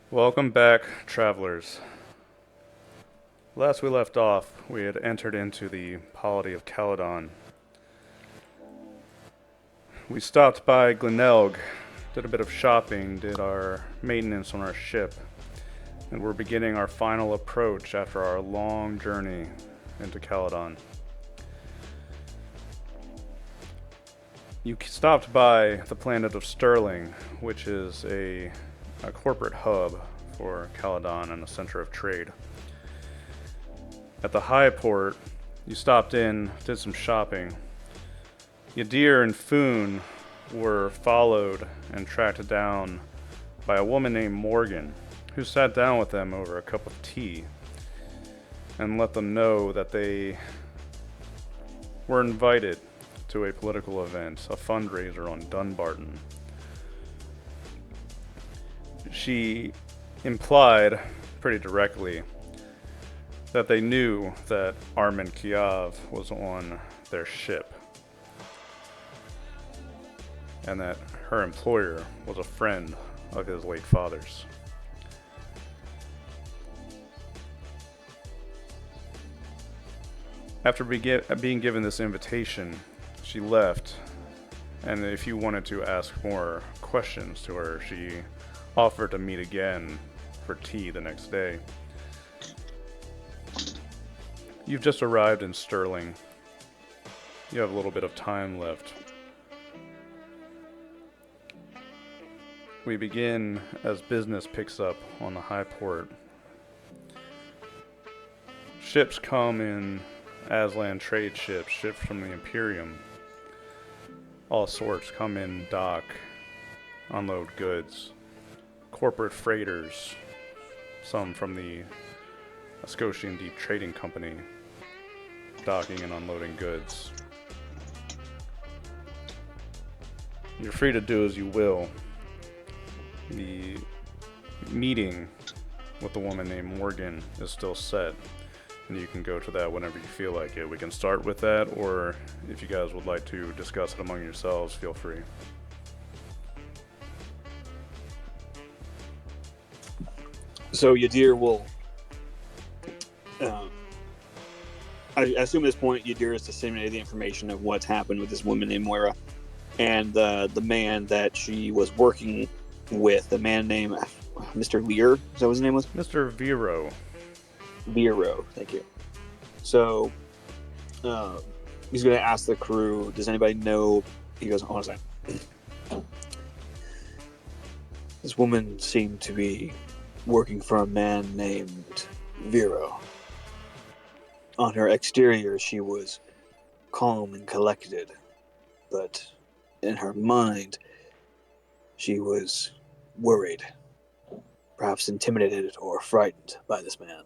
Welcome back, travelers. Last we left off, we had entered into the polity of Caledon. We stopped by Glenelg, did a bit of shopping, did our maintenance on our ship, and we're beginning our final approach after our long journey into Caledon. You stopped by the planet of Sterling, which is a corporate hub for Caledon and a center of trade. At the Highport, you stopped in, did some shopping. Yadir and Foon were followed and tracked down by a woman named Morgan, who sat down with them over a cup of tea and let them know that they were invited to a political event, a fundraiser on Dunbarton. She implied pretty directly that they knew that Armin Kiev was on their ship and that her employer was a friend of his late father's. After being given this invitation, she left, and if you wanted to ask more questions to her, she offered to meet again for tea the next day. You've just arrived in Sterling. You have a little bit of time left. We begin as business picks up on the Highport. Ships come in, Aslan trade ships, ships from the Imperium. All sorts come in, dock, unload goods. Corporate freighters, some from the Scotian Deep Trading Company, docking and unloading goods. You're free to do as you will. The meeting with the woman named Morgan is still set, and you can go to that whenever you feel like it. We can start with that, or if you guys would like to discuss it among yourselves, feel free. So Yadir will. I assume at this point Yadir has disseminated the information of what's happened with this woman named Moira, and the man that she was working with, the man named Mr. Lear. Is that what his name was? Mr. Vero. Vero. Thank you. So he's going to ask the crew, "Does anybody know?" He goes, "Hold on a second. This woman seemed to be working for a man named Vero. On her exterior, she was calm and collected, but in her mind, she was worried, perhaps intimidated or frightened by this man."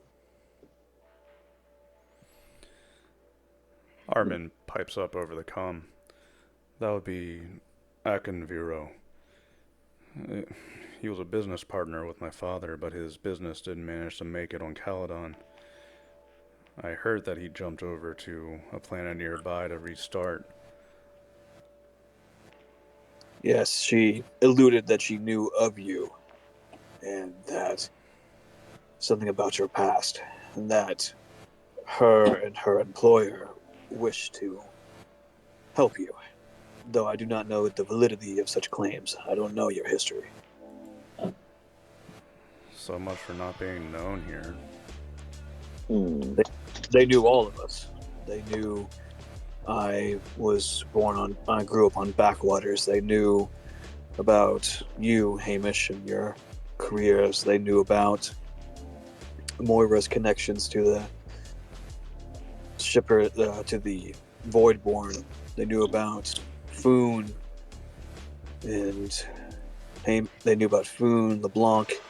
Armin pipes up over the comm. That would be Akin Vero. He was a business partner with my father, but his business didn't manage to make it on Caledon. I heard that he jumped over to a planet nearby to restart. Yes, she alluded that she knew of you, and that something about your past, and that her and her employer wished to help you. Though I do not know the validity of such claims. I don't know your history. So much for not being known here. They knew all of us. They knew I grew up on backwaters. They knew about you, Hamish, and your careers. They knew about Moira's connections to the shipper, to the Voidborn. They knew about Foon, and they knew about Foon, LeBlanc,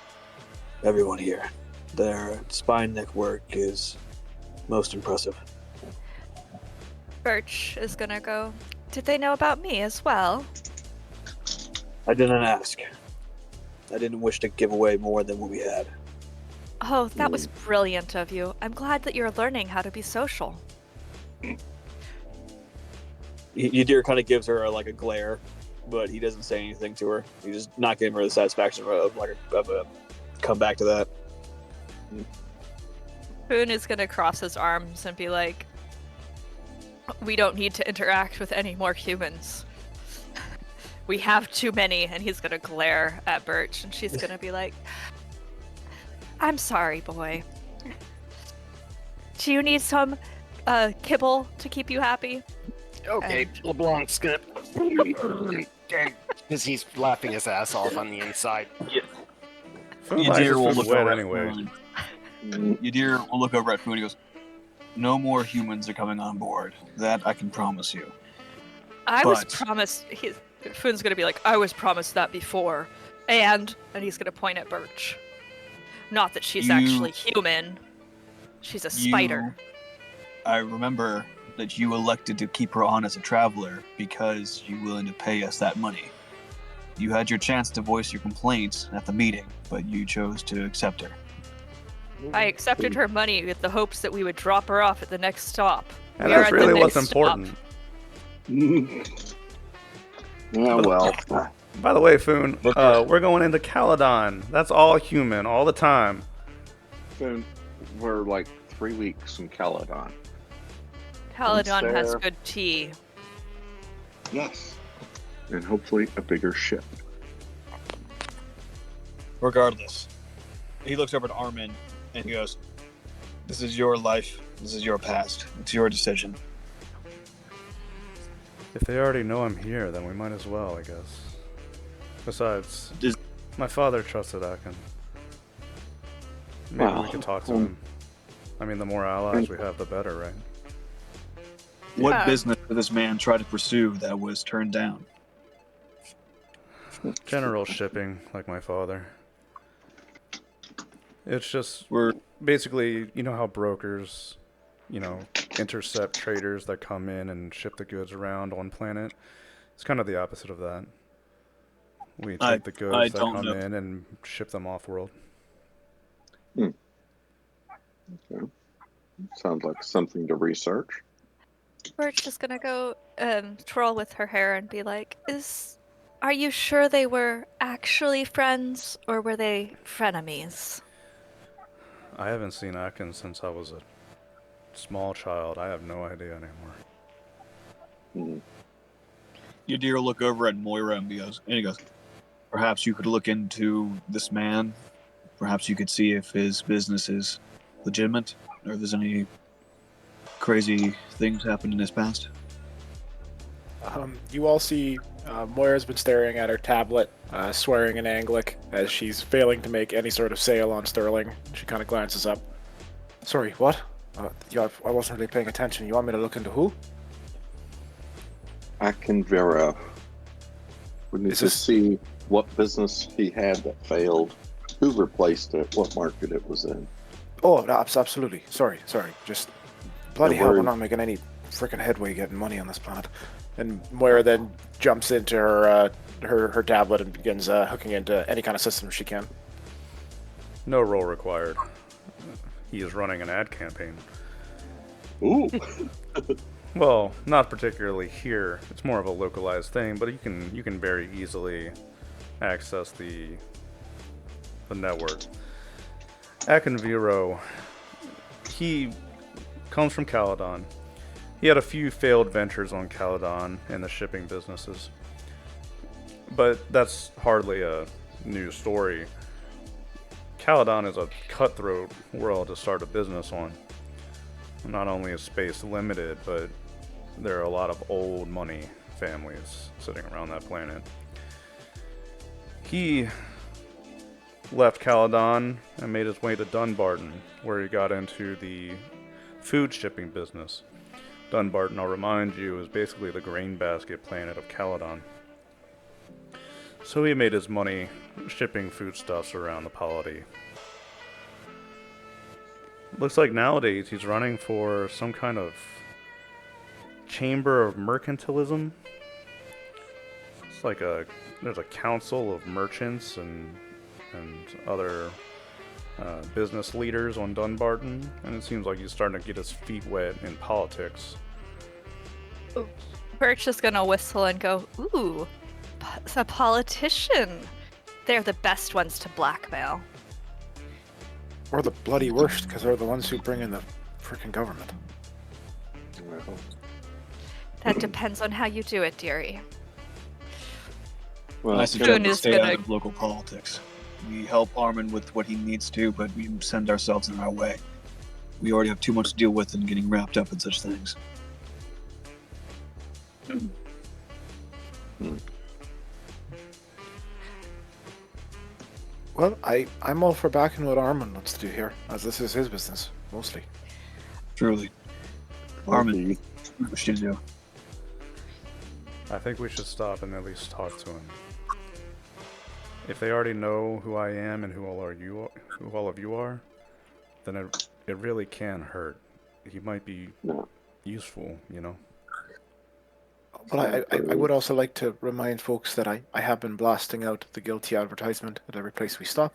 everyone here. Their spine network is most impressive. Birch is gonna go, "Did they know about me as well?" I didn't ask. I didn't wish to give away more than what we had. Oh, that was brilliant of you. I'm glad that you're learning how to be social. Yadir kind of gives her like a glare, but he doesn't say anything to her. He's just not giving her the satisfaction of a come back to that. Boone is gonna cross his arms and be like, we don't need to interact with any more humans. We have too many, and he's gonna glare at Birch, and she's gonna be like, I'm sorry, boy. Do you need some kibble to keep you happy? Okay, LeBlanc's gonna... Because he's laughing his ass off on the inside. Yadir will look wet over anyway. Yadir will look over at Foon and he goes, no more humans are coming on board. That I can promise you. I was promised... Foon's gonna be like, I was promised that before. And he's gonna point at Birch. Not that she's actually human. She's a spider. I remember that you elected to keep her on as a traveler because you're willing to pay us that money. You had your chance to voice your complaints at the meeting, but you chose to accept her. I accepted her money with the hopes that we would drop her off at the next stop. And that's really what's important. Yeah, well. By the way, Foon, we're going into Caledon. That's all human, all the time. Soon, we're like 3 weeks from Caledon. Caledon Once has there- good tea. Yes. And hopefully a bigger ship. Regardless, he looks over at Armin and he goes, this is your life. This is your past. It's your decision. If they already know I'm here, then we might as well, I guess. Besides, Is- my father trusted Akin. Maybe we Well, could talk to him. I mean, the more allies we have, the better, right? What Yeah. business did this man try to pursue that was turned down? General shipping, like my father. It's just We're basically, you know how brokers, intercept traders that come in and ship the goods around one planet? It's kind of the opposite of that. We take I the goods that don't come know. in and ship them off-world. Okay. Sounds like something to research. Birch is gonna go twirl with her hair and be like, are you sure they were actually friends, or were they frenemies? I haven't seen Atkins since I was a small child. I have no idea anymore. Yadir will look over at Moira and he goes, perhaps you could look into this man. Perhaps you could see if his business is legitimate, or if there's any crazy things happened in his past. You all see Moira's been staring at her tablet, swearing in Anglic as she's failing to make any sort of sale on Sterling. She kind of glances up. Sorry, what? I wasn't really paying attention. You want me to look into who? Akin Vera. We need Is to this- see what business he had that failed, who replaced it, what market it was in. Oh, no, absolutely. Sorry. Just bloody Don't hell, we're worry. not making any freaking headway getting money on this planet. And Moira then jumps into her tablet and begins hooking into any kind of system she can. No role required. He is running an ad campaign. Ooh. Well, not particularly here. It's more of a localized thing, but you can very easily access the network. Akin Vero, he comes from Caledon. He had a few failed ventures on Caledon in the shipping businesses, but that's hardly a new story. Caledon is a cutthroat world to start a business on. Not only is space limited, but there are a lot of old money families sitting around that planet. He left Caledon and made his way to Dunbarton, where he got into the food shipping business. Dunbarton, I'll remind you, is basically the grain basket planet of Caledon. So he made his money shipping foodstuffs around the polity. Looks like nowadays he's running for some kind of chamber of mercantilism. It's like there's a council of merchants and other business leaders on Dunbarton, and it seems like he's starting to get his feet wet in politics. Birch is gonna whistle and go, ooh, a politician. They're the best ones to blackmail. Or the bloody worst, because they're the ones who bring in the freaking government. Well, That depends on how you do it, dearie. I it's suggest Spoon we is stay gonna- out of local politics. We help Armin with what he needs to, but we send ourselves in our way. We already have too much to deal with in getting wrapped up in such things. Well, I'm all for backing what Armin wants to do here, as this is his business, mostly. Truly. Armin, what should you do? I think we should stop and at least talk to him. If they already know who I am and who all of you are, then it really can hurt. He might be No. useful, you know. But I would also like to remind folks that I have been blasting out the guilty advertisement at every place we stop,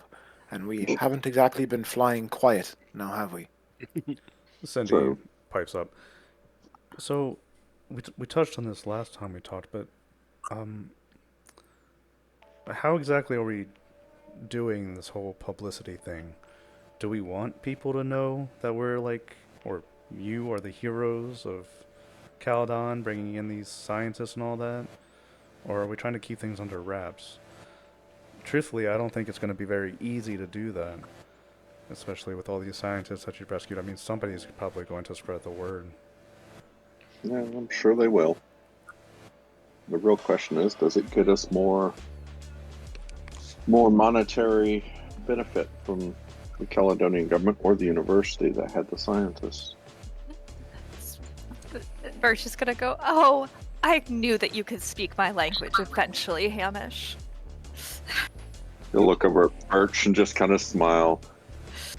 and we haven't exactly been flying quiet, now have we? Cindy True. pipes up. So, we touched on this last time we talked, but how exactly are we doing this whole publicity thing? Do we want people to know that we're like, or you are the heroes of Caledon, bringing in these scientists and all that? Or are we trying to keep things under wraps? Truthfully, I don't think it's going to be very easy to do that, especially with all these scientists that you've rescued. I mean, somebody's probably going to spread the word. Yeah, I'm sure they will. The real question is, does it get us more monetary benefit from the Caledonian government or the university that had the scientists? Birch is gonna go, oh, I knew that you could speak my language eventually, Hamish. You'll look over at Birch and just kind of smile.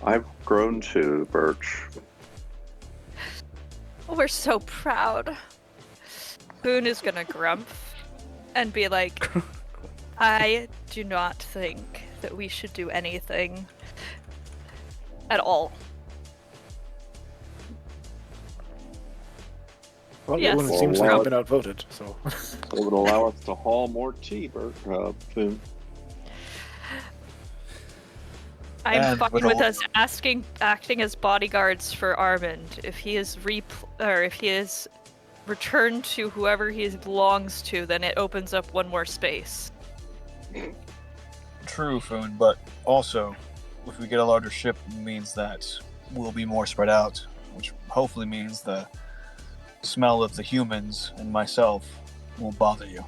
I've grown too, Birch. We're so proud. Boone is gonna grump and be like, I do not think that we should do anything at all. Well, Yes. it Well, seems like allow I've been outvoted, so... It would allow us to haul more tea, Boone. I'm And fine with with all- us acting as bodyguards for Armand. If he is returned to whoever he belongs to, then it opens up one more space. True, Foon, but also, if we get a larger ship, it means that we'll be more spread out, which hopefully means the smell of the humans and myself won't bother you.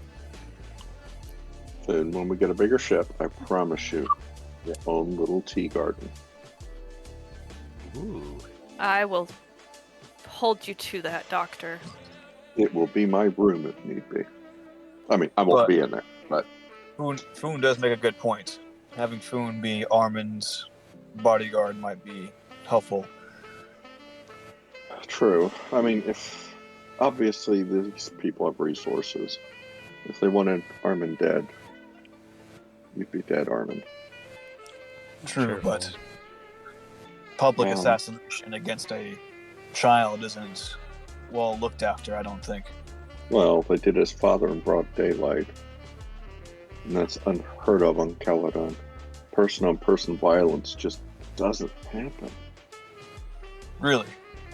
And when we get a bigger ship, I promise you, your own little tea garden. Ooh. I will hold you to that, Doctor. It will be my room if need be. I mean, I won't But- be in there, but Foon does make a good point. Having Foon be Armin's bodyguard might be helpful. true. I mean, if obviously these people have resources. If they wanted Armin dead, you'd be dead, Armin. True, Sure. but public Um, assassination against a child isn't well looked after, I don't think. Well, they did his father in broad daylight. And that's unheard of on Caledon. Person-on-person violence just doesn't happen. Really?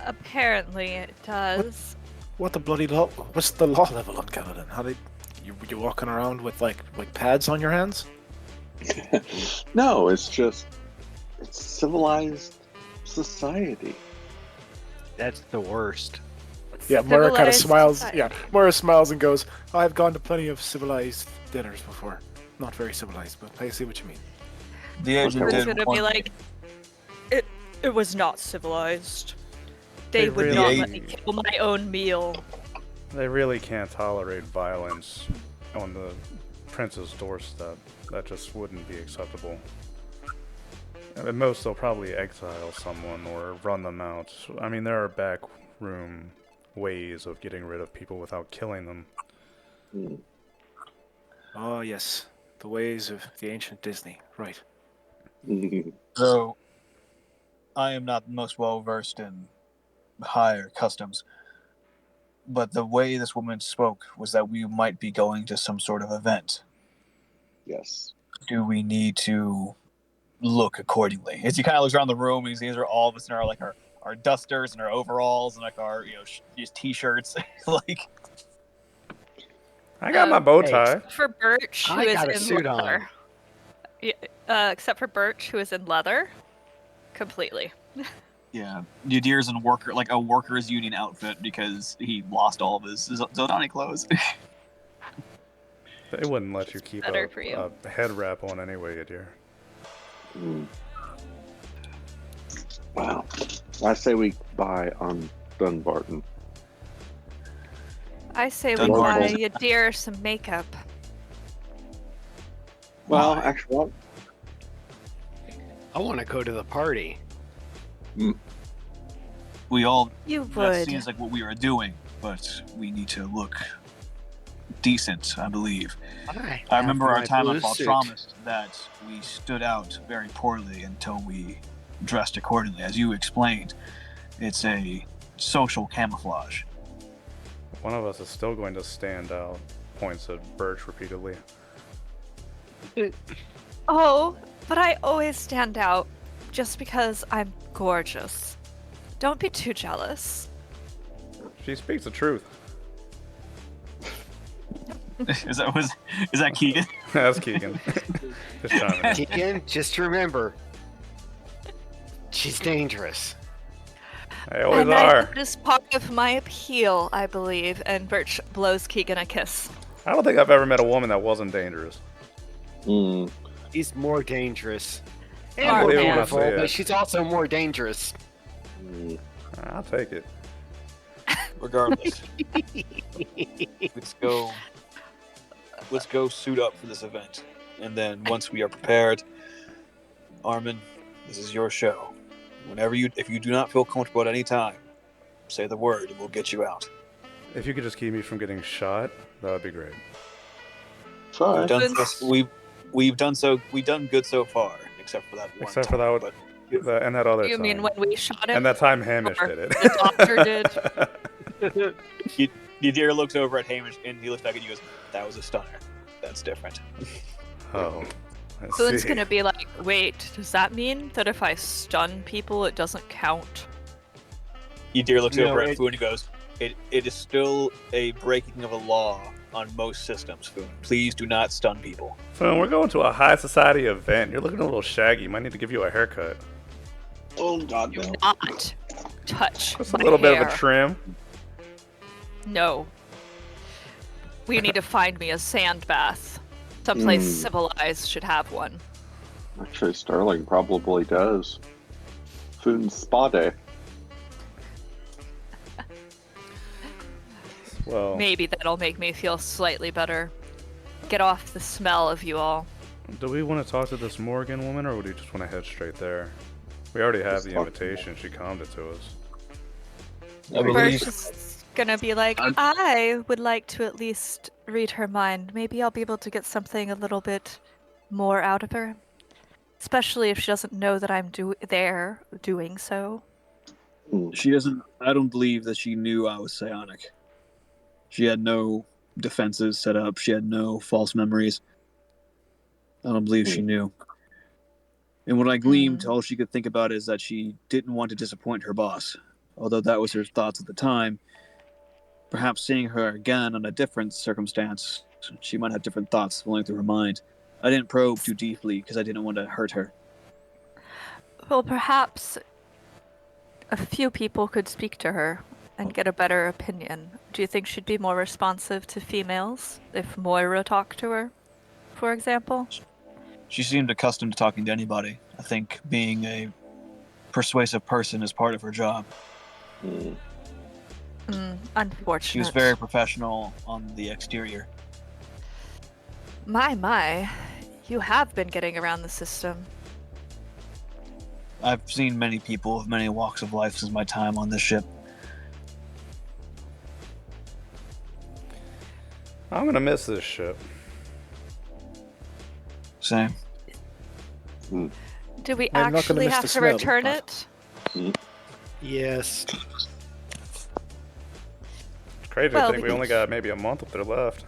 Apparently it does. What the bloody law? What's the law level on Caledon? How they... You walking around with, like pads on your hands? No, it's civilized society. That's the worst. Yeah, Moira kind of Civilized smiles. society. Yeah, Moira smiles and goes, I've gone to plenty of civilized dinners before. Not very civilized, but I see what you mean. The agent Okay. It's did gonna warn be me. like, it was not civilized. They They would really- not let me kill my own meal. They really can't tolerate violence on the prince's doorstep. That just wouldn't be acceptable. At most, they'll probably exile someone or run them out. I mean, there are backroom ways of getting rid of people without killing them. Hmm. Oh, yes. The ways of the ancient Disney. Right. So, I am not most well versed in higher customs, but the way this woman spoke was that we might be going to some sort of event. Yes. Do we need to look accordingly. As he kind of looks around the room, he sees all of us in our dusters and our overalls and like our just t-shirts. Like I got my bow Hey, tie. For Birch, who I is got a in suit on. leather. Except for Birch, who is in leather, completely. yeah, Yadir's in a workers union outfit because he lost all of his Zodani clothes. They wouldn't let you keep better for you. a head wrap on anyway, dear. Mm. Wow. I say we buy on Dunbarton. I say we Dunbarton. buy Yadir some makeup. Well, Why? actually, I want to go to the party. We all You that would. seems like what we are doing, but we need to look decent, I believe. I remember our time at Baltramis that we stood out very poorly until we dressed accordingly. As you explained, it's a social camouflage. One of us is still going to stand out. Points at Birch repeatedly. Oh, but I always stand out just because I'm gorgeous. Don't be too jealous. She speaks the truth. Is that Keegan? That's Keegan. Just chiming in. Keegan, just remember, she's dangerous. They always and are. that is part of my appeal, I believe. And Birch blows Keegan a kiss. I don't think I've ever met a woman that wasn't dangerous. mm, She's more dangerous. And Alright, more man. beautiful, Yeah. but she's also more dangerous. mm. I'll take it. Regardless, let's go suit up for this event, and then once we are prepared, Armin, this is your show. If you do not feel comfortable at any time, say the word and we'll get you out. If you could just keep me from getting shot, that would be great. Try. We've done good so far, except for that one. Except for time, that, but and that other You time. mean when we shot him? And that time Hamish Or did it. the doctor did? Yadir looks over at Hamish and he looks back and he goes, "That was a stunner. That's different." Oh. I Boon's see. gonna be like, wait, does that mean that if I stun people, it doesn't count? Yadir looks No, over at it- Foon and goes, it is still a breaking of a law on most systems, Foon. Please do not stun people." Foon, we're going to a high society event. You're looking a little shaggy. Might need to give you a haircut. Oh God, Do no. not touch Just a my little bit hair. of a trim. No. We need to find me a sand bath. Someplace civilized should have one. Actually, Sterling probably does. Food spa day. Well, Maybe that'll make me feel slightly better. Get off the smell of you all. do we want to talk to this Morgan woman, or would we just want to head straight there? We already have Let's the talk invitation. She calmed it to us. I believe Birch is gonna be like, I would like to at least read her mind. Maybe I'll be able to get something a little bit more out of her. Especially if she doesn't know that I'm there doing so. she doesn't. I don't believe that she knew I was psionic. She had no defenses set up. She had no false memories. I don't believe she knew. And when I gleamed, all she could think about is that she didn't want to disappoint her boss. Although that was her thoughts at the time, perhaps seeing her again in a different circumstance, she might have different thoughts flowing through her mind. I didn't probe too deeply because I didn't want to hurt her. Well, perhaps a few people could speak to her and get a better opinion. Do you think she'd be more responsive to females if Moira talked to her, for example? She seemed accustomed to talking to anybody. I think being a persuasive person is part of her job. Unfortunate. She was very professional on the exterior. My, you have been getting around the system. I've seen many people of many walks of life since my time on this ship. I'm gonna miss this ship. Same. Do we I'm not gonna actually miss have the to smell, return but- it? Yes. It's crazy Well, to think we only got maybe a month up there left.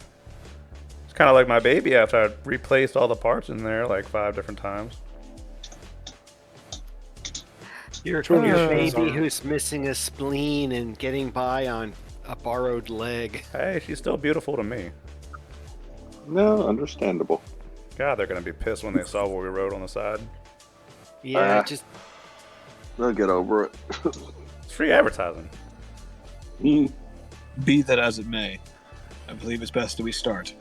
It's kind of like my baby after I replaced all the parts in there like 5 different times. You're Truly Your a baby sorrow. who's missing a spleen and getting by on a borrowed leg. Hey, she's still beautiful to me. No, understandable. God, they're gonna be pissed when they saw what we wrote on the side. Yeah, Ah. just They'll get over it. It's free advertising. Be that as it may, I believe it's best that we start.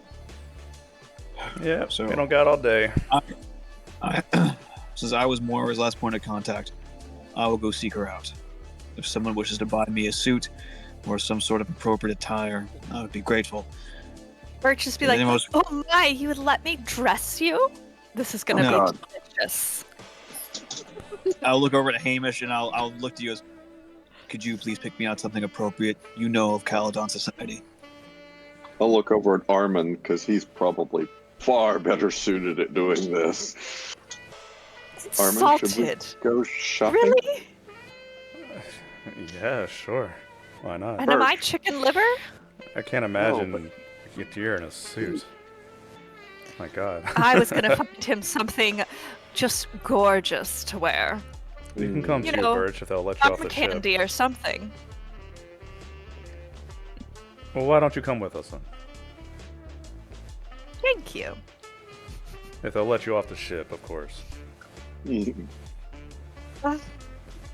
Yeah, So- we don't got all day. Since I was Moira's last point of contact, I will go seek her out. If someone wishes to buy me a suit or some sort of appropriate attire, I would be grateful. Birch just be Yeah, like, the most- oh my, you would let me dress you? This is gonna No. be delicious. I'll look over to Hamish and I'll look to you as, could you please pick me out something appropriate? You know of Caledon society. I'll look over at Armin because he's probably far better suited at doing this. Armin, should we Salted. go shopping? Really? Yeah, sure. Why not? And am I Birch. chicken liver? I can't imagine but- a deer in a suit. My God. I was gonna find him something just gorgeous to wear. You can come You too, know, Birch, if they'll let you off Cotton the ship. candy or something. Well, why don't you come with us then? Thank you. If they'll let you off the ship, of course.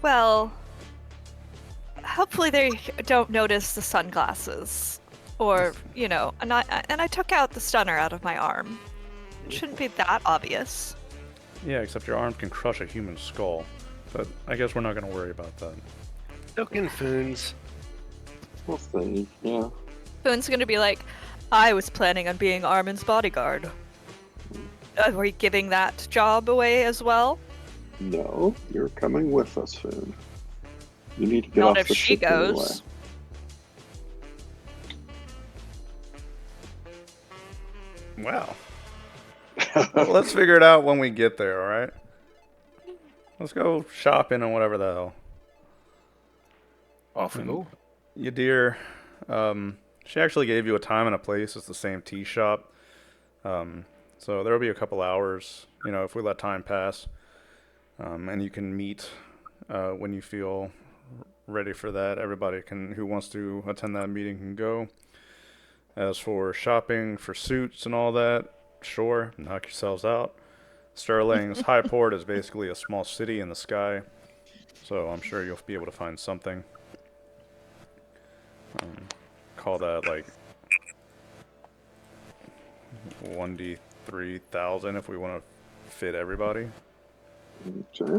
Well, hopefully they don't notice the sunglasses, or you know, and I took out the stunner out of my arm. It shouldn't be that obvious. Yeah, except your arm can crush a human skull. But I guess we're not going to worry about that. token foons. We'll see. Yeah. Boone's gonna be like, I was planning on being Armin's bodyguard. Are you giving that job away as well? No, you're coming with us soon. You need to get Not off if the she ship anyway. goes. Wow. Well, let's figure it out when we get there, alright? Let's go shopping and whatever the hell. Off we go. Yadir, she actually gave you a time and a place. It's the same tea shop. So there'll be a couple hours, you know, if we let time pass. And you can meet when you feel ready for that. Everybody who wants to attend that meeting can go. As for shopping for suits and all that, sure, knock yourselves out. Sterling's Highport is basically a small city in the sky, so I'm sure you'll be able to find something. Call that like 1d3,000 if we want to fit everybody. Okay.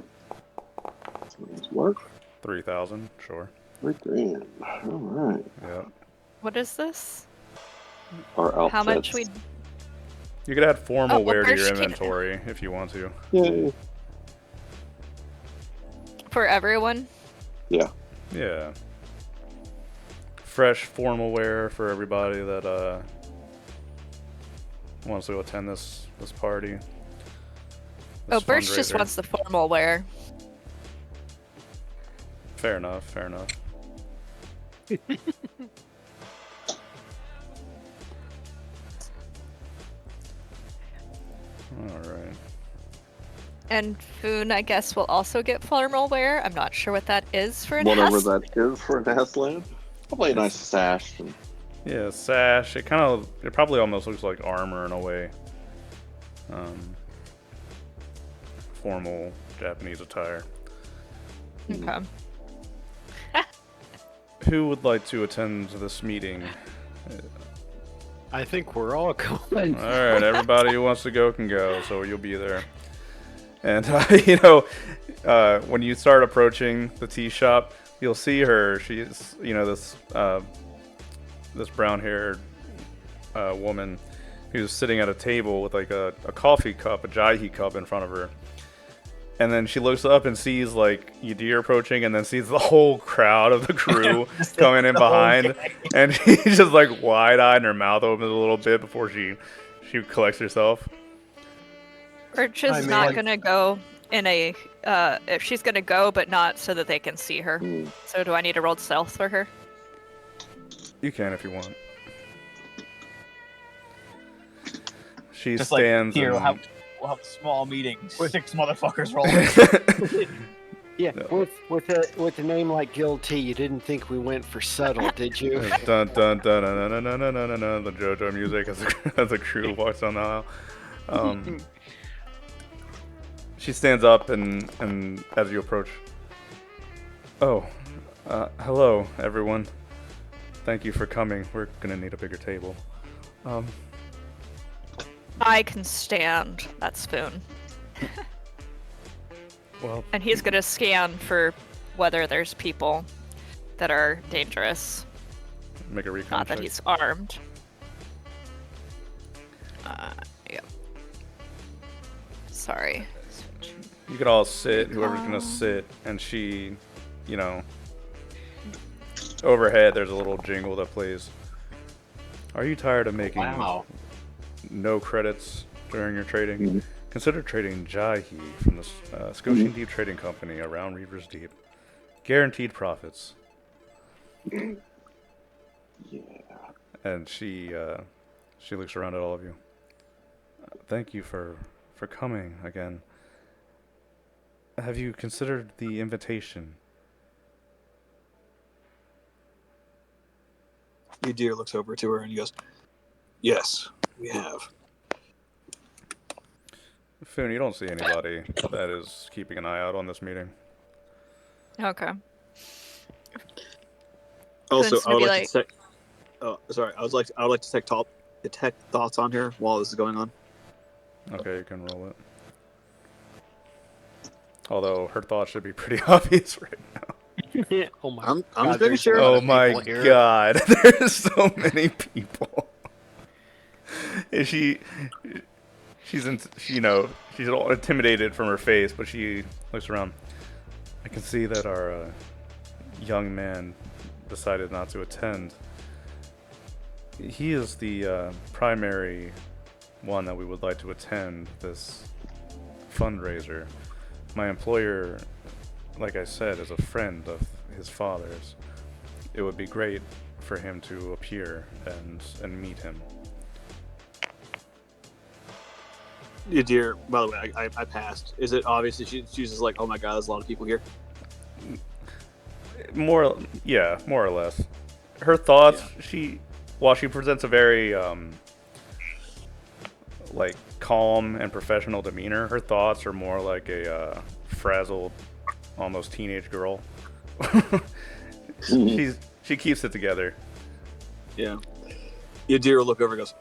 Sounds work. 3,000, sure. 3 grand. All right. Yeah. What is this? Our outfits. How much we? You could add formal Oh, well, wear to your first you- inventory if you want to. Yay. For everyone? Yeah. Yeah. Fresh formal wear for everybody that wants to attend this party. Oh, This Birch just fundraiser. wants the formal wear. Fair enough, fair enough. Alright. And Foon, I guess, will also get formal wear. I'm not sure what that is for an Whatever Hess. that is for an Aslan. Probably a nice sash. And Yeah, sash. It probably almost looks like armor in a way. Formal Japanese attire. Okay. Who would like to attend this meeting? I think we're all going. Alright, everybody who wants to go can go, so you'll be there. And, when you start approaching the tea shop, you'll see her. She's, this brown-haired woman who's sitting at a table with, like, a coffee cup, a Jaihi cup in front of her. And then she looks up and sees, like, Yadir approaching, and then sees the whole crowd of the crew coming in behind. And she's just, like, wide-eyed, and her mouth opens a little bit before she collects herself. Birch is not gonna go in a. If she's gonna go, but not so that they can see her. So do I need to roll stealth for her? You can if you want. She Just like stands here, and... we'll have a small meeting. 6 motherfuckers rolling. Yeah, No. with a name like Guilty, you didn't think we went for subtle, did you? Dun dun dun dun dun dun dun dun dun dun. The JoJo music as the crew walks down the aisle. She stands up and as you approach. Oh, hello everyone. Thank you for coming. We're gonna need a bigger table. I can stand that spoon. Well, And he's gonna scan for whether there's people that are dangerous. make a recon Not that check. he's armed. Yep. Sorry. You could all sit, whoever's gonna sit, and she, you know, overhead there's a little jingle that plays. Are you tired of making no credits during your trading? Mhm. Consider trading Jahi from the Scotian Deep Trading Company around Reaver's Deep. Guaranteed profits. Yeah. And she looks around at all of you. Thank you for coming again. Have you considered the invitation? Yadir looks over to her and he goes, "Yes, we have." Foon, you don't see anybody that is keeping an eye out on this meeting. Okay. Also, It's I gonna would be like to take. Oh, sorry. I would like to detect thoughts on her while this is going on. Okay, you can roll it. Although her thoughts should be pretty obvious right now. Oh my I'm God, just making there's sure. a lot Oh of my people here. god, there's so many people. And she's all intimidated from her face, but she looks around. I can see that our young man decided not to attend. He is the primary one that we would like to attend this fundraiser. My employer, like I said, is a friend of his father's. It would be great for him to appear and meet him. Yadir, by the way, I passed. Is it obvious that she's just like, oh my god, there's a lot of people here? More or less. Her thoughts, while she presents a very like calm and professional demeanor, her thoughts are more like a frazzled, almost teenage girl. She keeps it together. Yeah. Yadir will look over and goes,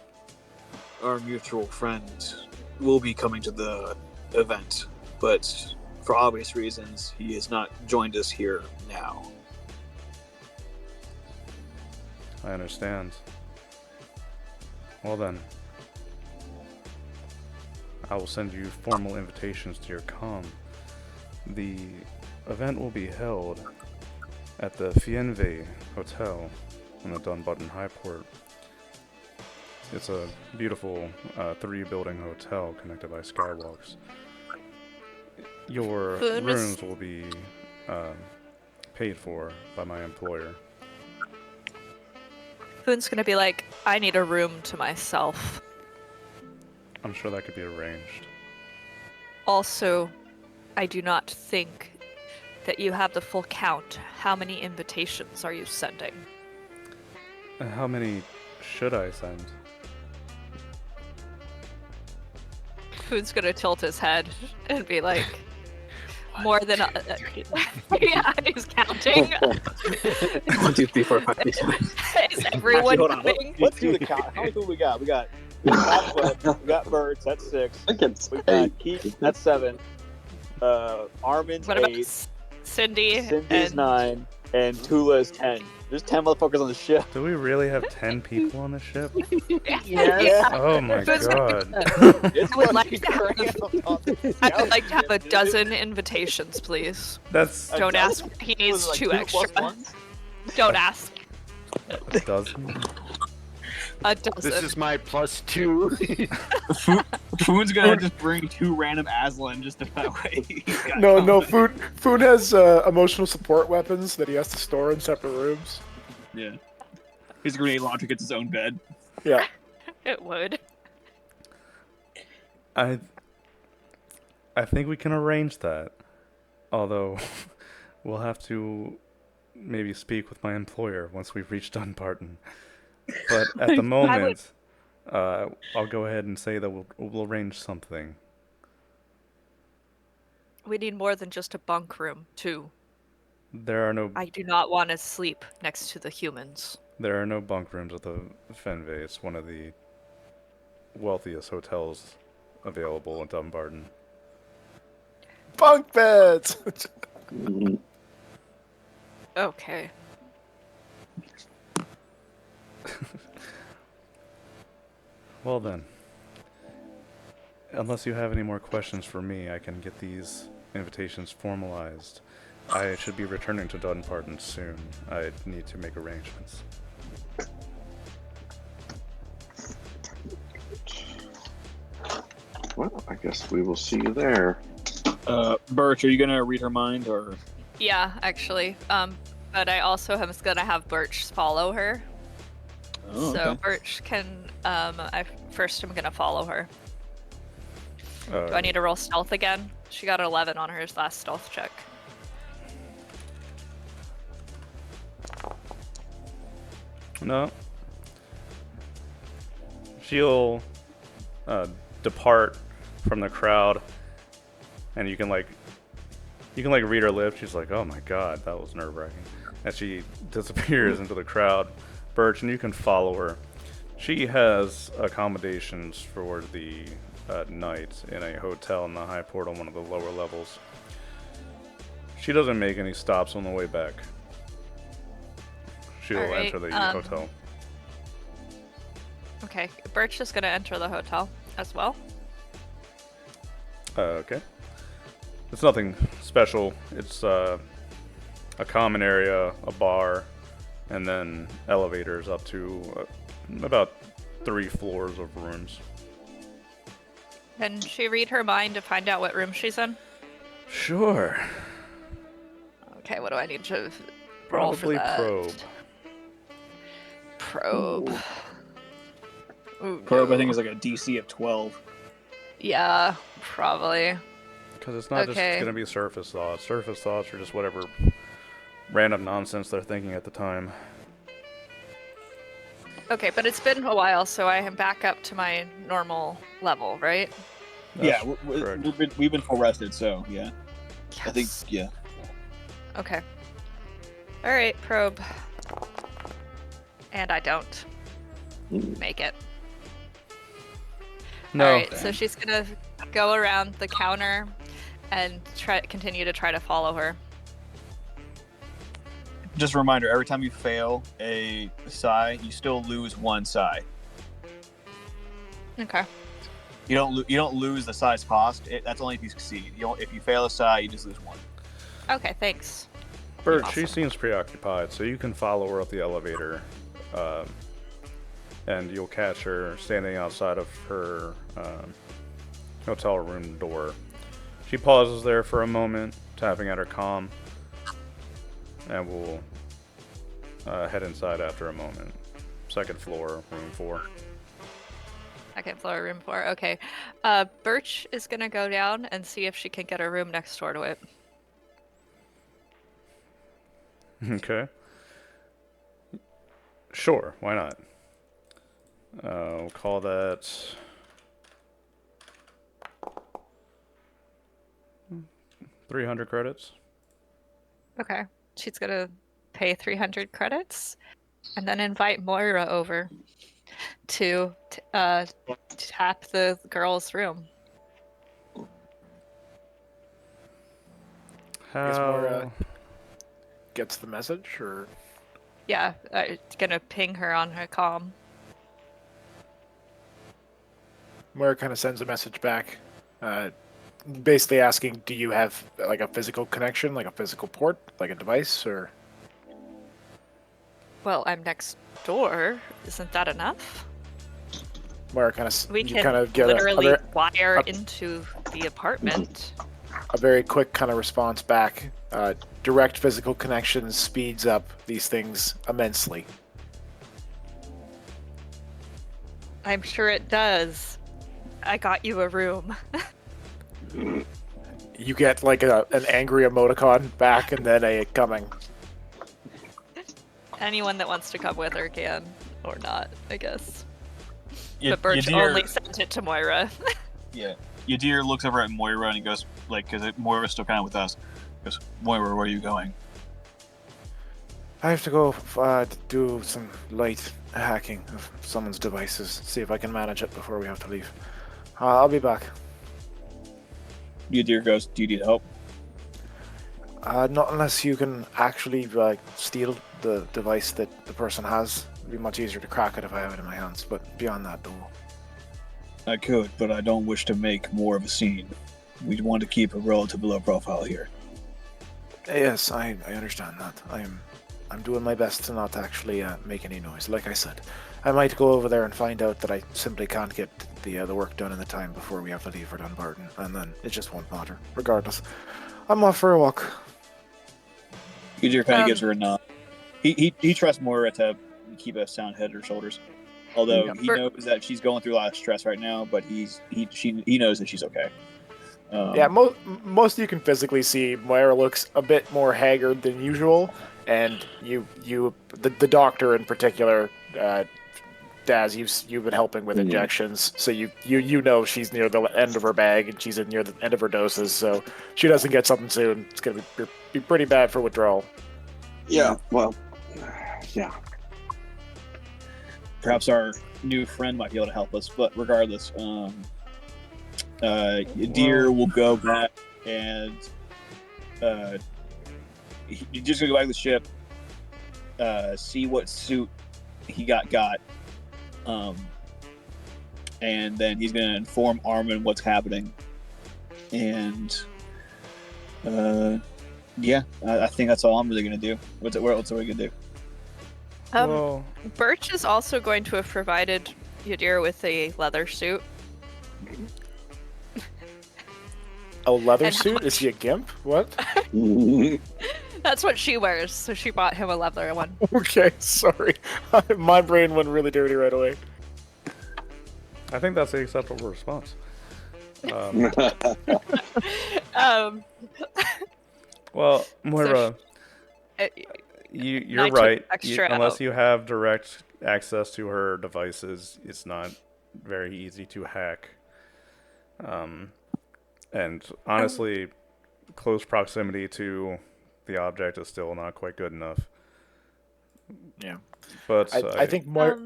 our mutual friend will be coming to the event, but for obvious reasons, he has not joined us here now. I understand. Well then, I will send you formal invitations to your com. The event will be held at the Fienve Hotel in the Dunbarton Highport. It's a beautiful 3-building hotel connected by skywalks. Your Food was- rooms will be paid for by my employer. Foon's gonna be like, I need a room to myself. I'm sure that could be arranged. Also, I do not think that you have the full count. How many invitations are you sending? How many should I send? Foon's gonna tilt his head and be like, more than yeah, he's counting. 1, 2, 3, 4, 5, 6, 7. Is everyone Hold on. coming? Let's do the count. How many people we got? We got Birds. That's 6. I can We say got Keith. That's 7. Armin's What about 8. Cindy? Cindy's and 9. And Tula is 10. There's 10 motherfuckers on the ship. Do we really have 10 people on the ship? Yeah. Oh my Food's god. It's I would fucking like to have- crammed on the I would like to have a dude. dozen invitations, please. That's A Don't dozen? ask. He Was needs it like 2 2 extra. plus 1? Don't ask. a dozen. A dozen. This is my +2. Foon's gonna just bring 2 random Aslan just to that way. No, Food has emotional support weapons that he has to store in separate rooms. Yeah. His grenade launcher gets his own bed. Yeah. It would. I think we can arrange that. Although, we'll have to maybe speak with my employer once we've reached Dunbarton. But at the moment, I'll go ahead and say that we'll arrange something. We need more than just a bunk room, too. There are no I do not want to sleep next to the humans. bunk rooms at the Fenway. It's one of the wealthiest hotels available in Dunbarton. Bunk beds! Mm, Okay. Well then, unless you have any more questions for me, I can get these invitations formalized. I should be returning to Dunbarton soon. I need to make arrangements. Well, I guess we will see you there. Birch, are you gonna read her mind or? Yeah, actually. But I also am gonna have Birch follow her. Oh, So okay. Birch can. First, I'm gonna follow her. Do I Uh, need to roll stealth again? She got an 11 on her last stealth check. No. She'll depart from the crowd, and you can read her lips. She's like, "Oh my god, that was nerve-wracking," as she disappears into the crowd. Birch, and you can follow her. She has accommodations for the night in a hotel in the Highport on one of the lower levels. She doesn't make any stops on the way back. She'll Alright, enter the hotel. Okay, Birch is gonna enter the hotel as well. Okay. It's nothing special. It's a common area, a bar, and then elevators up to about 3 floors of rooms. Can she read her mind to find out what room she's in? Sure. Okay, what do I need to roll for Probably that? probe. Probe. Ooh, Probe, I think, no. is like a DC of 12. Yeah, probably. Because it's not Okay. just going to be surface thoughts. Surface thoughts are just whatever random nonsense they're thinking at the time. Okay, but it's been a while, so I am back up to my normal level, right? Yeah, That's correct. we've been full rested, so yeah. I think, Yes. yeah. Okay. Alright, probe. And I don't Mm, make it. No. Alright, so she's gonna go around the counter and continue to try to follow her. Just a reminder: every time you fail a psi, you still lose 1 psi. Okay. You don't lose the psi's cost. That's only if you succeed. If you fail a psi, you just lose 1. Okay, thanks. Bert, she Awesome. seems preoccupied, so you can follow her up the elevator, and you'll catch her standing outside of her hotel room door. She pauses there for a moment, tapping at her comm, and will head inside after a moment. 2nd floor, room 4. Second floor, room 4. Okay. Birch is gonna go down and see if she can get a room next door to it. Okay. Sure, why not? We'll call that 300 credits. Okay. She's gonna pay 300 credits and then invite Moira over to tap the girl's room. guess Moira- How? Gets the message, or Yeah, gonna ping her on her comm. Moira kind of sends a message back, basically asking, "Do you have like a physical connection, like a physical port, like a device, or?" Well, I'm next door. Isn't that enough? Moira kind of We you can kind of get literally a wire a- into the apartment. a very quick kind of response back. Direct physical connection speeds up these things immensely. I'm sure it does. I got you a room. You get like an angry emoticon back, and then a coming. Anyone that wants to come with her can, or not, I guess. Y- But Birch Yadir- only sent it to Moira. Yeah. Yadir looks over at Moira and he goes, like, because Moira's still kind of with us. He goes, Moira, where are you going? I have to go do some light hacking of someone's devices. See if I can manage it before we have to leave. I'll be back. Yadir goes, do you need help? Not unless you can actually steal the device that the person has. It'd be much easier to crack it if I have it in my hands. But beyond that, though. I could, but I don't wish to make more of a scene. We'd want to keep a relatively low profile here. Yes, I understand that. I'm doing my best to not actually make any noise. Like I said, I might go over there and find out that I simply can't get the work done in the time before we have to leave for Dunbarton, and then it just won't matter. Regardless, I'm off for a walk. Yadir kind of gives her a nod. He trusts Moira to keep a sound head on her shoulders. Although he knows that she's going through a lot of stress right now, but he knows that she's okay. Yeah, most you can physically see Moira looks a bit more haggard than usual, and the doctor in particular, Daz, you've been helping with injections, so you know she's near the end of her bag and she's near the end of her doses, so she doesn't get something soon. It's gonna be pretty bad for withdrawal. Yeah, well, yeah. Perhaps our new friend might be able to help us, but regardless, Yadir will go back and he's just gonna go back to the ship, see what suit he got, and then he's gonna inform Armin what's happening, and I think that's all I'm really gonna do. What else are we gonna do? Well, Birch is also going to have provided Yadir with a leather suit. A leather And suit? Is he a gimp? What? That's what she wears, so she bought him a leather one. Okay, sorry. My brain went really dirty right away. I think that's the acceptable response. Well, Moira, you're 9 right. extra Unless out. you have direct access to her devices, it's not very easy to hack. And honestly, close proximity to the object is still not quite good enough. Yeah. But I think Moira.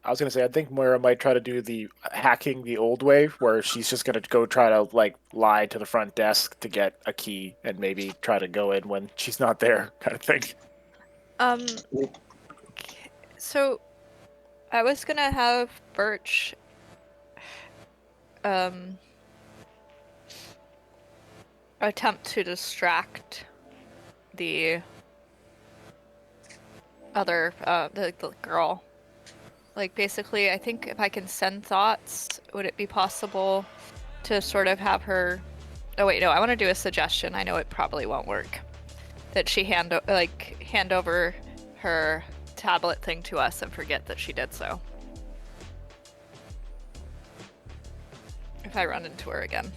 I was gonna say I think Moira might try to do the hacking the old way, where she's just gonna go try to lie to the front desk to get a key and maybe try to go in when she's not there, kind of thing. So I was gonna have Birch attempt to distract the other the girl. Like, basically, I think if I can send thoughts, would it be possible to sort of have her... Oh, wait, no, I want to do a suggestion. I know it probably won't work. That she hand over her tablet thing to us and forget that she did so. If I run into her again.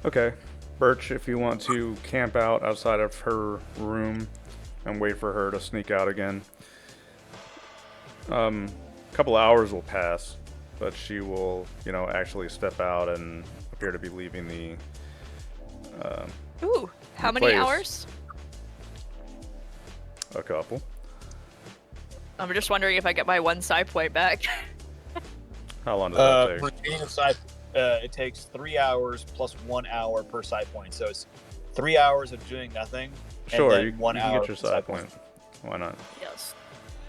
okay, Birch, if you want to camp out outside of her room and wait for her to sneak out again. A couple hours will pass, but she will, actually step out and appear to be leaving the Ooh, how many place. hours? A couple. I'm just wondering if I get my 1 side point back. How long does that For take? gaining a side, it takes 3 hours plus 1 hour per side point. So it's 3 hours of doing nothing. Sure, and then you 1 can hour get your per side point. Why not? Yes.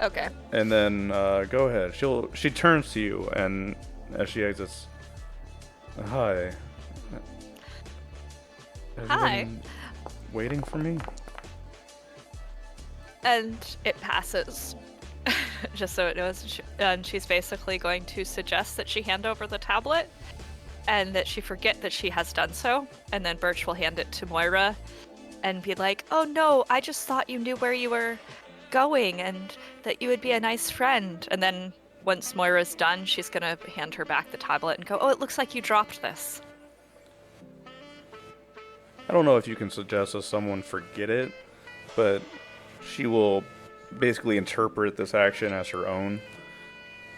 Okay. And then go ahead. She turns to you, and as she exits, hi. Have Hi. you been waiting for me? And it passes. Just so it knows. And she's basically going to suggest that she hand over the tablet and that she forget that she has done so. And then Birch will hand it to Moira and be like, oh no, I just thought you knew where you were going and that you would be a nice friend. And then once Moira's done, she's gonna hand her back the tablet and go, "Oh, it looks like you dropped this." I don't know if you can suggest that someone forget it, but she will basically interpret this action as her own.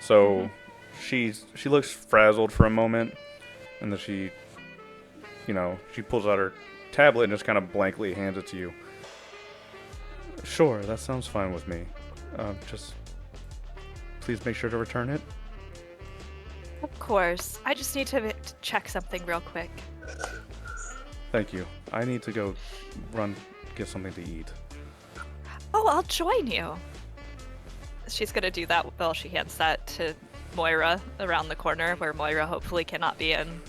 So she looks frazzled for a moment, and then she pulls out her tablet and just kind of blankly hands it to you. Sure, that sounds fine with me. Just please make sure to return it. Of course. I just need to check something real quick. Thank you. I need to go get something to eat. Oh, I'll join you. She's gonna do that while she hands that to Moira around the corner, where Moira hopefully cannot be and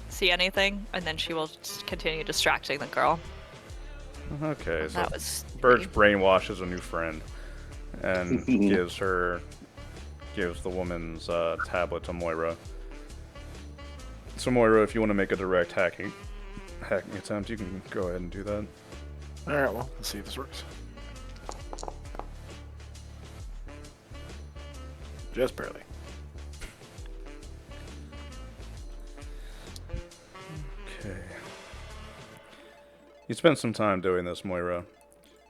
see anything, and then she will just continue distracting the girl. Okay, so That was Birch brainwashes a new friend and gives the woman's tablet to Moira. So Moira, if you want to make a direct hacking attempt, you can go ahead and do that. Alright, well, let's see if this works. Just barely. Okay. You spent some time doing this, Moira,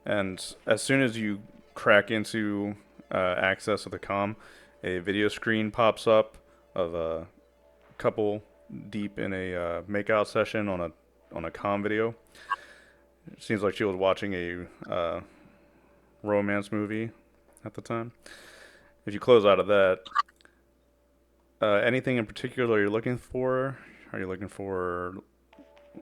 and as soon as you crack into access to the comm, a video screen pops up of a couple deep in a makeout session on a comm video. It seems like she was watching a romance movie at the time. If you close out of that, anything in particular you're looking for? Are you looking for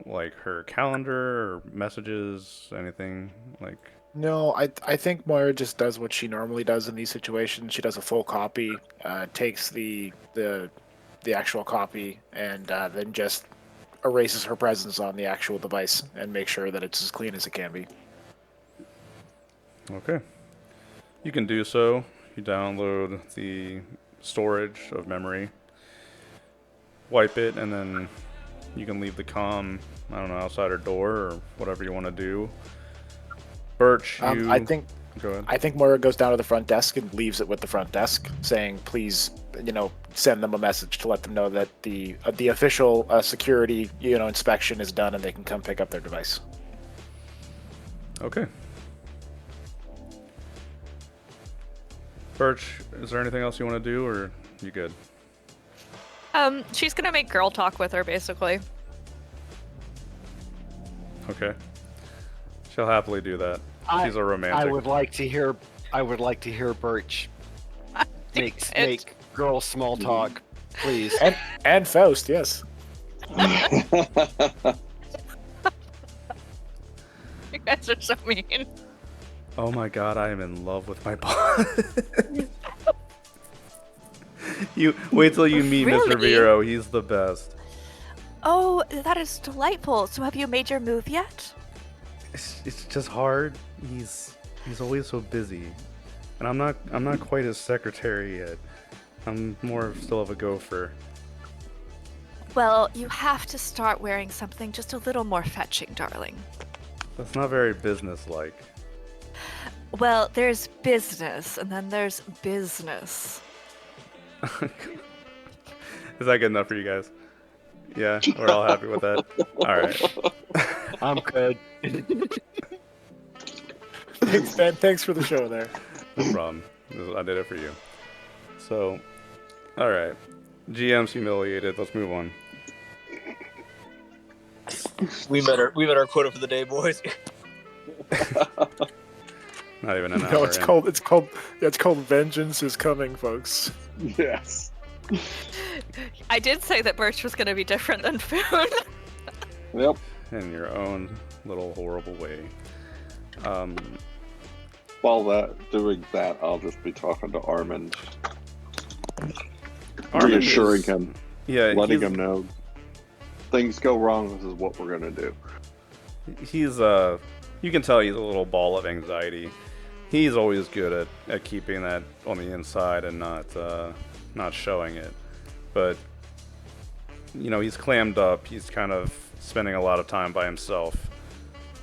like her calendar or messages? Anything like? No, I think Moira just does what she normally does in these situations. She does a full copy, takes the actual copy, and then just erases her presence on the actual device and makes sure that it's as clean as it can be. Okay. You can do so. You download the storage of memory, wipe it, and then you can leave the comm, I don't know, outside her door or whatever you want to do. Birch, you... Go ahead. I think Moira goes down to the front desk and leaves it with the front desk, saying, "Please, send them a message to let them know that the official security, inspection is done and they can come pick up their device." Okay. Birch, is there anything else you want to do, or you good? She's gonna make girl talk with her, basically. Okay. She'll happily do that. She's a romantic. I would like to hear Birch make girl small talk, please. And Faust, yes. You guys are so mean. Oh my god, I am in love with my boss. You wait till you meet Really? Mr. Vero. He's the best. Oh, that is delightful. So have you made your move yet? It's just hard. He's always so busy, and I'm not quite his secretary yet. I'm more still of a gopher. Well, you have to start wearing something just a little more fetching, darling. That's not very businesslike. Well, there's business, and then there's business. Is that good enough for you guys? Yeah, we're all happy with that. All right. I'm good. Thanks, Ben. Thanks for the show there. No problem. I did it for you. So, all right. GM's humiliated. Let's move on. We met our quota for the day, boys. Not even an hour. No, it's in. called Vengeance is Coming, folks. Yes. I did say that Birch was going to be different than Foon. Yep. In your own little horrible way. While doing that, I'll just be talking to Armin, Reassuring him, letting him know things go wrong. This is what we're gonna do. He's you can tell he's a little ball of anxiety. He's always good at keeping that on the inside and not showing it. But he's clammed up. He's kind of spending a lot of time by himself,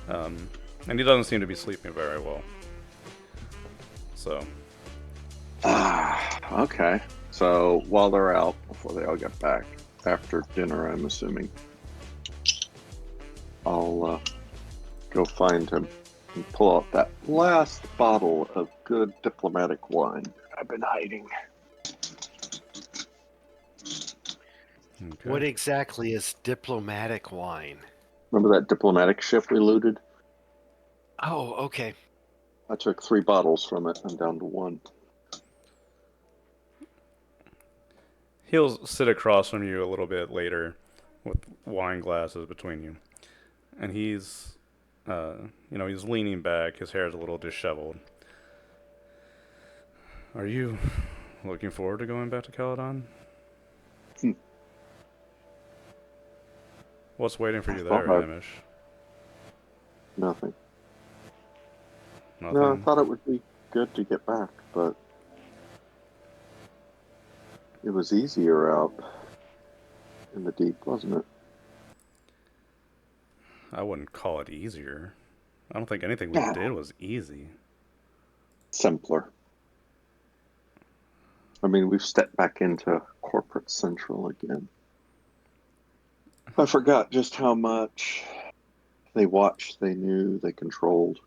and he doesn't seem to be sleeping very well. So Okay. So while they're out, before they all get back, after dinner, I'm assuming, I'll go find him and pull out that last bottle of good diplomatic wine I've been hiding. Okay. What exactly is diplomatic wine? Remember that diplomatic ship we looted? Oh, okay. I took 3 bottles from it. I'm down to 1. He'll sit across from you a little bit later with wine glasses between you. And he's, he's leaning back. His hair's a little disheveled. Are you looking forward to going back to Caledon? Hmm. What's waiting for I you thought there, Hamish? Nothing. Nothing? No, I thought it would be good to get back, but it was easier out in the deep, wasn't it? I wouldn't call it easier. I don't think anything we Yeah. did was easy. Simpler. I mean, we've stepped back into corporate central again. I forgot just how much they watched, they knew, they controlled.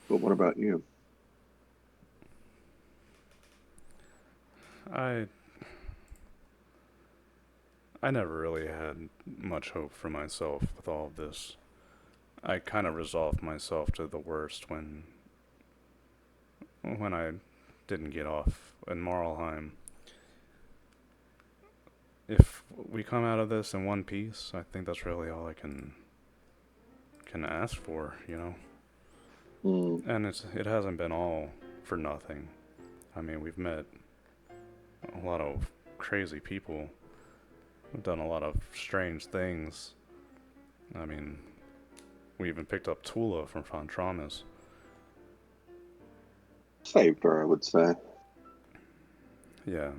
But what about you? I I never really had much hope for myself with all of this. I kind of resolved myself to the worst when I didn't get off in Marlheim. If we come out of this in one piece, I think that's really all I can ask for. Mm, And it hasn't been all for nothing. I mean, we've met a lot of crazy people. We've done a lot of strange things. I mean, we even picked up Tula from Fontramas. saved her, I would say. Yeah,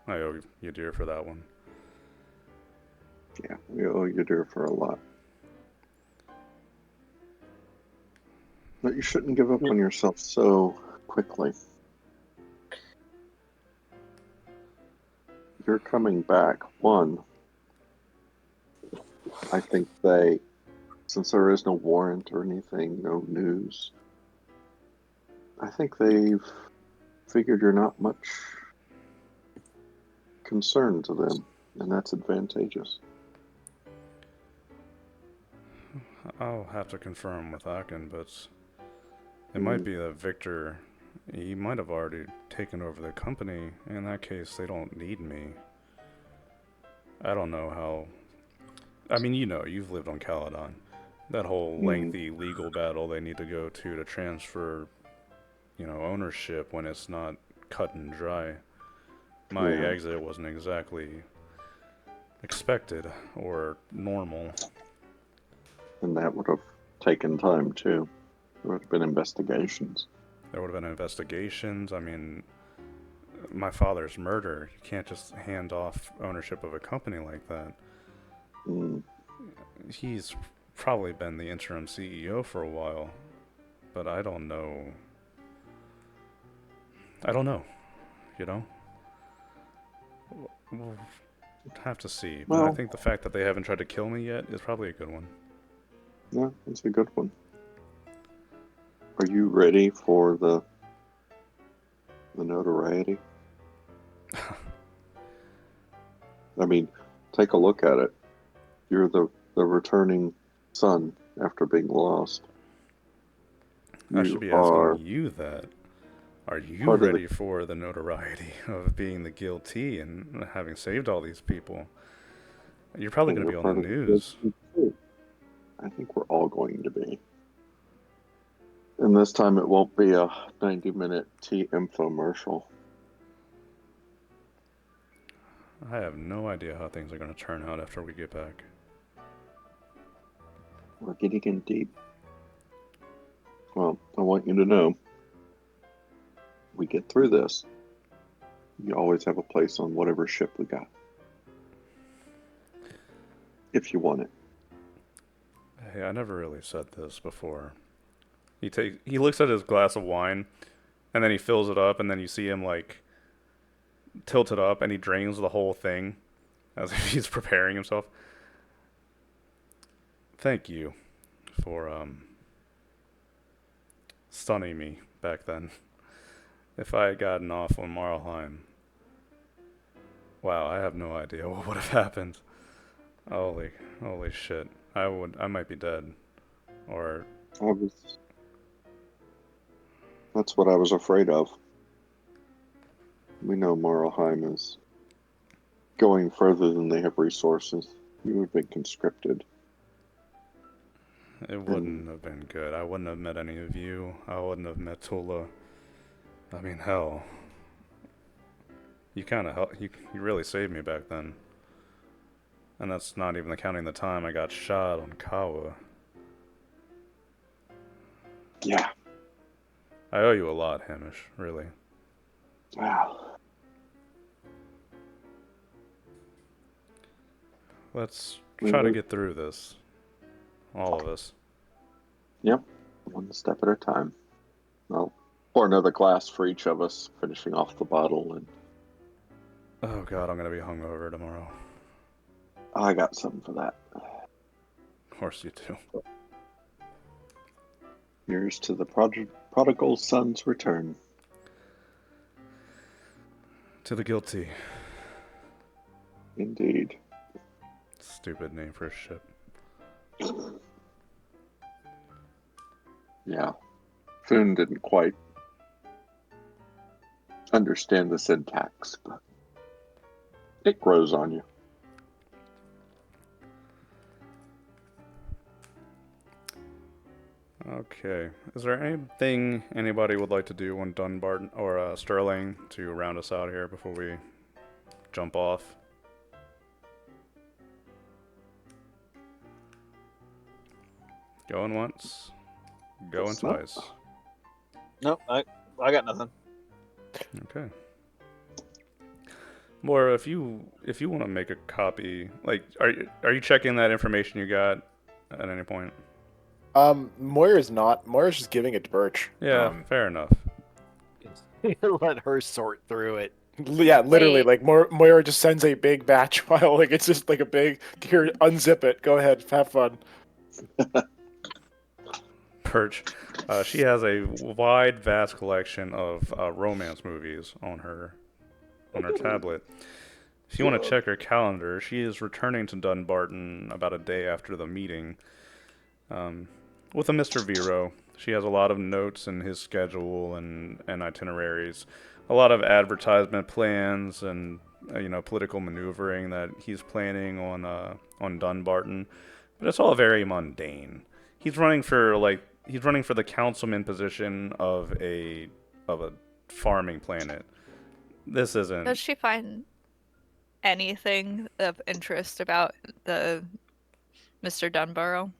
I owe you dear for that one. Yeah, we owe you dear for a lot. But you shouldn't give up on yourself so quickly. You're coming back. One, I think since there is no warrant or anything, no news, I think they've figured you're not much concern to them, and that's advantageous. I'll have to confirm with Akin, but it might be that Victor, he might have already taken over the company. In that case, they don't need me. I don't know how. I mean, you've lived on Caledon. That whole lengthy legal battle they need to go to transfer, ownership when it's not cut and dry. My Yeah. exit wasn't exactly expected or normal. And that would have taken time, too. There would have been investigations. There would have been investigations. I mean, my father's murder. You can't just hand off ownership of a company like that. Mm. He's probably been the interim CEO for a while, but I don't know. I don't know, you know? We'll have to see. But I Well, think the fact that they haven't tried to kill me yet is probably a good one. yeah, that's a good one. Are you ready for the notoriety? I mean, take a look at it. You're the returning son after being lost. I should be asking you that. Are you ready for the notoriety of being the guilty and having saved all these people? You're probably going to be on the news. I think we're all going to be. And this time it won't be a 90-minute infomercial. I have no idea how things are going to turn out after we get back. We're getting in deep. Well, I want you to know, we get through this, you always have a place on whatever ship we got. If you want it. Hey, I never really said this before, He looks at his glass of wine, and then he fills it up, and then you see him like tilt it up, and he drains the whole thing as if he's preparing himself. Thank you for stunning me back then. If I had gotten off on Marlheim, wow, I have no idea what would have happened. Holy shit! I might be dead, or That's what I was afraid of. We know Marlheim is going further than they have resources. You would have been conscripted. it wouldn't have been good. I wouldn't have met any of you. I wouldn't have met Tula. I mean, hell, you kind of helped. You really saved me back then, and that's not even counting the time I got shot on Kawa. Yeah. I owe you a lot, Hamish. Really. Wow. Let's try to get through this. All of us. Yep. One step at a time. I'll pour another glass for each of us, finishing off the bottle, and Oh god, I'm gonna be hungover tomorrow. I got something for that. Of course you do. Here's to the prodigal son's return. To the guilty. Indeed. Stupid name for a ship. Yeah. Foon didn't quite understand the syntax, but it grows on you. Okay. Is there anything anybody would like to do on Dunbarton or Sterling to round us out here before we jump off? Going once, going Guess not. twice. Nope, I got nothing. Okay. Moira, if you want to make a copy, like, are you checking that information you got at any point? Moira's not. Moira's just giving it to Birch. Yeah, fair enough. Let her sort through it. Yeah, literally, Wait. like Moira just sends a big batch file. Like it's just like a big. Here, unzip it. Go ahead, have fun. Perch. She has a wide, vast collection of romance movies on her tablet. If you want to check her calendar, she is returning to Dunbarton about a day after the meeting with a Mr. Vero. She has a lot of notes in his schedule and itineraries, a lot of advertisement plans and political maneuvering that he's planning on Dunbarton, but it's all very mundane. He's running for the councilman position of a farming planet. This isn't. Does she find anything of interest about the Mr. Dunbarrow?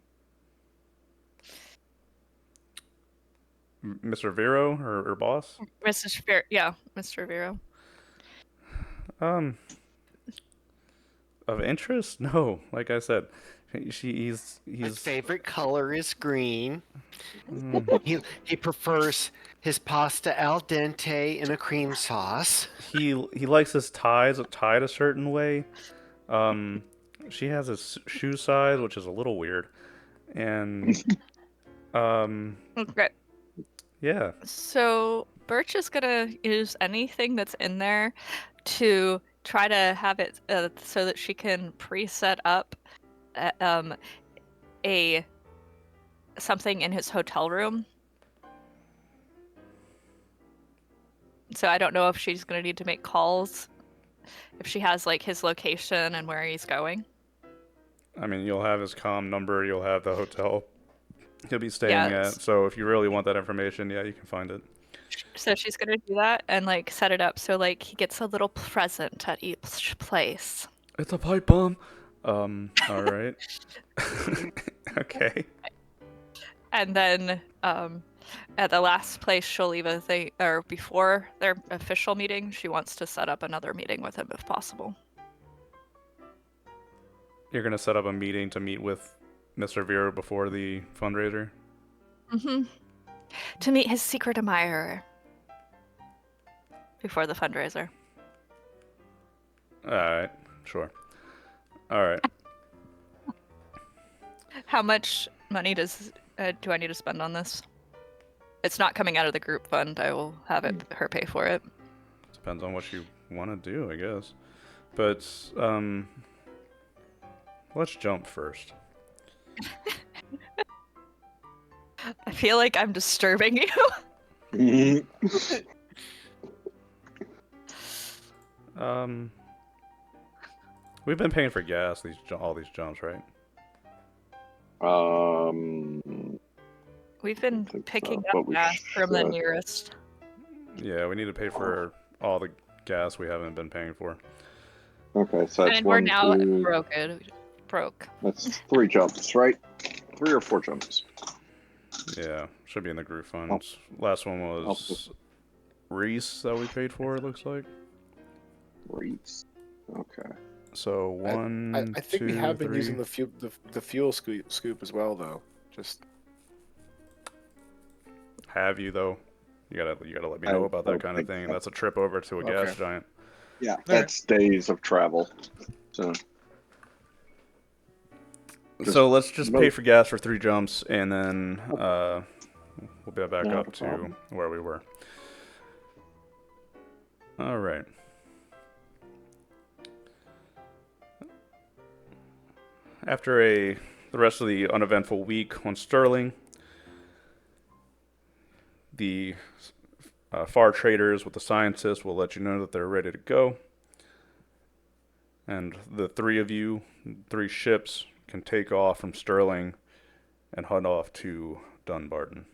Mr. Vero, her boss? Mr. Vero. Of interest? No. Like I said, he's His favorite color is green. He prefers his pasta al dente in a cream sauce. he likes his ties tied a certain way. She has his shoe size, which is a little weird, and Okay. yeah. So Birch is gonna use anything that's in there to try to have it so that she can pre-set up a something in his hotel room. So I don't know if she's gonna need to make calls, if she has like his location and where he's going. I mean, you'll have his comm number, you'll have the hotel he'll be staying Yes. at. So if you really want that information, yeah, you can find it. So she's gonna do that and like set it up so like he gets a little present at each place. It's a pipe bomb. All right. Okay. And then at the last place she'll leave or before their official meeting, she wants to set up another meeting with him if possible. You're gonna set up a meeting to meet with Mr. Vero before the fundraiser? Mm-hmm. To meet his secret admirer. Before the fundraiser. Alright, sure. Alright. How much money do I need to spend on this? It's not coming out of the group fund. I will have her pay for it. Depends on what you want to do, I guess. But, let's jump first. I feel like I'm disturbing you. We've been paying for gas all these jumps, right? We've been think picking so, up but we gas from the should. nearest. Yeah, we need to pay for all the gas we haven't been paying for. Okay, so that's And we're one, now two. broke. That's 3 jumps, right? 3 or 4 jumps. Yeah, should be in the group funds. Last one was Reese that we paid for, it looks like. Reese. Okay. So one, I think we two, have been three. using the fuel scoop as well, though. Just Have you though? You gotta let me know about that don't kind of think thing. so. That's a trip over to a gas Okay. giant. Yeah, that's days of travel. So Just So let's just no- pay for gas for 3 jumps, and then we'll be back Not up a to problem. where we were. All right. After the rest of the uneventful week on Sterling, the far traders with the scientists will let you know that they're ready to go. And the 3 of you, 3 ships, can take off from Sterling and head off to Dunbarton.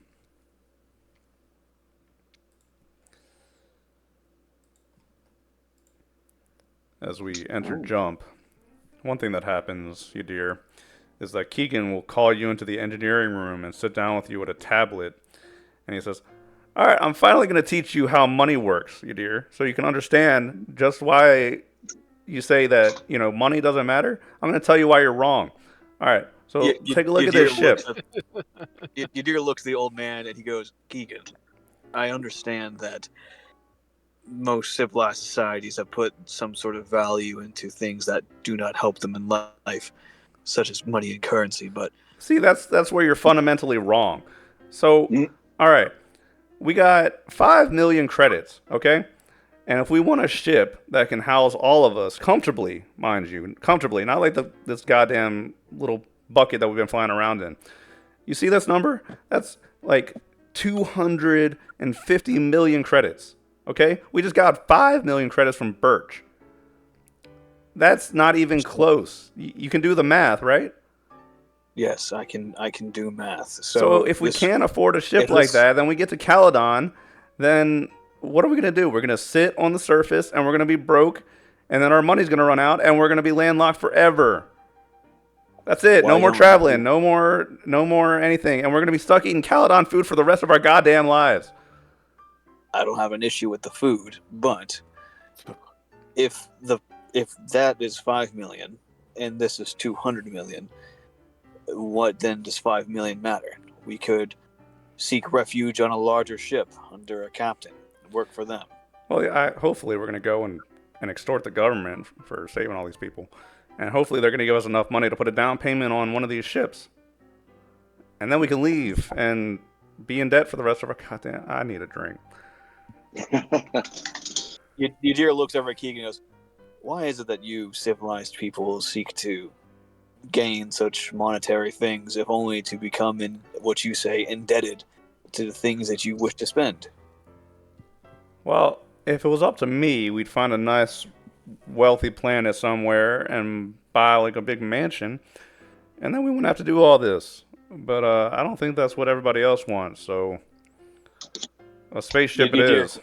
As we enter Oh. jump, one thing that happens, you dear, is that Keegan will call you into the engineering room and sit down with you at a tablet, and he says, "All right, I'm finally going to teach you how money works, you dear, so you can understand just why you say that, money doesn't matter. I'm going to tell you why you're wrong. All right, so take a look at this ship." Yadir looks at the old man and he goes, "Keegan, I understand that most civilized societies have put some sort of value into things that do not help them in life, such as money and currency, but See, that's where you're fundamentally wrong. So, Mm. all right, we got 5 million credits, okay? And if we want a ship that can house all of us comfortably, mind you, comfortably, not like this goddamn little bucket that we've been flying around in. You see this number? That's like 250 million credits, okay? We just got 5 million credits from Birch. That's not even close. You can do the math, right? yes, I can do math. So if we can't afford a ship if like this- that, then we get to Caledon, then what are we going to do? We're going to sit on the surface and we're going to be broke, and then our money's going to run out and we're going to be landlocked forever. That's it. No Why more don't traveling. you- No more anything. And we're going to be stuck eating Caledon food for the rest of our goddamn lives. I don't have an issue with the food, but if that is 5 million and this is 200 million, what then does 5 million matter? We could seek refuge on a larger ship under a captain and work for them. Well, hopefully we're going to go and extort the government for saving all these people. And hopefully they're going to give us enough money to put a down payment on one of these ships. And then we can leave and be in debt for the rest of our goddamn... I need a drink. Yadir looks over at Keegan and goes, "Why is it that you civilized people seek to gain such monetary things, if only to become, in what you say, indebted to the things that you wish to spend?" Well, if it was up to me, we'd find a nice, wealthy planet somewhere and buy like a big mansion, and then we wouldn't have to do all this. But I don't think that's what everybody else wants, so a spaceship it Yadir is.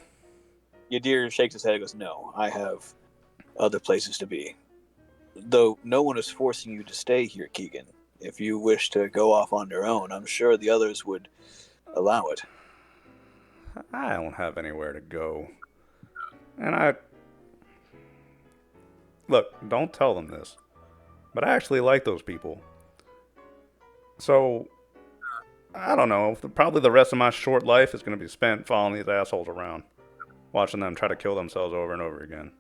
Yadir shakes his head and goes, "No, I have other places to be. Though no one is forcing you to stay here, Keegan. If you wish to go off on your own, I'm sure the others would allow it." I don't have anywhere to go. And look, don't tell them this, but I actually like those people. So, I don't know. Probably the rest of my short life is going to be spent following these assholes around, watching them try to kill themselves over and over again.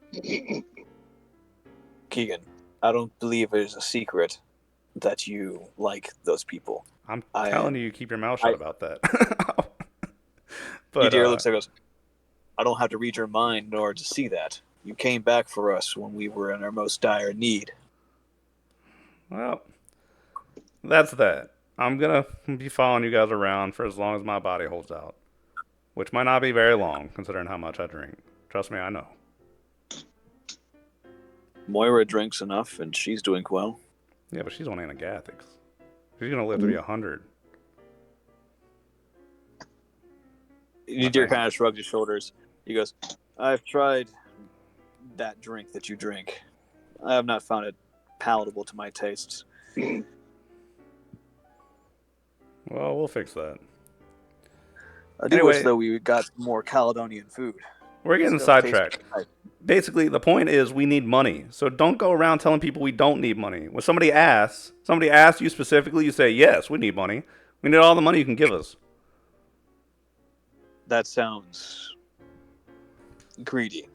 Keegan, I don't believe it is a secret that you like those people. I'm telling you, keep your mouth shut about that. But Yadir looks like goes, I don't have to read your mind in order to see that. You came back for us when we were in our most dire need. well, that's that. I'm gonna be following you guys around for as long as my body holds out, which might not be very long considering how much I drink. Trust me, I know. Moira drinks enough, and she's doing well. Yeah, but she's on anagathics. She's gonna live to be 100. Yadir kind of shrugs his shoulders. He goes, I've tried that drink that you drink. I have not found it palatable to my tastes. Well, we'll fix that. I do Anyway, wish, though, we got more Caledonian food. We're getting Still tastes sidetracked. like- Basically, the point is we need money. So don't go around telling people we don't need money. When somebody asks you specifically, you say, yes, we need money. We need all the money you can give us. That sounds greedy.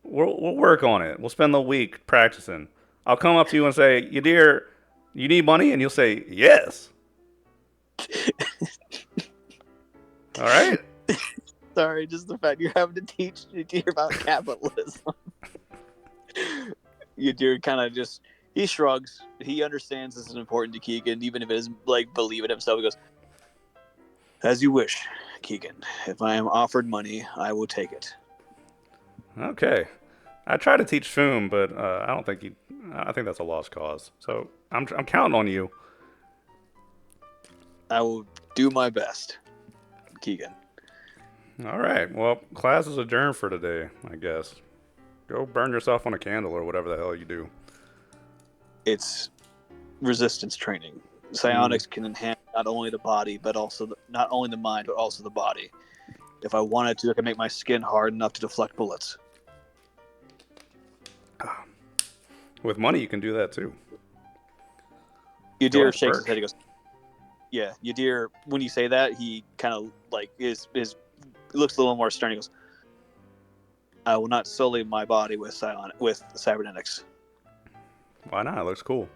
We'll work on it. We'll spend the week practicing. I'll come up to you and say, Yadir, you need money? And you'll say, yes. All right? Sorry, just the fact you're having to teach Yadir about capitalism. Yadir kind of just, he shrugs. He understands this is important to Keegan, even if it doesn't believe it himself. He goes, as you wish, Keegan. If I am offered money, I will take it. Okay. I tried to teach Foom, but I don't think I think that's a lost cause. So I'm counting on you. I will do my best, Keegan. All right. Well, class is adjourned for today, I guess. Go burn yourself on a candle or whatever the hell you do. It's resistance training. Psionics can enhance not only the body, but also not only the mind, but also the body. If I wanted to, I could make my skin hard enough to deflect bullets. With money, you can do that too. Yadir shakes his head. He goes, "Yeah, Yadir." When you say that, he kind of looks a little more stern. He goes, "I will not sully my body with cybernetics." Why not? It looks cool.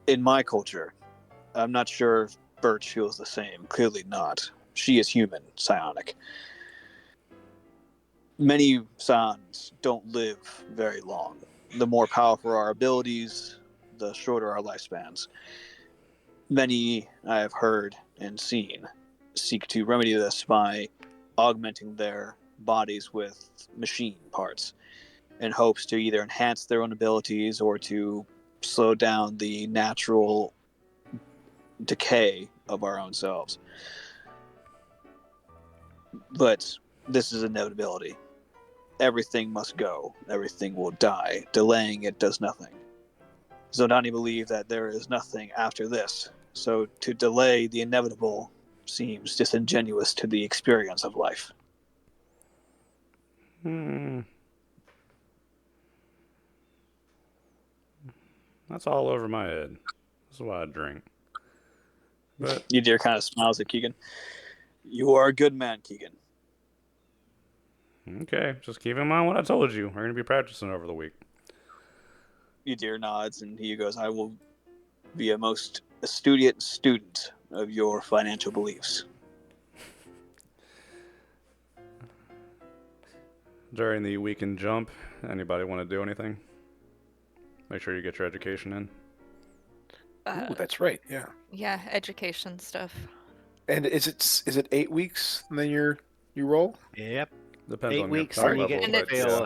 In my culture, I'm not sure if Birch feels the same. Clearly not. She is human, psionic. Many psions don't live very long. The more powerful our abilities, the shorter our lifespans. Many, I have heard and seen, seek to remedy this by augmenting their bodies with machine parts in hopes to either enhance their own abilities or to slow down the natural decay of our own selves. But this is inevitability. Everything must go. Everything will die. Delaying it does nothing. Zodani believe that there is nothing after this. So to delay the inevitable seems disingenuous to the experience of life. That's all over my head. This is why I drink. But Yadir kind of smiles at Keegan. You are a good man, Keegan. okay, just keep in mind what I told you. We're going to be practicing over the week. Yadir nods and he goes, I will be a most astute student of your financial beliefs. During the weekend jump, anybody want to do anything? Make sure you get your education in. Ooh, that's right. Yeah. Yeah, education stuff. And is it 8 weeks and then you roll? Yep. Depends 8 on weeks your and you level, get And but to fail. yeah.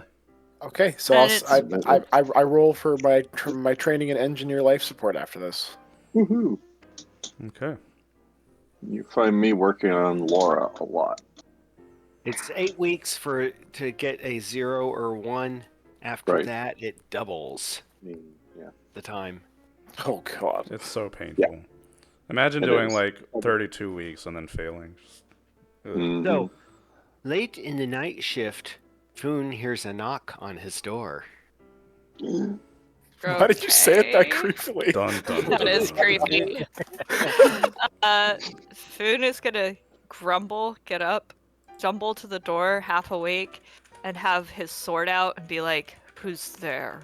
Okay, so And I roll for my training and engineer life support after this. Woohoo! Okay. You find me working on Laura a lot. It's 8 weeks to get a 0 or 1. After Right. that, it doubles Yeah. the time. Oh God. It's so painful. Imagine It doing is. like 32 weeks and then failing. Ugh. Mhm. So, late in the night shift, Foon hears a knock on his door. Why did you say it that Okay. creepily? Dun dun That dun. is creepy. Foon is gonna grumble, get up, stumble to the door, half awake, and have his sword out and be like, "Who's there?"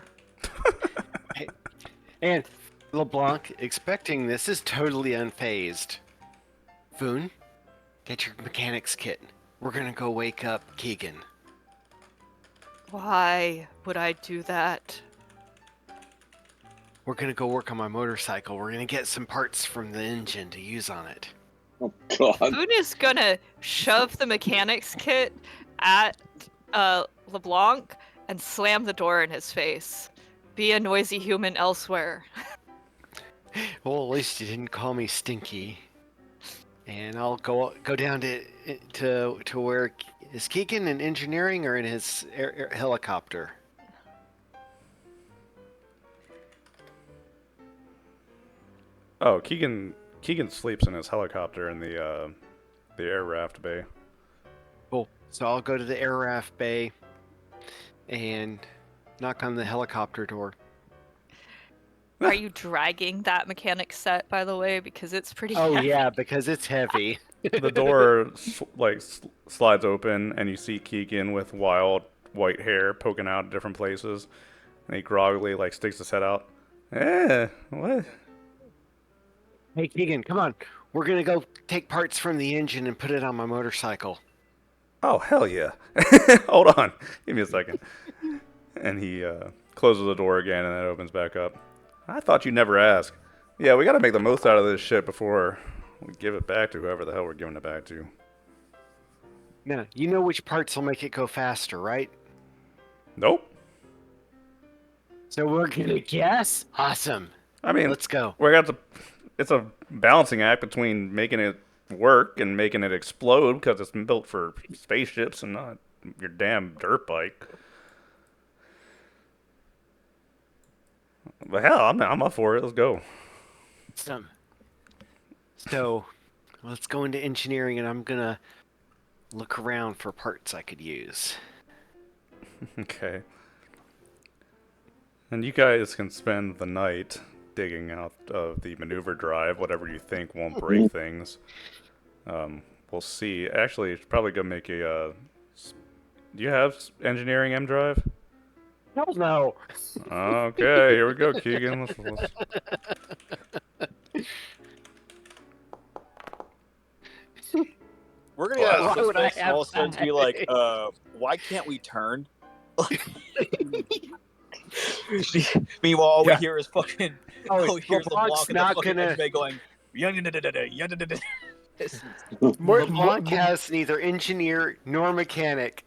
And LeBlanc, expecting this, is totally unfazed. Foon, get your mechanics kit. We're gonna go wake up Keegan. Why would I do that? We're gonna go work on my motorcycle. We're gonna get some parts from the engine to use on it. Oh God. Foon is gonna shove the mechanics kit at LeBlanc and slam the door in his face. Be a noisy human elsewhere. Well, at least you didn't call me Stinky. And I'll go down to where is Keegan in engineering or in his helicopter? Oh, Keegan sleeps in his helicopter in the air raft bay. Cool. So I'll go to the air raft bay and knock on the helicopter door. Are you dragging that mechanic set, by the way? Because it's pretty Oh heavy. yeah, because it's heavy. The door slides open, and you see Keegan with wild white hair poking out at different places, and he groggily sticks his head out. What? Hey Keegan, come on. We're gonna go take parts from the engine and put it on my motorcycle. Oh, hell yeah. Hold on. Give me a second. And he closes the door again, and then it opens back up. I thought you'd never ask. Yeah, we gotta make the most out of this shit before we give it back to whoever the hell we're giving it back to. Now, you know which parts will make it go faster, right? Nope. So we're gonna guess? Awesome. I mean, Let's go. It's a balancing act between making it work and making it explode because it's built for spaceships and not your damn dirt bike. But hell, I'm up for it. Let's go. Awesome. So, let's go into engineering and I'm gonna look around for parts I could use. Okay. And you guys can spend the night digging out of the maneuver drive, whatever you think won't break things. We'll see. Actually, it's probably gonna make a. Do you have engineering M drive? Hell no. Okay, here we go, Keegan. Let's... We're gonna get Why out of would I this place and all of a sudden have be like, why can't we turn? Meanwhile, all we Yeah. hear is fucking. Oh, all we hear is LeBlanc's LeBlanc and the not fucking gonna- engineer going. More- LeBlanc has neither engineer nor mechanic.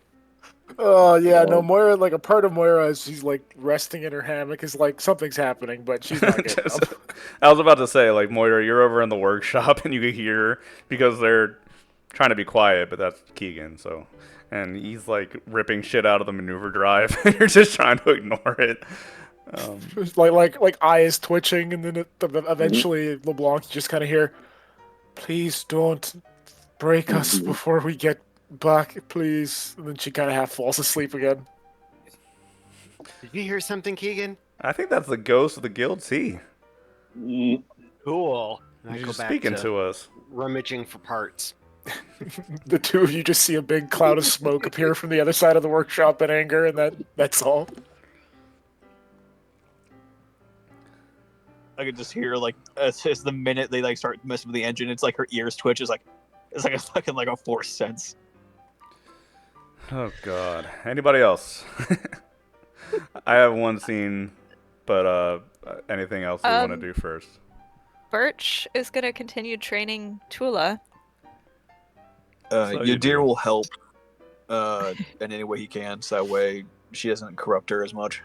Oh yeah, no, Moira. Like a part of Moira, as she's like resting in her hammock, is like something's happening, but she's not getting up. I was about to say, Moira, you're over in the workshop and you can hear because they're trying to be quiet, but that's Keegan, so. And he's ripping shit out of the maneuver drive, and you're just trying to ignore it. like eye is twitching, and then eventually LeBlanc you just kind of hear, "Please don't break us before we get back, please." And then she kind of half falls asleep again. Did you hear something, Keegan? I think that's the ghost of the Guild Sea. Cool. I He's go just back speaking to to us. rummaging for parts. The two of you just see a big cloud of smoke appear from the other side of the workshop in anger, and that's all. I could just hear as the minute they start messing with the engine, it's like her ears twitch. It's like a fucking a force sense. Oh god. Anybody else? I have one scene, but anything else we want to do first? Birch is gonna continue training Tula. you Yadir do. will help in any way he can, so that way she doesn't corrupt her as much.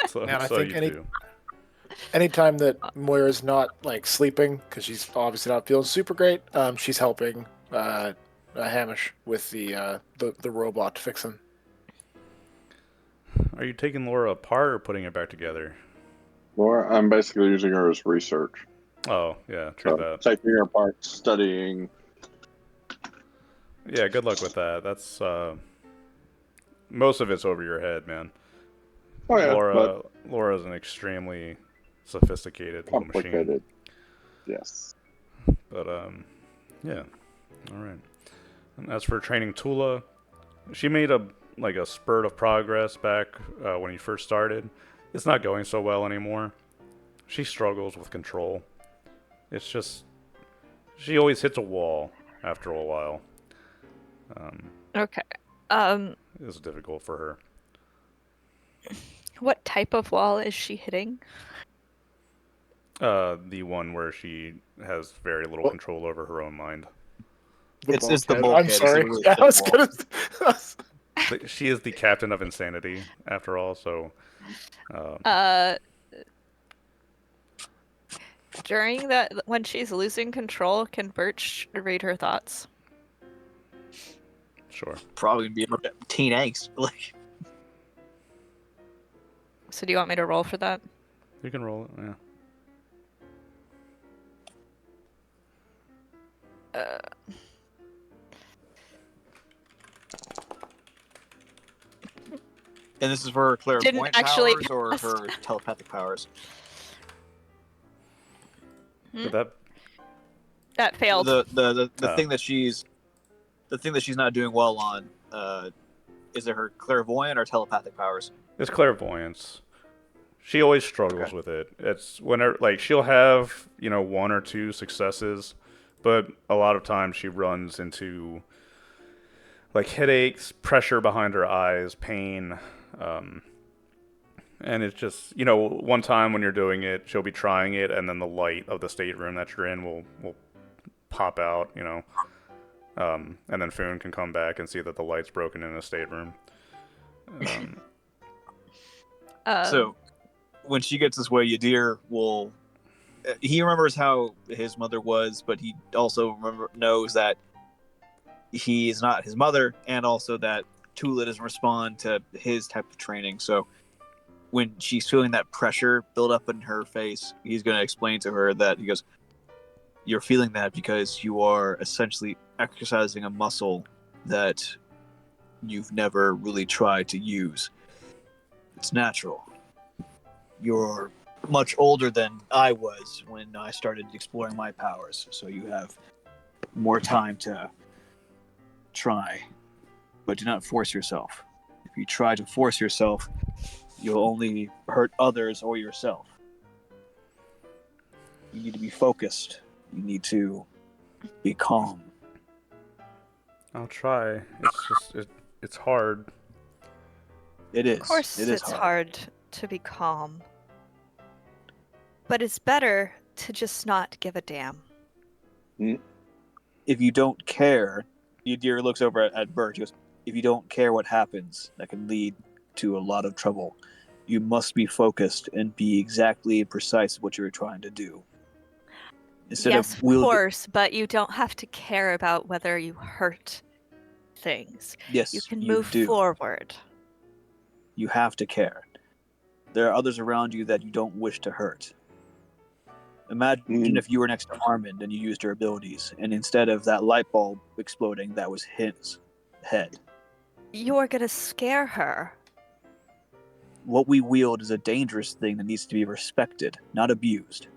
So, And I so think you any- do. Anytime that Moira's not sleeping, because she's obviously not feeling super great, she's helping Hamish with the robot to fix him. Are you taking Laura apart or putting it back together? Or I'm basically using her as research. Oh, yeah, true So, that. taking her apart, studying. Yeah, good luck with that. That's most of it's over your head, man. Oh yeah, but Laura's an extremely sophisticated little machine. complicated. Yes. But yeah, all right. And as for training Tula, she made a spurt of progress back when you first started. It's not going so well anymore. She struggles with control. It's just she always hits a wall after a while. Okay. It's difficult for her. What type of wall is she hitting? The one where she has very little control over her own mind. It's the bulkhead. bulkhead. I'm It's sorry. literally Yeah, the I was wall. gonna. She is the captain of insanity, after all. So, During that, when she's losing control, can Birch read her thoughts? sure. Probably gonna be about teen angst. Like, So do you want me to roll for that? You can roll it. Yeah. and this is for her clairvoyant actually powers or pass. her telepathic powers. Did that? That failed. The Oh. thing that she's not doing well on. Is it her clairvoyant or telepathic powers? It's clairvoyance. She always struggles Okay. with it. It's whenever she'll have one or two successes, but a lot of times she runs into headaches, pressure behind her eyes, pain, and it's just one time when you're doing it, she'll be trying it, and then the light of the stateroom that you're in will pop out, and then Foon can come back and see that the light's broken in the stateroom. So, when she gets this way, Yadir will. He remembers how his mother was, but he also knows that he is not his mother, and also that Tula doesn't respond to his type of training. So, when she's feeling that pressure build up in her face, he's going to explain to her that he goes, "You're feeling that because you are essentially exercising a muscle that you've never really tried to use. It's natural. You're much older than I was when I started exploring my powers, so you have more time to try, but do not force yourself. If you try to force yourself, you'll only hurt others or yourself. You need to be focused. You need to be calm." I'll try. It's just it's hard. It is. Of course, it is it's hard to be calm. But it's better to just not give a damn. If you don't care, Yadir looks over at Bert. He goes, "If you don't care what happens, that can lead to a lot of trouble. You must be focused and be exactly and precise what you're trying to do. Yes, of course, but you don't have to care about whether you hurt things. Yes, you can you move do. forward. You have to care. There are others around you that you don't wish to hurt. Imagine if you were next to Armand and you used her abilities, and instead of that light bulb exploding, that was his head. You're gonna scare her. What we wield is a dangerous thing that needs to be respected, not abused."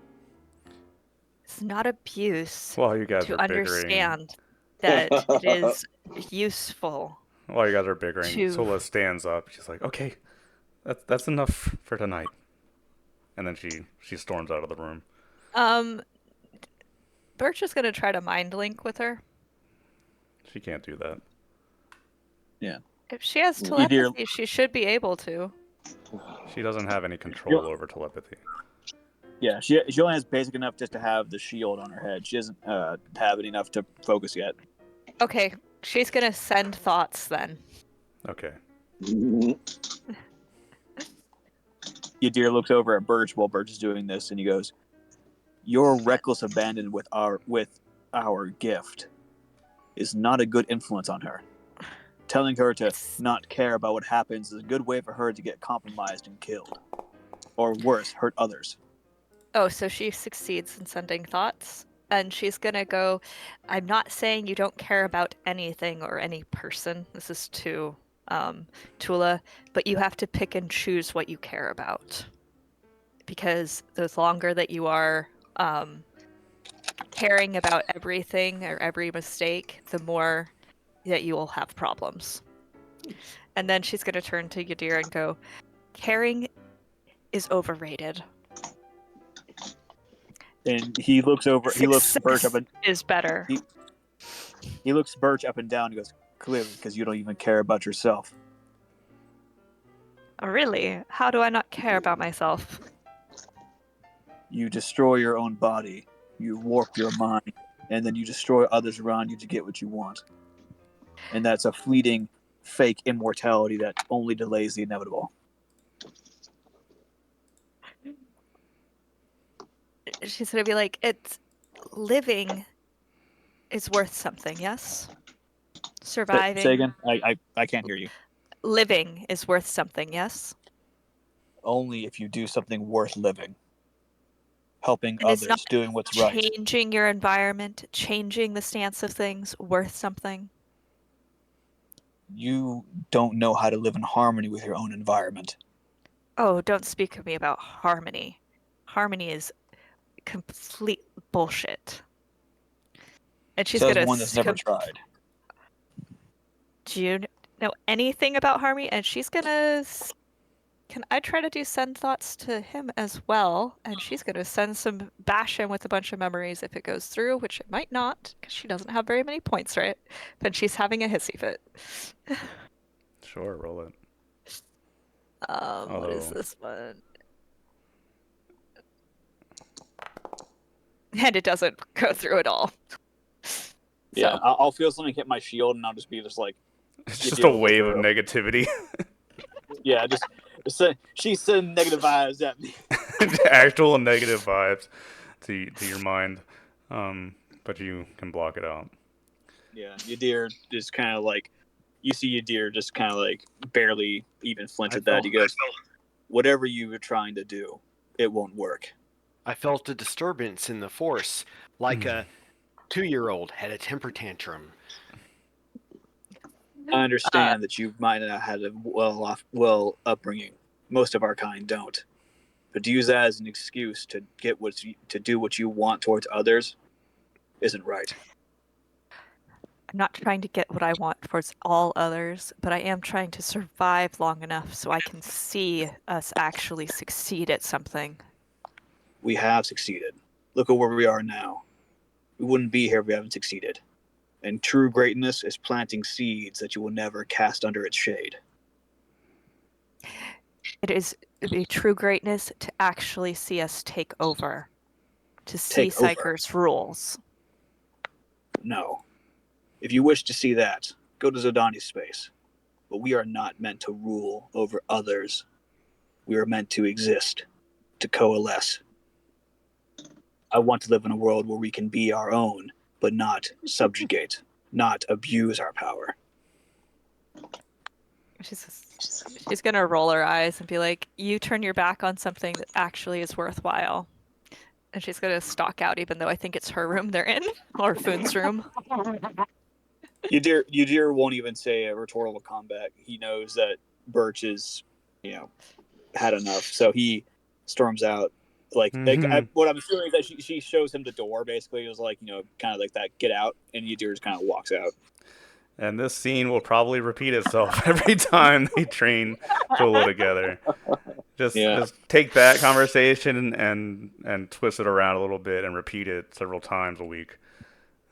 It's not abuse While you guys to are bickering, understand that it is useful. while you guys are bickering, to- Sola stands up. She's like, "Okay, that's enough for tonight," and then she storms out of the room. Birch is gonna try to mind link with her. She can't do that. If she has telepathy, she should be able to. She doesn't have any control over telepathy. Yeah, she only has basic enough just to have the shield on her head. She doesn't have it enough to focus yet. Okay, she's gonna send thoughts then. Okay. Yadir looks over at Birch while Birch is doing this, and he goes, "Your reckless abandon with our gift is not a good influence on her. Telling her to not care about what happens is a good way for her to get compromised and killed. Or worse, hurt others." Oh, so she succeeds in sending thoughts, and she's gonna go, "I'm not saying you don't care about anything or any person. This is to Tula, but you have to pick and choose what you care about. Because the longer that you are caring about everything or every mistake, the more that you will have problems. And then she's going to turn to Yadir and go, caring is overrated. And he looks over. He looks Birch up and is better. He looks Birch up and down. And goes, clearly, because you don't even care about yourself. Oh, really? How do I not care about myself? You destroy your own body. You warp your mind, and then you destroy others around you to get what you want. And that's a fleeting, fake immortality that only delays the inevitable. She's gonna be like, it's living is worth something, yes? Surviving. Say again? I can't hear you. Living is worth something, yes? Only if you do something worth living. Helping And others, doing what's right. Changing your environment, changing the stance of things, worth something. You don't know how to live in harmony with your own environment. Oh, don't speak to me about harmony. Harmony is complete bullshit. And she's Says gonna one that's never tried. Do you know anything about harmony? And she's gonna. Can I try to do send thoughts to him as well? And she's gonna bash him with a bunch of memories if it goes through, which it might not, because she doesn't have very many points, right? Then she's having a hissy fit. Sure, roll it. What is this one? And it doesn't go through at all. Yeah, So. I'll feel something hit my shield, and I'll just be just like. It's just a wave of negativity. Yeah, just she's sending negative vibes at me. Actual negative vibes to your mind, but you can block it out. Yeah, Yadir just kind of like, you see Yadir just kind of like barely even flinch at that. He goes, whatever you were trying to do, it won't work. I felt a disturbance in the force, like a 2-year-old had a temper tantrum. I understand that you might not have had a well upbringing. Most of our kind don't. But to use that as an excuse to do what you want towards others isn't right. I'm not trying to get what I want towards all others, but I am trying to survive long enough so I can see us actually succeed at something. We have succeeded. Look at where we are now. We wouldn't be here if we haven't succeeded. And true greatness is planting seeds that you will never cast under its shade. It is a true greatness to actually see us take over. To see Psyker's rules. No. If you wish to see that, go to Zodani's space. But we are not meant to rule over others. We are meant to exist, to coalesce. I want to live in a world where we can be our own, but not subjugate, not abuse our power. She's gonna roll her eyes and be like, you turn your back on something that actually is worthwhile. And she's gonna stalk out, even though I think it's her room they're in, or Foon's room. Yadir won't even say a rhetorical combat. He knows that Birch is, had enough. So he storms out. What I'm feeling is that she shows him the door, basically. It was like, kind of like that, get out. And Yadir just kind of walks out. And this scene will probably repeat itself every time they train Tula together. Just take that conversation and twist it around a little bit and repeat it several times a week.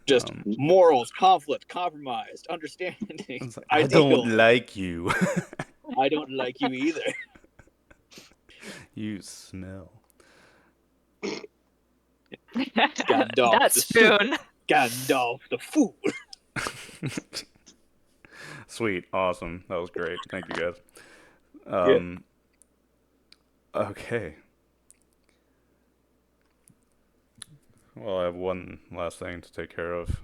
Just morals, conflict, compromised, understanding. Like, I don't like you. I don't like you either. You smell. Gandalf, that spoon. Gandalf, the fool. Sweet, awesome. That was great. Thank you guys. Okay. Well, I have one last thing to take care of.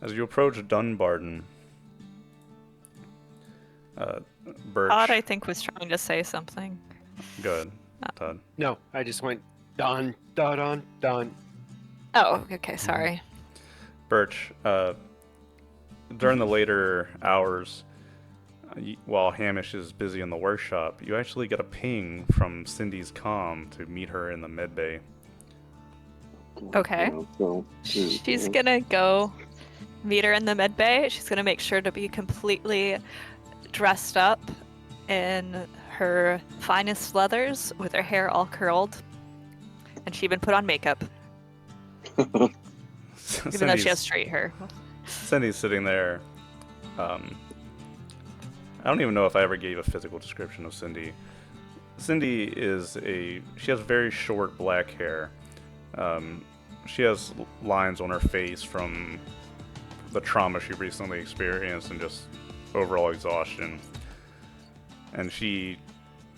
As you approach Dunbarton, Birch. Todd, I think, was trying to say something. Good, Todd. No, I just went done, done, done. Oh, okay, sorry. Birch, during the later hours, while Hamish is busy in the workshop, you actually get a ping from Cindy's comm to meet her in the medbay. Okay. She's gonna go meet her in the med bay. She's gonna make sure to be completely dressed up in her finest leathers with her hair all curled. And she even put on makeup. Even though she has straight hair. Cindy's sitting there. I don't even know if I ever gave a physical description of Cindy. Cindy she has very short black hair. She has lines on her face from the trauma she recently experienced and just overall exhaustion. And she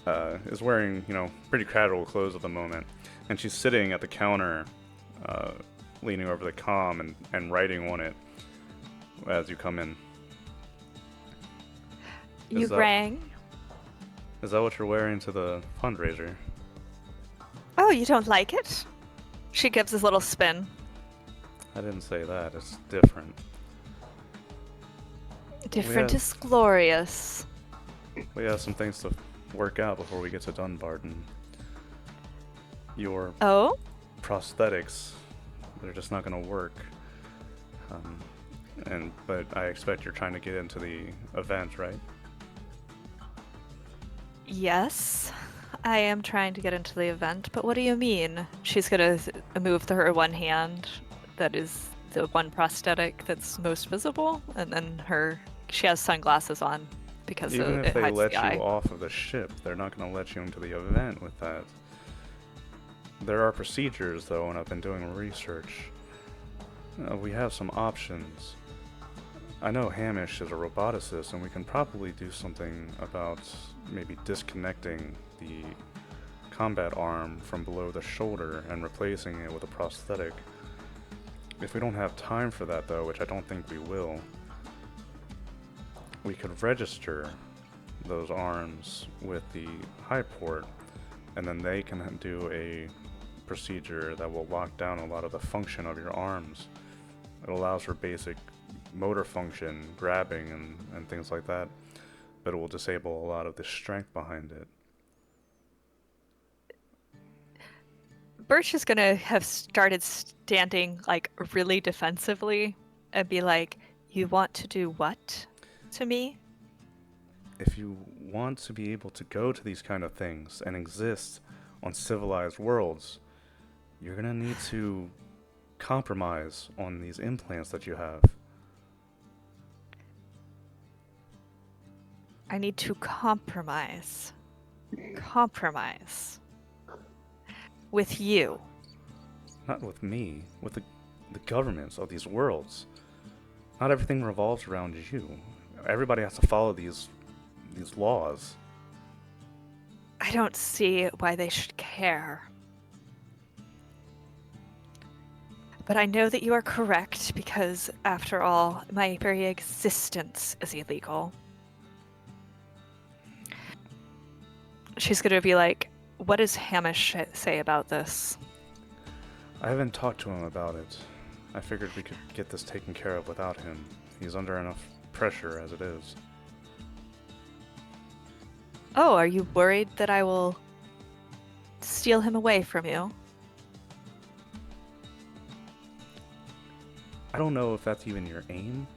is wearing, pretty casual clothes at the moment. And she's sitting at the counter, leaning over the comm and writing on it as you come in. You rang? Is that what you're wearing to the fundraiser? Oh, you don't like it? She gives this little spin. I didn't say that. It's different. Different is glorious. We have some things to work out before we get to Dunbarton. Your prosthetics, they're just not going to work. But I expect you're trying to get into the event, right? Yes, I am trying to get into the event, but what do you mean? She's gonna move her one hand, that is the one prosthetic that's most visible, and then she has sunglasses on because even if it they hides let the eye. you off of the ship, they're not going to let you into the event with that. There are procedures, though, and I've been doing research. We have some options. I know Hamish is a roboticist, and we can probably do something about maybe disconnecting the combat arm from below the shoulder and replacing it with a prosthetic. If we don't have time for that, though, which I don't think we will, we could register those arms with the Highport, and then they can do a procedure that will lock down a lot of the function of your arms. It allows for basic motor function, grabbing, and things like that, but it will disable a lot of the strength behind it. Birch is gonna have started standing really defensively and be like, "You want to do what to me?" If you want to be able to go to these kind of things and exist on civilized worlds, you're gonna need to compromise on these implants that you have. I need to compromise. Compromise. With you. Not with me, with the governments of these worlds. Not everything revolves around you. Everybody has to follow these laws. I don't see why they should care. But I know that you are correct because, after all, my very existence is illegal. She's gonna be like, "What does Hamish say about this?" I haven't talked to him about it. I figured we could get this taken care of without him. He's under enough pressure as it is. Oh, are you worried that I will steal him away from you? I don't know if that's even your aim.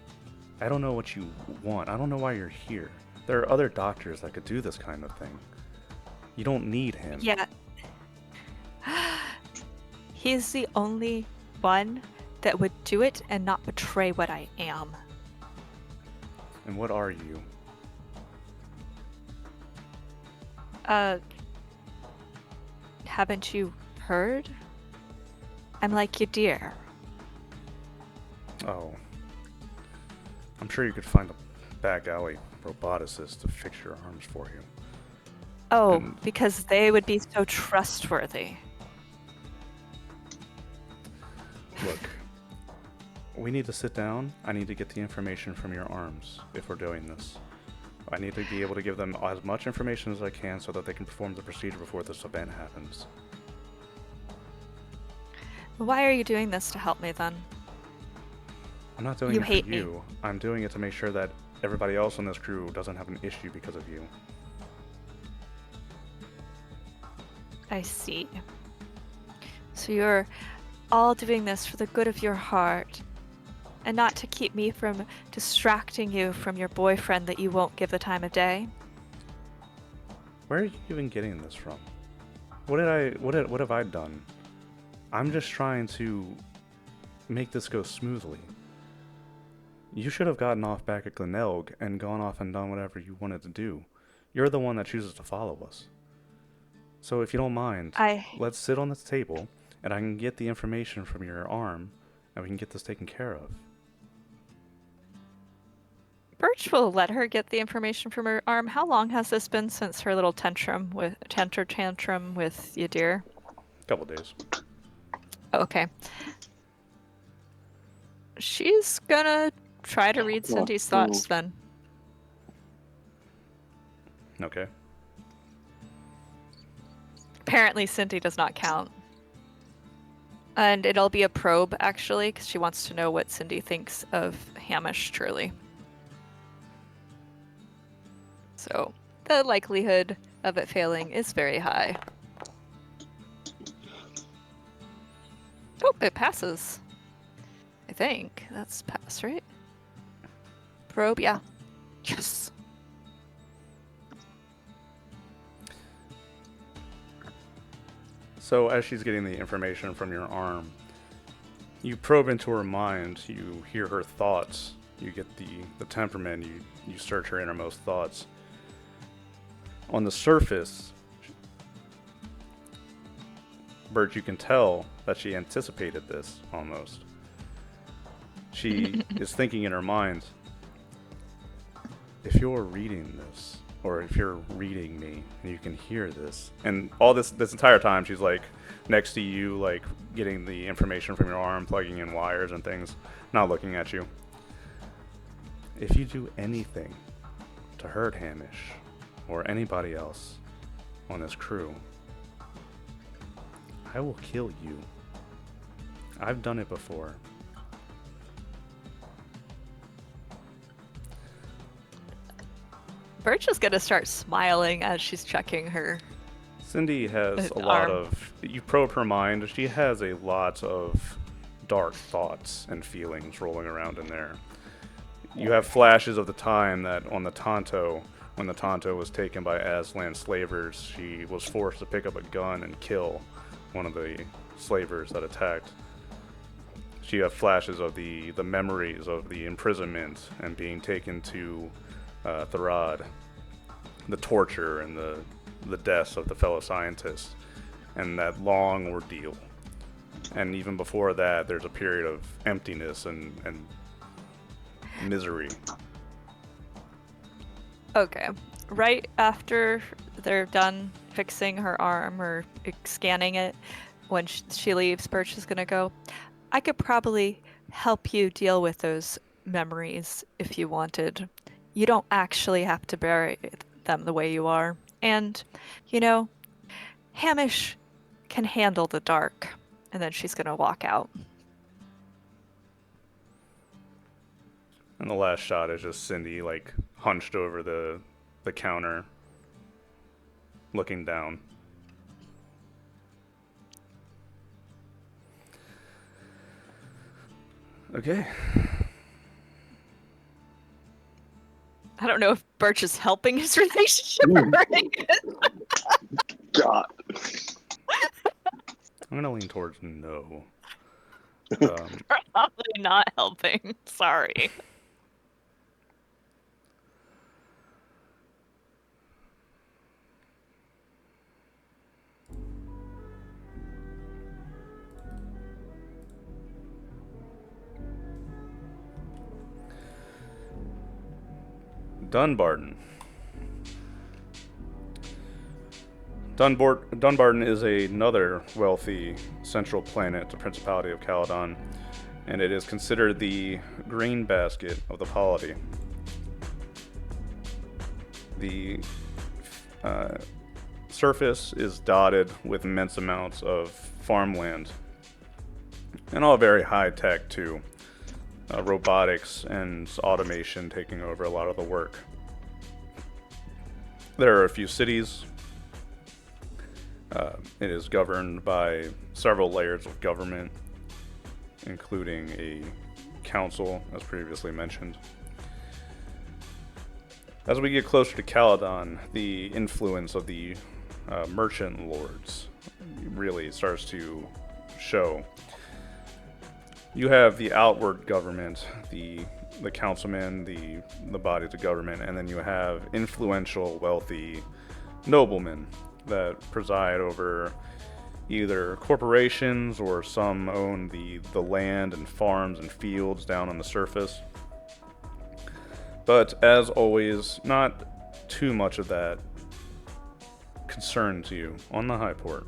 I don't know what you want. I don't know why you're here. There are other doctors that could do this kind of thing. You don't need him. Yeah. He's the only one that would do it and not betray what I am. And what are you? Haven't you heard? I'm like your dear. Oh. I'm sure you could find a back alley roboticist to fix your arms for you. Oh, because they would be so trustworthy. Look, we need to sit down. I need to get the information from your arms if we're doing this. I need to be able to give them as much information as I can so that they can perform the procedure before this event happens. Why are you doing this to help me then? I'm not doing You it hate for me. you. I'm doing it to make sure that everybody else on this crew doesn't have an issue because of you. I see. So you're all doing this for the good of your heart, and not to keep me from distracting you from your boyfriend that you won't give the time of day? Where are you even getting this from? What have I done? I'm just trying to make this go smoothly. You should have gotten off back at Glenelg and gone off and done whatever you wanted to do. You're the one that chooses to follow us. So if you don't mind, let's sit on this table and I can get the information from your arm and we can get this taken care of. Birch will let her get the information from her arm. How long has this been since her little tantrum with Yadir? Couple days. Okay. She's gonna try to read Cindy's thoughts then. Okay. Apparently Cindy does not count. And it'll be a probe, actually, because she wants to know what Cindy thinks of Hamish truly. So, the likelihood of it failing is very high. Oh, it passes. I think that's pass, right? Probe, yeah. Yes. So as she's getting the information from your arm, you probe into her mind, you hear her thoughts, you get the temperament, you search her innermost thoughts. On the surface, Bert, you can tell that she anticipated this, almost. She is thinking in her mind, if you're reading this, or if you're reading me, and you can hear this, and all this entire time she's like next to you, like getting the information from your arm, plugging in wires and things, not looking at you. If you do anything to hurt Hamish, or anybody else on this crew, I will kill you. I've done it before. Birch is gonna start smiling as she's checking her. Cindy has a Arm. lot of... You probe her mind, she has a lot of dark thoughts and feelings rolling around in there. You have flashes of the time that on the Tonto, when the Tonto was taken by Aslan slavers, she was forced to pick up a gun and kill one of the slavers that attacked. She have flashes of the memories of the imprisonment and being taken to Tharad, the torture and the deaths of the fellow scientists, and that long ordeal. And even before that, there's a period of emptiness and misery. Okay. Right after they're done fixing her arm or scanning it, when she leaves, Birch is gonna go, I could probably help you deal with those memories if you wanted. You don't actually have to bury them the way you are. And, Hamish can handle the dark. And then she's gonna walk out. And the last shot is just Cindy, like, hunched over the counter, looking down. Okay. I don't know if Birch is helping his relationship or hurting it. God. I'm gonna lean towards no. Probably not helping. Sorry. Dunbarton. Dunbarton is another wealthy central planet, the Principality of Caledon, and it is considered the grain basket of the polity. The surface is dotted with immense amounts of farmland, and all very high tech too. robotics and automation taking over a lot of the work. There are a few cities. It is governed by several layers of government, including a council, as previously mentioned. As we get closer to Caledon, the influence of the merchant lords really starts to show. You have the outward government, the councilmen, the bodies of government, and then you have influential, wealthy noblemen that preside over either corporations or some own the land and farms and fields down on the surface. But as always, not too much of that concerns you on the Highport.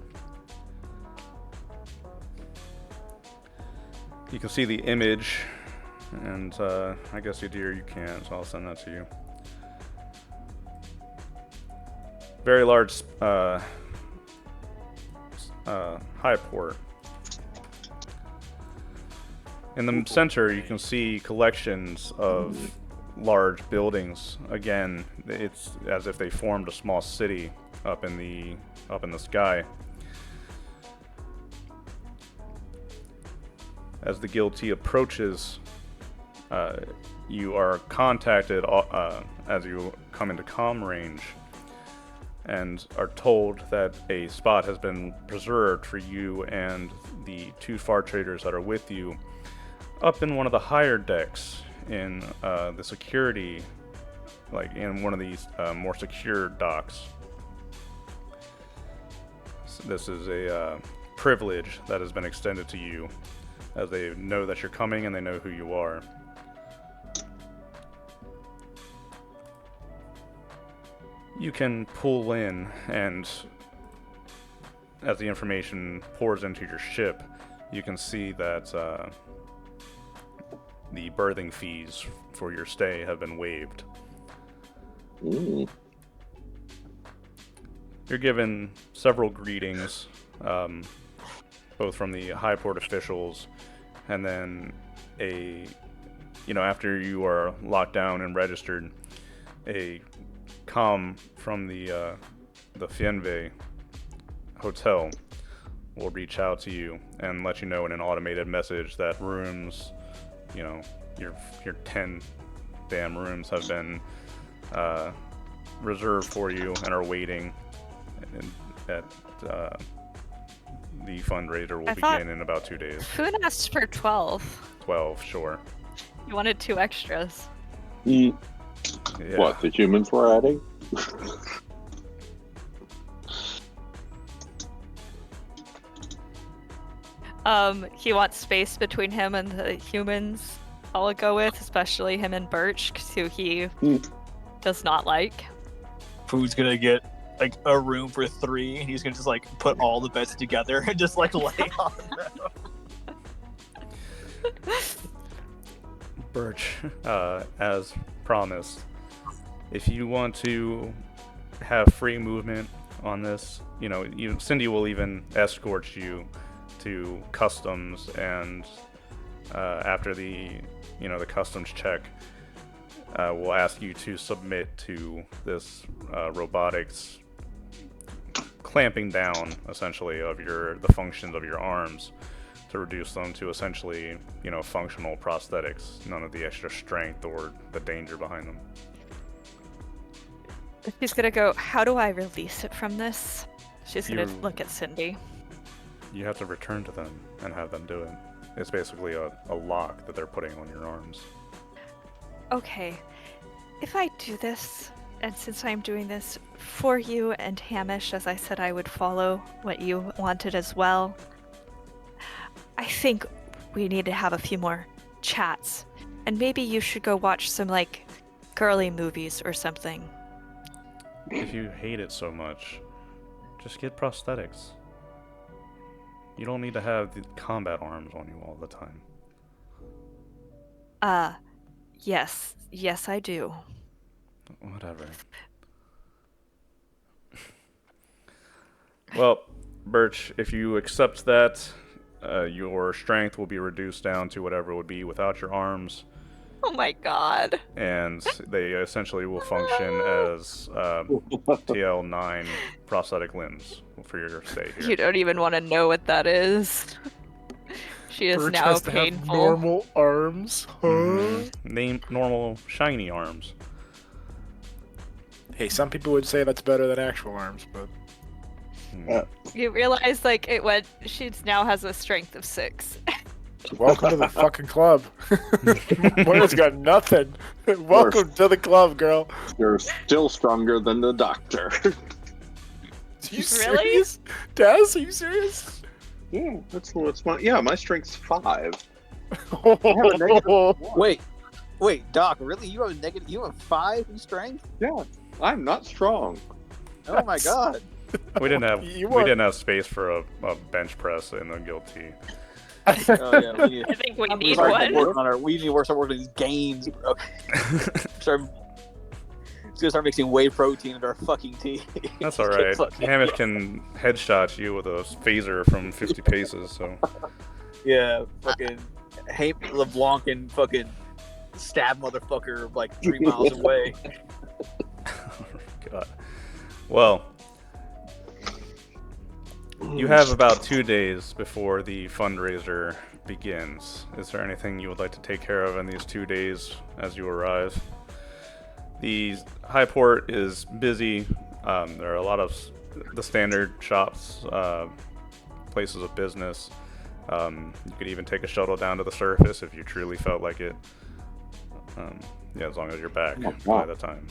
You can see the image, and I guess you can't, so I'll send that to you. Very large Highport. In the center, you can see collections of large buildings. Again, it's as if they formed a small city up in the sky. As the guilty approaches, you are contacted as you come into comm range, and are told that a spot has been preserved for you and the 2 far traders that are with you up in one of the higher decks in the security, like in one of these more secure docks. So this is a privilege that has been extended to you, as they know that you're coming and they know who you are. You can pull in, and as the information pours into your ship, you can see that the berthing fees for your stay have been waived. Ooh. You're given several greetings, both from the Highport officials, and then after you are locked down and registered, a comm from the Fienve hotel will reach out to you and let you know in an automated message that rooms, your 10 damn rooms have been reserved for you and are waiting at the fundraiser will begin in about 2 days. Food asked for 12. 12, sure. You wanted 2 extras. Mm. Yeah. What, the humans were adding? He wants space between him and the humans I'll go with, especially him and Birch, who he does not like. Food's gonna get like a room for 3, and he's gonna just like put all the beds together and just like lay on them. Birch, as promised, if you want to have free movement on this, Cindy will even escort you to customs, and after the customs check, we'll ask you to submit to this robotics clamping down, essentially, of the functions of your arms, to reduce them to essentially, functional prosthetics. None of the extra strength or the danger behind them. She's gonna go, how do I release it from this? She's gonna You- look at Cindy. You have to return to them and have them do it. It's basically a lock that they're putting on your arms. Okay, if I do this, and since I'm doing this for you and Hamish, as I said I would follow what you wanted as well, I think we need to have a few more chats. And maybe you should go watch some, girly movies or something. If you hate it so much, just get prosthetics. You don't need to have the combat arms on you all the time. Yes. Yes, I do. Whatever. Well, Birch, if you accept that, your strength will be reduced down to whatever it would be without your arms, Oh my god. and they essentially will function as TL9 prosthetic limbs for your stay here. You don't even want to know what that is. She is Birch now has to have painful. normal arms. Huh? Name normal shiny arms. Hey, some people would say that's better than actual arms, but You realize, like, she now has a strength of 6. welcome to the fucking club. Moira's got nothing. Welcome to the club, girl. You're still stronger than the doctor. Are you Really? serious? Daz, are you serious? Yeah, that's my my strength's 5. Wait, Doc, really? You have a negative? You have 5 in strength? Yeah, I'm not strong. Oh my god. We didn't have You we are- didn't have space for a bench press in the guilty. Oh yeah, we need. I think we We need start one. working on we need to start working on these gains, bro. Start. It's gonna start mixing whey protein into our fucking tea. That's all right. Fucking- Hamish can headshot you with a phaser from 50 paces. So Yeah, fucking LeBlanc and fucking stab motherfucker like 3 miles away. God. Well, you have about 2 days before the fundraiser begins. Is there anything you would like to take care of in these 2 days as you arrive? The Highport is busy. There are a lot of the standard shops, places of business. You could even take a shuttle down to the surface if you truly felt like it. Yeah, as long as you're back by the time.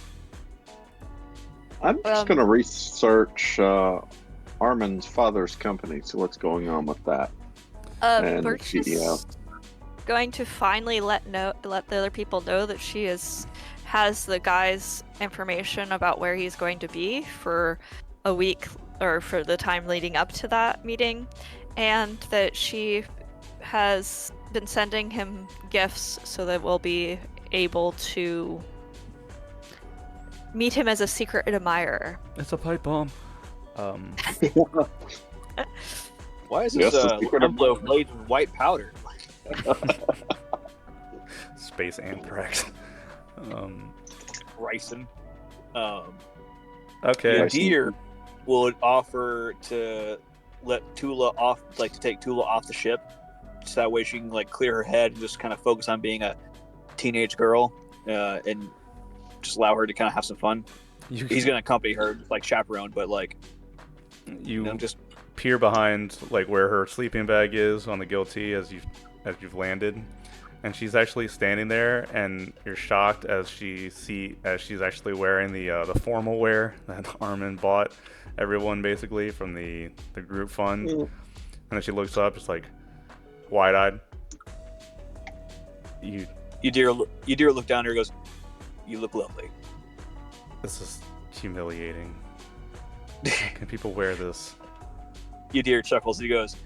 I'm just going to research Armin's father's company, see what's going on with that. And the Birch is CEO. going to finally let the other people know that she has the guy's information about where he's going to be for a week or for the time leading up to that meeting, and that she has been sending him gifts so that we'll be able to meet him as a secret admirer. It's a pipe bomb. Why is Yes, this the secret envelope laid with white powder? Space anthrax. Bryson. Okay. The deer would offer to let Tula off, like to take Tula off the ship, so that way she can like clear her head and just kind of focus on being a teenage girl, and just allow her to kind of have some fun. He's gonna accompany her, like chaperone, but like just peer behind like where her sleeping bag is on the guilty as you've landed, and she's actually standing there, and you're shocked as she's actually wearing the formal wear that Armin bought everyone basically from the group fund. And then she looks up, just like wide-eyed. You deer look down at her and goes, "You look lovely." This is humiliating. How can people wear this? Deer chuckles and he goes,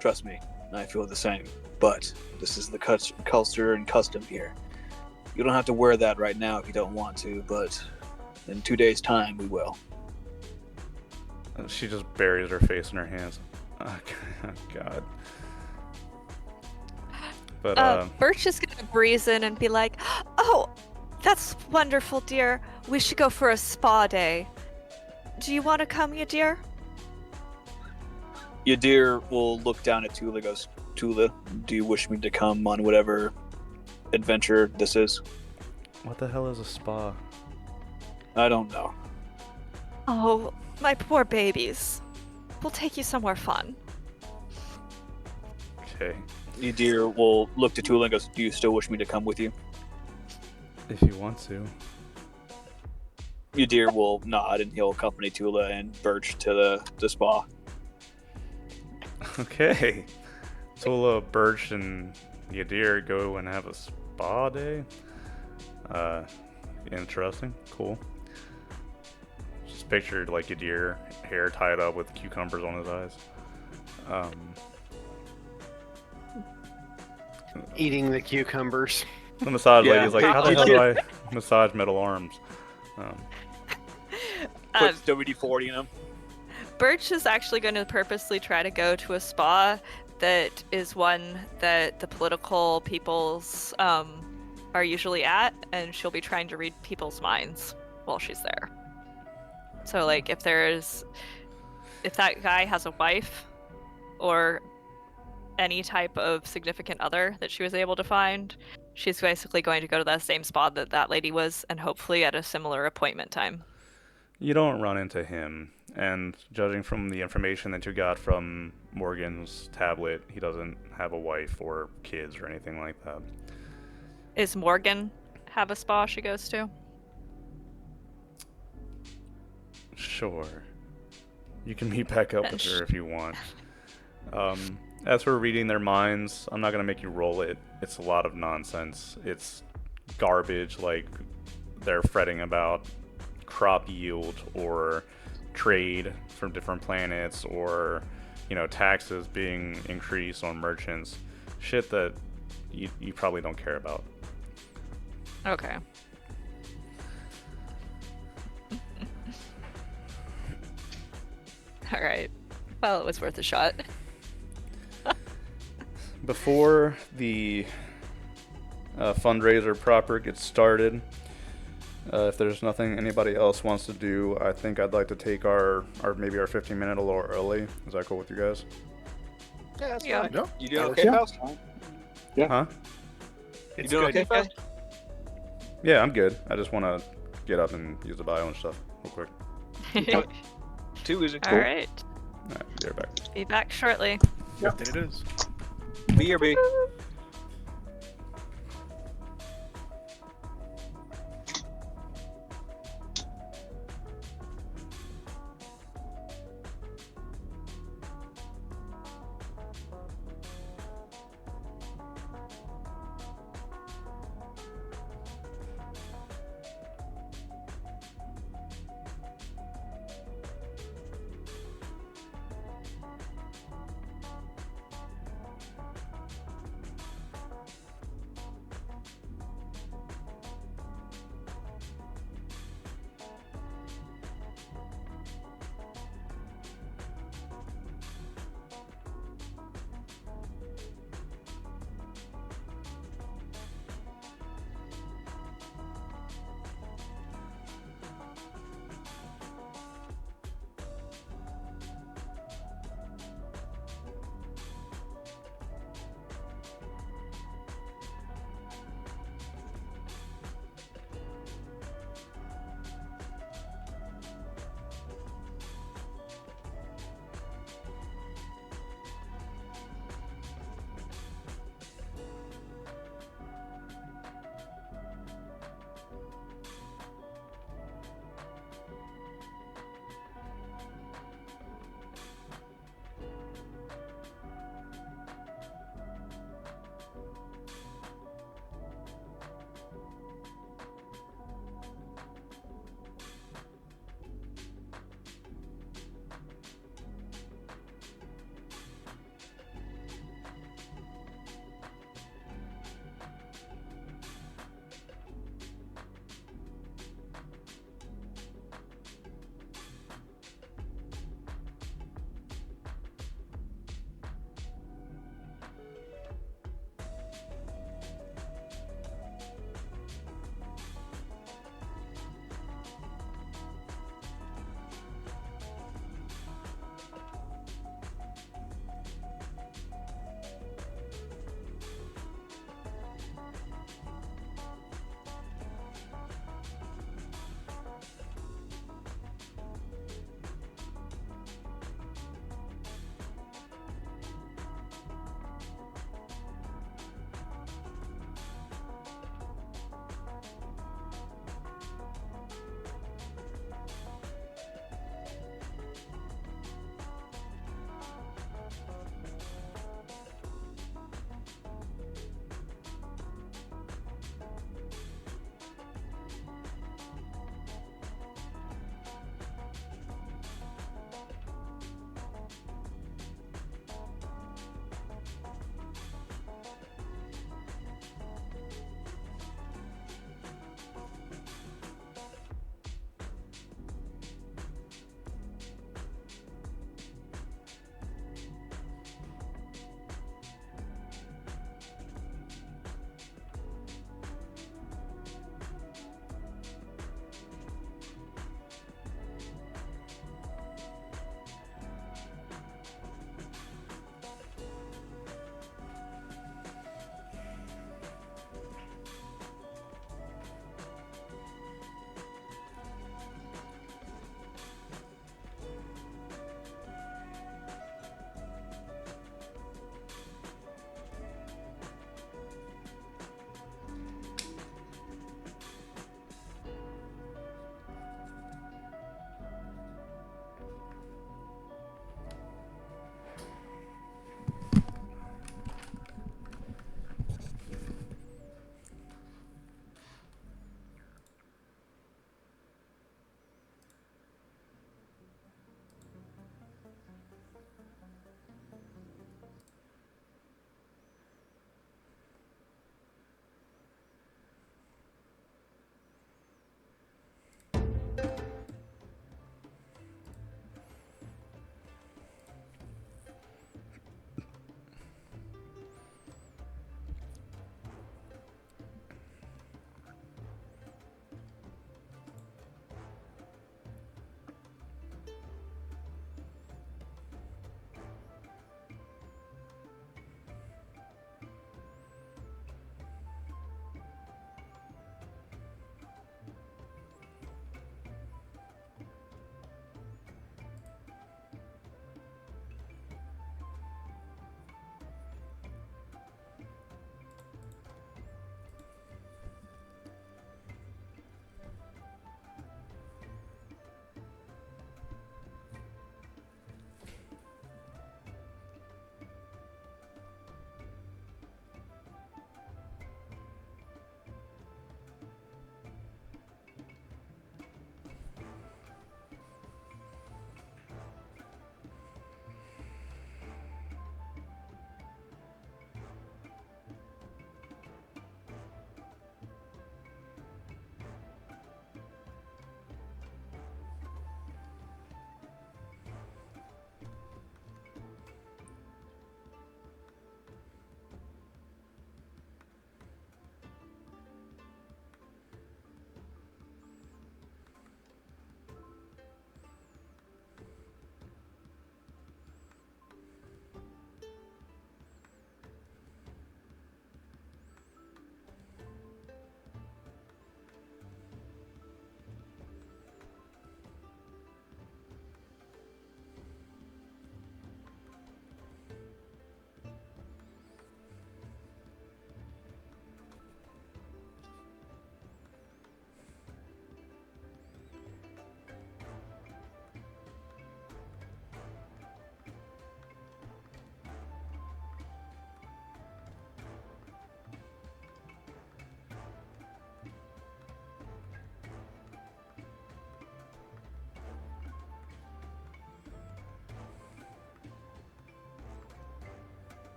"Trust me, I feel the same. But this is the culture and custom here. You don't have to wear that right now if you don't want to, but in 2 days' time we will." She just buries her face in her hands. Oh, God. But Birch is gonna breeze in and be like, "Oh, that's wonderful, dear. We should go for a spa day. Do you want to come, you dear?" Deer will look down at Tula and goes, "Tula, do you wish me to come on whatever adventure this is?" what the hell is a spa? "I don't know." Oh, my poor babies. We'll take you somewhere fun. Okay, Deer will look to Tula and goes, "Do you still wish me to come with you?" if you want to. Deer will nod and he'll accompany Tula and Birch to the spa. Okay. Tula, Birch, and Yadir go and have a spa day. Interesting. Cool. Just pictured like Yadir, hair tied up with cucumbers on his eyes. Eating the cucumbers. The massage Yeah. lady's like, how the hell do I massage metal arms? Puts WD-40 in him. Birch is actually going to purposely try to go to a spa that is one that the political peoples are usually at, and she'll be trying to read people's minds while she's there. So, like, if that guy has a wife or any type of significant other that she was able to find, she's basically going to go to that same spot that that lady was, and hopefully at a similar appointment time. You don't run into him, and judging from the information that you got from Morgan's tablet, he doesn't have a wife or kids or anything like that. Is Morgan have a spa she goes to? Sure. You can meet back up with her if you want. As for reading their minds, I'm not going to make you roll it. It's a lot of nonsense. It's garbage, like they're fretting about crop yield or trade from different planets or, taxes being increased on merchants. Shit that you probably don't care about. Okay. All right. Well, it was worth a shot. Before the fundraiser proper gets started, if there's nothing anybody else wants to do, I think I'd like to take our maybe our 15-minute a little early. Is that cool with you guys? Yeah, that's Yeah. fine. No? You doing Yeah. okay, Faust? Huh? You It's doing good. okay, Faust? Yeah, I'm good. I just want to get up and use the bio and stuff real quick. Too easy. All right. All right, be right back. Be back shortly. Yeah, it is. Be or be.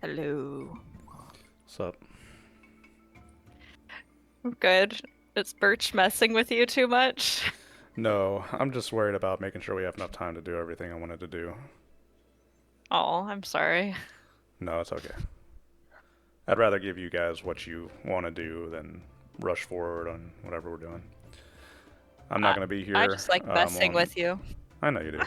Hello. What's up? I'm good. Is Birch messing with you too much? No, I'm just worried about making sure we have enough time to do everything I wanted to do. Oh, I'm sorry. No, it's okay. I'd rather give you guys what you want to do than rush forward on whatever we're doing. I'm not going to be here. I just like messing with you. I know you do.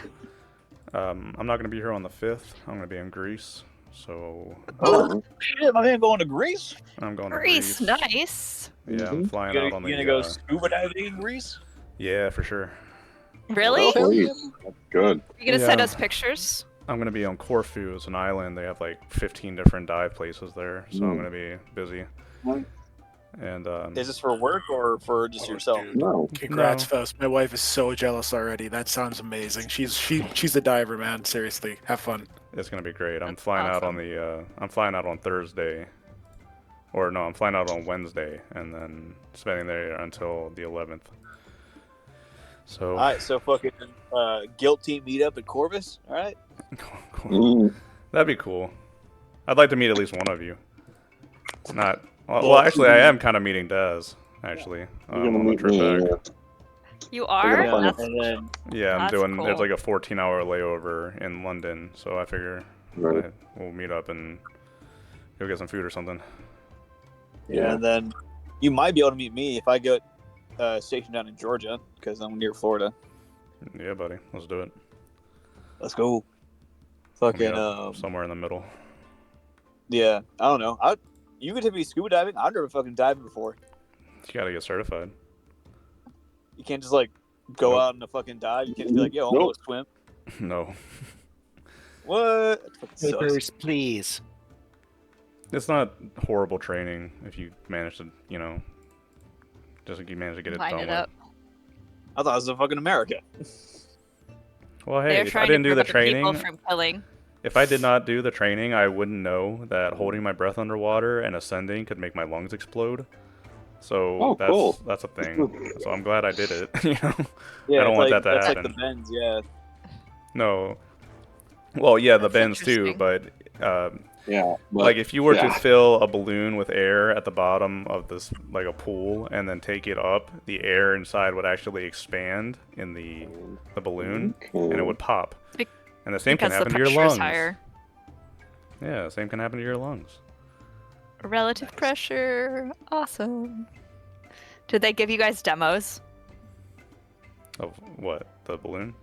I'm not going to be here on the 5th. I'm going to be in Greece. So Oh shit, my man going to Greece? I'm going to Greece, Greece. nice. Yeah, I'm flying You out gonna, on you gonna the. go scuba diving in Greece? Yeah, for sure. Really? Oh, sweet. That's good. You gonna send Yeah. us pictures? I'm going to be on Corfu. It's an island. They have like 15 different dive places there. So I'm going to be busy. And Is this for work or for just yourself? Dude. No. Congrats, No. Faust. My wife is so jealous already. That sounds amazing. She's a diver, man. Seriously, have fun. It's going to be great. I'm That's flying out on awesome. the. I'm flying out on Thursday. Or no, I'm flying out on Wednesday and then spending there until the 11th. So. All right, so fucking guilt team meetup at Corvus. All right. Cool. That'd be cool. I'd like to meet at least one of you. Not. Well, actually, I am kind of meeting Dez. Actually, You're gonna on the meet trip me. back. You gonna are? find That's, And then Yeah, I'm That's doing. There's cool. like a 14-hour layover in London, so I figure Right. we'll meet up and go get some food or something. yeah, and then you might be able to meet me if I get stationed down in Georgia because I'm near Florida. Yeah, buddy, let's do it. Let's go. We'll Fucking meet up somewhere in the middle. yeah. I don't know. You could take me scuba diving. I've never fucking dived before. You gotta get certified. You can't just like go Nope. out in a fucking dive? You can't just be like, yo, I'm Nope. gonna swim. No. What? That fucking sucks. Papers, please. It's not horrible training if you manage to, you know, just like you manage to get it Line done it with. up. I thought it was in fucking America. Well, hey, They're if I trying didn't to do the prevent people training, from killing. if I did not do the training, I wouldn't know that holding my breath underwater and ascending could make my lungs explode. So Oh, cool. that's a thing. So I'm glad I did it. You know, Yeah, I don't it's want like, that to that's happen. like the bends, yeah. No. Well, yeah, the That's bends too, interesting. but Yeah. But, like if you were to yeah. fill a balloon with air at the bottom of this, like a pool, and then take it up, the air inside would actually expand in the balloon, and it would pop. Be- And the same can Because the happen to your pressure is lungs. higher. Yeah, same can happen to your lungs. Relative pressure. Awesome. Did they give you guys demos? Of what? The balloon?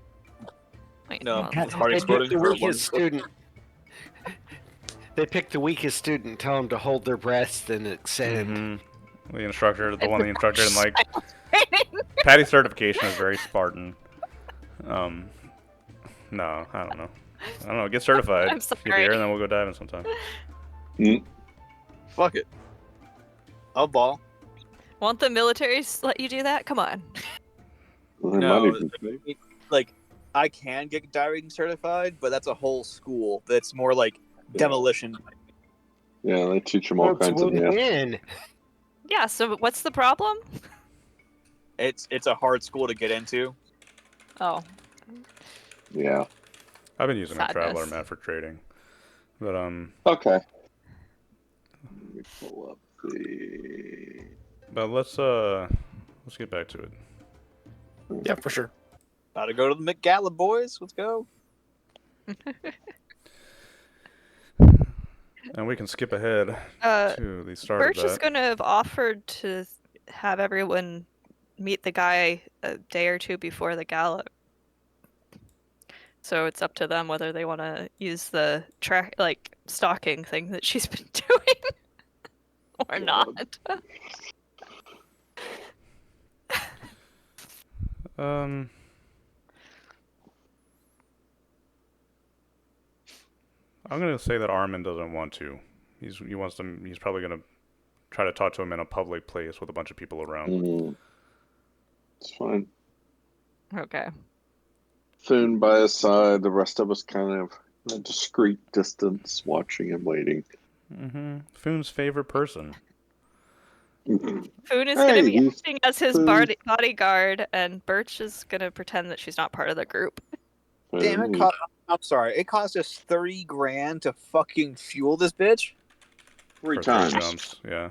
Wait, No. well, It's hard They exploding picked the for weakest one. student. They picked the weakest student, tell them to hold their breaths, then ascend. Mm-hmm. The instructor, the instructor didn't like. Patty's certification is very Spartan. No, I don't know. I don't know. Get certified. I'm If you sorry. dare, and then we'll go diving sometime. Fuck it. I'll ball. Won't the militaries let you do that? Come on. Well, they No, might even like I can get diving certified, but that's a whole school. That's more like demolition. Yeah, they teach them all kinds of math. win. Yeah, so what's the problem? It's a hard school to get into. Oh, Yeah. I've been using a Sadness. traveler map for trading, but Okay. Let me pull up the. let's get back to it. Yeah, for sure. About to go to the McGalla, boys. Let's go. And we can skip ahead uh, to the start Birch of is that. going to have offered to have everyone meet the guy a day or two before the gala. So it's up to them whether they want to use the stalking thing that she's been doing or not. I'm gonna say that Armin doesn't want to. He's probably gonna try to talk to him in a public place with a bunch of people around. It's fine. Okay. Foon by his side, the rest of us kind of at a discreet distance, watching and waiting. Foon's favorite person. Foon is Hey, going to be he's- acting as his Foon- bodyguard, and Birch is going to pretend that she's not part of the group. Damn Foon, it! I'm sorry. It cost us 30 grand to fucking fuel this bitch. three For times. jumps, yeah.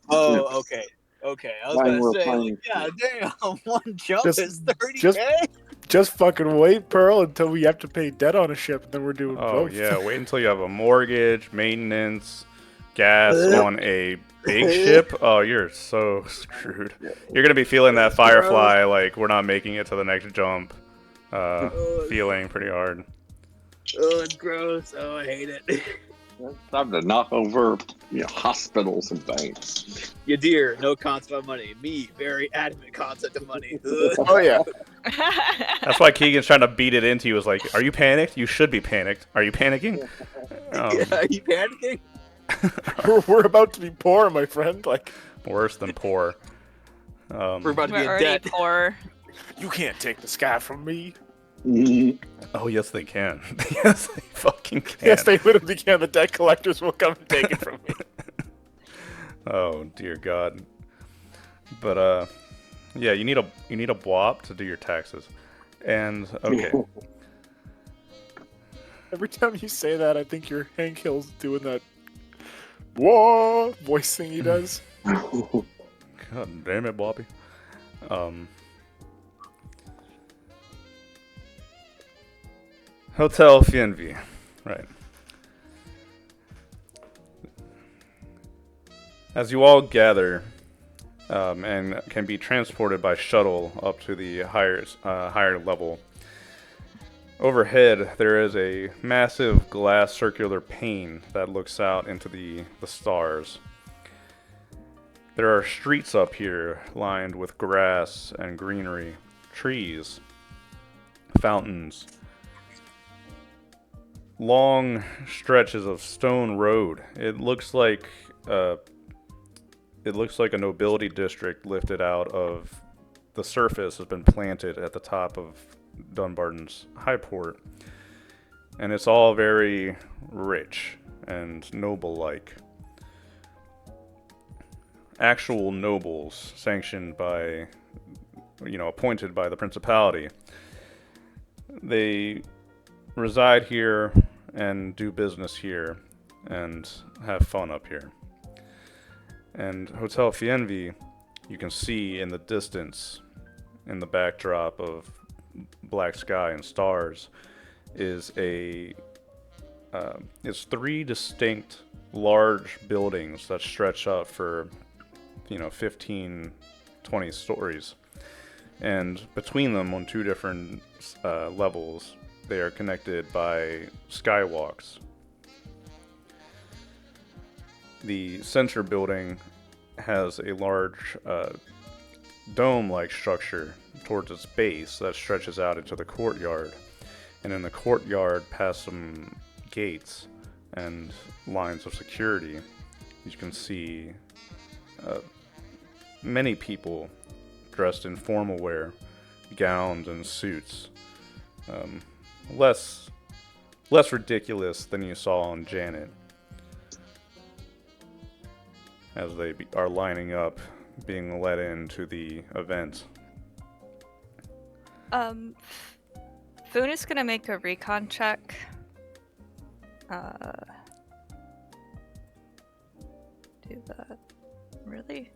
Oh, Yeah. okay. Okay, I was Mine gonna were say, playing- yeah, damn, one jump Just- is 30K. Just fucking wait, Pearl, until we have to pay debt on a ship, and then we're doing Oh both. yeah, wait until you have a mortgage, maintenance, gas on a big ship. Oh, you're so screwed. You're gonna be feeling that Firefly, like we're not making it to the next jump. Feeling pretty hard. Oh, it's gross. Oh, I hate it. It's time to knock over hospitals and banks. You dear, no concept of money. Me, very adamant concept of money. Oh yeah. That's why Keegan's trying to beat it into you. Is like, are you panicked? You should be panicked. Are you panicking? Are you panicking? we're about to be poor, my friend. Like, Worse than poor. We're about to be We're in already debt. poor. you can't take the sky from me. Oh yes, they can. Yes, they fucking can. Yes, they literally can. The debt collectors will come and take it from me. Oh dear God. But yeah, you need a BWOP to do your taxes, and okay. Every time you say that, I think you're Hank Hill's doing that whoa voice thing he does. God damn it, Bobby. Hotel Fienvi. Right. As you all gather and can be transported by shuttle up to the higher level, overhead there is a massive glass circular pane that looks out into the stars. There are streets up here lined with grass and greenery, trees, fountains, long stretches of stone road. It looks like a nobility district lifted out of the surface has been planted at the top of Dunbarton's Highport, and it's all very rich and noble-like. Actual nobles sanctioned by, appointed by the principality. They reside here and do business here and have fun up here. And Hotel Fienvi, you can see in the distance, in the backdrop of black sky and stars, is it's 3 distinct large buildings that stretch up for 15, 20 stories, and between them on 2 different levels they are connected by skywalks. The center building has a large dome-like structure towards its base that stretches out into the courtyard, and in the courtyard, past some gates and lines of security, you can see many people dressed in formal wear, gowns and suits. Less ridiculous than you saw on Janet, as they are lining up, being led into the event. Foon is gonna make a recon check. Do that. Really?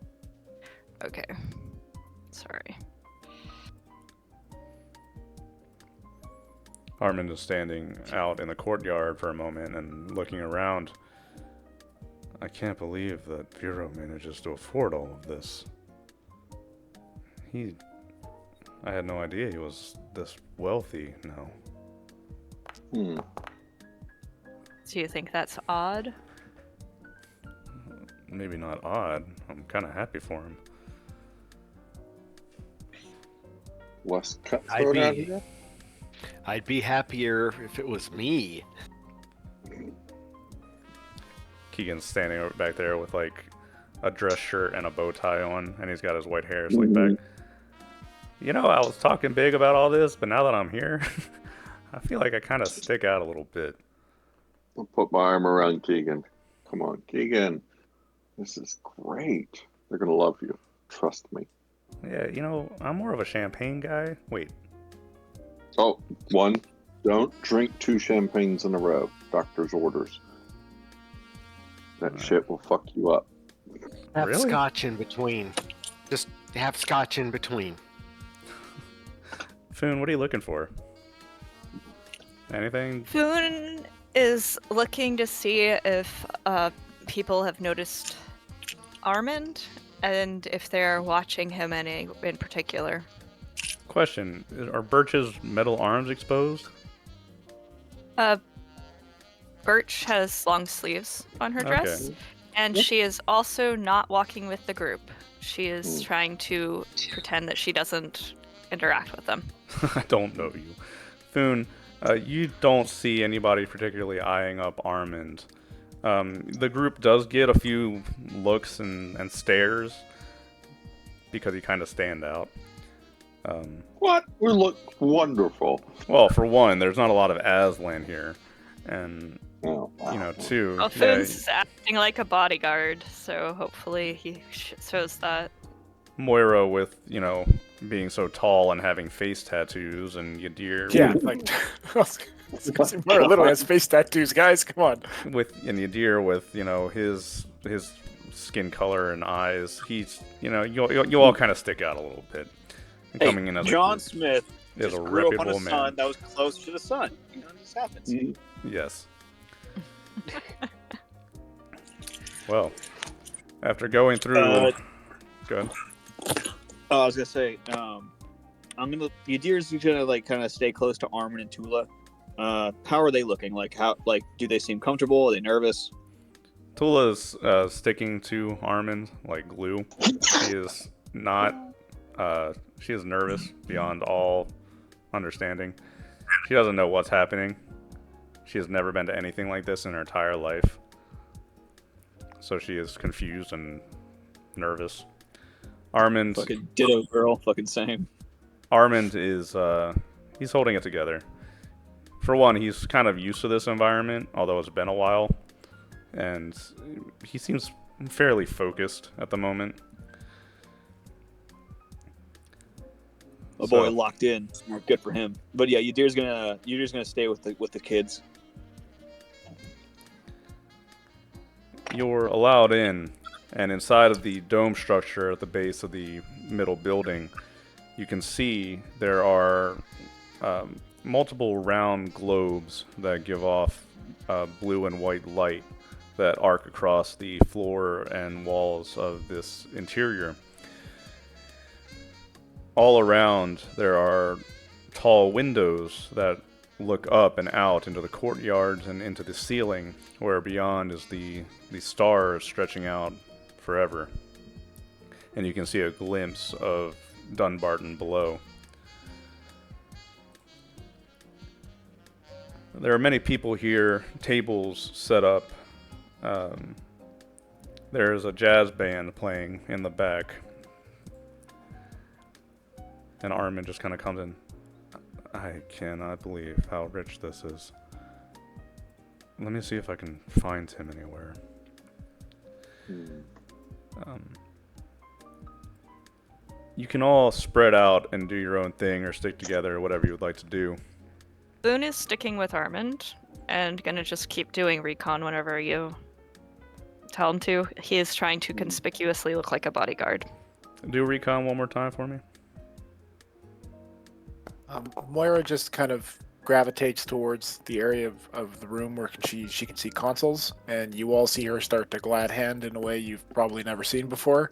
Okay. Sorry. Armand is standing out in the courtyard for a moment and looking around. I can't believe that Vero manages to afford all of this. I had no idea he was this wealthy now. Do you think that's odd? Maybe not odd. I'm kind of happy for him. Less cutthroat out here? I'd be happier if it was me. Keegan's standing over back there with like a dress shirt and a bow tie on, and he's got his white hair slicked back. I was talking big about all this, but now that I'm here, I feel like I kind of stick out a little bit. I'll put my arm around Keegan. Come on, Keegan. This is great. They're going to love you. Trust me. Yeah, I'm more of a champagne guy. Wait. Oh, 1, don't drink 2 champagnes in a row. Doctor's orders. That shit will fuck you up. Have Really? scotch in between. Just have scotch in between. Foon, what are you looking for? Anything? Foon is looking to see if people have noticed Armand and if they're watching him any in particular. Question: are Birch's metal arms exposed? Birch has long sleeves on her dress, and she is also not walking with the group. She is trying to pretend that she doesn't interact with them. I don't know you. Foon, you don't see anybody particularly eyeing up Armand. The group does get a few looks and stares because you kind of stand out. What? We look wonderful. Well, for one, there's not a lot of Aslan here, and Oh, wow. two. Well, Foon's acting like a bodyguard, so hopefully he shows that. Moira with, being so tall and having face tattoos, and Yadir Yeah, like Mara literally has face tattoos, guys. Come on. Yadir with, his skin color and eyes. He's, you all kind of stick out a little bit. Coming in as John Smith is just a grew up on a reputable man. son that was close to the sun. It just happens. Yes. Well, after going through, go ahead. I was gonna say, Yadir's gonna kind of stay close to Armin and Tula. How are they looking? Do they seem comfortable? Are they nervous? Tula's sticking to Armin like glue. He is not She is nervous beyond all understanding. She doesn't know what's happening. She has never been to anything like this in her entire life. So she is confused and nervous. Armand... Fucking ditto, girl. Fucking same. Armand is, he's holding it together. For one, he's kind of used to this environment, although it's been a while. And he seems fairly focused at the moment. A boy locked in. Good for him. But yeah, Yadir's gonna stay with the kids. You're allowed in, and inside of the dome structure at the base of the middle building, you can see there are multiple round globes that give off blue and white light that arc across the floor and walls of this interior. All around, there are tall windows that look up and out into the courtyards and into the ceiling, where beyond is the stars stretching out forever. And you can see a glimpse of Dunbarton below. There are many people here, tables set up. There's a jazz band playing in the back. And Armin just kind of comes in. I cannot believe how rich this is. Let me see if I can find him anywhere. You can all spread out and do your own thing or stick together or whatever you would like to do. Boone is sticking with Armand and gonna just keep doing recon whenever you tell him to. He is trying to conspicuously look like a bodyguard. Do recon one more time for me. Moira just kind of gravitates towards the area of the room where she can see consoles, and you all see her start to glad hand in a way you've probably never seen before.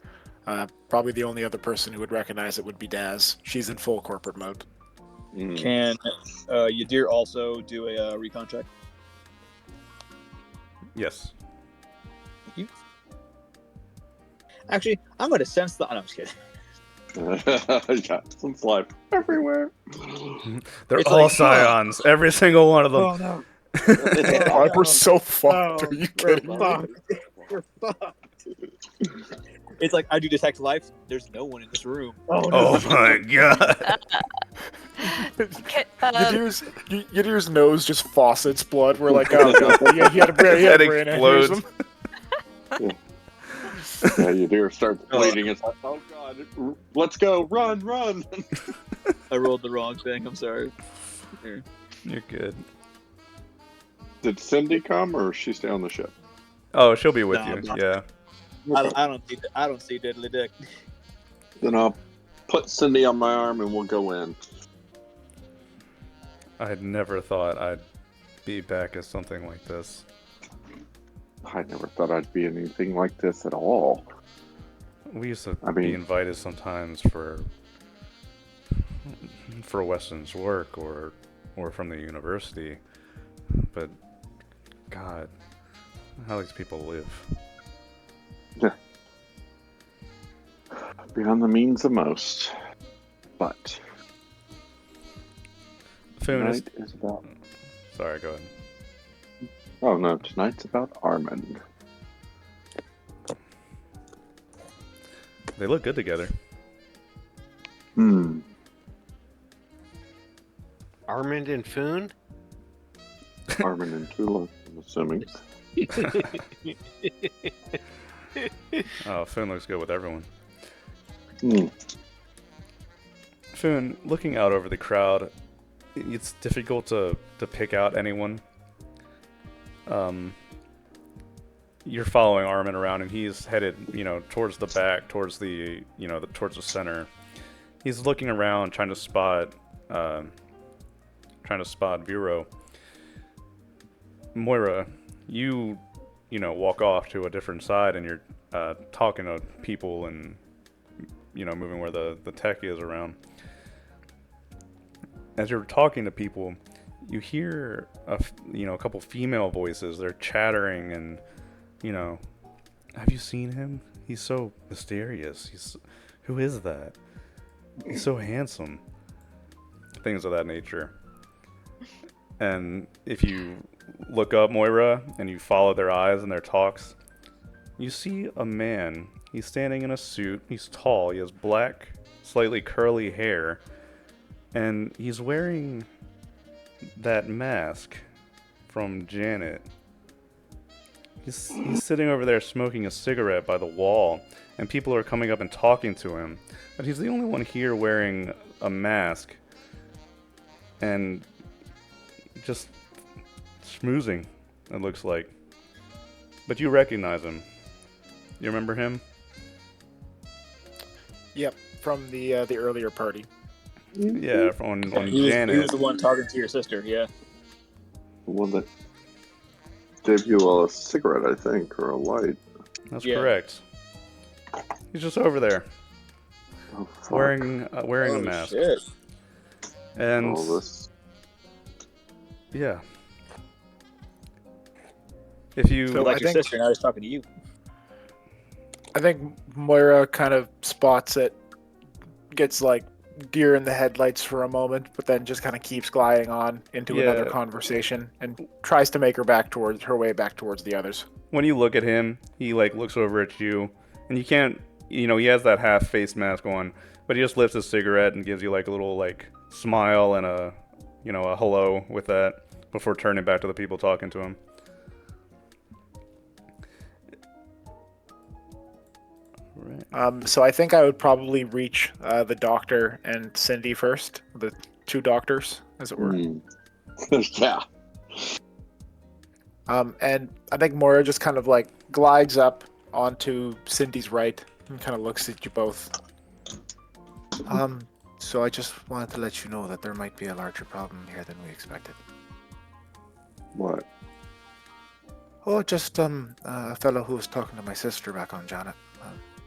Probably the only other person who would recognize it would be Daz. She's in full corporate mode. Can Yadir also do a recon check? Yes. Thank you. Actually, I'm gonna sense the. Oh, no, I'm just kidding. Yeah, some life everywhere. They're It's all like, scions. Every single one of them. Oh no. We're so fucked. Are you kidding me? We're fucked. It's like I do detect life. There's no one in this room. Oh my god. Yadir's nose just faucets blood. We're like, oh god, he had a brain explodes. aneurysm. Yeah, you do start bleeding. It's like, oh god, let's go, run. I rolled the wrong thing. I'm sorry. Here. You're good. Did Cindy come or she stay on the ship? Oh, she'll be with No, you. not- Yeah. I don't see diddly dick. Then I'll put Cindy on my arm and we'll go in. I had never thought I'd be back as something like this. I never thought I'd be anything like this at all. We used to I mean- be invited sometimes for Weston's work or from the university, but God, how these people live. Beyond the means of most. But Foon is... tonight is about. Sorry, go ahead. Oh no, tonight's about Armand. They look good together. Armand and Foon? Armand and Tula, I'm assuming. Oh, Foon looks good with everyone. Hmm. Foon, looking out over the crowd, it's difficult to pick out anyone. You're following Armin around, and he's headed, towards the back, towards the center. He's looking around, trying to spot Vero. Moira, you walk off to a different side, and you're talking to people and moving where the tech is around. As you're talking to people, you hear a couple female voices. They're chattering and, have you seen him? He's so mysterious. Who is that? He's so handsome. Things of that nature. And if you look up Moira and you follow their eyes and their talks, you see a man. He's standing in a suit. He's tall. He has black, slightly curly hair. And he's wearing that mask from Janet. He's sitting over there smoking a cigarette by the wall, and people are coming up and talking to him. But he's the only one here wearing a mask and just schmoozing, it looks like. But you recognize him. You remember him? Yep, from the earlier party. Yeah, on He Janet. was the one talking to your sister, yeah. The one that gave you a cigarette, I think, or a light. That's Yeah. correct. He's just over there, Oh, fuck. wearing a Oh, mask. shit. And All this. yeah, if you So Like I your think- sister, now he's talking to you. I think Moira kind of spots it, gets like deer in the headlights for a moment, but then just kind of keeps gliding on into another Yeah. conversation and tries to make her way back towards the others. when you look at him, he like looks over at you, and you can't, he has that half face mask on, but he just lifts his cigarette and gives you like a little like smile and a hello with that before turning back to the people talking to him. Right. So I think I would probably reach the doctor and Cindy first, the two doctors, as it were. Yeah. And I think Moira just kind of like glides up onto Cindy's right and kind of looks at you both. So I just wanted to let you know that there might be a larger problem here than we expected. What? Oh, just a fellow who was talking to my sister back on Janet,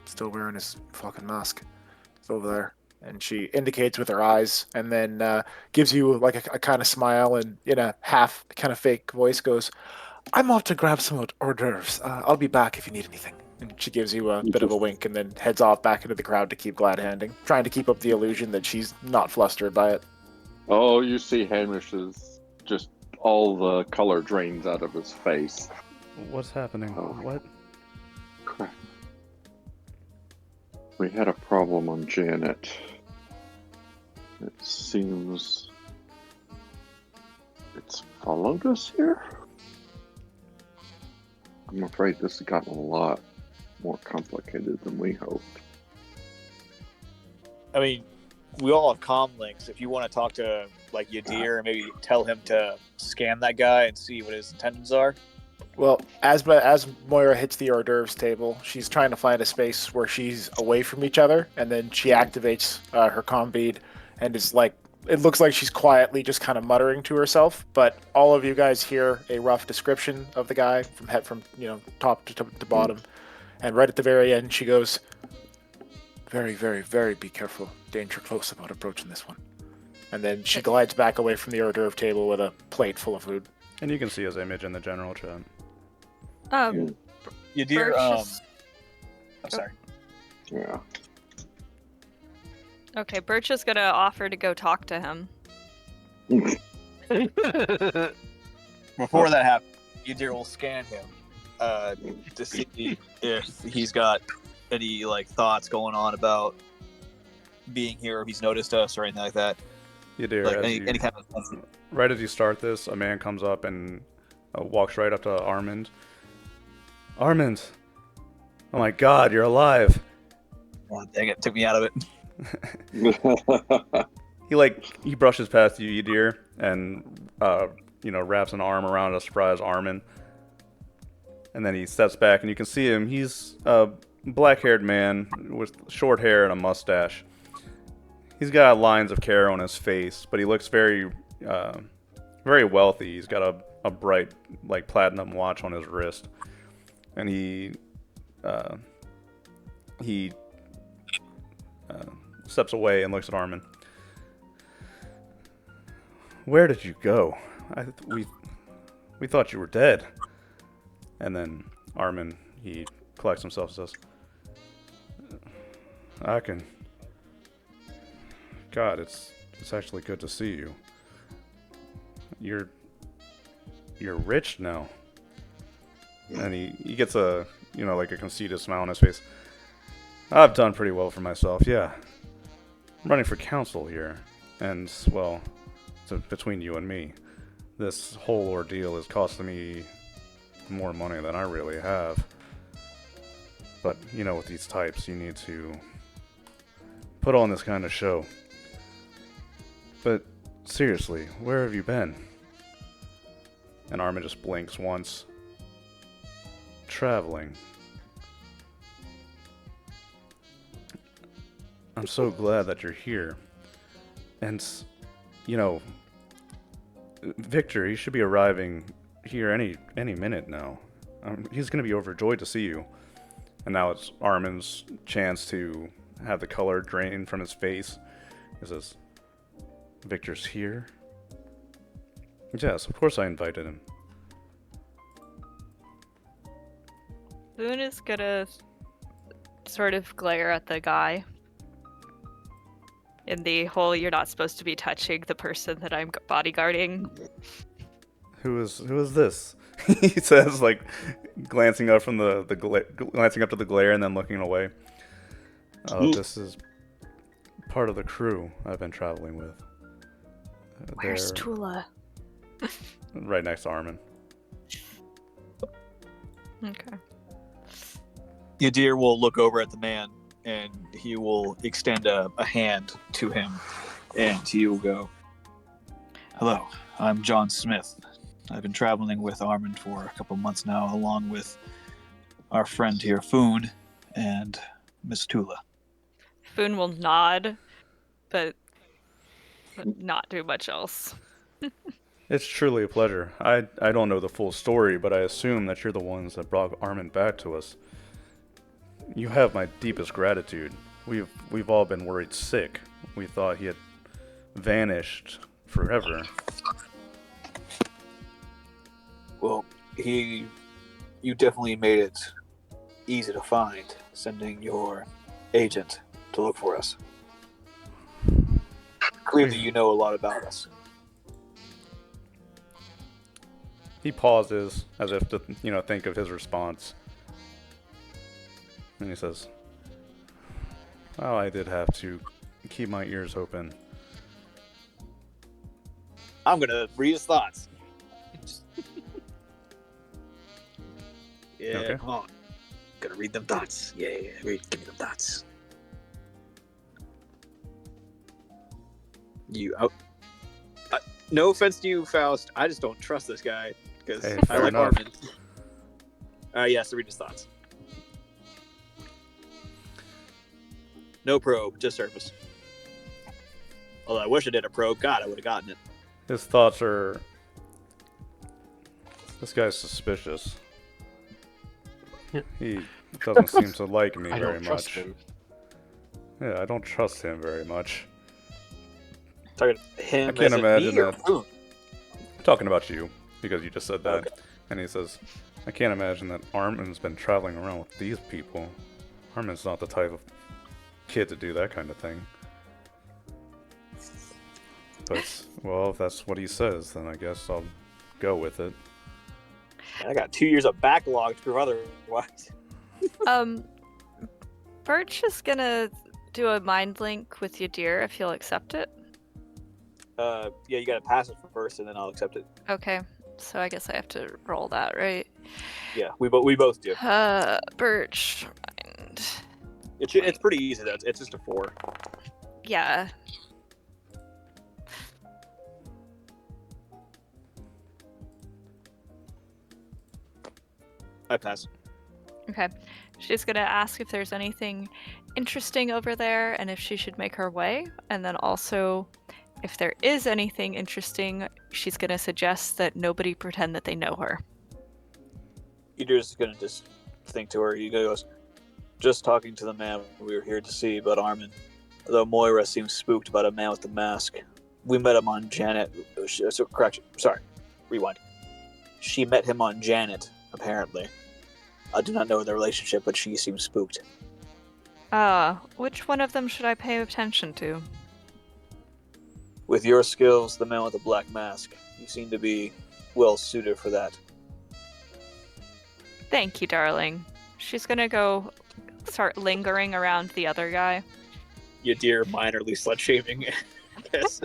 still wearing his fucking mask. It's over there, and she indicates with her eyes, and then gives you like a kind of smile, and in a half kind of fake voice goes, "I'm off to grab some hors d'oeuvres. I'll be back if you need anything." And she gives you a bit of a wink, and then heads off back into the crowd to keep glad handing, trying to keep up the illusion that she's not flustered by it. Oh, you see Hamish's just all the color drains out of his face. What's happening? Oh. What? Crap. We had a problem on Janet. It seems it's followed us here. I'm afraid this has gotten a lot more complicated than we hoped. I mean, we all have comm links. If you want to talk to like Yadir and maybe tell him to scan that guy and see what his intentions are. Well, as Moira hits the hors d'oeuvres table, she's trying to find a space where she's away from each other, and then she activates her comm bead, and is like, it looks like she's quietly just kind of muttering to herself. But all of you guys hear a rough description of the guy from top to bottom, and right at the very end, she goes, "Very, very, very be careful. Danger close about approaching this one." And then she glides back away from the hors d'oeuvre table with a plate full of food. And you can see his image in the general chat. Yadir, Birch is- I'm sorry. Yeah. Okay, Birch is gonna offer to go talk to him. Before that happens, Yadir will scan him to see if he's got any like thoughts going on about being here, if he's noticed us or anything like that. Yadir, Like as any kind of right as you start this, a man comes up and walks right up to Armand. Armand! Oh my god, you're alive! oh, dang it, took me out of it. He brushes past you, Yadir, and wraps an arm around a surprised Armin. And then he steps back, and you can see him. He's a black-haired man with short hair and a mustache. He's got lines of care on his face, but he looks very, very wealthy. He's got a bright, like platinum watch on his wrist, and he steps away and looks at Armin. Where did you go? We thought you were dead. And then Armin, he collects himself and says, God, it's actually good to see you. You're rich now. And he gets a, like a conceited smile on his face. I've done pretty well for myself, yeah. I'm running for council here. And, well, between you and me, this whole ordeal is costing me more money than I really have. But, with these types, you need to put on this kind of show. But, seriously, where have you been? And Armin just blinks once. Traveling. I'm so glad that you're here. And, Victor, he should be arriving here any minute now. He's going to be overjoyed to see you. And now it's Armin's chance to have the color drain from his face. He says, Victor's here? Yes, of course I invited him. Boone is gonna sort of glare at the guy. In the whole, you're not supposed to be touching the person that I'm bodyguarding. Who is this? He says, like, glancing up from glancing up to the glare and then looking away. Oh, this is part of the crew I've been traveling with. Where's They're Tula? right next to Armin. Okay. Yadir will look over at the man, and he will extend a hand to him, and he will go, "Hello, I'm John Smith. I've been traveling with Armin for a couple months now, along with our friend here, Foon, and Miss Tula." Boone will nod, but not do much else. It's truly a pleasure. I don't know the full story, but I assume that you're the ones that brought Armin back to us. You have my deepest gratitude. We've all been worried sick. We thought he had vanished forever. Well, you definitely made it easy to find, sending your agent to look for us. Clearly, you know a lot about us. He pauses as if to, think of his response. And he says, well, I did have to keep my ears open. I'm gonna read his thoughts. Yeah, Okay. Come on. Gonna read them thoughts. Yeah, give me them thoughts. No offense to you, Faust. I just don't trust this guy because Hey, I fair like enough. Armin. Yes, read his thoughts. No probe, just surface. Although I wish I did a probe. God, I would have gotten it. His thoughts are, this guy's suspicious. He doesn't seem to like me I very don't trust much. him. Yeah, I don't trust him very much. Talking to him. I can't as in imagine me or that. Boone? I'm talking about you, because you just said that. Okay. And he says, I can't imagine that Armin's been traveling around with these people. Armin's not the type of kid to do that kind of thing. But, well, if that's what he says, then I guess I'll go with it. I got 2 years of backlog to prove otherwise. Birch is gonna do a mind link with Yadir if you'll accept it. Yeah, you gotta pass it first, and then I'll accept it. Okay, so I guess I have to roll that, right? Yeah, we both do. Birch, mind. It's pretty easy though. It's just a 4. Yeah. I pass. Okay. She's gonna ask if there's anything interesting over there and if she should make her way. And then also, if there is anything interesting, she's gonna suggest that nobody pretend that they know her. You're just gonna just think to her. He goes, just talking to the man we were here to see about Armin. Though Moira seems spooked about a man with the mask. We met him on Janet. Correction. Sorry. Rewind. She met him on Janet, apparently. I do not know the relationship, but she seems spooked. Which one of them should I pay attention to? With your skills, the man with the black mask, you seem to be well suited for that. Thank you, darling. She's gonna go start lingering around the other guy. Yadir minorly slut shaming. Yes.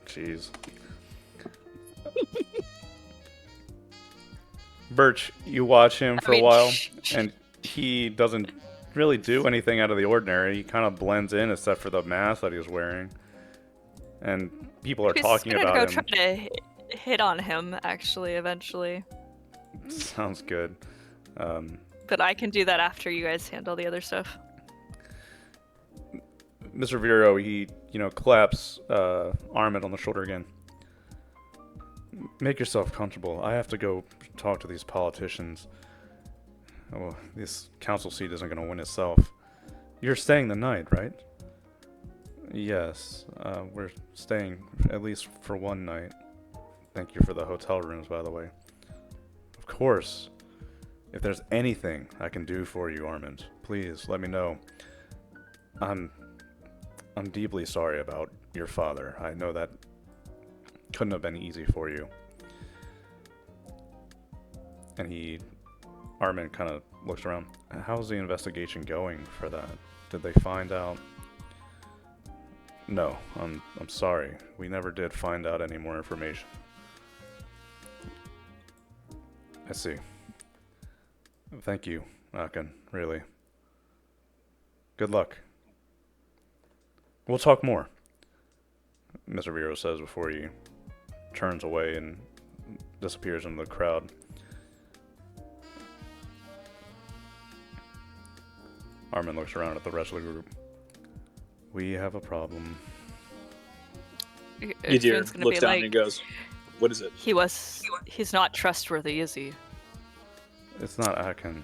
Jeez. Birch, you watch him for a while, and he doesn't really do anything out of the ordinary. He kind of blends in, except for the mask that he was wearing. And people are talking She's about gonna him. go try to hit on him, actually, eventually. Sounds good. But I can do that after you guys handle the other stuff. Mr. Vero, he, claps Armin on the shoulder again. Make yourself comfortable. I have to go talk to these politicians. Oh, this council seat isn't going to win itself. You're staying the night, right? Yes, we're staying at least for one night. Thank you for the hotel rooms, by the way. Of course. If there's anything I can do for you, Armand, please let me know. I'm deeply sorry about your father. I know that couldn't have been easy for you. And Armin kind of looks around. How's the investigation going for that? Did they find out? No, I'm sorry. We never did find out any more information. I see. Thank you, Akin, really. Good luck. We'll talk more, Mr. Vero says before he turns away and disappears into the crowd. Armin looks around at the rest of the group. We have a problem. Yadir looks down and goes, "What is it?" He's not trustworthy, is he? It's not Akin.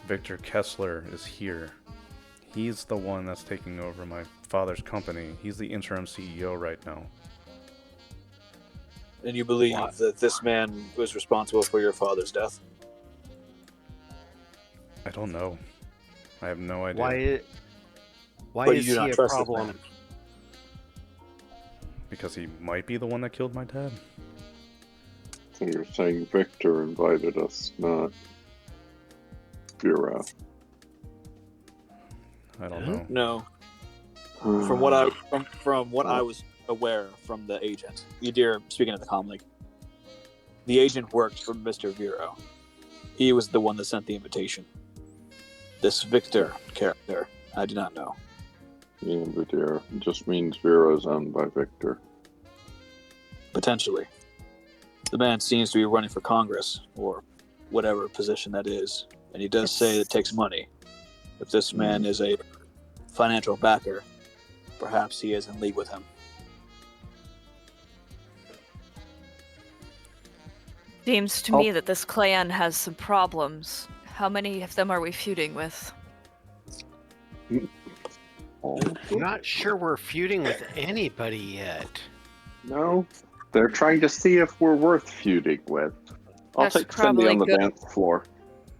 Victor Kessler is here. He's the one that's taking over my father's company. He's the interim CEO right now. And you believe that this man was responsible for your father's death? I don't know. I have no idea. Why But is you do he not a trust this problem? man. Because he might be the one that killed my dad. So you're saying Victor invited us, not Vero. I don't know. No. From what I was aware from the agent, Yadir speaking at the comm link, the agent worked for Mr. Vero. He was the one that sent the invitation. This Victor character, I do not know. Yeah, Victor. It just means Vero's owned by Victor. Potentially. The man seems to be running for Congress, or whatever position that is, and he does say it takes money. If this man is a financial backer, perhaps he is in league with him. Seems to me that this clan has some problems. How many of them are we feuding with? I'm not sure we're feuding with anybody yet. No, they're trying to see if we're worth feuding with. I'll That's take Cindy probably on the good. dance floor.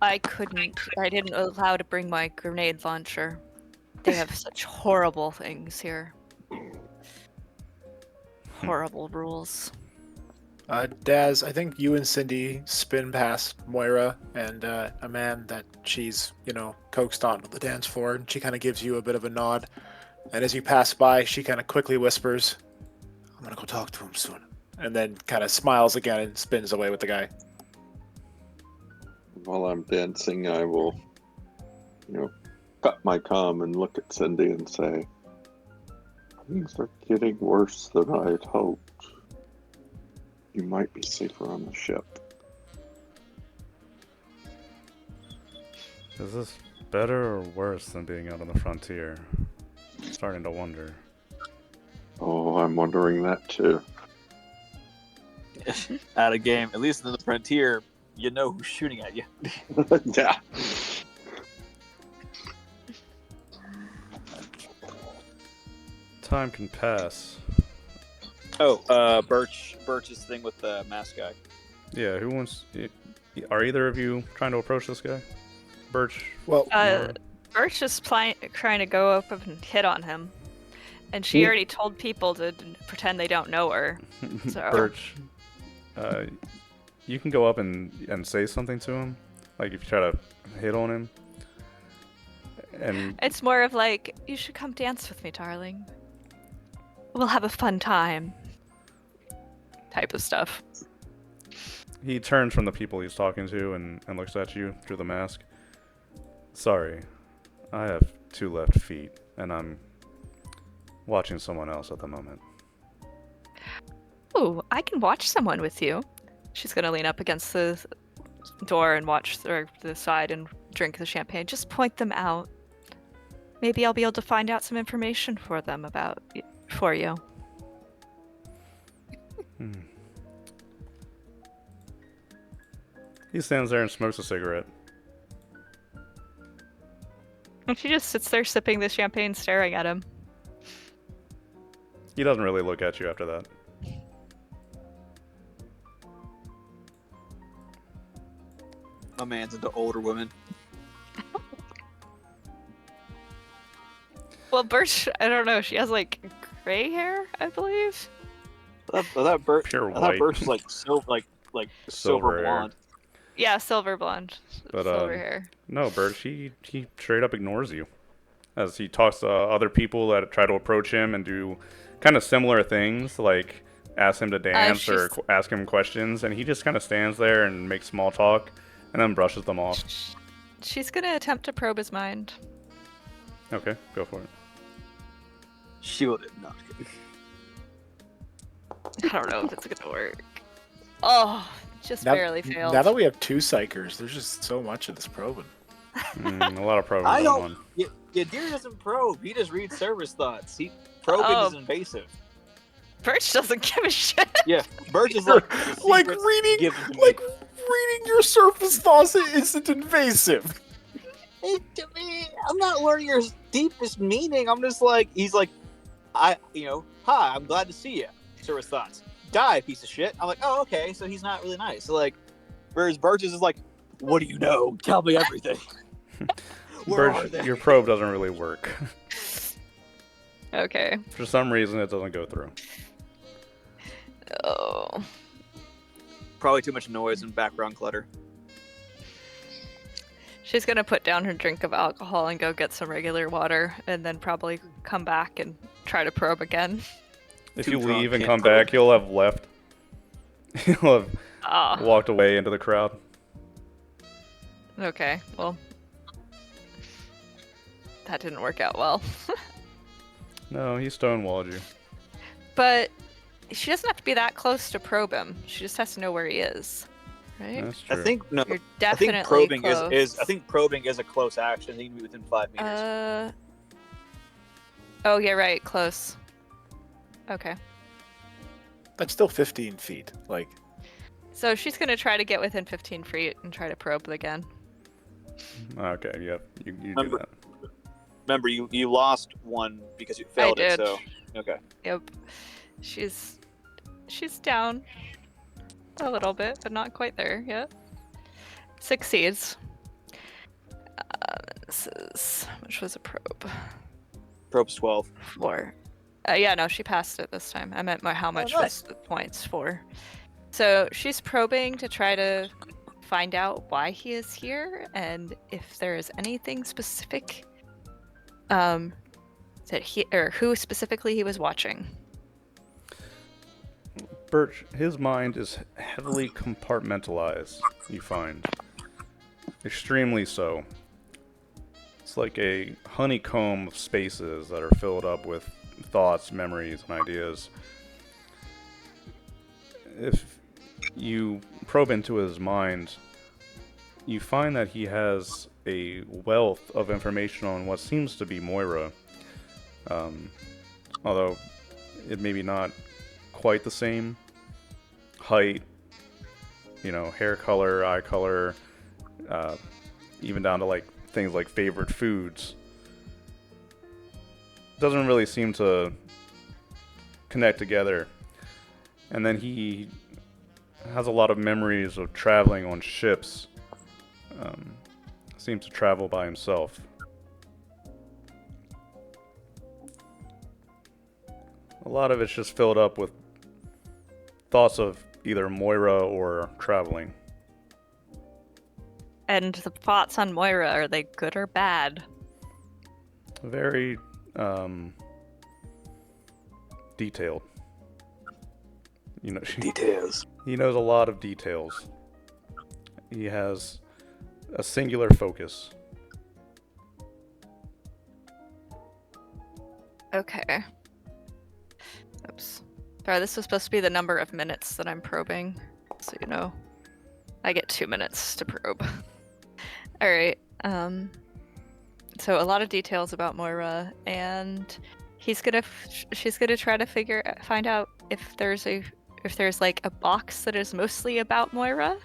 I didn't allow to bring my grenade launcher. They have such horrible things here. Horrible rules. Daz, I think you and Cindy spin past Moira and a man that she's, coaxed onto the dance floor, and she kind of gives you a bit of a nod. And as you pass by, she kind of quickly whispers, "I'm gonna go talk to him soon," and then kind of smiles again and spins away with the guy. While I'm dancing, I will, cut my comm and look at Cindy and say, things are getting worse than I had hoped. You might be safer on the ship. Is this better or worse than being out on the frontier? I'm starting to wonder. Oh, I'm wondering that too. At a game, at least in the frontier, you know who's shooting at you. Yeah. Time can pass. Oh, Birch's thing with the mask guy. Yeah, who wants... Are either of you trying to approach this guy? Birch? Well, Birch is trying to go up and hit on him. And she already told people to pretend they don't know her. So. Birch, you can go up and say something to him, like if you try to hit on him. And It's more of like, you should come dance with me, darling. We'll have a fun time. Type of stuff. he turns from the people he's talking to and looks at you through the mask. Sorry, I have 2 left feet, and I'm watching someone else at the moment. Ooh, I can watch someone with you. She's gonna lean up against the door and watch the side and drink the champagne. Just point them out. Maybe I'll be able to find out some information for you. He stands there and smokes a cigarette. And she just sits there sipping the champagne, staring at him. He doesn't really look at you after that. My man's into older women. Well, Birch, I don't know. She has like gray hair, I believe. I thought Birch Pure I thought white. Birch was like silver, like Silver silver hair. blonde. Yeah, silver blonde, But, silver hair. No, Birch, he straight up ignores you. As he talks to other people that try to approach him and do kind of similar things, like ask him to dance or ask him questions, and he just kind of stands there and makes small talk, and then brushes them off. She's gonna attempt to probe his mind. Okay, go for it. Shielded, not kidding. I don't know if it's gonna work. Oh, just barely failed. Now that we have 2 psychers, there's just so much of this probing. A lot of probing I going don't. on. Yeah, Deer doesn't probe. He just reads service thoughts. Probing is invasive. Birch doesn't give a shit. Yeah, Birch is like like reading your surface thoughts isn't invasive. To me, I'm not learning your deepest meaning. I'm just like, he's like, hi, I'm glad to see you. Service thoughts. Die, piece of shit. I'm like, oh, okay, so he's not really nice. So like, whereas Birch is like, what do you know? Tell me everything. Where are Birch, they? your probe doesn't really work. Okay. For some reason, it doesn't go through. Oh. Probably too much noise and background clutter. She's gonna put down her drink of alcohol and go get some regular water, and then probably come back and try to probe again. If Too you drunk, leave and can't come probe. back, you'll have left. You'll have Ah. walked away into the crowd. Okay. Well, that didn't work out well. No, he stonewalled you. But she doesn't have to be that close to probe him. She just has to know where he is, right? That's true. I think no. You're I definitely think probing close. is. I think probing is a close action. He can be within 5 meters. Oh, yeah, right. Close. Okay. That's still 15 feet. Like, So she's gonna try to get within 15 feet and try to probe again. Okay, yep. You do Remember- that. Remember, you lost one because you failed it. did. So okay. Yep. She's down a little bit, but not quite there yet. Succeeds. This is how much was a probe? Probe's 12. 4. Yeah, no, she passed it this time. I meant how much nice. was the points for. So she's probing to try to find out why he is here and if there is anything specific that he or who specifically he was watching. Birch, his mind is heavily compartmentalized, you find. Extremely so. It's like a honeycomb of spaces that are filled up with thoughts, memories, and ideas. If you probe into his mind, you find that he has a wealth of information on what seems to be Moira. Although it may be not quite the same. Height, hair color, eye color, even down to like things like favorite foods. Doesn't really seem to connect together. And then he has a lot of memories of traveling on ships. Seems to travel by himself. A lot of it's just filled up with thoughts of either Moira or traveling. And the thoughts on Moira, are they good or bad? Very detailed. You know, Details. he knows a lot of details. He has a singular focus. Okay. Oops. Sorry, this was supposed to be the number of minutes that I'm probing. So, you know, I get 2 minutes to probe. Alright. So a lot of details about Moira, and she's gonna try to find out if there's like a box that is mostly about Moira,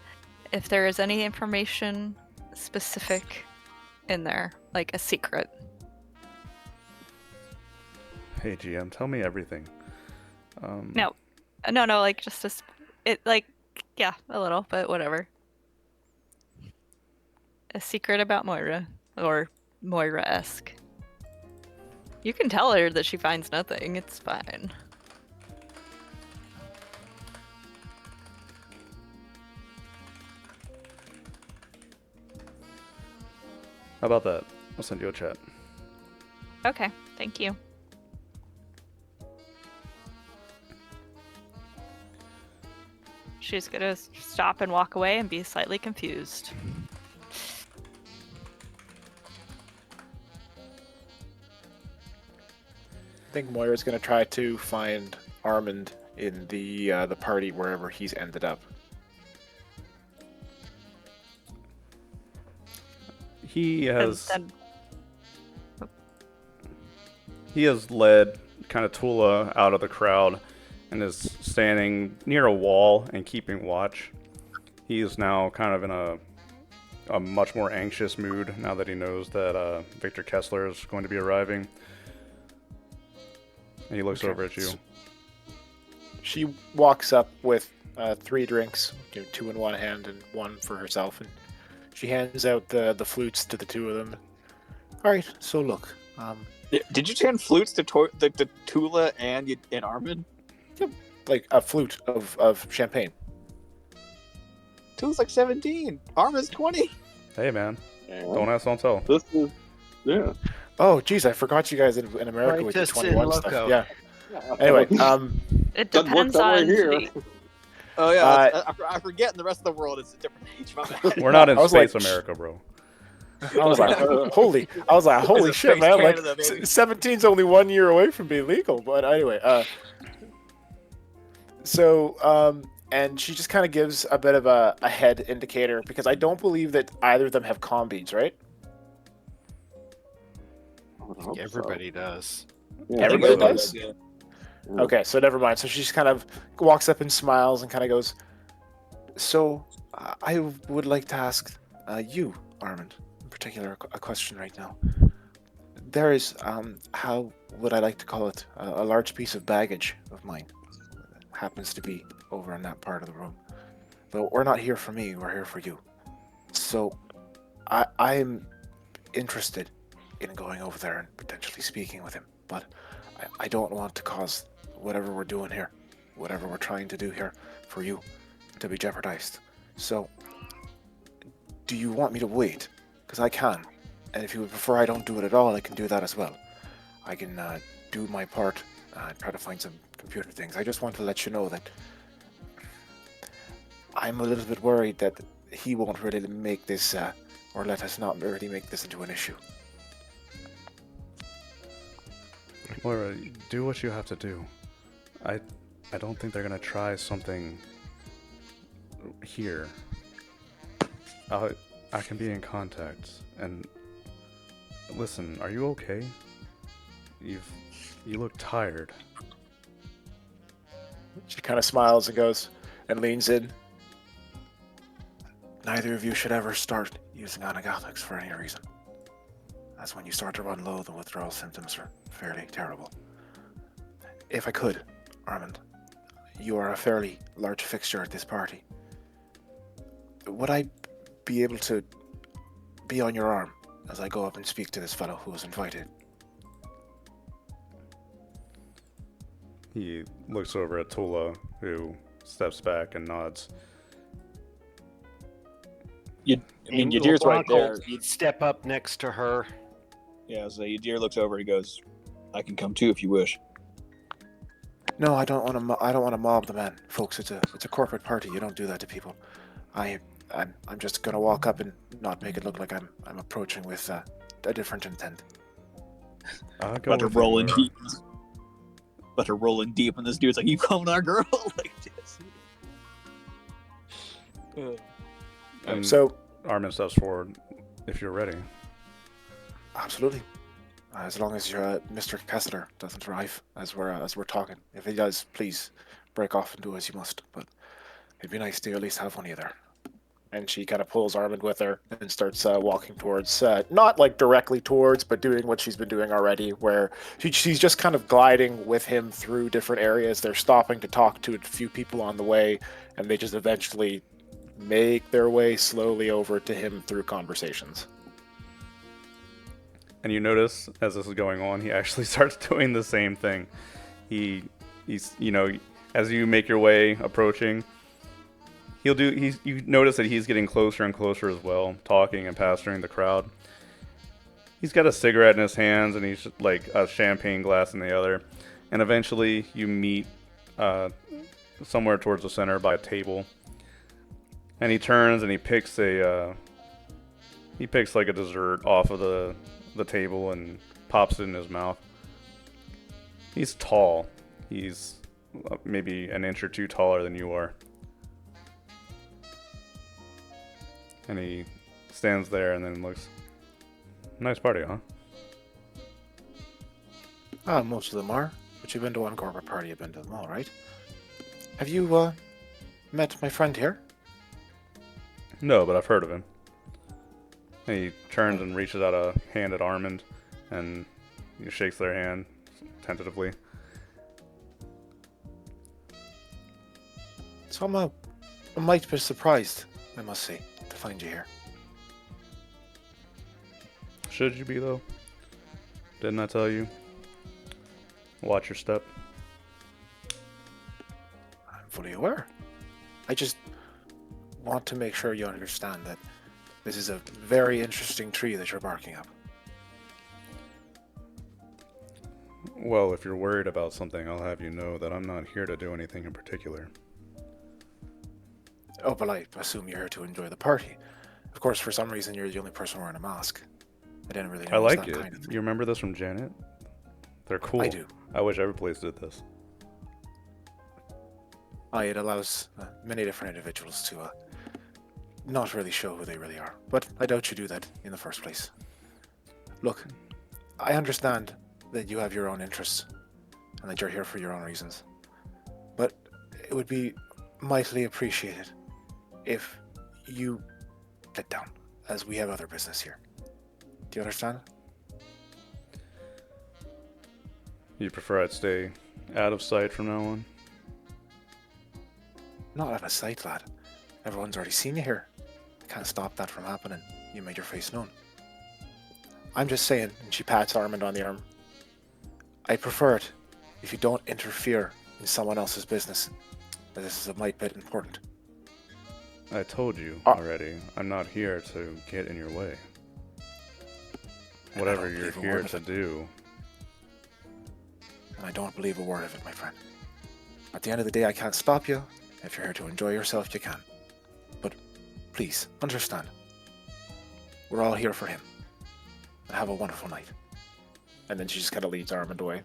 if there is any information specific in there, like a secret. Hey GM, tell me everything. No, like yeah, a little, but whatever. A secret about Moira, or Moira-esque. You can tell her that she finds nothing. It's fine. How about that? I'll send you a chat. Okay, thank you. She's gonna stop and walk away and be slightly confused. I think Moira's gonna try to find Armand in the party wherever he's ended up. He has And he has led kind of Tula out of the crowd and is standing near a wall and keeping watch. He is now kind of in a much more anxious mood now that he knows that Victor Kessler is going to be arriving. And he looks over at you. She walks up with 3 drinks, 2 in one hand and 1 for herself, and she hands out the flutes to the 2 of them. All right, so look. Did you hand flutes to Tula and Armin? Like a flute of champagne. Tula's like 17. Armin's 20. Hey man, And don't ask, don't tell. this is, yeah. Oh, geez, I forgot you guys in America with the Righteous 21 and stuff. loco. Yeah. Anyway, it Doesn't work depends that way on here. Oh yeah, I forget. In the rest of the world, it's a different age. My bad. We're not in I was space like, America, bro. I was like, holy It's a shit, space man! Canada, Like, baby. 17's only 1 year away from being legal. But anyway, and she just kind of gives a bit of a head indicator because I don't believe that either of them have comm beads, right? I would hope so. Everybody does. Yeah, Everybody I think does? so. Yeah. Yeah. Okay, so never mind. So she just kind of walks up and smiles and kind of goes, "So, I would like to ask you, Armand, in particular, a question right now. There is, how would I like to call it, a large piece of baggage of mine that happens to be over in that part of the room. But we're not here for me, we're here for you. So, I'm interested in going over there and potentially speaking with him, but I don't want to cause whatever we're doing here, whatever we're trying to do here for you, to be jeopardized. So, do you want me to wait? Because I can. And if you would prefer I don't do it at all, I can do that as well. I can do my part, try to find some computer things. I just want to let you know that I'm a little bit worried that he won't really make this, or let us not really make this into an issue. Moira, do what you have to do. I don't think they're gonna try something here. I can be in contact. And listen, are you okay? You look tired. She kind of smiles and goes and leans in. Neither of you should ever start using antibiotics for any reason. That's when you start to run low, the withdrawal symptoms are fairly terrible. If I could, Armand, you are a fairly large fixture at this party. Would I be able to be on your arm as I go up and speak to this fellow who was invited? He looks over at Tula, who steps back and nods. Yadir's right there. He'd step up next to her. Yeah, so Yadir looks over. He goes, "I can come too if you wish." No, I don't want to. I don't want to mob the man, folks. It's a corporate party. You don't do that to people. I'm just gonna walk up and not make it look like I'm approaching with a different intent. I'll go About to with roll you, in deep. About to roll in deep, and this dude's like, "You coming, our girl?" Like this. And So Armin steps forward if you're ready. absolutely, as long as your Mr. Kessler doesn't arrive as we're talking. If he does, please break off and do as you must. But it'd be nice to at least have one of you there. And she kind of pulls Armin with her and starts walking towards, not like directly towards, but doing what she's been doing already, where she's just kind of gliding with him through different areas. They're stopping to talk to a few people on the way, and they just eventually make their way slowly over to him through conversations. And you notice as this is going on, he actually starts doing the same thing. He's as you make your way approaching, you notice that he's getting closer and closer as well, talking and pastoring the crowd. He's got a cigarette in his hands and he's like a champagne glass in the other. And eventually you meet somewhere towards the center by a table. And he turns and he picks like a dessert off of the table and pops it in his mouth. He's tall. He's maybe an inch or two taller than you are. And he stands there and then looks. Nice party, huh? Most of them are. But you've been to one corporate party, you've been to them all, right? Have you met my friend here? No, but I've heard of him. And he turns and reaches out a hand at Armand and he shakes their hand tentatively. So I'm a mite bit surprised, I must say, to find you here. Should you be, though? Didn't I tell you? Watch your step. I'm fully aware. I just want to make sure you understand that this is a very interesting tree that you're barking up. Well, if you're worried about something, I'll have you know that I'm not here to do anything in particular. Oh, but I assume you're here to enjoy the party. Of course, for some reason, you're the only person wearing a mask. I didn't really know I like that it. kind of thing. You remember this from Janet? They're cool. I do. I wish every place did this. It allows many different individuals to not really show who they really are. But I doubt you do that in the first place. Look, I understand that you have your own interests and that you're here for your own reasons. But it would be mightily appreciated if you sit down, as we have other business here. Do you understand? You prefer I'd stay out of sight from now on? Not out of sight, lad. Everyone's already seen you here. I can't stop that from happening. You made your face known. I'm just saying, and she pats Armand on the arm, I prefer it if you don't interfere in someone else's business. This is a mite bit important. I told you already. I'm not here to get in your way. Whatever you're here to do. And I don't believe a word of it, my friend. At the end of the day, I can't stop you. If you're here to enjoy yourself, you can. But please, understand. We're all here for him. And have a wonderful night. And then she just kind of leads Armand away.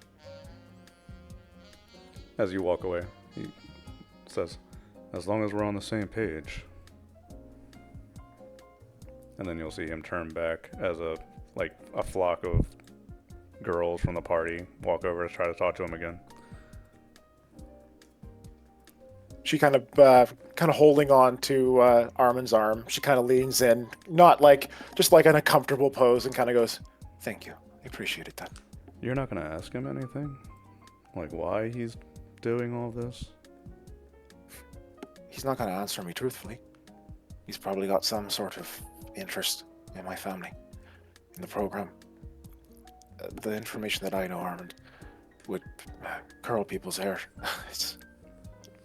As you walk away, he says, as long as we're on the same page. And then you'll see him turn back as a flock of girls from the party walk over to try to talk to him again. She kind of holding on to Armin's arm. She kind of leans in, not just in a comfortable pose, and kind of goes, "Thank you, I appreciated that." You're not gonna ask him anything, like why he's doing all this? He's not gonna answer me truthfully. He's probably got some sort of interest in my family, in the program. The information that I know, Armand, would curl people's hair. It's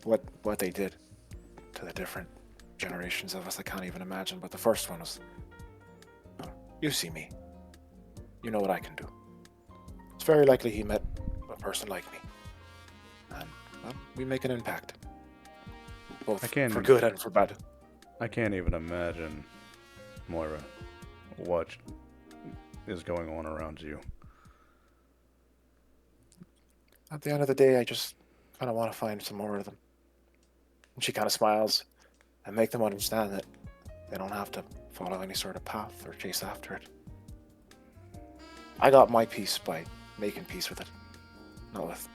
what they did to the different generations of us. I can't even imagine. But the first one was, you see me. You know what I can do. It's very likely he met a person like me. And well, we make an impact. Both for good and for bad. I can't even imagine, Moira, what is going on around you. At the end of the day, I just kind of want to find some more of them. And she kind of smiles and make them understand that they don't have to follow any sort of path or chase after it. I got my peace by making peace with it, not with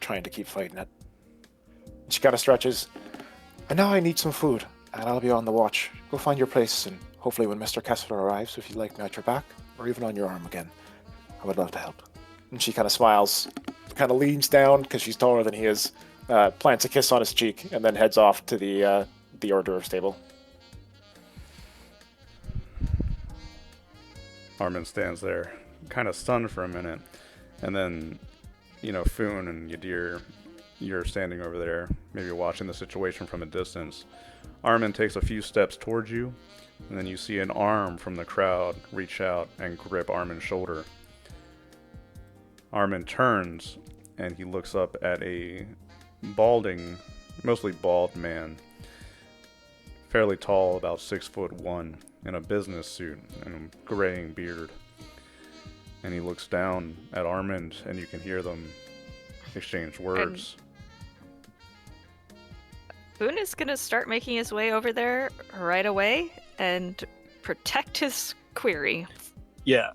trying to keep fighting it. She kind of stretches. And now I need some food, and I'll be on the watch. Go find your place, and hopefully when Mr. Kessler arrives, if you'd like me at your back, or even on your arm again, I would love to help. And she kind of smiles, kind of leans down, because she's taller than he is, plants a kiss on his cheek, and then heads off to the hors d'oeuvre stable. Armin stands there, kind of stunned for a minute, and then, Foon and Yadir, you're standing over there, maybe watching the situation from a distance. Armin takes a few steps towards you, and then you see an arm from the crowd reach out and grip Armin's shoulder. Armin turns, and he looks up at a mostly bald man, fairly tall, about 6'1", in a business suit and a graying beard. And he looks down at Armin, and you can hear them exchange words. Boone is gonna start making his way over there right away and protect his query. Yeah,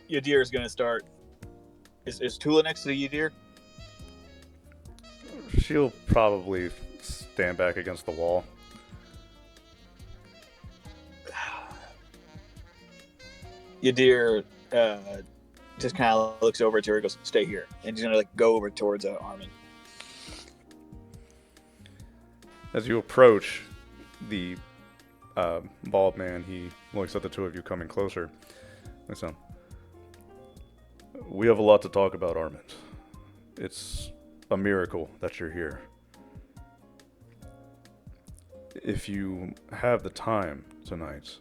Yadir is gonna start. Is Tula next to Yadir? She'll probably stand back against the wall. Yadir just kind of looks over to her and goes, "Stay here," and he's gonna go over towards Armin. As you approach the bald man, he looks at the two of you coming closer. Listen, we have a lot to talk about, Armin. It's a miracle that you're here. If you have the time tonight,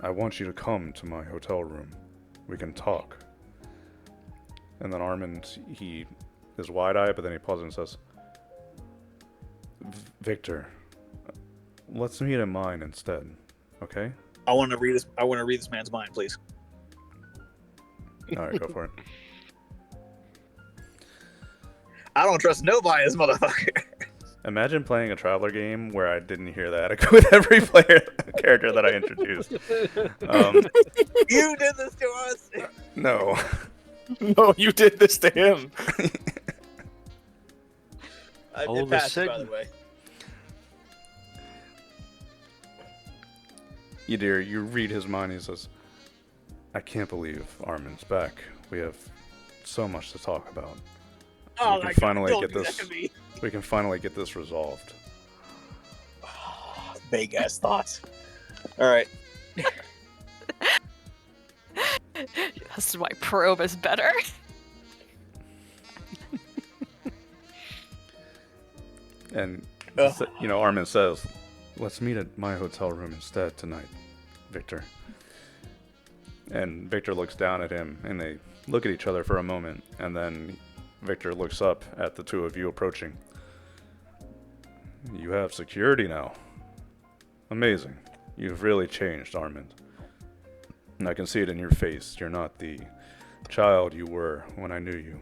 I want you to come to my hotel room. We can talk. And then Armin, he is wide-eyed, but then he pauses and says, Victor, let's meet in mine instead, okay? I want to read this man's mind, please. All right, go for it. I don't trust nobody, this motherfucker. Imagine playing a Traveler game where I didn't hear that with every character that I introduced. You did this to us. No. No, you did this to him. It passed, by the way. Yadir, you read his mind. He says, I can't believe Armin's back. We have so much to talk about. Oh, we my can God, finally don't get do this. that to me. We can finally get this resolved. Vague ass thoughts. All right. That's why probe is better. And Armin says, let's meet at my hotel room instead tonight, Victor. And Victor looks down at him, and they look at each other for a moment, and then Victor looks up at the two of you approaching. You have security now. Amazing. You've really changed, Armin. And I can see it in your face. You're not the child you were when I knew you.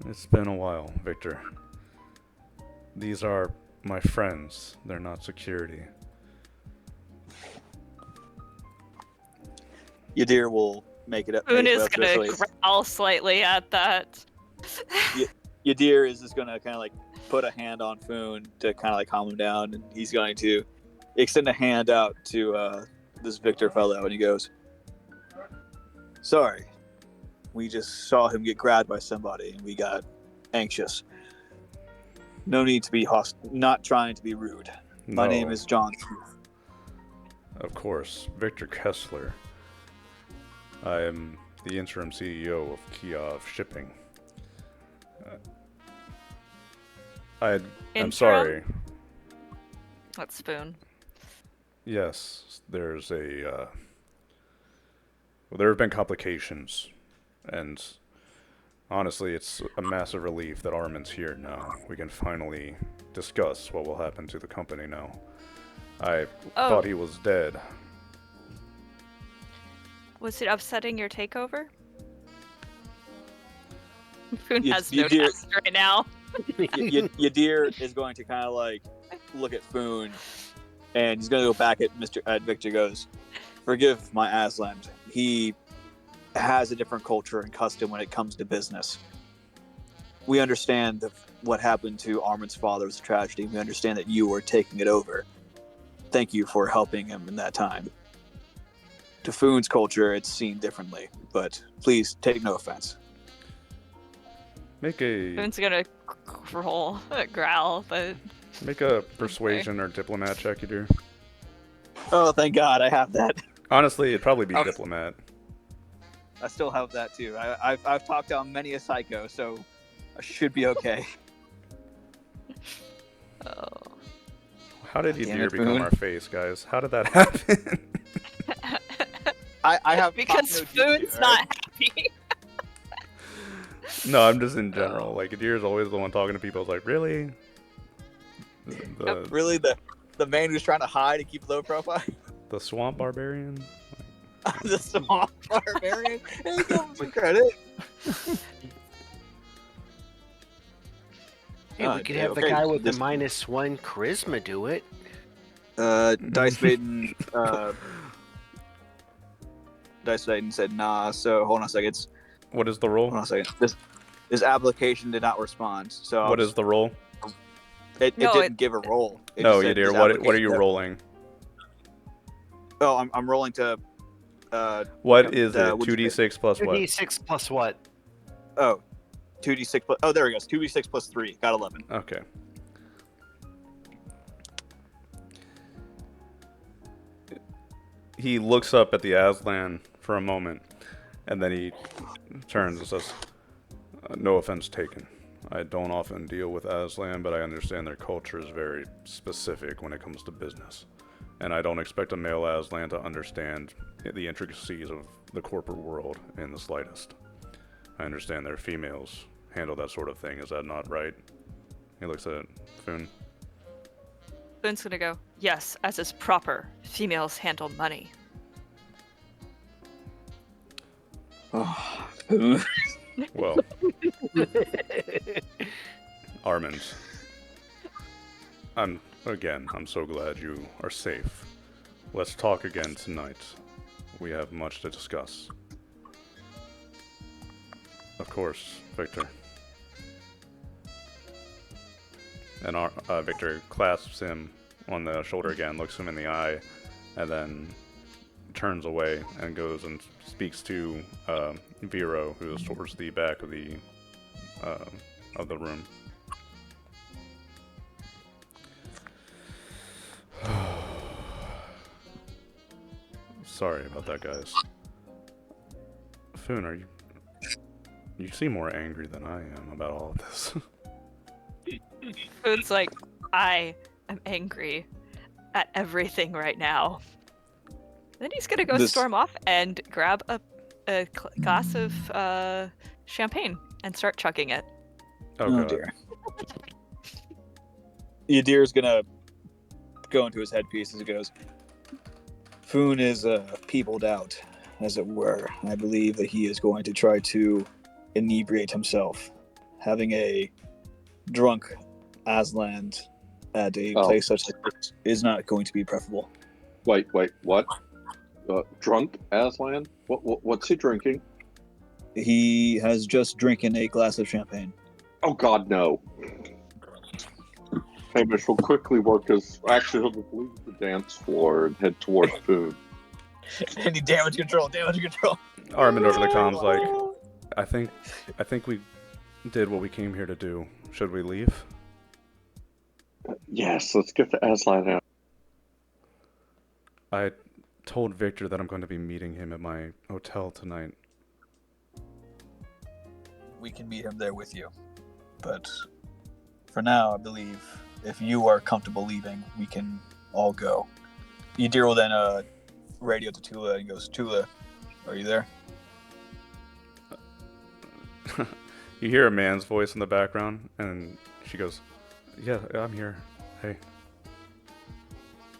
It's been a while, Victor. These are my friends. They're not security. Yadir will make it up. Boone is gonna growl slightly at that. Yadir is just gonna kind of like put a hand on Foon to kind of like calm him down, and he's going to extend a hand out to this Victor fellow, and he goes, "Sorry, we just saw him get grabbed by somebody, and we got anxious. No need to be not trying to be rude. My name is John." Of course, Victor Kessler. I am the interim CEO of Kiev Shipping. I'm Interim? sorry. That's Spoon. Yes, there's a. Well, there have been complications, and honestly, it's a massive relief that Armin's here now. We can finally discuss what will happen to the company now. I thought he was dead. Was it upsetting your takeover? Foon You- has you no do- test right now. Yadir is going to kind of like look at Foon, and he's going to go back at Victor. Goes, forgive my Aslan. He has a different culture and custom when it comes to business. We understand what happened to Armin's father was a tragedy. We understand that you were taking it over. Thank you for helping him in that time. To Foon's culture, it's seen differently, but please take no offense. Make a Foon's gonna growl, but persuasion or diplomat check, you do. Oh, thank God, I have that. Honestly, it'd probably be diplomat. I still have that too. I've talked down many a psycho, so I should be okay. oh. How did Damn Yadir it, become Boone. our face, guys? How did that happen? I have because top no jutsu, Foon's right? not happy. No, I'm just in general. Like, Yadir's always the one talking to people. It's like, really? Really, the man who's trying to hide and keep low profile. The swamp barbarian? The swamp barbarian. Hey, give him some credit. Hey, we could have the guy with the -1 charisma do it. Dice Maiden. Dice Maiden said nah. So hold on a second. What is the roll? Hold on a second. This application did not respond. So What is the roll? It No, didn't give a roll. It No, just said Yadir, this what are application- you rolling? Oh, I'm rolling to. What is it? what'd you 2d6 plus what? 2d6 plus what? Oh, 2d6 plus. Oh, there it goes. 2d6 plus 3. Got 11. Okay. He looks up at the Aslan for a moment, and then he turns and says, no offense taken. I don't often deal with Aslan, but I understand their culture is very specific when it comes to business. And I don't expect a male Aslan to understand the intricacies of the corporate world in the slightest. I understand their females handle that sort of thing. Is that not right? He looks at Foon. Foon's gonna go, yes, as is proper. Females handle money. Oh, Well, Armand, I'm so glad you are safe. Let's talk again tonight. We have much to discuss. Of course, Victor. And Victor clasps him on the shoulder again, looks him in the eye, and then turns away and goes and speaks to Vero, who is towards the back of the room. Sorry about that, guys. Foon, you seem more angry than I am about all of this. Foon's like, I am angry at everything right now. Then he's gonna go storm off and grab a glass of champagne and start chugging it. Oh, oh God. dear. Yadir's gonna go into his headpiece as he goes. Foon is peopled out, as it were. I believe that he is going to try to inebriate himself. Having a drunk Aslan at a place such as this is not going to be preferable. Wait, what? Drunk Aslan? What's he drinking? He has just drinking a glass of champagne. Oh God, no! Hamish will quickly work his. Actually, he'll just leave the dance floor and head towards food. Any damage control. Armand over the comms like, I think we did what we came here to do. Should we leave? Yes, let's get the Aslan out. I told Victor that I'm going to be meeting him at my hotel tonight. we can meet him there with you. But for now, I believe if you are comfortable leaving, we can all go. Yadir will then radio to Tula and goes, Tula, are you there? You hear a man's voice in the background, and she goes, "Yeah, I'm here. Hey."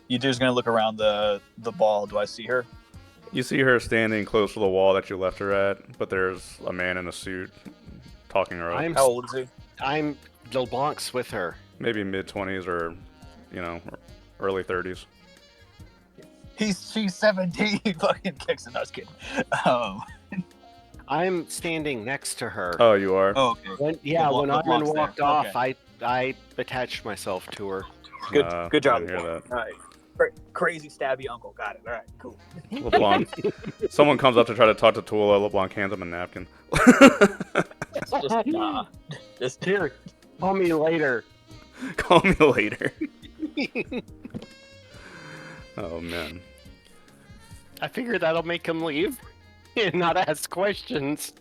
Yadir's going to look around the ball. Do I see her? You see her standing close to the wall that you left her at, but there's a man in a suit talking her up. How old is he? I'm LeBlanc's with her. Maybe mid-20s or, early 30s. She's 17. He fucking kicks him. I was kidding. I'm standing next to her. Oh, you are? Oh, okay. When Armin walked off, I attached myself to her. Good job. I didn't hear that. All right. Crazy stabby uncle. Got it. All right, cool. LeBlanc. Someone comes up to try to talk to Tula. LeBlanc hands him a napkin. Nah. Just Here, call me later. Call me later. Oh, man. I figure that'll make him leave and not ask questions.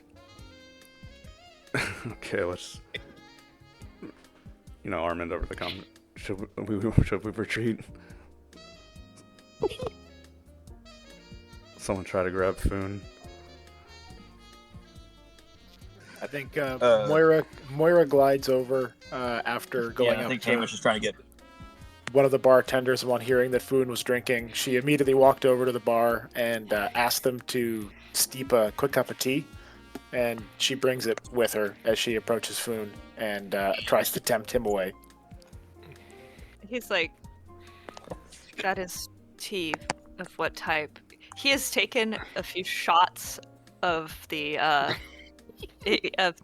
Okay, let's... Armand over the comment. Should we retreat? Someone try to grab Foon. I think Moira glides over after going I up think to Hamish is trying to get... one of the bartenders. Upon hearing that Foon was drinking, she immediately walked over to the bar and asked them to steep a quick cup of tea. And she brings it with her as she approaches Foon and tries to tempt him away. He's like, that is tea of what type? He has taken a few shots of the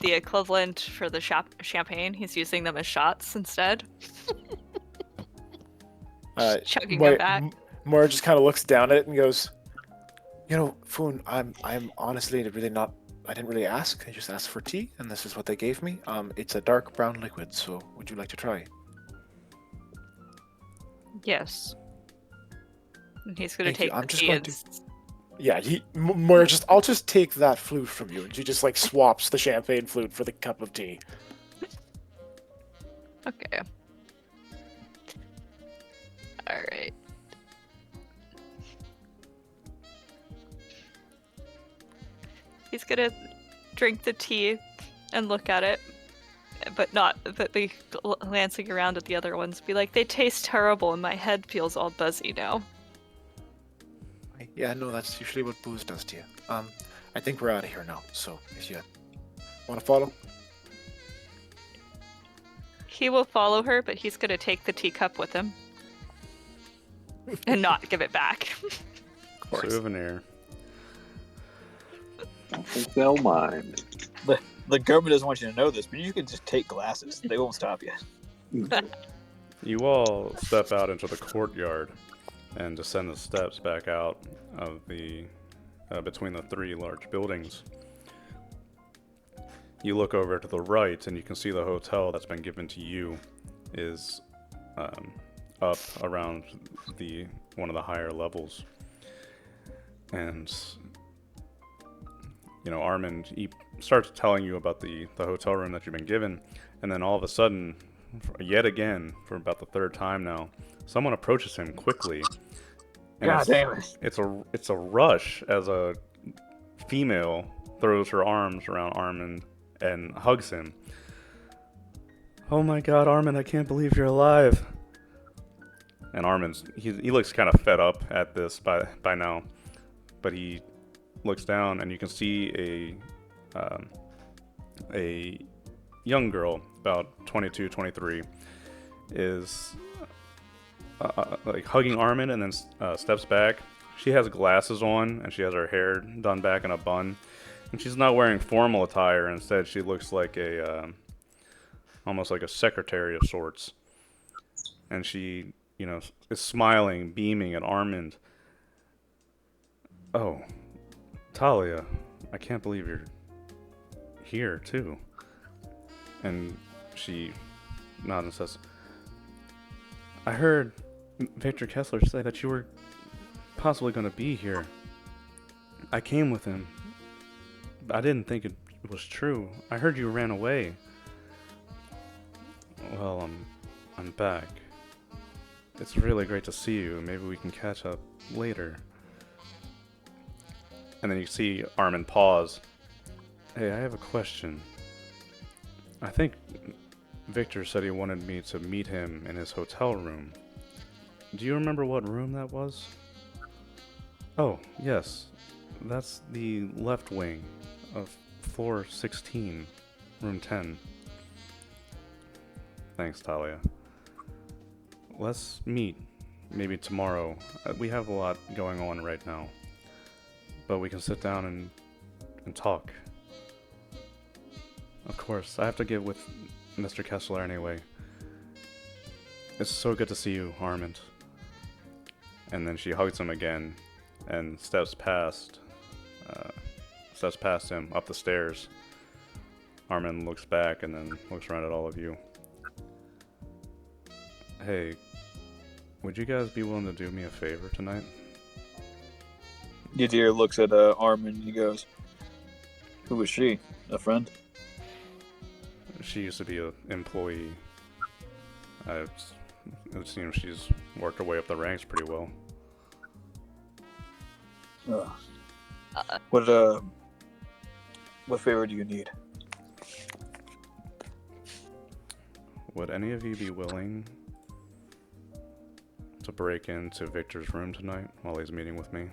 equivalent for the champagne. He's using them as shots instead. Just chugging them back. Moira just kind of looks down at it and goes, Foon, I'm honestly really not. I didn't really ask. I just asked for tea, and this is what they gave me. It's a dark brown liquid. So, would you like to try? Yes. And he's gonna Thank you. take I'm the just tea going and... to- Yeah, Moira I'll just take that flute from you. And she just swaps the champagne flute for the cup of tea. Okay. Alright. He's gonna drink the tea and look at it, but be glancing around at the other ones, be like, they taste terrible and my head feels all buzzy now. Yeah, no, that's usually what booze does to you. I think we're out of here now, so if you want to follow? He will follow her, but he's gonna take the teacup with him. And not give it back. Of course. Souvenir. I think they'll mind. The government doesn't want you to know this, but you can just take glasses. They won't stop you. You all step out into the courtyard and descend the steps back out of the between the three large buildings. You look over to the right and you can see the hotel that's been given to you is up around one of the higher levels. And Armand, he starts telling you about the hotel room that you've been given, and then all of a sudden, yet again, for about the third time now, someone approaches him quickly. And God damn it. It's a rush as a female throws her arms around Armand and hugs him. Oh my God, Armand, I can't believe you're alive. And Armand's, he looks kind of fed up at this by now, but he looks down and you can see a young girl, about 22, 23, is hugging Armand and then steps back. She has glasses on and she has her hair done back in a bun, and she's not wearing formal attire. Instead, she looks like almost like a secretary of sorts, and she is smiling, beaming at Armand. Oh, Talia, I can't believe you're here too. And she nods and says, I heard Victor Kessler say that you were possibly going to be here. I came with him. I didn't think it'd was true. I heard you ran away. Well, I'm back. It's really great to see you. Maybe we can catch up later. And then you see Armin pause. Hey, I have a question. I think Victor said he wanted me to meet him in his hotel room. Do you remember what room that was? Oh, yes. That's the left wing of floor 16, room 10. Thanks, Talia. Let's meet, maybe tomorrow. We have a lot going on right now. But we can sit down and talk. Of course, I have to get with Mr. Kessler anyway. It's so good to see you, Armand. And then she hugs him again and steps past him up the stairs. Armand looks back and then looks around at all of you. Hey, would you guys be willing to do me a favor tonight? Yadir looks at Armin and he goes, "Who was she? A friend?" She used to be an employee. It seems she's worked her way up the ranks pretty well. What favor do you need? Would any of you be willing to break into Victor's room tonight while he's meeting with me?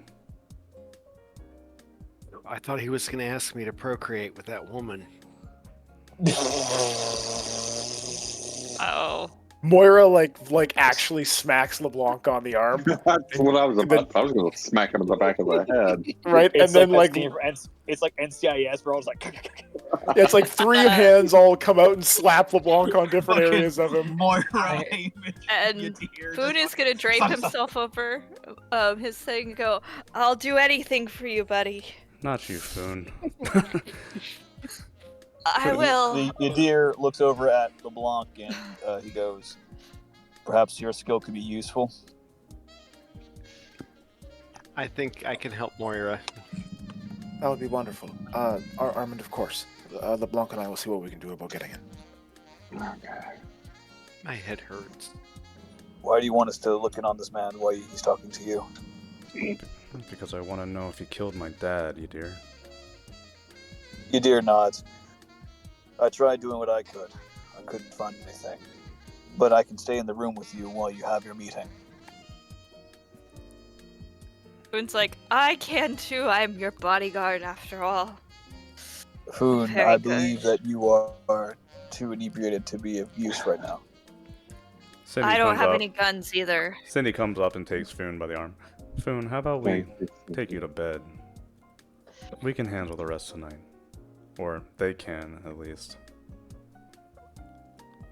I thought he was going to ask me to procreate with that woman. Oh. Moira like actually smacks LeBlanc on the arm, That's what I was about. I was going to smack him in the back of the head. right? It's And then like like it's like NCIS, bro. It's like it's like three hands all come out and slap LeBlanc on different Fucking areas of him. Moira And Food is gonna drape himself over his thing and go, "I'll do anything for you, buddy. Not you, Foon. I will." Yadir looks over at LeBlanc and he goes, "Perhaps your skill could be useful." I think I can help Moira. That would be wonderful. Armand, of course. LeBlanc and I will see what we can do about getting it. Okay. My head hurts. Why do you want us to look in on this man while he's talking to you? Because I want to know if you killed my dad, you dear. Yadir nods. I tried doing what I could. I couldn't find anything. But I can stay in the room with you while you have your meeting. Food's like, "I can too. I'm your bodyguard after all." Foon, Very I good. believe that you are too inebriated to be of use right now. Cindy I don't comes have up. any guns either. Cindy comes up and takes Foon by the arm. Foon, how about we Thank you. take you to bed? We can handle the rest tonight. Or they can, at least.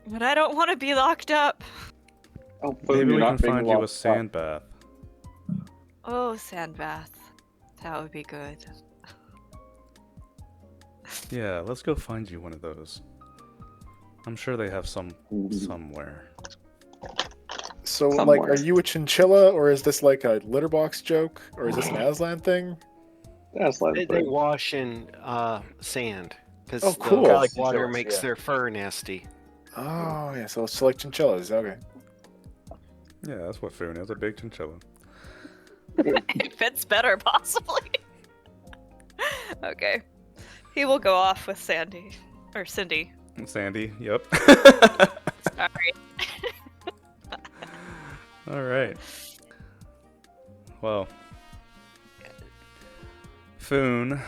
But I don't want to be locked up. Oh, Foon, Maybe you're we can not being find you a locked up. sand bath. Oh, sandbath. That would be good. Yeah, let's go find you one of those. I'm sure they have some somewhere. So Somewhere. like, are you a chinchilla or is this like a litter box joke or is this an Aslan thing? That's like They wash in sand because Oh, cool. the Kinda like water chinchillas, makes yeah. their fur nasty. Oh yeah, so it's like chinchillas. Okay. Yeah, that's what Foon is, a big chinchilla. It fits better, possibly. Okay. He will go off with Sandy. Or Cindy. Sandy, yep. Sorry. Alright. Well, Foon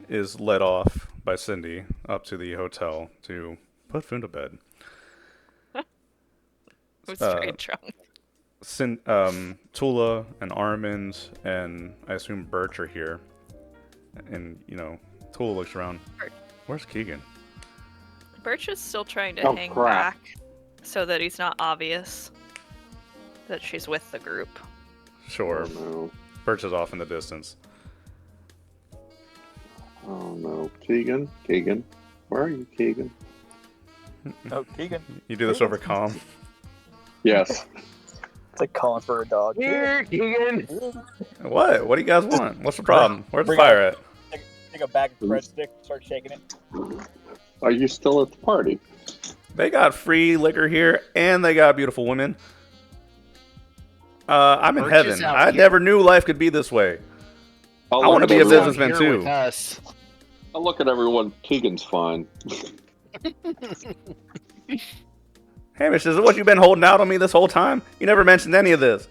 is led off by Cindy up to the hotel to put Foon to bed. I'm straight drunk. Tula and Armand and I assume Birch are here. And, you know, Tula looks around. Birch. Where's Keegan? Birch is still trying to Oh, hang crap. back so that he's not obvious that she's with the group. Sure. Oh no. Birch is off in the distance. Oh no. Keegan? Keegan? Where are you, Keegan? Oh, Keegan. You do this over comm. Yes. It's like calling for a dog. Here, Keegan. What? What do you guys want? What's the problem? Where's the Bring fire at? Take a bag of breadsticks, start shaking it. Are you still at the party? They got free liquor here, and they got beautiful women. I'm in Birch is heaven. out I here. never knew life could be this way. I wanna be a Birch is out businessman here too. with us. I look at everyone. Keegan's fine. Hamish, is it what you've been holding out on me this whole time? You never mentioned any of this.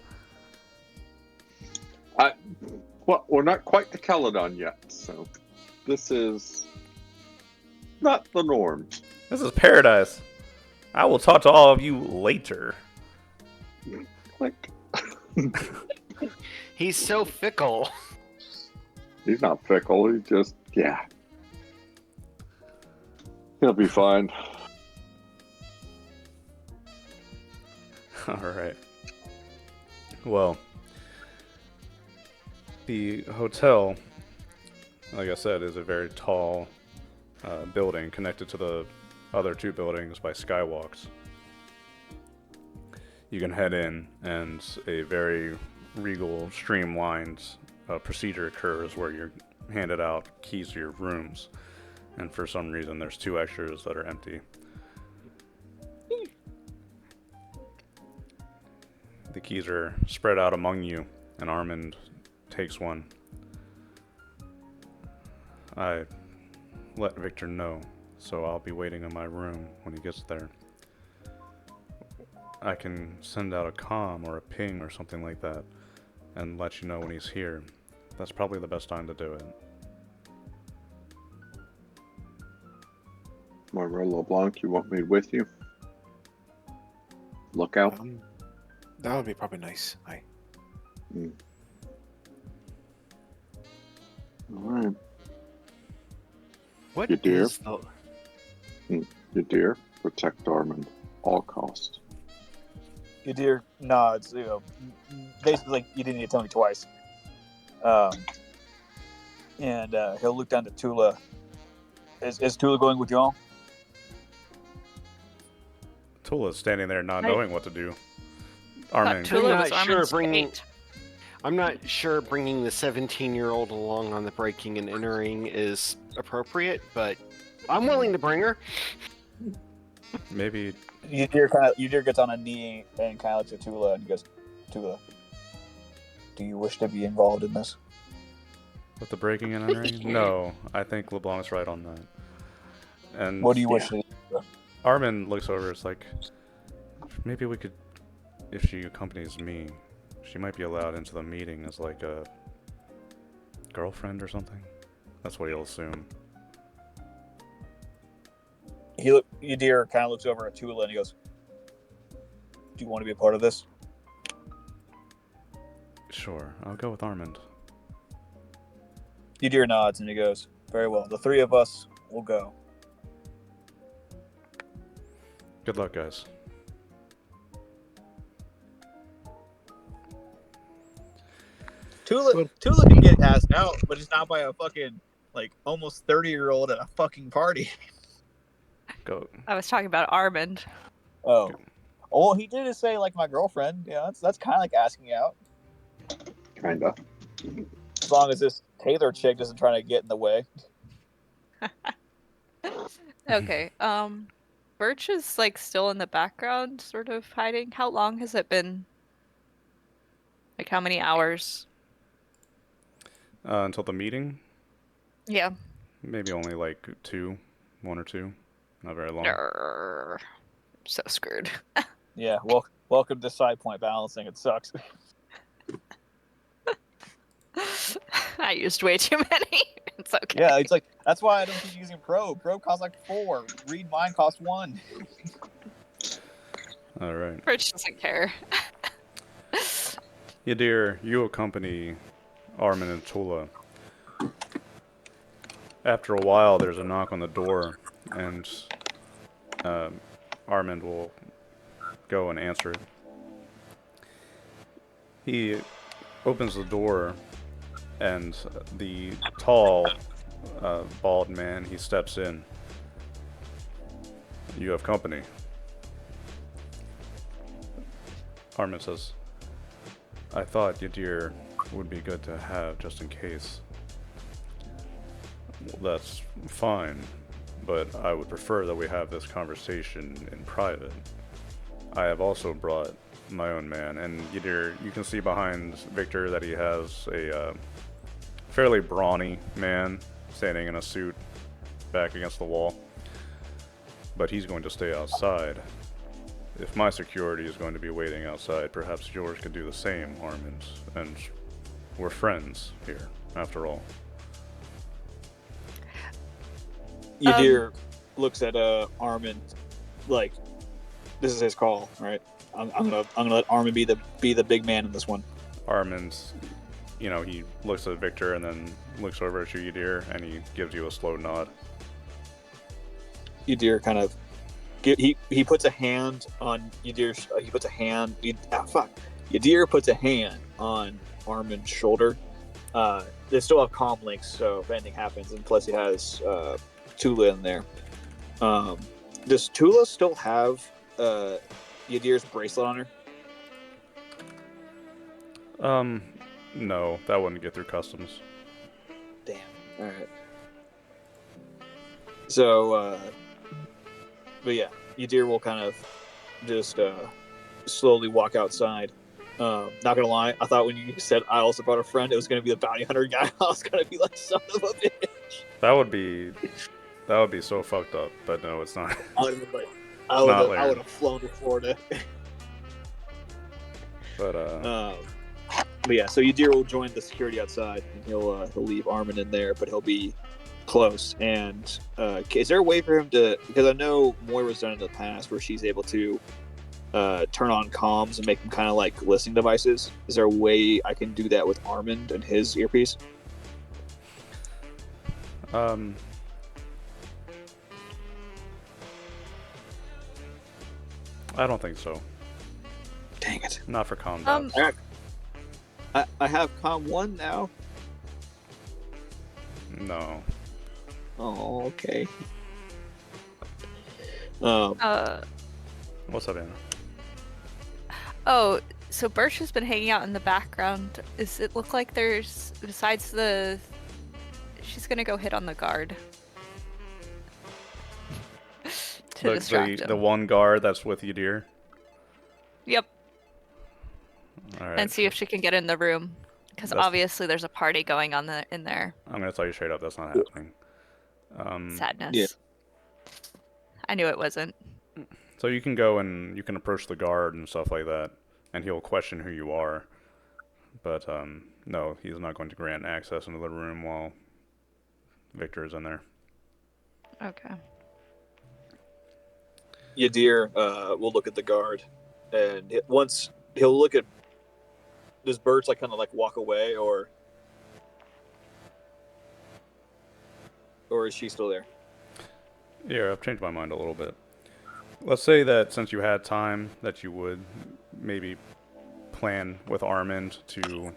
Well, we're not quite to Caledon yet, so this is not the norm. This is paradise. I will talk to all of you later. Like, He's so fickle. he's not fickle. He just, yeah. He'll be fine. All right. Well, the hotel, like I said, is a very tall building connected to the other two buildings by skywalks. You can head in, and a very regal, streamlined procedure occurs where you're handed out keys to your rooms, and for some reason there's 2 extras that are empty. The keys are spread out among you, and Armand takes one. I let Victor know, so I'll be waiting in my room when he gets there. I can send out a comm or a ping or something like that and let you know when he's here. That's probably the best time to do it. Moira LeBlanc, you want me with you? Look out. That would be probably nice. Aye. Alright. What You dear? is the... You dear, protect Armand. All costs. Yadir nods, basically like you didn't need to tell me twice. And he'll look down to Tula. Is Tula going with y'all? Tula's standing there not knowing what to do. Armand, Tula I'm was not Armin's sure bringing- fate. I'm not sure bringing the 17-year-old along on the breaking and entering is appropriate, but I'm willing to bring her. maybe Yadir gets on a knee and kind of looks at Tula and he goes, Tula, do you wish to be involved in this? with the breaking and entering? No, I think LeBlanc's right on that. And What do you wish to do? Armand looks over, it's like, maybe we could, if she accompanies me, she might be allowed into the meeting as like a girlfriend or something. That's what he'll assume. Yadir kind of looks over at Tula and he goes, do you want to be a part of this? Sure, I'll go with Armand. Yadir nods and he goes, very well, the 3 of us will go. Good luck, guys. Tula can get asked out, but it's not by a fucking, like, almost 30-year-old at a fucking party. Go. I was talking about Armand. Oh. Well, he did say, like, my girlfriend. Yeah, that's kind of like asking out. Kinda. As long as this Taylor chick doesn't try to get in the way. Okay. Birch is like still in the background, sort of hiding. How long has it been? Like how many hours? Until the meeting? Yeah. Maybe only like 1 or 2. Not very long. Arrgh. So screwed. Yeah, well, welcome to side point balancing. It sucks. I used way too many. It's okay. Yeah, it's like, that's why I don't keep using Probe. Probe costs like 4. Read mine costs 1. All right. Birch doesn't care. Yeah, dear, you accompany Armin and Tula. After a while, there's a knock on the door, and Armand will go and answer it. He opens the door, and the tall, bald man, he steps in. You have company. Armand says, I thought Yadir would be good to have just in case. That's fine, but I would prefer that we have this conversation in private. I have also brought my own man, and you can see behind Victor that he has a fairly brawny man standing in a suit back against the wall. But he's going to stay outside. If my security is going to be waiting outside, perhaps yours could do the same, Armand. And we're friends here, after all. Yadir looks at Armin like this is his call, right? I'm gonna let Armin be the big man in this one. Armand's, he looks at Victor and then looks over at you, Yadir, and he gives you a slow nod. Yadir kind of he puts a hand on Yadir's. Yadir puts a hand on Armin's shoulder. They still have comm links, so if anything happens, and plus he has Tula in there. Does Tula still have Yadir's bracelet on her? No, that wouldn't get through customs. Damn. All right. So, but yeah, Yadir will kind of just slowly walk outside. Not gonna lie, I thought when you said I also brought a friend, it was gonna be the bounty hunter guy. I was gonna be like, son of a bitch. That would be so fucked up, but no, it's not. I would have flown to Florida. But yeah, so Yadir will join the security outside, and he'll leave Armin in there, but he'll be close. And is there a way for him to? Because I know Moira's done it in the past, where she's able to turn on comms and make them kind of like listening devices. Is there a way I can do that with Armin and his earpiece? I don't think so. Dang it! Not for combat. I have Com 1 now. No. Oh, okay. What's up, Anna? Oh, so Birch has been hanging out in the background. Does it look like there's, besides the... She's gonna go hit on the guard. To distract him. The one guard that's with Yadir? Yep. All right. And see if she can get in the room. Because obviously there's a party going on in there. I'm going to tell you straight up, that's not happening. Sadness. Yeah. I knew it wasn't. So you can go and you can approach the guard and stuff like that, and he'll question who you are. But no, he's not going to grant access into the room while Victor is in there. Okay. Yadir will look at the guard, and once he'll look at. Does Birch like kind of like walk away, or is she still there? Yeah, I've changed my mind a little bit. Let's say that since you had time, that you would maybe plan with Armand to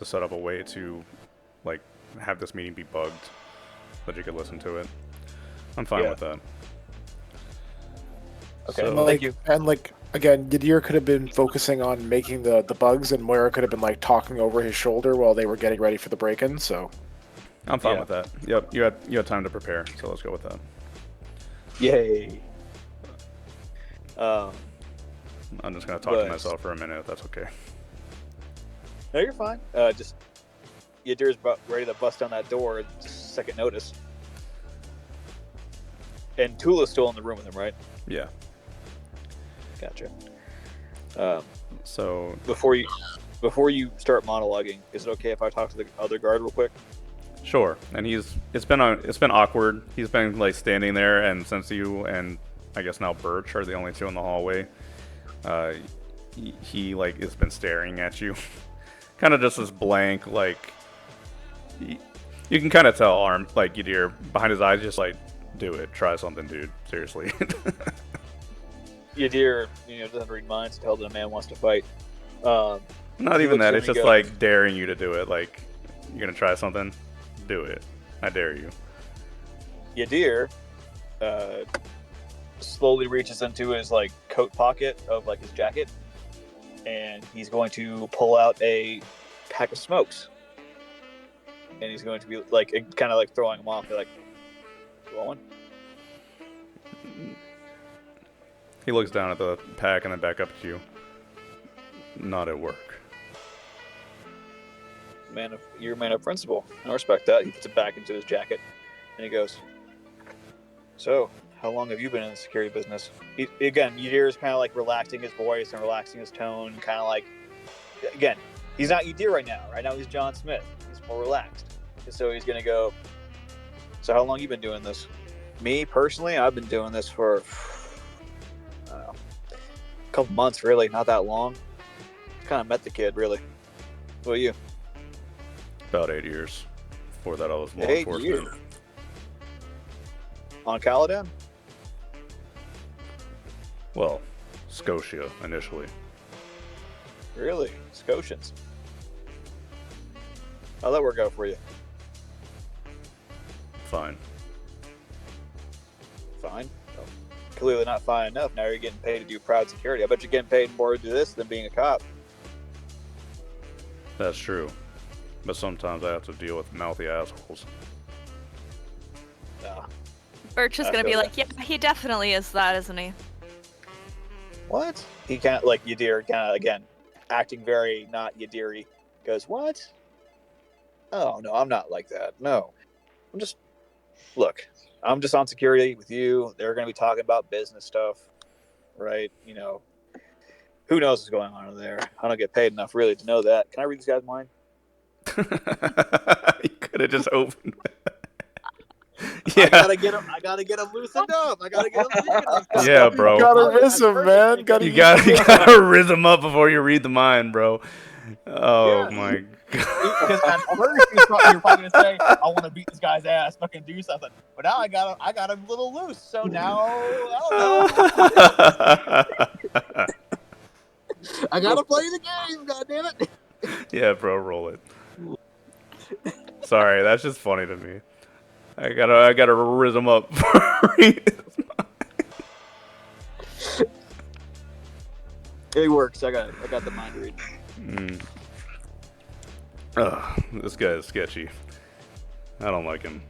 set up a way to like have this meeting be bugged, so that you could listen to it. I'm fine with that. Okay, So, thank you. And like again, Yadir could have been focusing on making the bugs, and Moira could have been like talking over his shoulder while they were getting ready for the break-in. So I'm fine with that. Yep, you had time to prepare, so let's go with that. Yay. I'm just gonna talk to myself for a minute, if that's okay. No, you're fine. Just Yadir's about ready to bust down that door at just second notice. And Tula's still in the room with him, right? Yeah. Gotcha. So Before you start monologuing, is it okay if I talk to the other guard real quick? sure, and it's been awkward. He's been like standing there, and since you and I guess now Birch are the only two in the hallway, he like has been staring at you, kind of just this blank like. You can kind of tell Yadir behind his eyes, just like, do it, try something, dude. Seriously. Yadir, doesn't read minds. Tell that a man wants to fight. Not even that. It's just like daring you to do it. Like, you're gonna try something, do it. I dare you. Yadir slowly reaches into his like coat pocket of like his jacket, and he's going to pull out a pack of smokes. and he's going to be like kind of like throwing him off. They're like, going. He looks down at the pack and then back up to you. Not at work. You're a man of principle. I respect that. He puts it back into his jacket, and he goes, "So, how long have you been in the security business?" Again, Yadir's kind of like relaxing his voice and relaxing his tone, kind of like, again, he's not Yadir right now. Right now, he's John Smith. He's more relaxed, and so he's gonna go. So, how long you been doing this? Me personally, I've been doing this for I don't know, a couple months, really, not that long. Kind of met the kid, really. What about you? About 8 years. Before that, I was law 8 enforcement. years. On Caladan? Well, Scotia initially. Really? Scotians. How'd that work out for you? Fine. Fine. Well, clearly not fine enough. Now you're getting paid to do proud security. I bet you're getting paid more to do this than being a cop. That's true. But sometimes I have to deal with mouthy assholes. Birch is I gonna be feel like, yeah, he definitely is that, isn't he? What? He kind of, like Yadir, kind of, again, acting very not Yadiri. Goes, what? Oh, no, I'm not like that. No. I'm just on security with you. They're going to be talking about business stuff, right? You know, who knows what's going on in there? I don't get paid enough, really, to know that. Can I read this guy's mind? You could have just opened. Yeah. I gotta get him loosened up. I gotta get him thinking. Yeah, bro. You gotta riz him, man. You gotta riz him up before you read the mind, bro. Oh Yeah. my god. Because at first you're probably gonna say, "I want to beat this guy's ass, fucking do something," but now I got him a little loose. So now I don't know. I gotta play the game. God damn it! Yeah, bro, roll it. Sorry, that's just funny to me. I gotta riz him up. It works. I got the mind read. This guy is sketchy. I don't like him.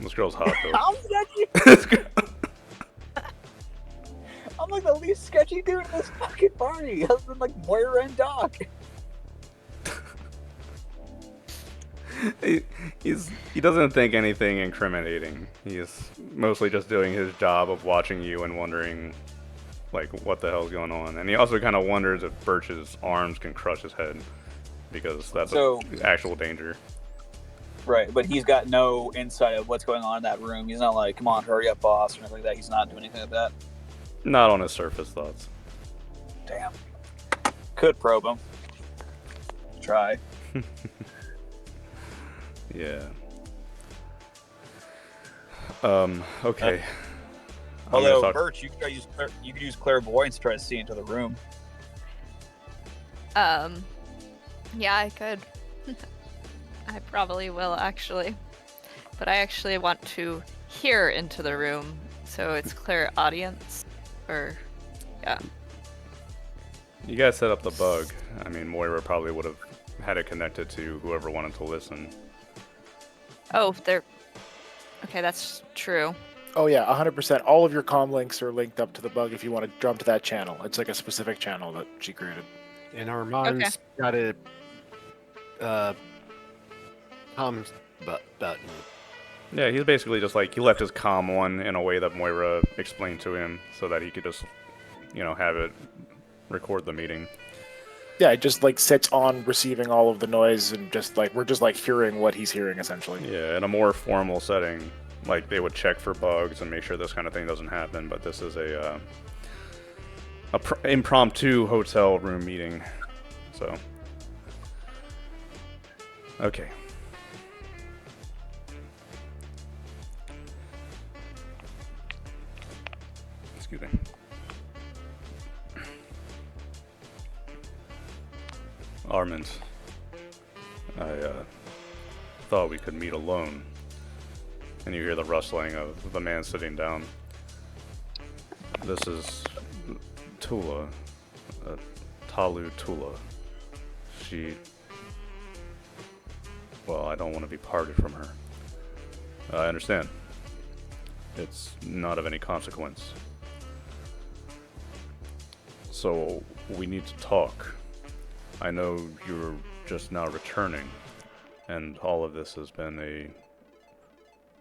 This girl's hot though. I'm sketchy. This girl- I'm like the least sketchy dude in this fucking party, other than like Moira and Doc. He doesn't think anything incriminating. He's mostly just doing his job of watching you and wondering, like, what the hell's going on. And he also kind of wonders if Birch's arms can crush his head, because that's an actual danger. Right, but he's got no insight of what's going on in that room. He's not like, "Come on, hurry up, boss," or anything like that. He's not doing anything like that. Not on his surface thoughts. Damn. Could probe him. Try. Yeah. Okay. Although, Birch, you could use clairvoyance to try to see into the room. Yeah, I could. I probably will, actually. But I actually want to hear into the room, so it's clear audience. Or, yeah. You guys set up the bug. I mean, Moira probably would have had it connected to whoever wanted to listen. Oh, they're... Okay, that's true. Oh yeah, 100%. All of your comm links are linked up to the bug if you want to jump to that channel. It's like a specific channel that she created. And Armand's got a comm button. Yeah, he's basically just like, he left his comm on in a way that Moira explained to him so that he could just, have it record the meeting. Yeah, it just like sits on receiving all of the noise and just like we're just like hearing what he's hearing essentially. Yeah, in a more formal setting, like they would check for bugs and make sure this kind of thing doesn't happen, but this is a impromptu hotel room meeting. So, okay. Excuse me. Armand, I thought we could meet alone. And you hear the rustling of the man sitting down. This is Tula, Talu Tula. She well, I don't want to be parted from her. I understand. It's not of any consequence. So, we need to talk. I know you're just now returning, and all of this has been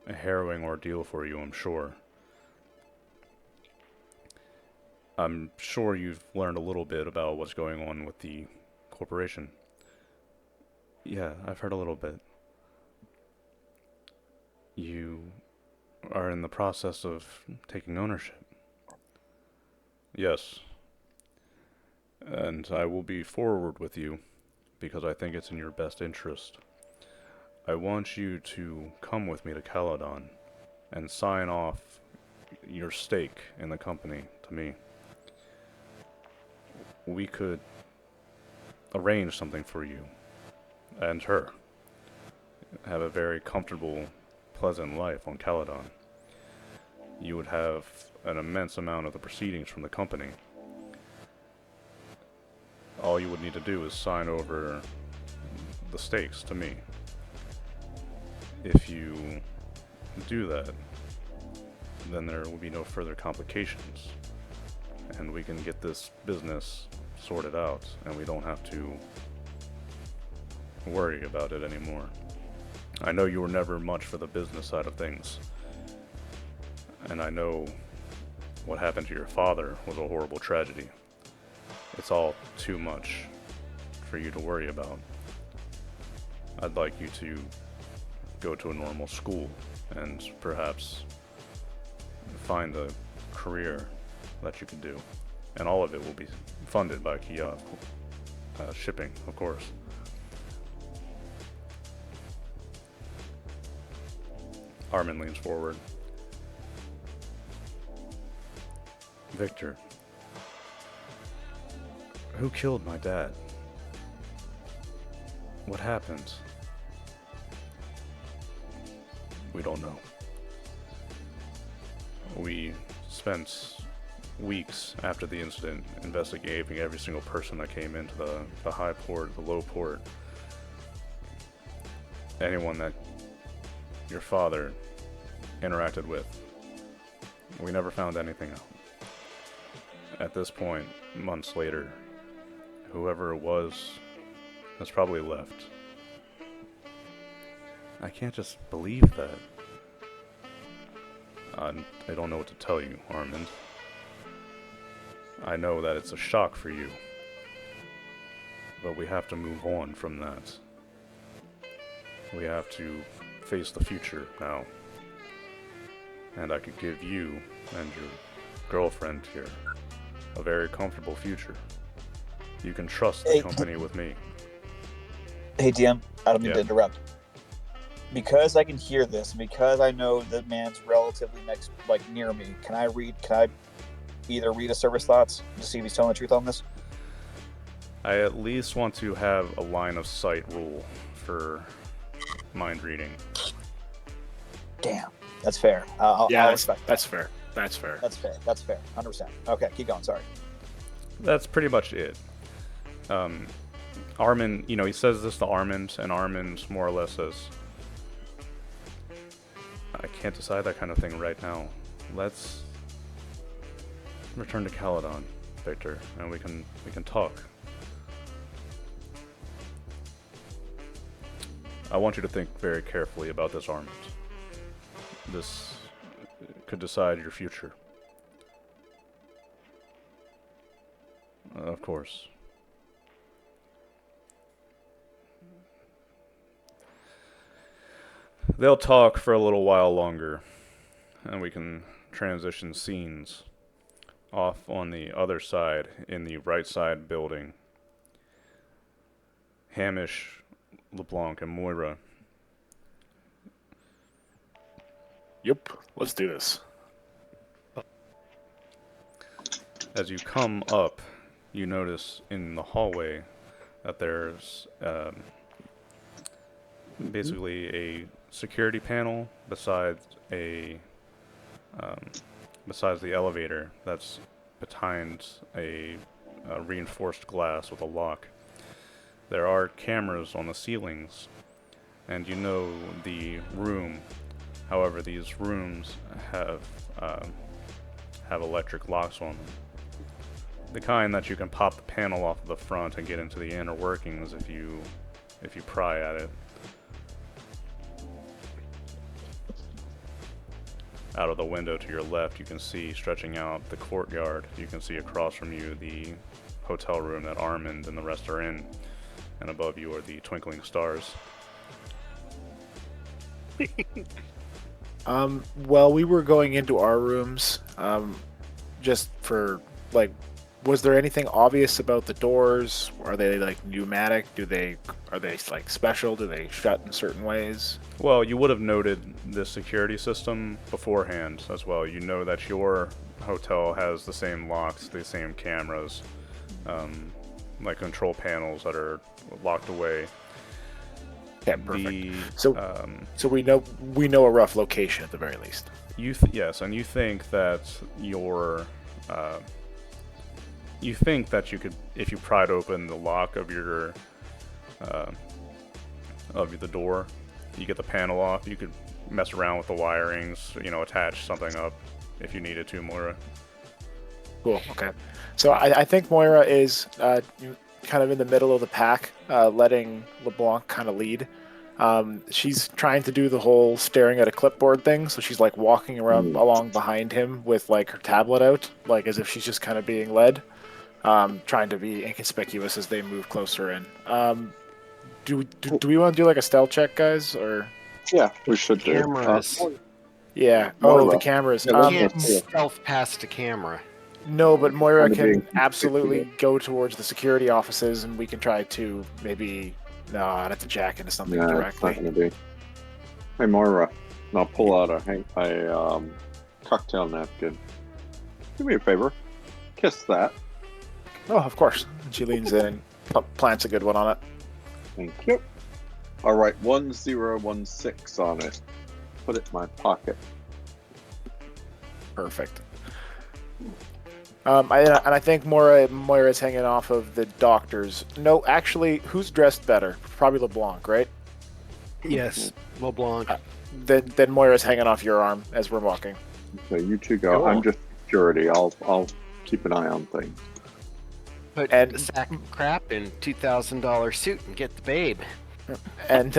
a harrowing ordeal for you, I'm sure. I'm sure you've learned a little bit about what's going on with the corporation. Yeah, I've heard a little bit. You are in the process of taking ownership. Yes. And I will be forward with you because I think it's in your best interest. I want you to come with me to Caladon and sign off your stake in the company to me. We could arrange something for you and her. Have a very comfortable, pleasant life on Caladon. You would have an immense amount of the proceedings from the company. All you would need to do is sign over the stakes to me. If you do that, then there will be no further complications, and we can get this business sorted out, and we don't have to worry about it anymore. I know you were never much for the business side of things, and I know what happened to your father was a horrible tragedy. It's all too much for you to worry about. I'd like you to go to a normal school and perhaps find a career that you can do. And all of it will be funded by Kia shipping, of course. Armin leans forward. Victor, who killed my dad? What happened? We don't know. We spent weeks after the incident investigating every single person that came into the high port, the low port. Anyone that your father interacted with. We never found anything out. At this point, months later, whoever it was has probably left. I can't just believe that. I don't know what to tell you, Armand. I know that it's a shock for you, but we have to move on from that. We have to face the future now. And I could give you and your girlfriend here a very comfortable future. You can trust the company with me. Hey, DM, I don't mean Yeah. to interrupt. Because I can hear this, because I know the man's relatively near me, can I either read a service thoughts to see if he's telling the truth on this? I at least want to have a line of sight rule for mind reading. Damn, that's fair. I'll respect that. That's fair. That's fair. That's fair. That's fair. 100%. Okay, keep going. Sorry. That's pretty much it. Armin, he says this to Armand, and Armand more or less says, I can't decide that kind of thing right now. Let's return to Caladon, Victor, and we can talk. I want you to think very carefully about this, Armand. This could decide your future. Of course. They'll talk for a little while longer, and we can transition scenes. Off on the other side, in the right side building, Hamish, LeBlanc, and Moira. Yep, let's do this. As you come up, you notice in the hallway that there's basically a security panel besides the elevator that's behind a reinforced glass with a lock. There are cameras on the ceilings, and you know the room. However, these rooms have electric locks on them. The kind that you can pop the panel off of the front and get into the inner workings if you pry at it. Out of the window to your left, you can see, stretching out the courtyard, you can see across from you the hotel room that Armand and the rest are in, and above you are the twinkling stars. Well, we were going into our rooms, just for, like, was there anything obvious about the doors? Are they, like, pneumatic? Are they, like, special? Do they shut in certain ways? Well, you would have noted the security system beforehand as well. You know that your hotel has the same locks, the same cameras, like control panels that are locked away. Yeah, perfect. So we know a rough location at the very least. Yes, and you think that you think that you could, if you pried open the lock of your of the door, you get the panel off, you could mess around with the wirings, attach something up if you needed to, Moira. Cool. Okay. So I think Moira is kind of in the middle of the pack, letting LeBlanc kind of lead. She's trying to do the whole staring at a clipboard thing, so she's like walking around along behind him with like her tablet out, like as if she's just kind of being led, trying to be inconspicuous as they move closer in. Do we want to do like a stealth check, guys, or? Yeah, we should do. Cameras. Yeah. Moira. Oh, the cameras. Yeah, You can't yeah. stealth past a camera. No, but Moira Kinda being can absolutely go towards the security offices, and we can try to maybe I'd have to jack into something Yeah, it's directly. not gonna be. Hey Moira, now pull out a cocktail napkin. Do me a favor, kiss that. Oh, of course. And she leans in and plants a good one on it. Thank you. All right, 1016 on it. Put it in my pocket. Perfect. I think Moira's hanging off of the doctors. No, actually, who's dressed better? Probably LeBlanc, right? Yes, LeBlanc. Then Moira's hanging off your arm as we're walking. So you two go. Cool. I'm just security. I'll keep an eye on things. Put And- a sack of crap in $2,000 suit and get the babe. And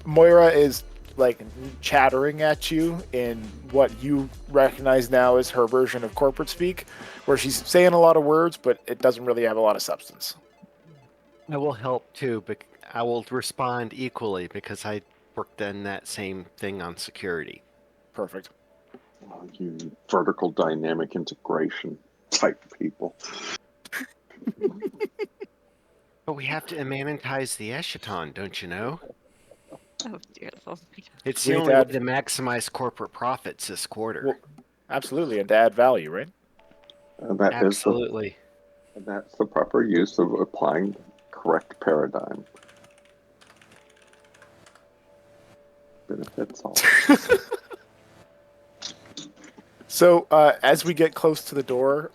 Moira is like chattering at you in what you recognize now as her version of corporate speak, where she's saying a lot of words, but it doesn't really have a lot of substance. I will help too, but I will respond equally because I worked in that same thing on security. Perfect. Oh, you vertical dynamic integration type people. But we have to immanentize the Eschaton, don't you know? Oh, beautiful. It's We the need only to way add- to maximize corporate profits this quarter. Well, absolutely, and to add value, right? And that is Absolutely. and that's the proper use of applying the correct paradigm. Benefits all. So, as we get close to the door,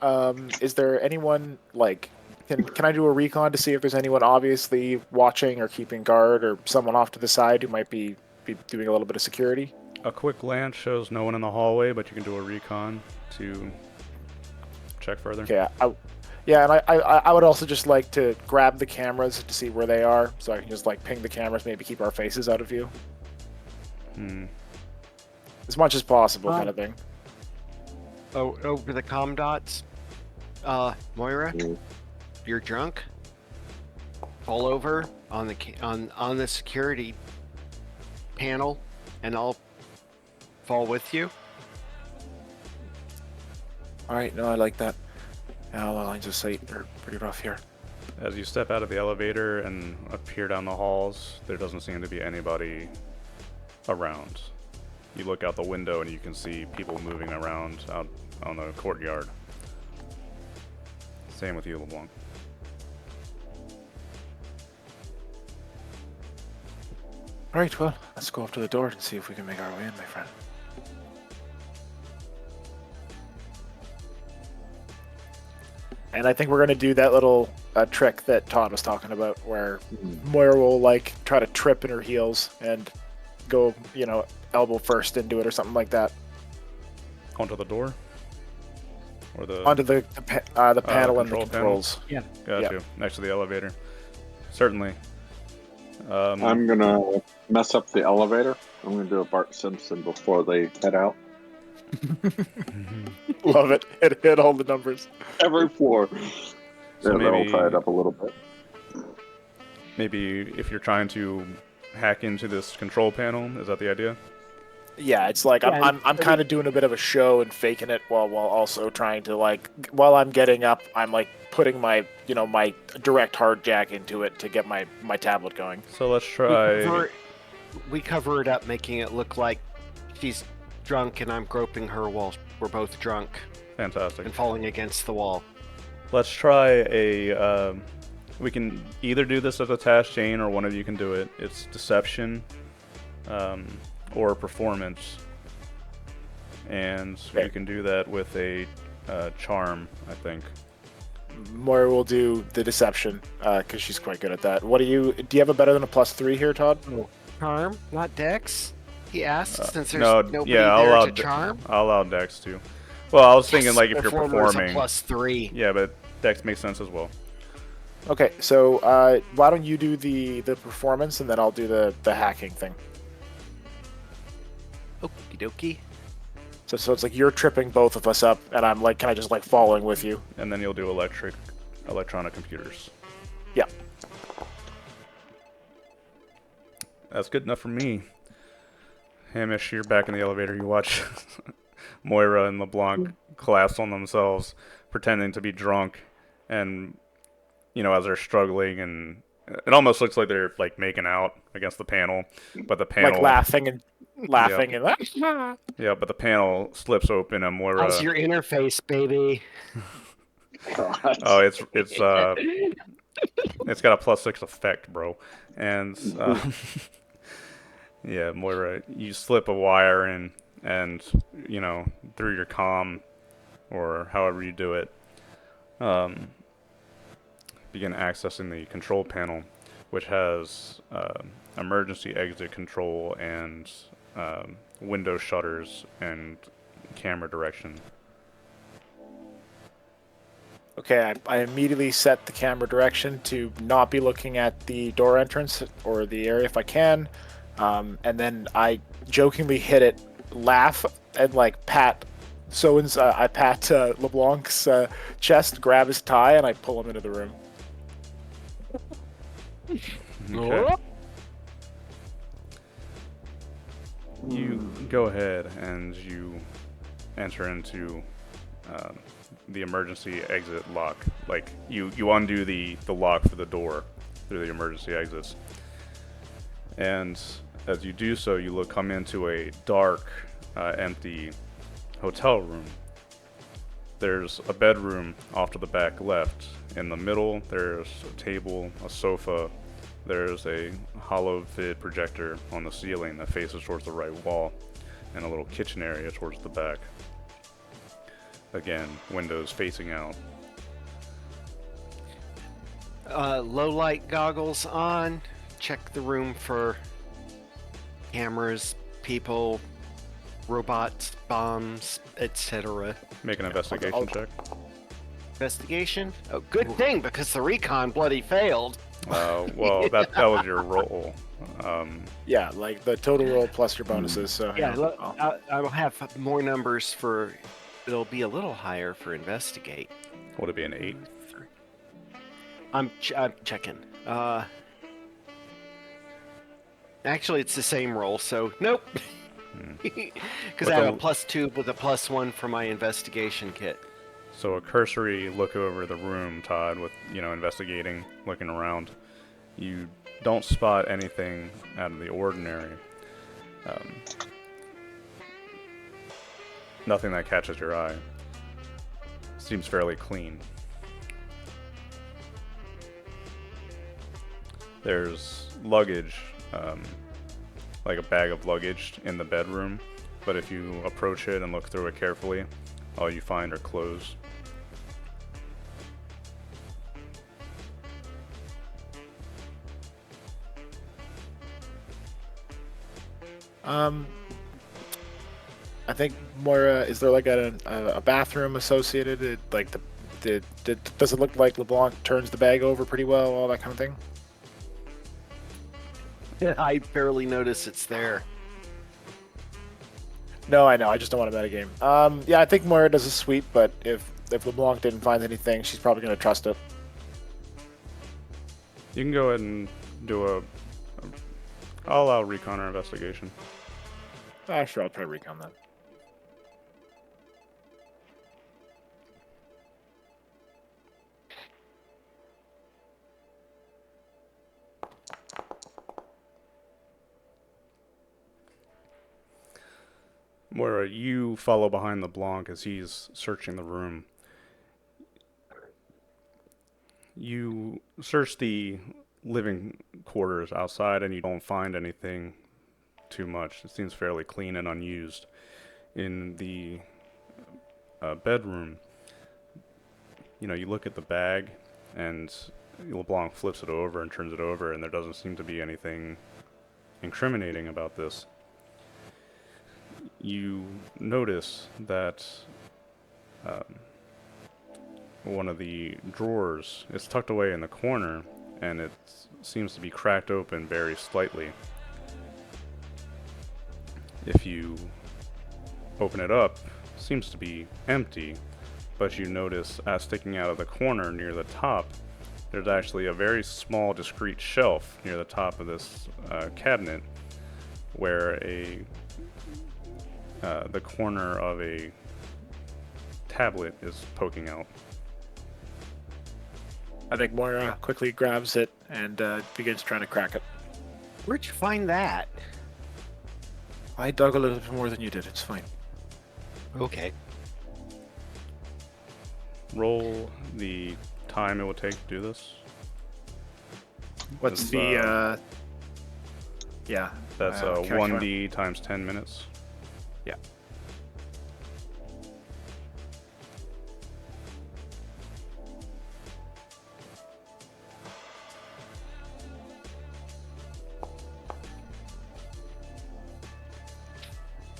is there anyone, like, can I do a recon to see if there's anyone obviously watching or keeping guard, or someone off to the side who might be doing a little bit of security? A quick glance shows no one in the hallway, but you can do a recon to check further. Okay, and I would also just like to grab the cameras to see where they are, so I can just, like, ping the cameras, maybe keep our faces out of view. As much as possible, kind of thing. Oh, over the comm dots. Moira, Mm. you're drunk. Fall over on the security panel, and I'll fall with you. All right, no, I like that. Now the lines of sight are pretty rough here. As you step out of the elevator and appear down the halls, there doesn't seem to be anybody around. You look out the window and you can see people moving around out on the courtyard. Same with you, LeBlanc. All right, well, let's go up to the door and see if we can make our way in, my friend. And I think we're going to do that little trick that Todd was talking about, where Moira will like try to trip in her heels and go, elbow first into it or something like that. Onto the door? Or the Onto the panel and the control controls. Yeah. Got Yeah. you. Next to the elevator. Certainly. I'm gonna mess up the elevator. I'm gonna do a Bart Simpson before they head out. Love it. It hit all the numbers. Every floor. So Yeah, that'll maybe- tie it up a little bit. Maybe if you're trying to hack into this control panel, is that the idea? Yeah, it's like Yeah, I'm kind of doing a bit of a show and faking it while also trying to while I'm getting up, I'm like putting my my direct hard jack into it to get my tablet going. So let's try. We cover it up, making it look like she's drunk and I'm groping her while we're both drunk Fantastic. and falling against the wall. Let's try a. We can either do this as a task chain, or one of you can do it. It's deception, or performance, and you can do that with a charm, I think. Moira will do the deception because she's quite good at that. Do you have a better than a +3 here, Todd? Charm, not Dex? He asked, since there's no, nobody yeah, I'll there allow to charm. I'll allow Dex too. Well, I was thinking like if you're Performer is a performing. +3. Yeah, but Dex makes sense as well. Okay, so why don't you do the performance and then I'll do the hacking thing. Okie dokie. So it's like you're tripping both of us up, and I'm like kind of just like following with you. And then you'll do electronic computers. Yeah. That's good enough for me. Hamish, you're back in the elevator. You watch Moira and LeBlanc collapse on themselves, pretending to be drunk, and as they're struggling, and it almost looks like they're like making out against the panel, but the panel Like laughing and yeah, but the panel slips open and Moira. How's your interface, baby? God. Oh, it's it's got a +6 effect, bro, and yeah, Moira, you slip a wire in, and through your comm, or however you do it, begin accessing the control panel, which has emergency exit control and window shutters and camera direction. Okay, I immediately set the camera direction to not be looking at the door entrance or the area if I can, and then I jokingly hit it, laugh, and like pat I pat LeBlanc's chest, grab his tie, and I pull him into the room. Okay. You go ahead and you enter into the emergency exit lock. Like you undo the lock for the door through the emergency exits. And as you do so, you come into a dark, empty hotel room. There's a bedroom off to the back left. In the middle, there's a table, a sofa. There's a hollow vid projector on the ceiling that faces towards the right wall, and a little kitchen area towards the back. Again, windows facing out. Low light goggles on. Check the room for cameras, people, robots, bombs, etc. Make an investigation check. Investigation? Oh, good thing, because the recon bloody failed. Well, that was your roll. Yeah, like the total roll plus your bonuses. So Yeah, I'll- I will have more numbers for. It'll be a little higher for investigate. Would it be an 8? I'm checking. Actually, it's the same roll, so nope. Because I have a +2 with a +1 for my investigation kit. So a cursory look over the room, Todd, with, investigating, looking around. You don't spot anything out of the ordinary. Nothing that catches your eye. Seems fairly clean. There's luggage, like a bag of luggage in the bedroom, but if you approach it and look through it carefully, all you find are clothes. I think Moira, is there like a bathroom associated? Does it look like LeBlanc turns the bag over pretty well, all that kind of thing? I barely notice it's there. No, I know. I just don't want to metagame. Yeah, I think Moira does a sweep, but if LeBlanc didn't find anything, she's probably going to trust it. You can go ahead and do I'll allow recon or investigation. Sure, I'll try recon that. Moira, you follow behind LeBlanc as he's searching the room. You search the living quarters outside and you don't find anything too much. It seems fairly clean and unused. In the bedroom, you look at the bag and LeBlanc flips it over and turns it over, and there doesn't seem to be anything incriminating about this. You notice that one of the drawers is tucked away in the corner, and it seems to be cracked open very slightly. If you open it up, it seems to be empty, but you notice sticking out of the corner near the top, there's actually a very small discreet shelf near the top of this cabinet where the corner of a tablet is poking out. I think Moira quickly grabs it and begins trying to crack it. Where'd you find that? I dug a little bit more than you did. It's fine. Okay. Roll the time it will take to do this. What's It's, the... yeah. That's Okay, 1d times 10 minutes. Yeah.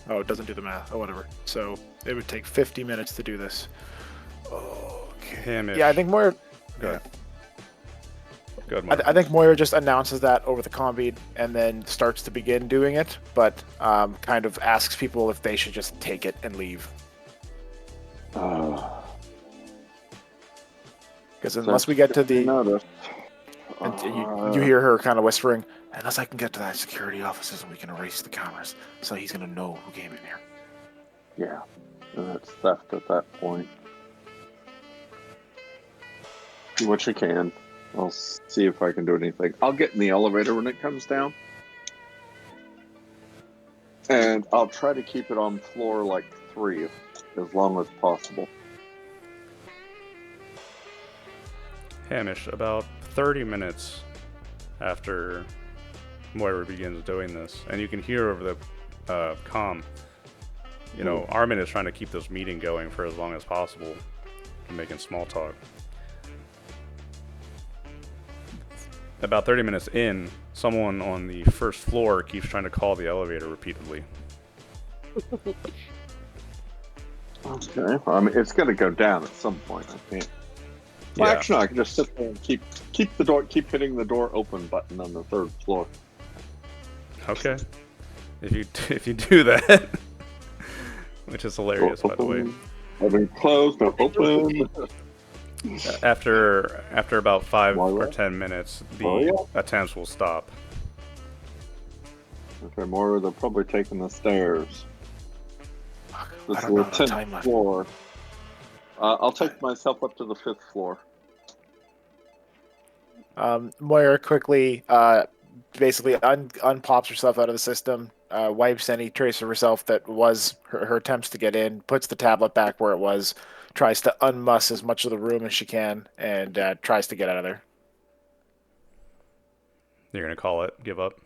Oh, it doesn't do the math. Oh, whatever. So it would take 50 minutes to do this. Okay. Hamish. Yeah, I think Moira... Go ahead. Go ahead, I, Mark. I think Moira just announces that over the comm and then starts to begin doing it, but kind of asks people if they should just take it and leave. Because unless we get to the... Notice. And you hear her kind of whispering, unless I can get to that security offices and we can erase the cameras, so he's going to know who came in here. Yeah, and that's theft at that point. Do what you can. I'll see if I can do anything. I'll get in the elevator when it comes down. And I'll try to keep it on floor 3 as long as possible. Hamish, about 30 minutes after Moira begins doing this, and you can hear over the comm, Armin is trying to keep this meeting going for as long as possible, making small talk. About 30 minutes in, someone on the first floor keeps trying to call the elevator repeatedly. Okay. I mean, it's going to go down at some point. I can't. Well, Yeah. actually, I can just sit there and keep hitting the door open button on the 3rd floor. Okay. If you do that, which is hilarious, by the way. Open, closed, open. After about 5 Moira? or 10 minutes, the Moira? attempts will stop. Okay, Moira, they're probably taking the stairs. This I is don't the know the time 10th left. floor. I'll take myself up to the 5th floor. Moira quickly basically unpops herself out of the system, wipes any trace of herself that was her attempts to get in, puts the tablet back where it was, tries to unmuss as much of the room as she can, and tries to get out of there. You're gonna call it, give up.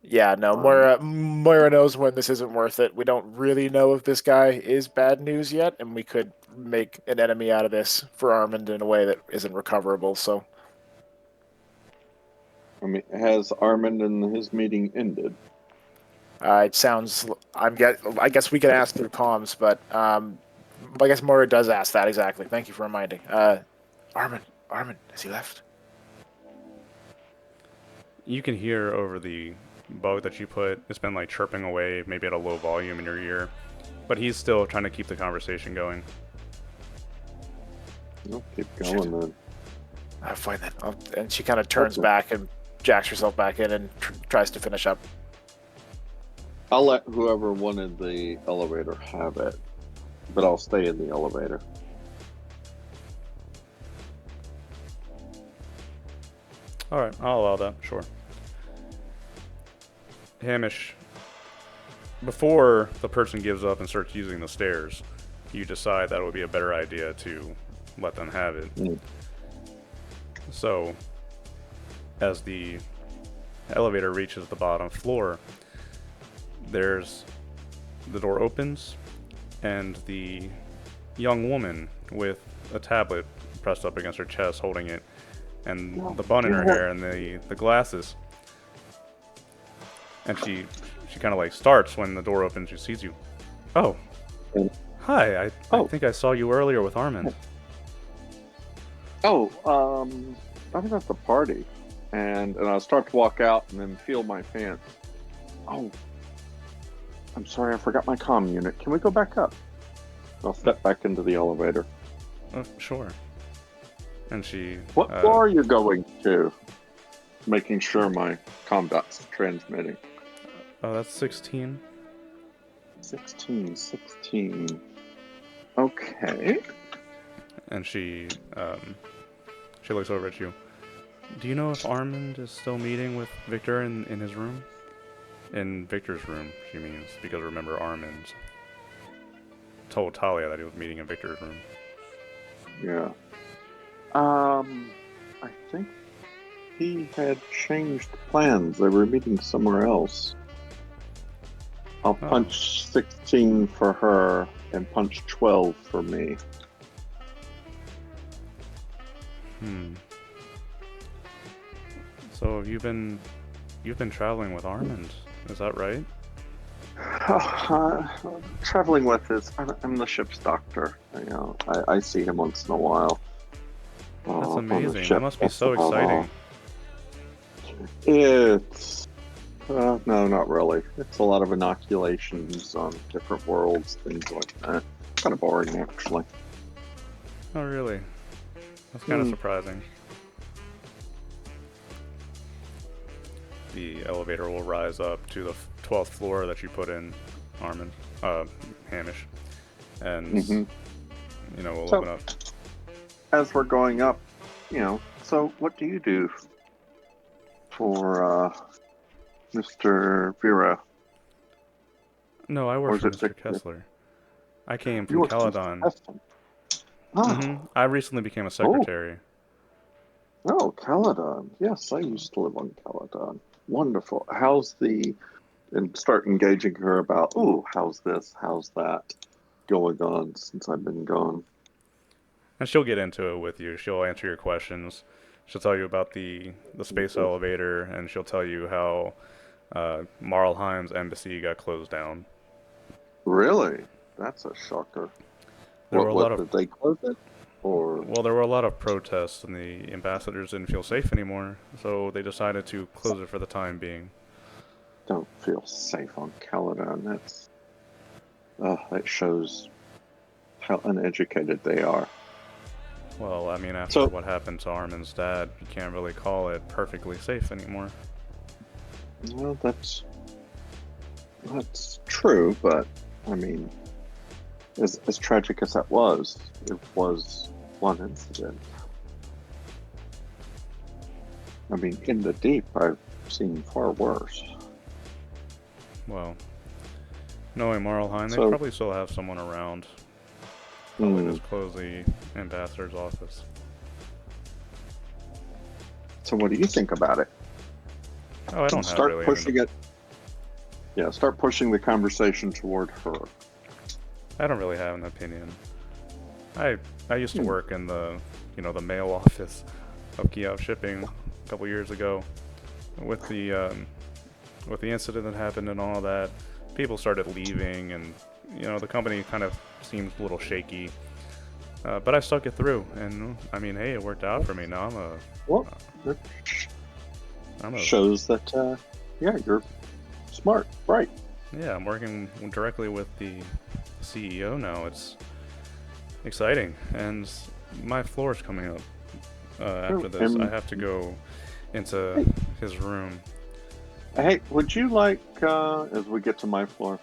Yeah, no, Moira knows when this isn't worth it. We don't really know if this guy is bad news yet, and we could make an enemy out of this for Armand in a way that isn't recoverable, so... I mean, has Armand and his meeting ended? It sounds. I guess we can ask through comms, but I guess Moira does ask that exactly. Thank you for reminding. Armin, has he left? You can hear over the bug that you put, it's been like chirping away, maybe at a low volume in your ear, but he's still trying to keep the conversation going. I'll keep going then. Fine then. And she kind of turns back and jacks herself back in and tries to finish up. I'll let whoever wanted the elevator have it, but I'll stay in the elevator. Alright, I'll allow that, sure. Hamish, before the person gives up and starts using the stairs, you decide that it would be a better idea to let them have it. Mm. So, as the elevator reaches the bottom floor, the door opens, and the young woman with a tablet pressed up against her chest holding it, and the bun in her hair and the glasses. And she kind of like starts when the door opens. She sees you. Oh, hi. I think I saw you earlier with Armin. Oh, I was at the party, and I'll start to walk out and then feel my pants. Oh, I'm sorry, I forgot my comm unit. Can we go back up? I'll step back into the elevator. Sure. And she... What floor are you going to? Making sure my comm dot's transmitting. Oh, that's 16. 16. Okay. And she looks over at you. Do you know if Armand is still meeting with Victor in his room? In Victor's room, she means, because remember Armand told Talia that he was meeting in Victor's room. Yeah. I think he had changed plans. They were meeting somewhere else. I'll punch 16 for her and punch 12 for me. So you've been traveling with Armand, is that right? Traveling with I'm the ship's doctor. You know, I see him once in a while. That's amazing. That must be so exciting. It's no, not really. It's a lot of inoculations on different worlds, things like that. Kind of boring, actually. Oh, really? That's kind of surprising. The elevator will rise up to the 12th floor that you put in, Armin, Hamish, and we'll open up. As we're going up, so what do you do for Mr. Vera? No, I work for Mr. Kessler. I came from Caledon. I recently became a secretary. Oh, Caledon. Yes, I used to live on Caledon. Wonderful. And start engaging her about, how's this, how's that going on since I've been gone. And she'll get into it with you. She'll answer your questions. She'll tell you about the space elevator, and she'll tell you how Marlheim's embassy got closed down. Really? That's a shocker. Did they close it? Well, there were a lot of protests, and the ambassadors didn't feel safe anymore, so they decided to close it for the time being. Don't feel safe on Caledon. That shows how uneducated they are. Well, I mean, after what happened to Armin's dad, you can't really call it perfectly safe anymore. Well, that's true, but I mean, as tragic as that was, it was one incident. I mean, in the deep, I've seen far worse. Well, knowing Marlheim, they probably still have someone around. Probably just close the ambassador's office. So what do you think about it? Oh, I don't start have really pushing it. Yeah, start pushing the conversation toward her. I don't really have an opinion. I used to work in the the mail office of Kiev Shipping a couple years ago with the with the incident that happened and all that, people started leaving, and the company kind of seemed a little shaky. But I stuck it through, and I mean, hey, it worked out for me. Now Well, that shows that you're smart, bright. Yeah, I'm working directly with the CEO now. It's exciting, and my floor's coming up after this. I have to go into his room. Hey, would you like, as we get to my floor,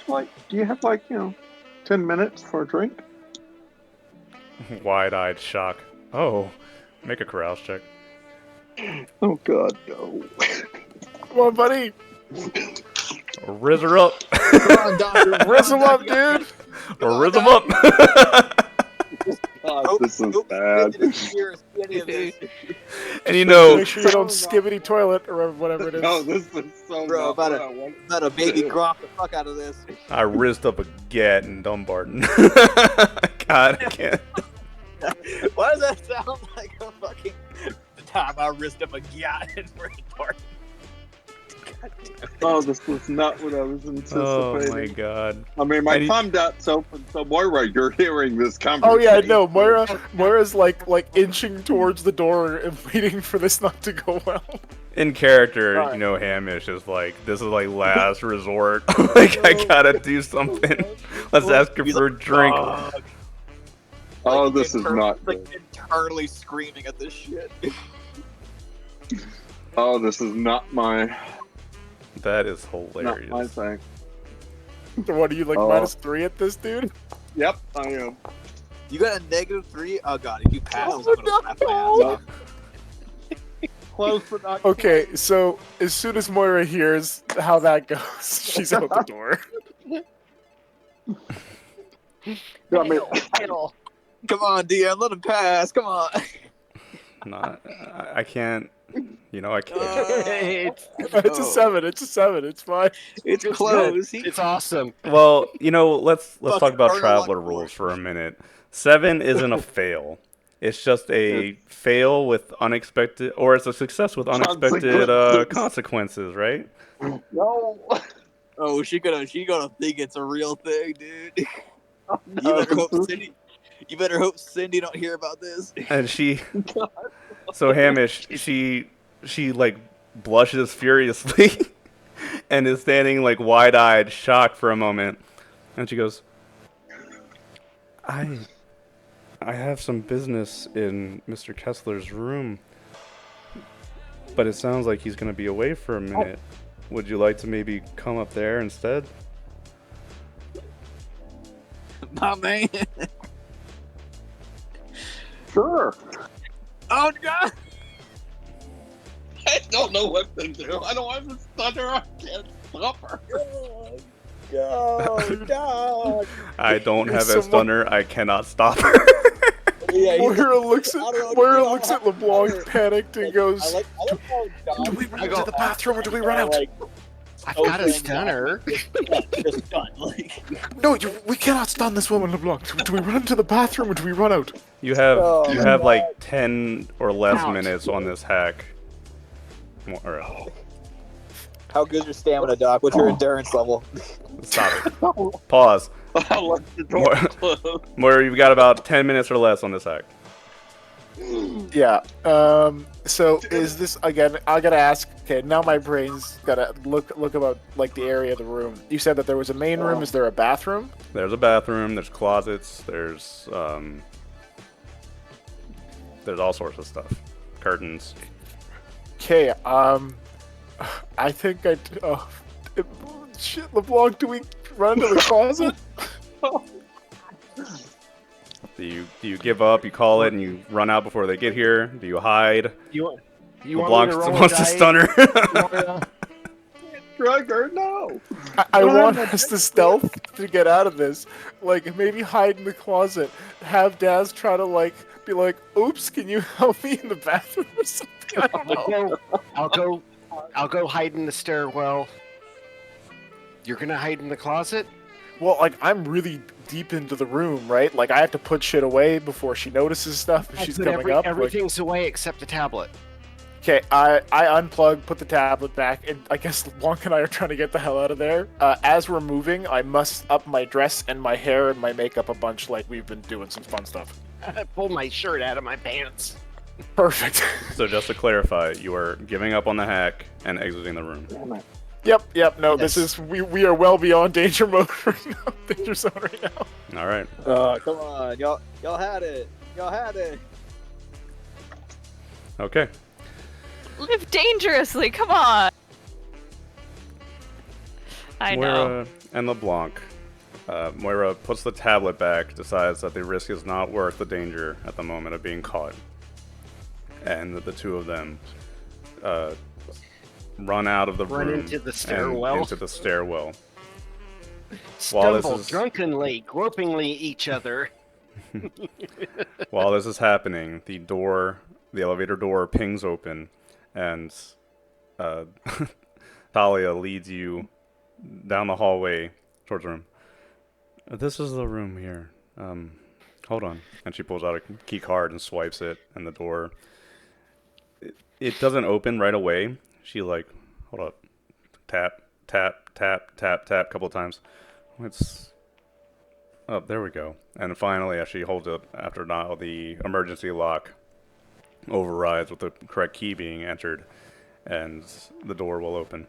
do you have 10 minutes for a drink? Wide-eyed shock. Oh, make a carouse check. Oh God, no. Come on, buddy. Riz her up. Come on, Doctor. Riz him up, dude. Or riz him up. God, this is bad. And Make sure you don't skibbity toilet or whatever it is. No, this is so Bro, not about what I want. a baby grok the fuck out of this. I rizzed up a gat in Dunbarton. God, I can't. Why does that sound like a fucking time I risked up a yacht in Freeport? Oh, this was not what I was anticipating. Oh my God. I mean, my thumb dot's open, so Moira, you're hearing this conversation. Oh yeah, no, Moira's like inching towards the door and waiting for this not to go well. In character, Hamish is like, this is like last resort. Like, I gotta do something. Let's ask her for a drink. Oh, this is not good. Like internally screaming at this shit. Oh, this is not my That is hilarious. not my thing. What are you like -3 at this, dude? Yep, I am. You got a -3? Oh god, if you pass, I'm gonna slap my ass off. Close but not Okay, so as soon as Moira hears how that goes, she's out the door. I mean, Come on, DM, let him pass. Come on. Not, I can't. I can't. It's a 7. It's a 7. It's fine. It's close. It's awesome. Well, let's talk Fucking about Arnold traveler Lockwood. rules for a minute. 7 isn't a fail. It's just a fail with unexpected, or it's a success with unexpected consequences, right? no. Oh, she gonna think it's a real thing, dude. You better hope Cindy don't hear about this. And so Hamish, she like blushes furiously and is standing like wide-eyed, shocked for a moment, and she goes, I have some business in Mr. Kessler's room, but it sounds like he's gonna be away for a minute. Would you like to maybe come up there instead? My man. Sure. Oh god. I don't know what to do. I don't have a stutter. I can't stop her. Oh, dog. I don't have a stunner. I cannot stop her. Yeah, Moira looks at LeBlanc, panicked, and goes, I like how Dom "Do we run to the bathroom or do we run out?" I've got a stunner. Just done. Like, No, we cannot stun this woman, LeBlanc. Do we run to the bathroom or do we run out? You have Oh, you have God. like 10 or less Ouch. minutes on this hack. how good's your stamina, Doc? What's your endurance level? Stop it. Pause. I'll let the door close. Moira, you've got about 10 minutes or less on this hack. Yeah. So is this again? I gotta ask. Okay, now my brain's gotta look about like the area of the room. You said that there was a main room. Is there a bathroom? There's a bathroom, there's closets, there's all sorts of stuff. Curtains. Okay. I think shit, LeBlanc. Do we run to the closet? Do you give up, you call it, and you run out before they get here? Do you hide? You LeBlanc want me to roll wants a to die? stun her. Trigger, no. I want us to stealth to get out of this. Like maybe hide in the closet. Have Daz try to be like, "Oops, can you help me in the bathroom or something?" I don't know. I'll go hide in the stairwell. You're gonna hide in the closet? Well, I'm really deep into the room, right? Like I have to put shit away before she notices stuff if she's I'll put coming up. Everything's away except the tablet. Okay, I unplug, put the tablet back, and I guess Wonk and I are trying to get the hell out of there. As we're moving, I must up my dress and my hair and my makeup a bunch like we've been doing some fun stuff. I pulled my shirt out of my pants. Perfect. So just to clarify, you are giving up on the hack and exiting the room. Yep, no, Yes. this is, we are well beyond danger mode right now, danger zone right now. All right. Come on, y'all had it. Y'all had it. Okay. Live dangerously, come on! I know. Moira and LeBlanc. Moira puts the tablet back, decides that the risk is not worth the danger at the moment of being caught. And the two of them run out of the Run room. into the and stairwell. into the stairwell. Stumble this is- drunkenly, gropingly each other. While this is happening, the elevator door pings open, and Talia leads you down the hallway towards the room. This is the room here. Hold on. And she pulls out a key card and swipes it, and the door... It doesn't open right away. She hold up. Tap, tap, tap, tap, tap, a couple of times. Oh, there we go. And finally, as she holds it, after now, the emergency lock overrides with the correct key being entered, and the door will open.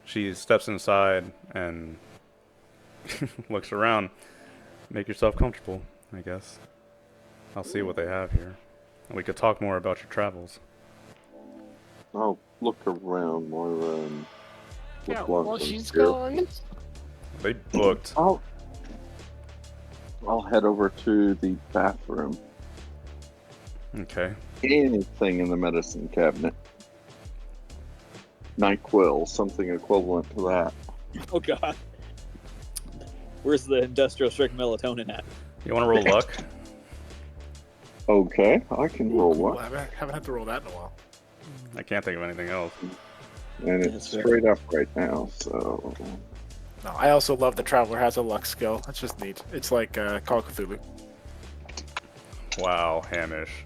She steps inside and looks around. Make yourself comfortable, I guess. I'll see what they have here. And we could talk more about your travels. I'll look around, Moira, and Yeah, LeBlanc well, and she's here. gone. They booked. I'll head over to the bathroom. Okay. Anything in the medicine cabinet. NyQuil, something equivalent to that. Oh god. Where's the industrial strength melatonin at? You want to roll luck? Okay, I can roll Cool, one. I haven't had to roll that in a while. I can't think of anything else. And Yes, it's sir. straight up right now, so... No, I also love the Traveler has a luck skill. That's just neat. It's like Call of Cthulhu. Wow, Hamish.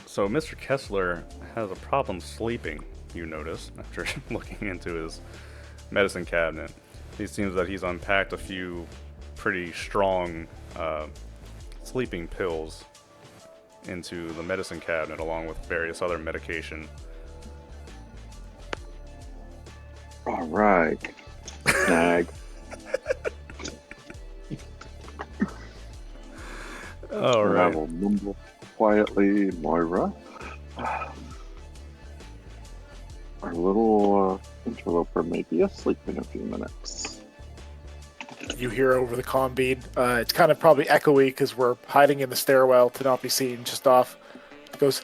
So Mr. Kessler has a problem sleeping, you notice, after looking into his medicine cabinet. It seems that he's unpacked a few pretty strong sleeping pills into the medicine cabinet, along with various other medication. Alright. Snag. All I right. will mumble quietly, Moira. Our little interloper may be asleep in a few minutes. You hear over the comm bead. It's kind of probably echoey because we're hiding in the stairwell to not be seen just off. It goes,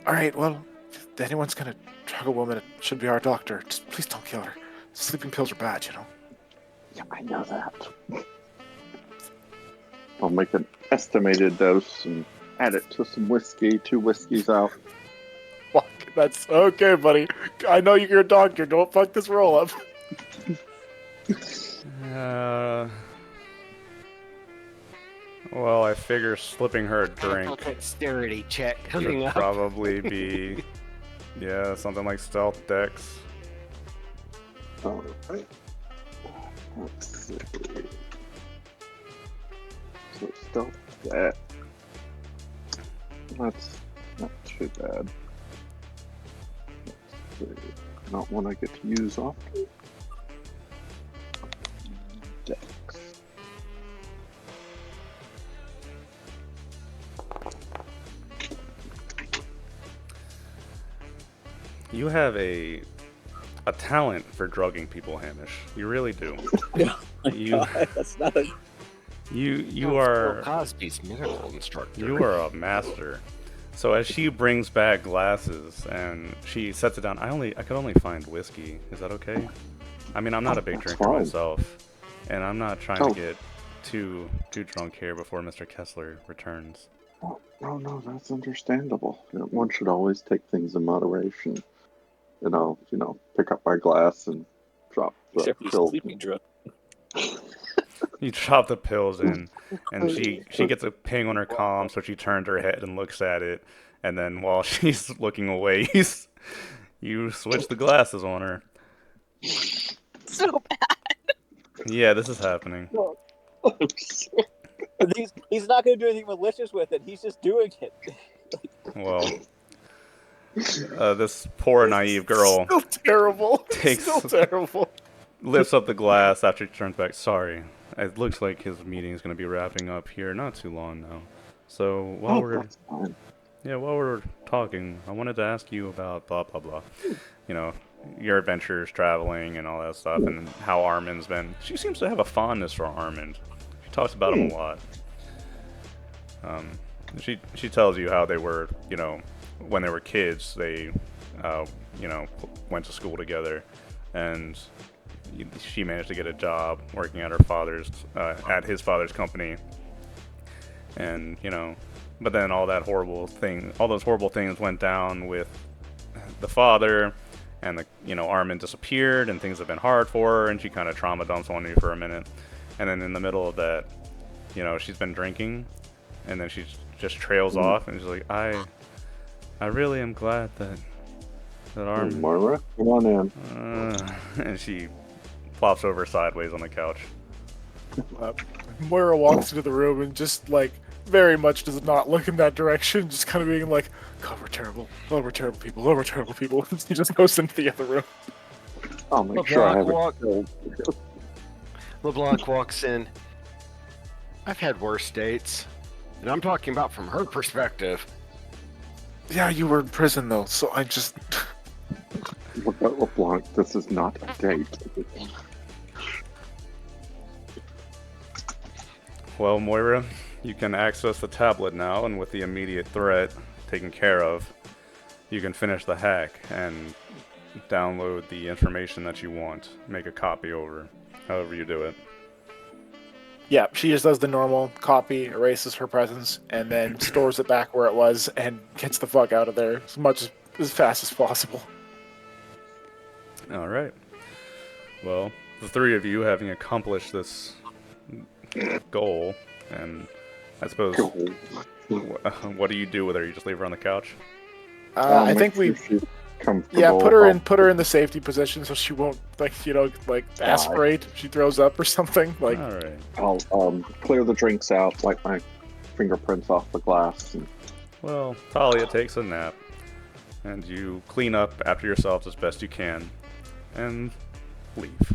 all right, well, if anyone's going to drug a woman, it should be our doctor. Just please don't kill her. Sleeping pills are bad, you know. Yeah, I know that. I'll make an estimated dose and add it to some whiskey, 2 whiskeys out. Fuck, that's okay, buddy. I know you're a doctor. Don't fuck this roll up. Well, I figure slipping her a drink Dexterity check coming would up. probably be, yeah, something like stealth dex. Alright. Let's see. So stealth that. That's not too bad. Let's see. Not one I get to use often. Dex. You have a talent for drugging people, Hamish. You really do. You God, that's not a. you Bill are Cosby's medical instructor. you are a master. So as she brings back glasses and she sets it down, I could only find whiskey. Is that okay? I mean, I'm not a big That's drinker fine. myself, and I'm not trying Oh. to get too drunk here before Mr. Kessler returns. Oh, no, that's understandable. You know, one should always take things in moderation. And I'll, pick up my glass and drop the Except he's filled. sleeping drunk. You drop the pills in, and she gets a ping on her comm, so she turns her head and looks at it, and then while she's looking away, you switch the glasses on her. So bad. Yeah, this is happening. He's not going to do anything malicious with it. He's just doing it. Well, this poor naive girl Still terrible. takes Still terrible. lifts up the glass after she turns back. Sorry, it looks like his meeting is going to be wrapping up here not too long now. So while That's fine. while we're talking, I wanted to ask you about blah blah blah. You know, your adventures traveling and all that stuff, and how Armin's been. She seems to have a fondness for Armin. She talks about him a lot. She tells you how they were, you know, when they were kids, they, you know, went to school together, and she managed to get a job working at at his father's company, and you know, but then all those horrible things went down with the father, and Armin disappeared, and things have been hard for her, and she kind of trauma dumps on you for a minute, and then in the middle of that, you know, she's been drinking, and then she just trails off, and she's like, I really am glad that Armin. Moira, come on in. And she flops over sideways on the couch. Moira walks into the room and just like very much does not look in that direction, just kind of being like, "God, we're terrible. Oh, we're terrible people. Oh, we're terrible people." He just goes into the other room. I'll make sure I haven't killed. LeBlanc walks in. I've had worse dates, and I'm talking about from her perspective. Yeah, you were in prison though, so I just. LeBlanc, this is not a date. Well, Moira, you can access the tablet now, and with the immediate threat taken care of, you can finish the hack and download the information that you want. Make a copy over, however you do it. Yeah, she just does the normal copy, erases her presence, and then stores it back where it was and gets the fuck out of there as fast as possible. All right. Well, the three of you having accomplished this goal, and I suppose, what do you do with her? You just leave her on the couch? I think we. Yeah, put her in the safety position so she won't aspirate. She throws up or something. Like, all right. I'll clear the drinks out, wipe my fingerprints off the glass. Well, Talia takes a nap, and you clean up after yourselves as best you can, and leave.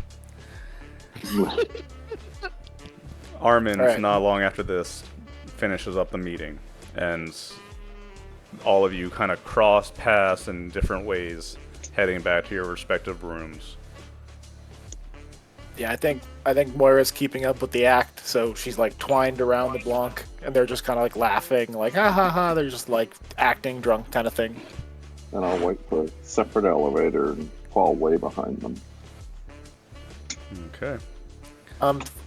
Armin, right. not long after this, finishes up the meeting, and all of you kind of cross paths in different ways, heading back to your respective rooms. yeah, I think Moira's keeping up with the act, so she's like twined around the Blanc, and they're just kind of like laughing, like ha ha ha. They're just like acting drunk kind of thing. And I'll wait for a separate elevator and fall way behind them. Okay.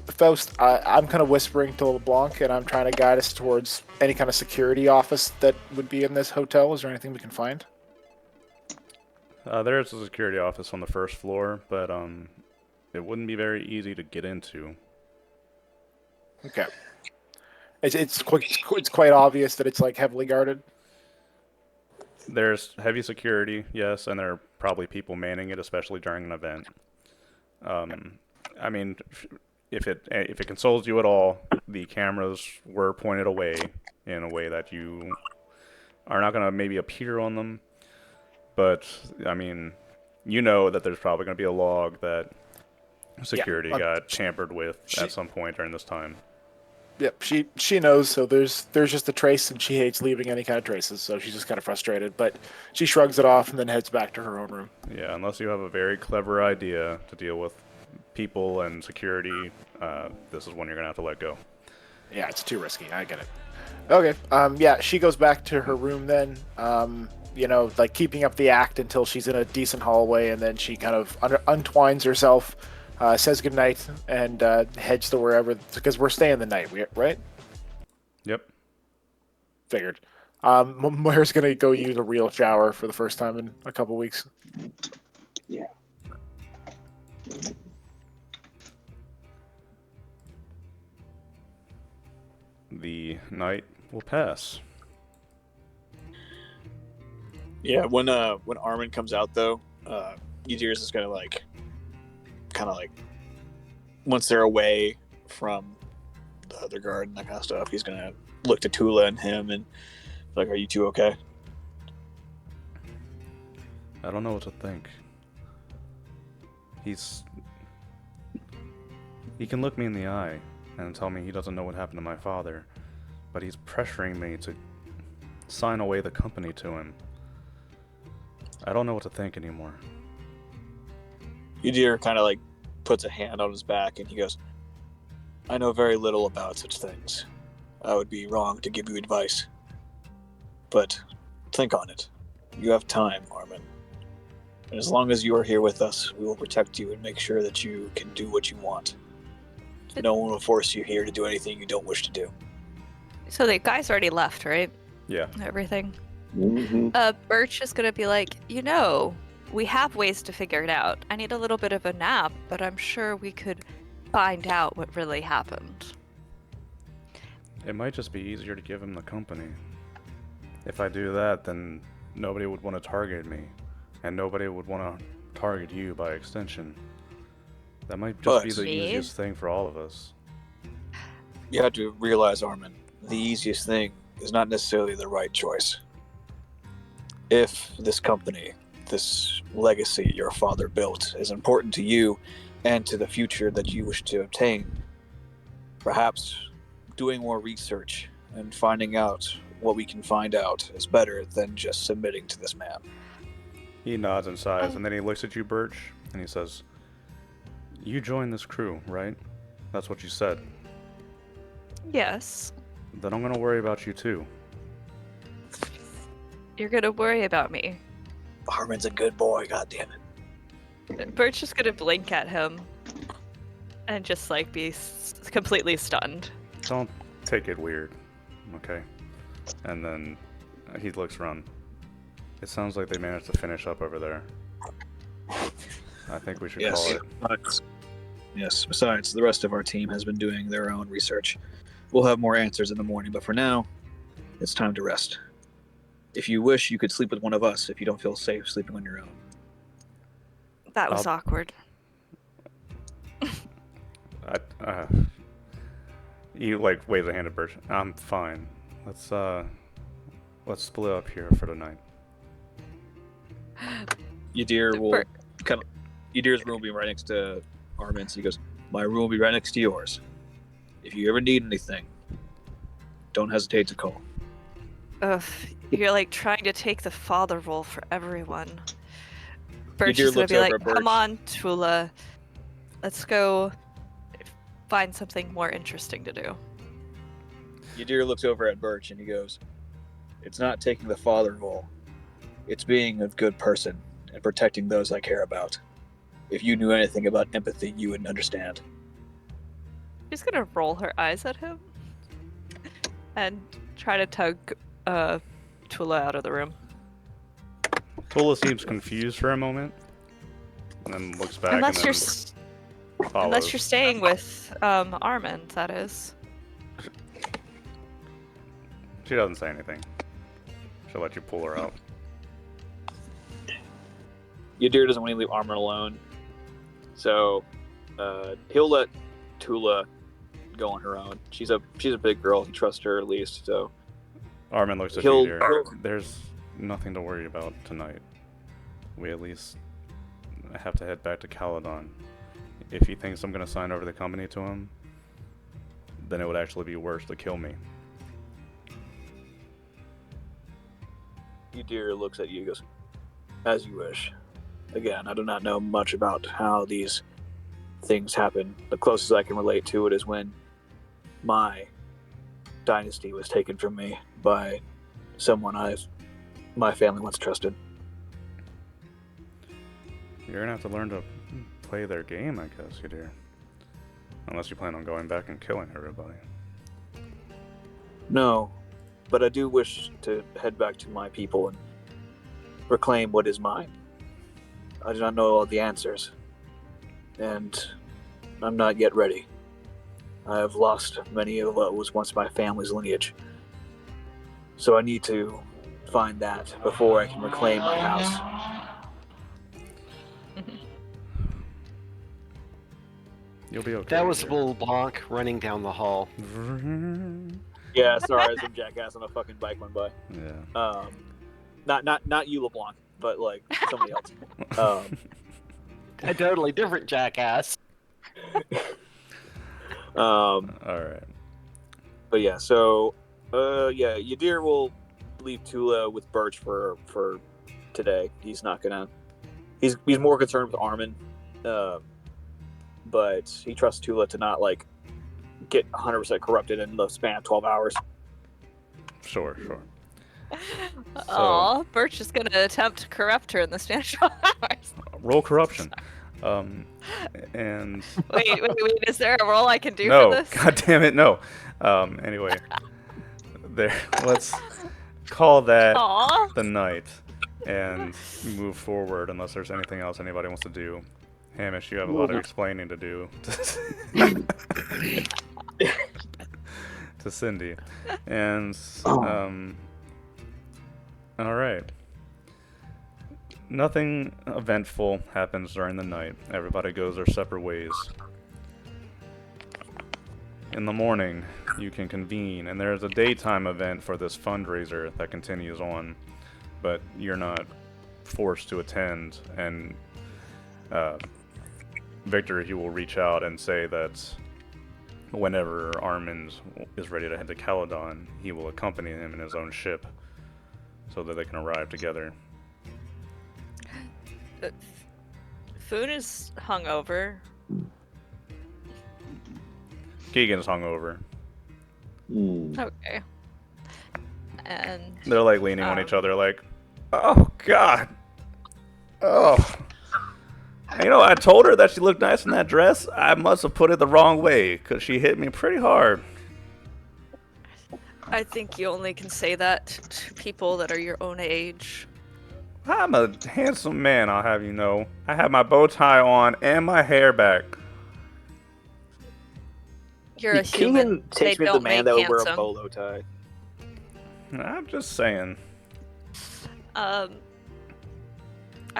Faust, I'm kind of whispering to LeBlanc, and I'm trying to guide us towards any kind of security office that would be in this hotel. Is there anything we can find? There is a security office on the first floor, but it wouldn't be very easy to get into. Okay. It's quite obvious that it's like heavily guarded. There's heavy security, yes, and there are probably people manning it, especially during an event. I mean, if it consoles you at all, the cameras were pointed away in a way that you are not going to maybe appear on them. But, I mean, you know that there's probably going to be a log that security got tampered with at some point during this time. Yep, she knows, so there's just a trace, and she hates leaving any kind of traces, so she's just kind of frustrated, but she shrugs it off and then heads back to her own room. Yeah, unless you have a very clever idea to deal with people and security, this is when you're going to have to let go. Yeah, it's too risky, I get it. Okay, yeah, she goes back to her room then, like keeping up the act until she's in a decent hallway, and then she kind of untwines herself, says goodnight, and heads to wherever, because we're staying the night, right? Yep. Figured. Moira's gonna go use a real shower for the first time in a couple weeks. Yeah. the night will pass. Yeah, when Armin comes out though, Ydir's is gonna kind of once they're away from the other guard and that kind of stuff, he's gonna look to Tula and him and like, "Are you two okay?" I don't know what to think. He can look me in the eye and tell me he doesn't know what happened to my father, but he's pressuring me to sign away the company to him. I don't know what to think anymore. Ydir kind of puts a hand on his back and he goes, "I know very little about such things. I would be wrong to give you advice. But think on it. You have time, Armin. And as long as you are here with us, we will protect you and make sure that you can do what you want. No one will force you here to do anything you don't wish to do." So the guy's already left, right? Yeah. Everything. Mm-hmm. Birch is gonna be like, we have ways to figure it out. I need a little bit of a nap, but I'm sure we could find out what really happened. It might just be easier to give him the company. If I do that, then nobody would want to target me, and nobody would want to target you by extension. That might just be the easiest thing for all of us. You have to realize, Armin, the easiest thing is not necessarily the right choice. If this company, this legacy your father built, is important to you and to the future that you wish to obtain, perhaps doing more research and finding out what we can find out is better than just submitting to this man. He nods and sighs, and then he looks at you, Birch, and he says, "You joined this crew, right? That's what you said. Yes. Then I'm gonna worry about you too." You're gonna worry about me. Armin's a good boy, goddammit. Birch is gonna blink at him and just be completely stunned. Don't take it weird, okay? And then he looks around. It sounds like they managed to finish up over there. I think we should call it. Yes, besides, the rest of our team has been doing their own research. We'll have more answers in the morning, but for now, it's time to rest. If you wish, you could sleep with one of us if you don't feel safe sleeping on your own. That was awkward. He waves a hand at Birch. I'm fine. Let's split up here for tonight. Ydir's room will be right next to Armin's. He goes, "My room will be right next to yours. If you ever need anything, don't hesitate to call." Ugh, you're trying to take the father role for everyone. Birch Ydir is gonna looks be over like, at Birch. "Come on, Tula. Let's go find something more interesting to do." Ydir looks over at Birch and he goes, "It's not taking the father role. It's being a good person and protecting those I care about. If you knew anything about empathy, you would understand." She's gonna roll her eyes at him and try to tug Tula out of the room. Tula seems confused for a moment, and then looks back Unless and you're then follows. unless you're staying with Armin, that is. She doesn't say anything. She'll let you pull her out. Ydir doesn't want to leave Armin alone, so he'll let Tula go on her own. She's a big girl. He trusts her at least. So Armin looks at you, dear. There's nothing to worry about tonight. We at least have to head back to Caledon. If he thinks I'm going to sign over the company to him, then it would actually be worse to kill me. Ydir looks at you and goes, "As you wish. Again, I do not know much about how these things happen. The closest I can relate to it is when my dynasty was taken from me by someone my family once trusted." You're going to have to learn to play their game, I guess, you dear. Unless you plan on going back and killing everybody. No, but I do wish to head back to my people and reclaim what is mine. I do not know all the answers, and I'm not yet ready. I have lost many of what was once my family's lineage. So I need to find that before I can reclaim my house. You'll be okay. That was dear. Bull Blanc running down the hall. Yeah, sorry, some jackass on a fucking bike went by. Yeah. Not you, LeBlanc, but like somebody else. A totally different jackass. All right. But yeah, so yeah, Yadir will leave Tula with Birch for today. He's not gonna. He's more concerned with Armin, but he trusts Tula to not like get 100% corrupted in the span of 12 hours. Sure. Aw, Birch is gonna attempt to corrupt her in the span of 12 hours. Roll corruption. And Wait, is there a roll I can do no, for this? god damn it, no. Anyway, there. Let's call that Aw. the night and move forward. Unless there's anything else anybody wants to do. Hamish, you have a lot of explaining to do to Cindy, and all right. Nothing eventful happens during the night. Everybody goes their separate ways. In the morning, you can convene, and there's a daytime event for this fundraiser that continues on, but you're not forced to attend, and Victor, he will reach out and say that whenever Armand is ready to head to Caledon, he will accompany him in his own ship so that they can arrive together. Foon is hungover. Keegan's hungover. Okay. And They're like leaning on each other like, oh god. Oh. You know, I told her that she looked nice in that dress. I must have put it the wrong way because she hit me pretty hard. I think you only can say that to people that are your own age. I'm a handsome man, I'll have you know. I have my bow tie on and my hair back. You're a human. They takes me to the don't man make that would wear a handsome. bolo tie. I'm just saying. I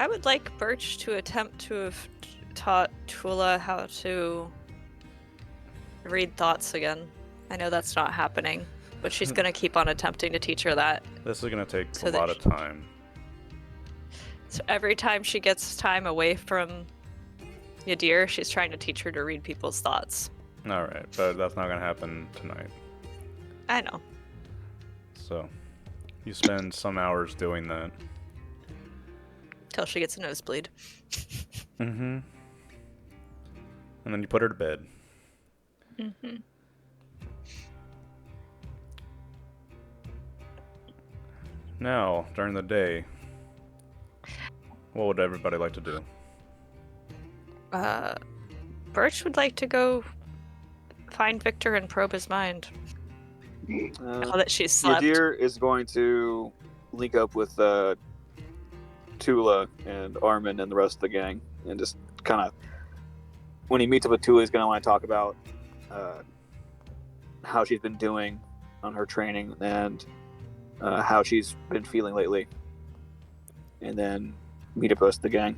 would like Birch to attempt to have taught Tula how to read thoughts again. I know that's not happening, but she's gonna keep on attempting to teach her that. This is going to take So a that lot of time. So every time she gets time away from Yadir, she's trying to teach her to read people's thoughts. Alright, but that's not going to happen tonight. I know. So, you spend some hours doing that. Till she gets a nosebleed. Mm-hmm. And then you put her to bed. Mm-hmm. Now, during the day, what would everybody like to do? Birch would like to go find Victor and probe his mind. Now that she's slept. Yadir is going to link up with Tula and Armin and the rest of the gang, and just kind of, when he meets up with Tula, he's going to want to talk about how she's been doing on her training and how she's been feeling lately, and then meet up with the rest of the gang.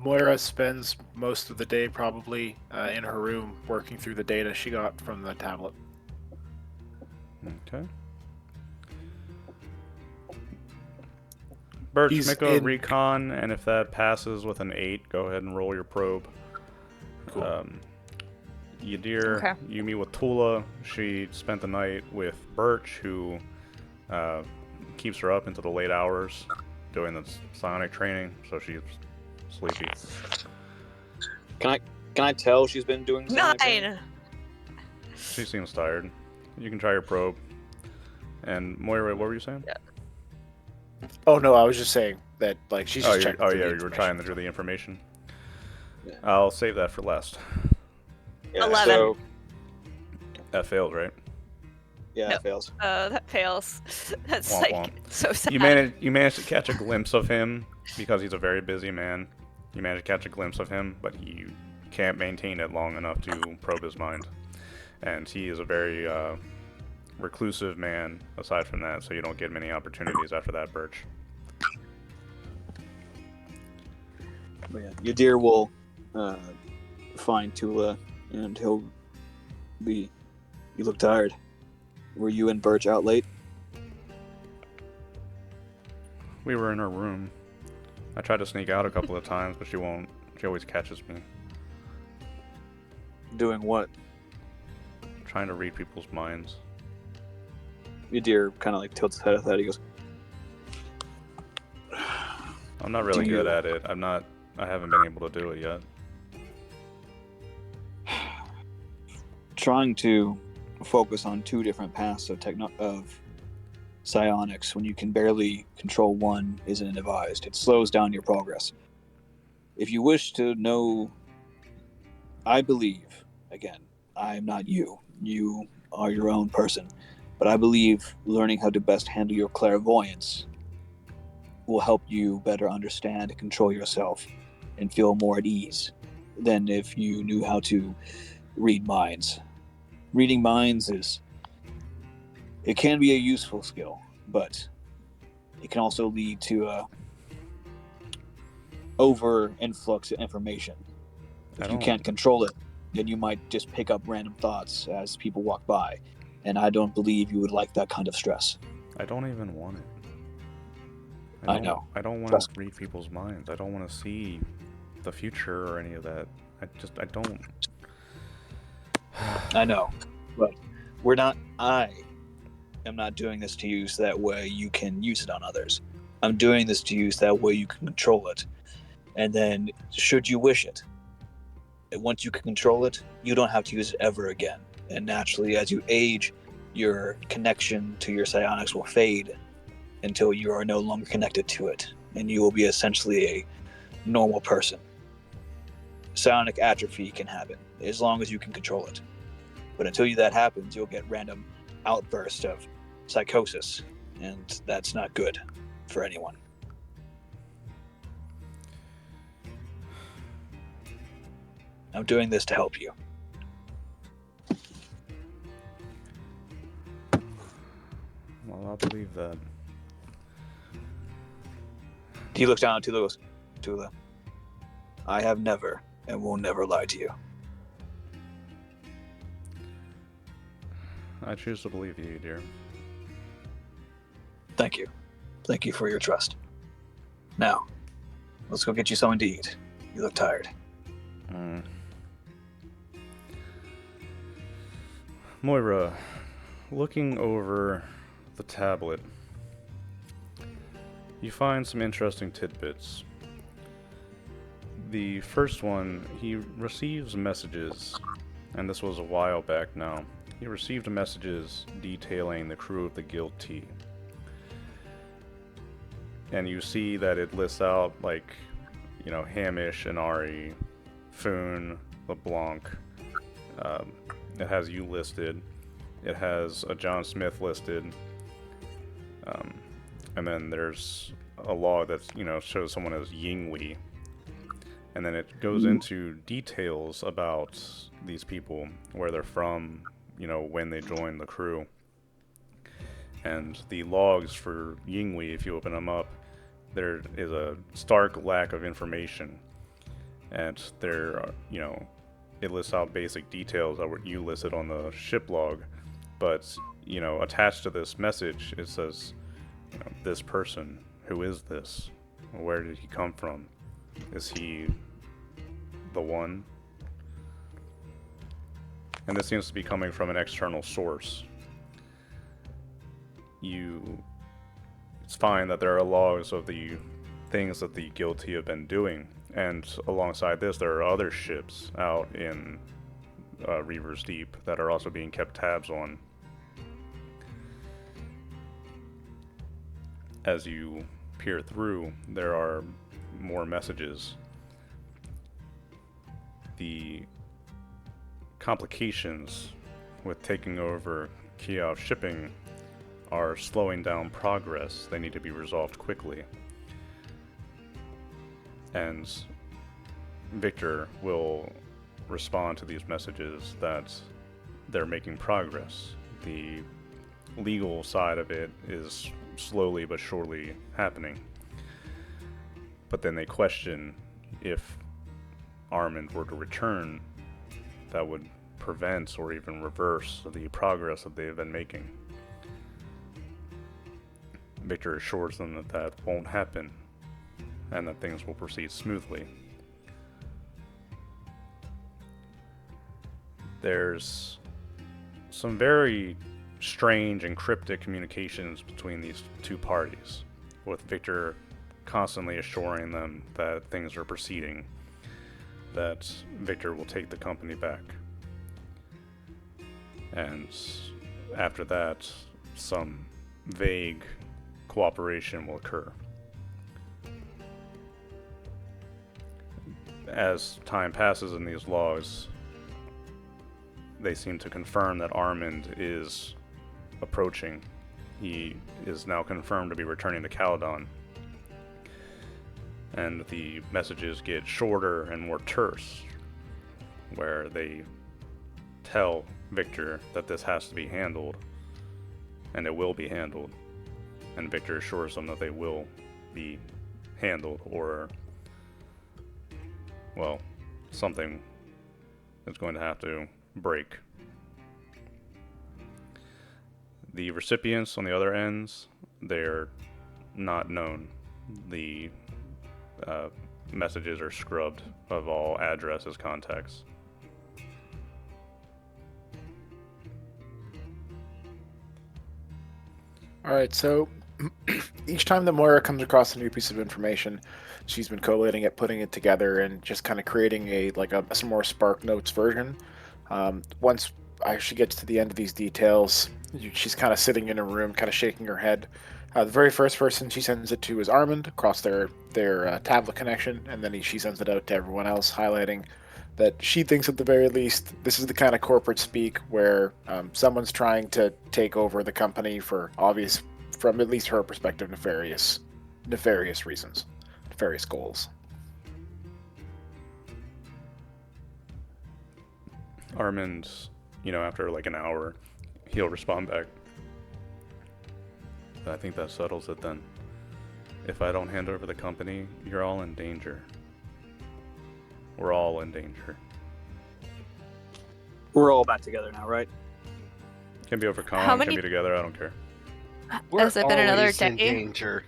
Moira spends most of the day probably in her room working through the data she got from the tablet. Okay. Birch, He's make a in- recon, and if that passes with an 8, go ahead and roll your probe. Cool. Yadir, Okay. you meet with Tula. She spent the night with Birch, who keeps her up into the late hours doing the psionic training, so she's sleepy. Can I tell she's been doing something? 9! She seems tired. You can try your probe. And Moira, what were you saying? Oh no, I was just saying that like she's just checking. through the you were information. trying to do the information. Yeah. I'll save that for last. Yeah, 11. So, That failed, right? yeah, No. it fails. That fails. That's Womp like womp. so sad. You managed to catch a glimpse of him because he's a very busy man. You managed to catch a glimpse of him, but you can't maintain it long enough to probe his mind. And he is a very reclusive man aside from that, so you don't get many opportunities after that, Birch. But yeah, Yadir will find Tula, and he'll be. You look tired. Were you and Birch out late? We were in her room. I tried to sneak out a couple of times, but she won't. She always catches me. Doing what? Trying to read people's minds. Yadir kind of like tilts his head at that. He goes, I'm not really Do you- good at it. I haven't been able to do it yet. trying to focus on two different paths of psionics when you can barely control one isn't advised. It slows down your progress. If you wish to know, I believe, again, I'm not you. You are your own person. But I believe learning how to best handle your clairvoyance will help you better understand and control yourself and feel more at ease than if you knew how to read minds. Reading minds it can be a useful skill, but it can also lead to a over influx of information. If you can't control it, then you might just pick up random thoughts as people walk by, and I don't believe you would like that kind of stress. I don't even want it. I know. I don't want to read people's minds. I don't want to see the future or any of that. I don't. I know, but I am not doing this to you so that way you can use it on others. I'm doing this to you so that way you can control it. And then, should you wish it, once you can control it, you don't have to use it ever again. And naturally, as you age, your connection to your psionics will fade until you are no longer connected to it, and you will be essentially a normal person. Psionic atrophy can happen, as long as you can control it. But until that happens, you'll get random outbursts of psychosis, and that's not good for anyone. I'm doing this to help you. Well, I'll believe that. He looks down at Tula and goes, Tula, I have never and will never lie to you. I choose to believe you, dear. Thank you. Thank you for your trust. Now, let's go get you something to eat. You look tired. Moira, looking over the tablet, you find some interesting tidbits. The first one, he receives messages, and this was a while back now. He received messages detailing the crew of the Guilty. And you see that it lists out, like, you know, Hamish, Inari, Foon, LeBlanc. It has you listed. It has a John Smith listed. And then there's a log that, you know, shows someone as Yingwei. And then it goes into details about these people, where they're from, you know, when they joined the crew. And the logs for Yingwei, if you open them up, there is a stark lack of information. And there are, you know, it lists out basic details that were you listed on the ship log. But, you know, attached to this message, it says, you know, this person, who is this? Where did he come from? Is he the one? And this seems to be coming from an external source. It's fine that there are logs of the things that the Guilty have been doing, and alongside this there are other ships out in Reaver's Deep that are also being kept tabs on. As you peer through, there are more messages. The complications with taking over Kiev shipping are slowing down progress. They need to be resolved quickly. And Victor will respond to these messages that they're making progress. The legal side of it is slowly but surely happening. But then they question if Armand were to return, that would prevent or even reverse the progress that they've been making. Victor assures them that that won't happen and that things will proceed smoothly. There's some very strange and cryptic communications between these two parties, with Victor constantly assuring them that things are proceeding, that Victor will take the company back. And after that, some vague cooperation will occur. As time passes in these logs, they seem to confirm that Armand is approaching. He is now confirmed to be returning to Caledon. And the messages get shorter and more terse, where they tell Victor that this has to be handled, and it will be handled. And Victor assures them that they will be handled, or, well, something is going to have to break. The recipients on the other ends, they're not known. The messages are scrubbed of all addresses, contacts. Alright, so each time that Moira comes across a new piece of information, she's been collating it, putting it together, and just kind of creating some more Spark Notes version. Once she gets to the end of these details, she's kind of sitting in a room, kind of shaking her head. The very first person she sends it to is Armand across their tablet connection, and then she sends it out to everyone else, highlighting that she thinks at the very least this is the kind of corporate speak where someone's trying to take over the company for obvious, from at least her perspective, nefarious reasons, nefarious goals. Armand, after like an hour, he'll respond back. I think that settles it then. If I don't hand over the company, you're all in danger. We're all in danger. We're all back together now, right? Can be over How comm, many- can be together, I don't care. Has it been another always in day? danger.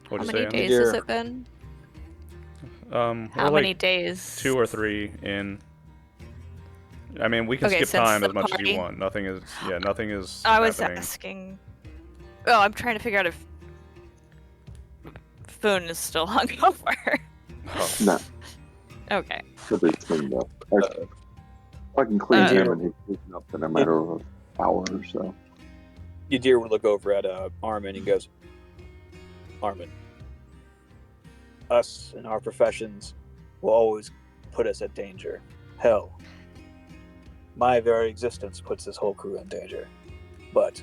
What'd How you many say, days Andy? has it been? We're How many like days? 2 or 3 in. I mean, we can Okay, skip since time the as much as you party- want. Nothing is I was happening. asking. Oh, I'm trying to figure out if Foon is still hungover. Oh, No, Okay. he'll be cleaned up. If I can clean him and he's cleaned up in a matter of an hour or so. Yadir would look over at Armin and goes, Armin, us and our professions will always put us at danger. Hell, my very existence puts this whole crew in danger. But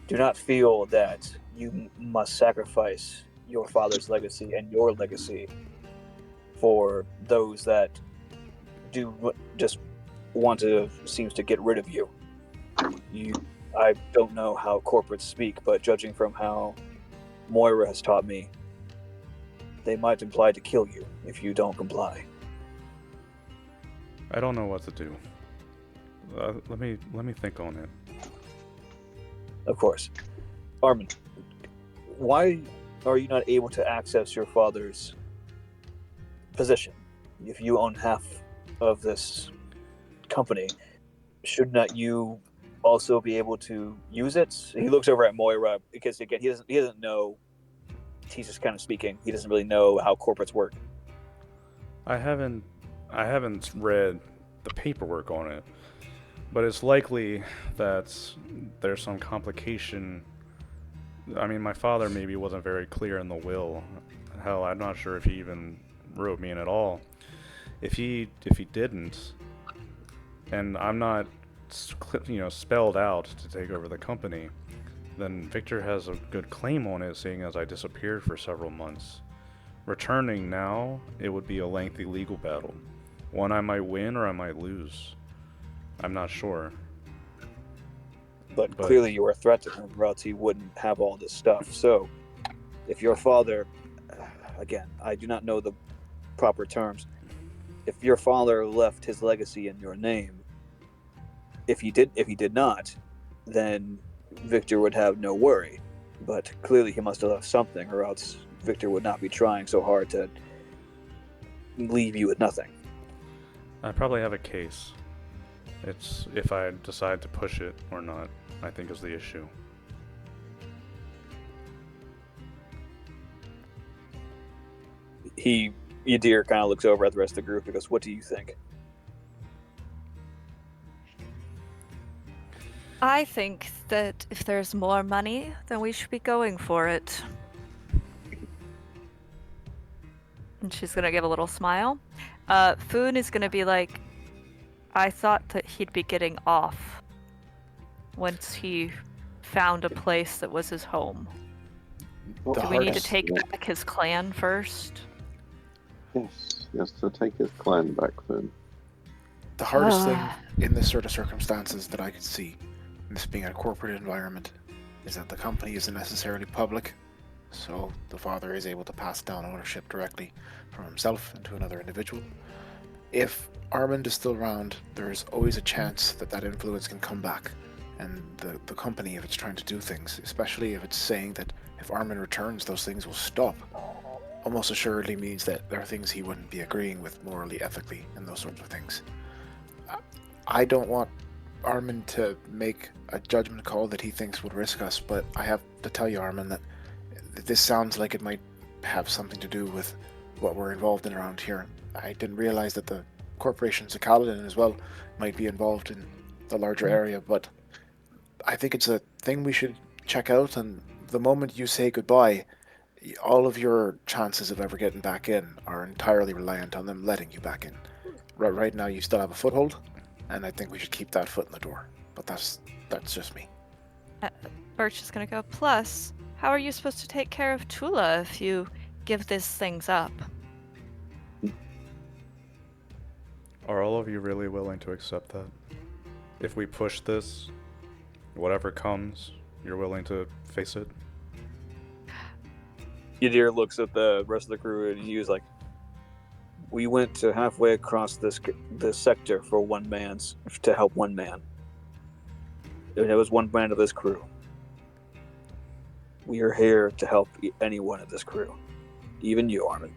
do not feel that you must sacrifice your father's legacy and your legacy for those that do just want to, seems to get rid of you. I don't know how corporates speak, but judging from how Moira has taught me, they might imply to kill you if you don't comply. I don't know what to do. Let me think on it. Of course. Armin, why are you not able to access your father's position? If you own half of this company, should not you also be able to use it? He looks over at Moira because again he doesn't know. He's just kind of speaking. He doesn't really know how corporates work. I haven't read the paperwork on it, but it's likely that there's some complication. I mean, my father maybe wasn't very clear in the will. Hell, I'm not sure if he even wrote me in at all. If he didn't, and I'm not, spelled out to take over the company, then Victor has a good claim on it, seeing as I disappeared for several months. Returning now, it would be a lengthy legal battle. One I might win or I might lose. I'm not sure. But But- clearly you are a threat to him, or else he wouldn't have all this stuff. So, if your father, again, I do not know the proper terms. If your father left his legacy in your name, if he did not, then Victor would have no worry. But clearly he must have left something, or else Victor would not be trying so hard to leave you with nothing. I probably have a case. It's if I decide to push it or not, I think is the issue. Yadir kind of looks over at the rest of the group and goes, "What do you think?" I think that if there's more money, then we should be going for it. And she's gonna give a little smile. Foon is gonna be like, I thought that he'd be getting off once he found a place that was his home. Well, The Do we need to hardest- take back his clan first? Yes, to take his clan back then. The hardest thing in this sort of circumstances that I could see, this being a corporate environment, is that the company isn't necessarily public, so the father is able to pass down ownership directly from himself into another individual. If Armand is still around, there's always a chance that that influence can come back, and the company, if it's trying to do things, especially if it's saying that if Armand returns, those things will stop, almost assuredly means that there are things he wouldn't be agreeing with morally, ethically, and those sorts of things. I don't want Armand to make a judgment call that he thinks would risk us, but I have to tell you, Armand, that this sounds like it might have something to do with what we're involved in around here. I didn't realize that the corporations of Kaladin as well might be involved in the larger area, but I think it's a thing we should check out, and the moment you say goodbye, all of your chances of ever getting back in are entirely reliant on them letting you back in. Right now you still have a foothold, and I think we should keep that foot in the door. But that's just me. Birch is gonna go, plus, how are you supposed to take care of Tula if you give these things up? Are all of you really willing to accept that? If we push this, whatever comes, you're willing to face it? Yadir looks at the rest of the crew and he was like, "We went to halfway across this sector for to help one man. And it was one man of this crew. We are here to help anyone of this crew, even you, Armin.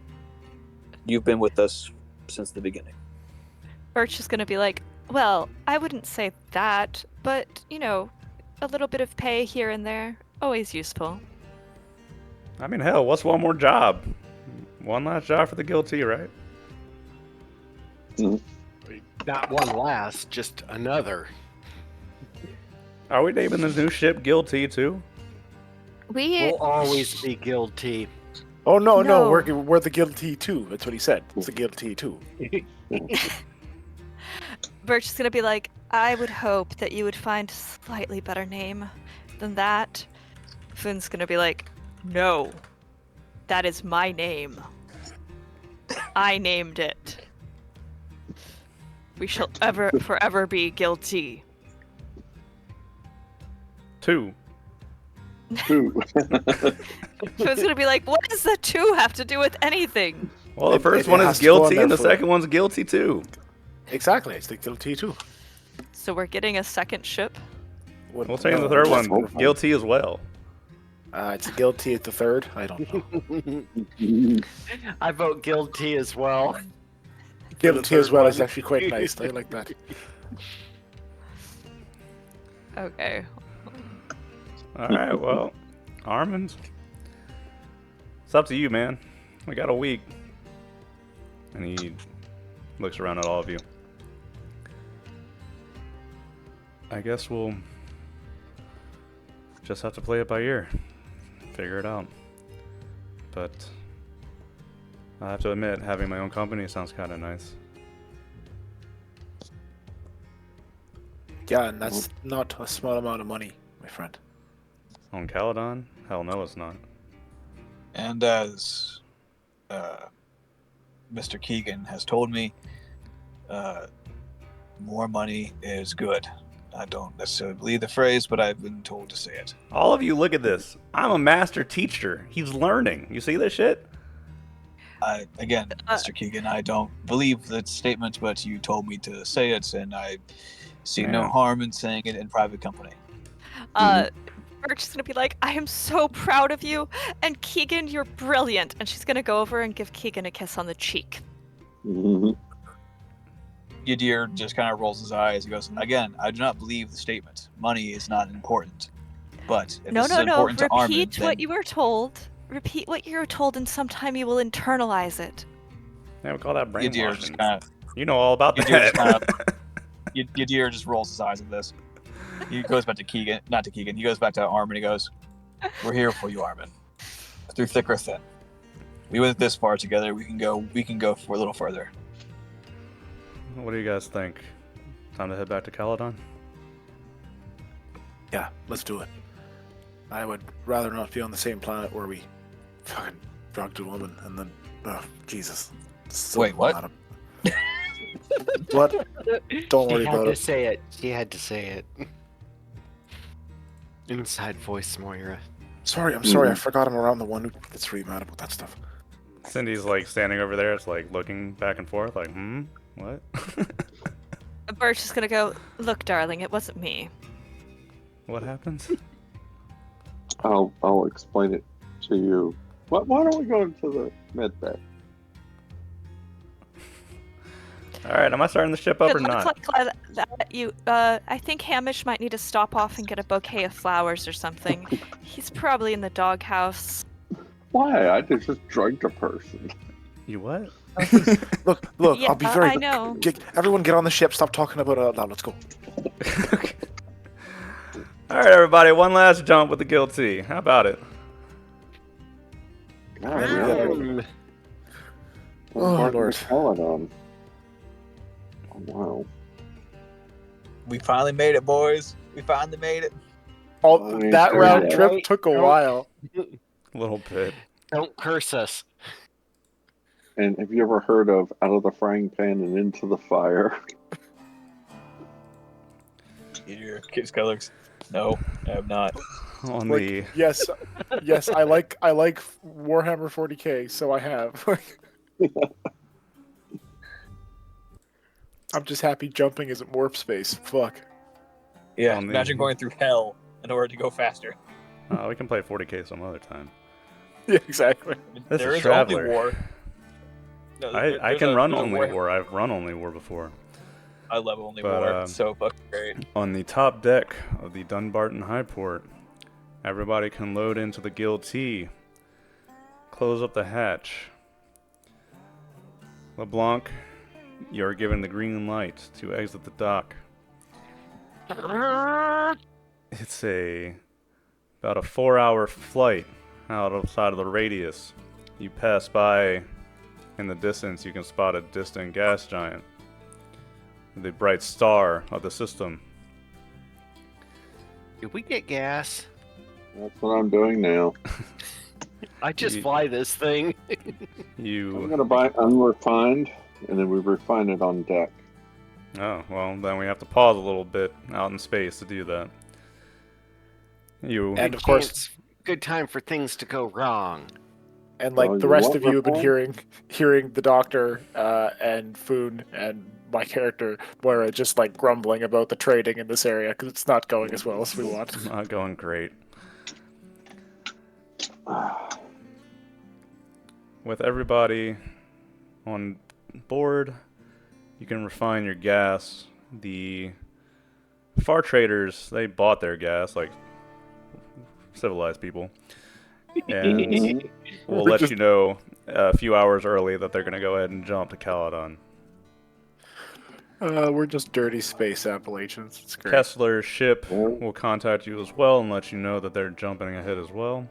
You've been with us since the beginning." Birch is gonna be like, well, I wouldn't say that, but, a little bit of pay here and there, always useful. I mean, hell, what's one more job? One last job for the guilty, right? Not one last, just another. Are we naming this new ship Guilty too? We'll always be guilty. Oh no, No. we're the guilty too. That's what he said. It's the guilty too. Birch is gonna be like, I would hope that you would find a slightly better name than that. Foon's gonna be like, no, that is my name. I named it. We shall forever be guilty. 2. Ooh. Foon's gonna be like, what does the 2 have to do with anything? Well, the first it one has is to go on guilty there and the for- second one's guilty too. Exactly, it's the guilty too. So we're getting a second ship? We'll say the third that's one awful. guilty as well. It's the guilty at the third. I don't know. I vote guilty as well. Guilty as third well one. is actually quite nice. I like that. Okay. All right, well, Armand, it's up to you, man. We got a week. And he looks around at all of you. I guess we'll just have to play it by ear. Figure it out. But I have to admit, having my own company sounds kind of nice. Yeah, and that's not a small amount of money, my friend. On Caladon? Hell no, it's not. And as Mr. Keegan has told me, more money is good. I don't necessarily believe the phrase, but I've been told to say it. All of you, look at this. I'm a master teacher. He's learning. You see this shit? Again, Mr. Keegan, I don't believe that statement, but you told me to say it, and I see no Man. harm in saying it in private company. Birch is gonna be like, I am so proud of you, and Keegan, you're brilliant. And she's gonna go over and give Keegan a kiss on the cheek. Mhm. Yadir just kind of rolls his eyes. He goes, again, I do not believe the statement. Money is not important. But if No, this no, is no. important to Armin, Repeat then what you were told. Repeat what you were told, and sometime you will internalize it. Yeah, we call that Yadir brainwashing. just kind of You know all about Yadir that. just kind of Yadir just rolls his eyes at this. He goes back to Keegan, not to Keegan. He goes back to Armin. He goes, "We're here for you, Armin. Through thick or thin. We went this far together. We can go for a little further." What do you guys think? Time to head back to Caledon? Yeah, let's do it. I would rather not be on the same planet where we fucking drugged a woman and then, oh, Jesus. Wait, what? Madam. What? Don't worry She had about to it. say it. She had to say it. Inside voice, Moira. Sorry, I'm sorry. I forgot I'm around the one who gets really mad about that stuff. Cindy's like standing over there. It's like looking back and forth, like, what? Birch is gonna go, look, darling, it wasn't me. What happens? I'll explain it to you. Why don't we go into the med bay? All right, am I starting the ship up It or looks not? like that you. I think Hamish might need to stop off and get a bouquet of flowers or something. He's probably in the doghouse. Why? I just drugged a person. You what? Look, Yeah, I'll be very... I know. Everyone get on the ship. Stop talking about it out loud. Let's go. All right, everybody, one last jump with the guilty. How about it? God, really? Oh, Lord. Oh, wow. We finally made it, boys. We finally made it. Oh, that round Yeah. trip took a while. A little bit. Don't curse us. And have you ever heard of out of the frying pan and into the fire? Your kids' colors. No, I have not. On Like, the yes, I like Warhammer 40k, so I have. I'm just happy jumping isn't warp space. Fuck. Yeah, On the- imagine going through hell in order to go faster. we can play 40k some other time. Yeah, exactly. This There is is Traveler. only war. No, I there's can run there's only war. war. I've run only war before. I love only But, war. um, It's so fucking great. On the top deck of the Dunbarton Highport, everybody can load into the Guild T. Close up the hatch. LeBlanc, you're given the green light to exit the dock. It's about a 4-hour flight outside of the radius. You pass by, in the distance you can spot a distant gas giant, the bright star of the system. Did we get gas? That's what I'm doing now. I just You- fly this thing. I'm You gonna buy unrefined, and then we refine it on deck. Oh, well, then we have to pause a little bit out in space to do that. You And Good of course- chance- good time for things to go wrong. And like Oh, the you rest want of you have been reform? hearing the doctor and Foon and my character Moira just like grumbling about the trading in this area because it's not going as well as we want. not going great. With everybody on board, you can refine your gas. The far traders, they bought their gas like civilized people. And we'll let you know a few hours early that they're going to go ahead and jump to Caledon. We're just dirty space Appalachians. It's great. Kessler's ship will contact you as well and let you know that they're jumping ahead as well.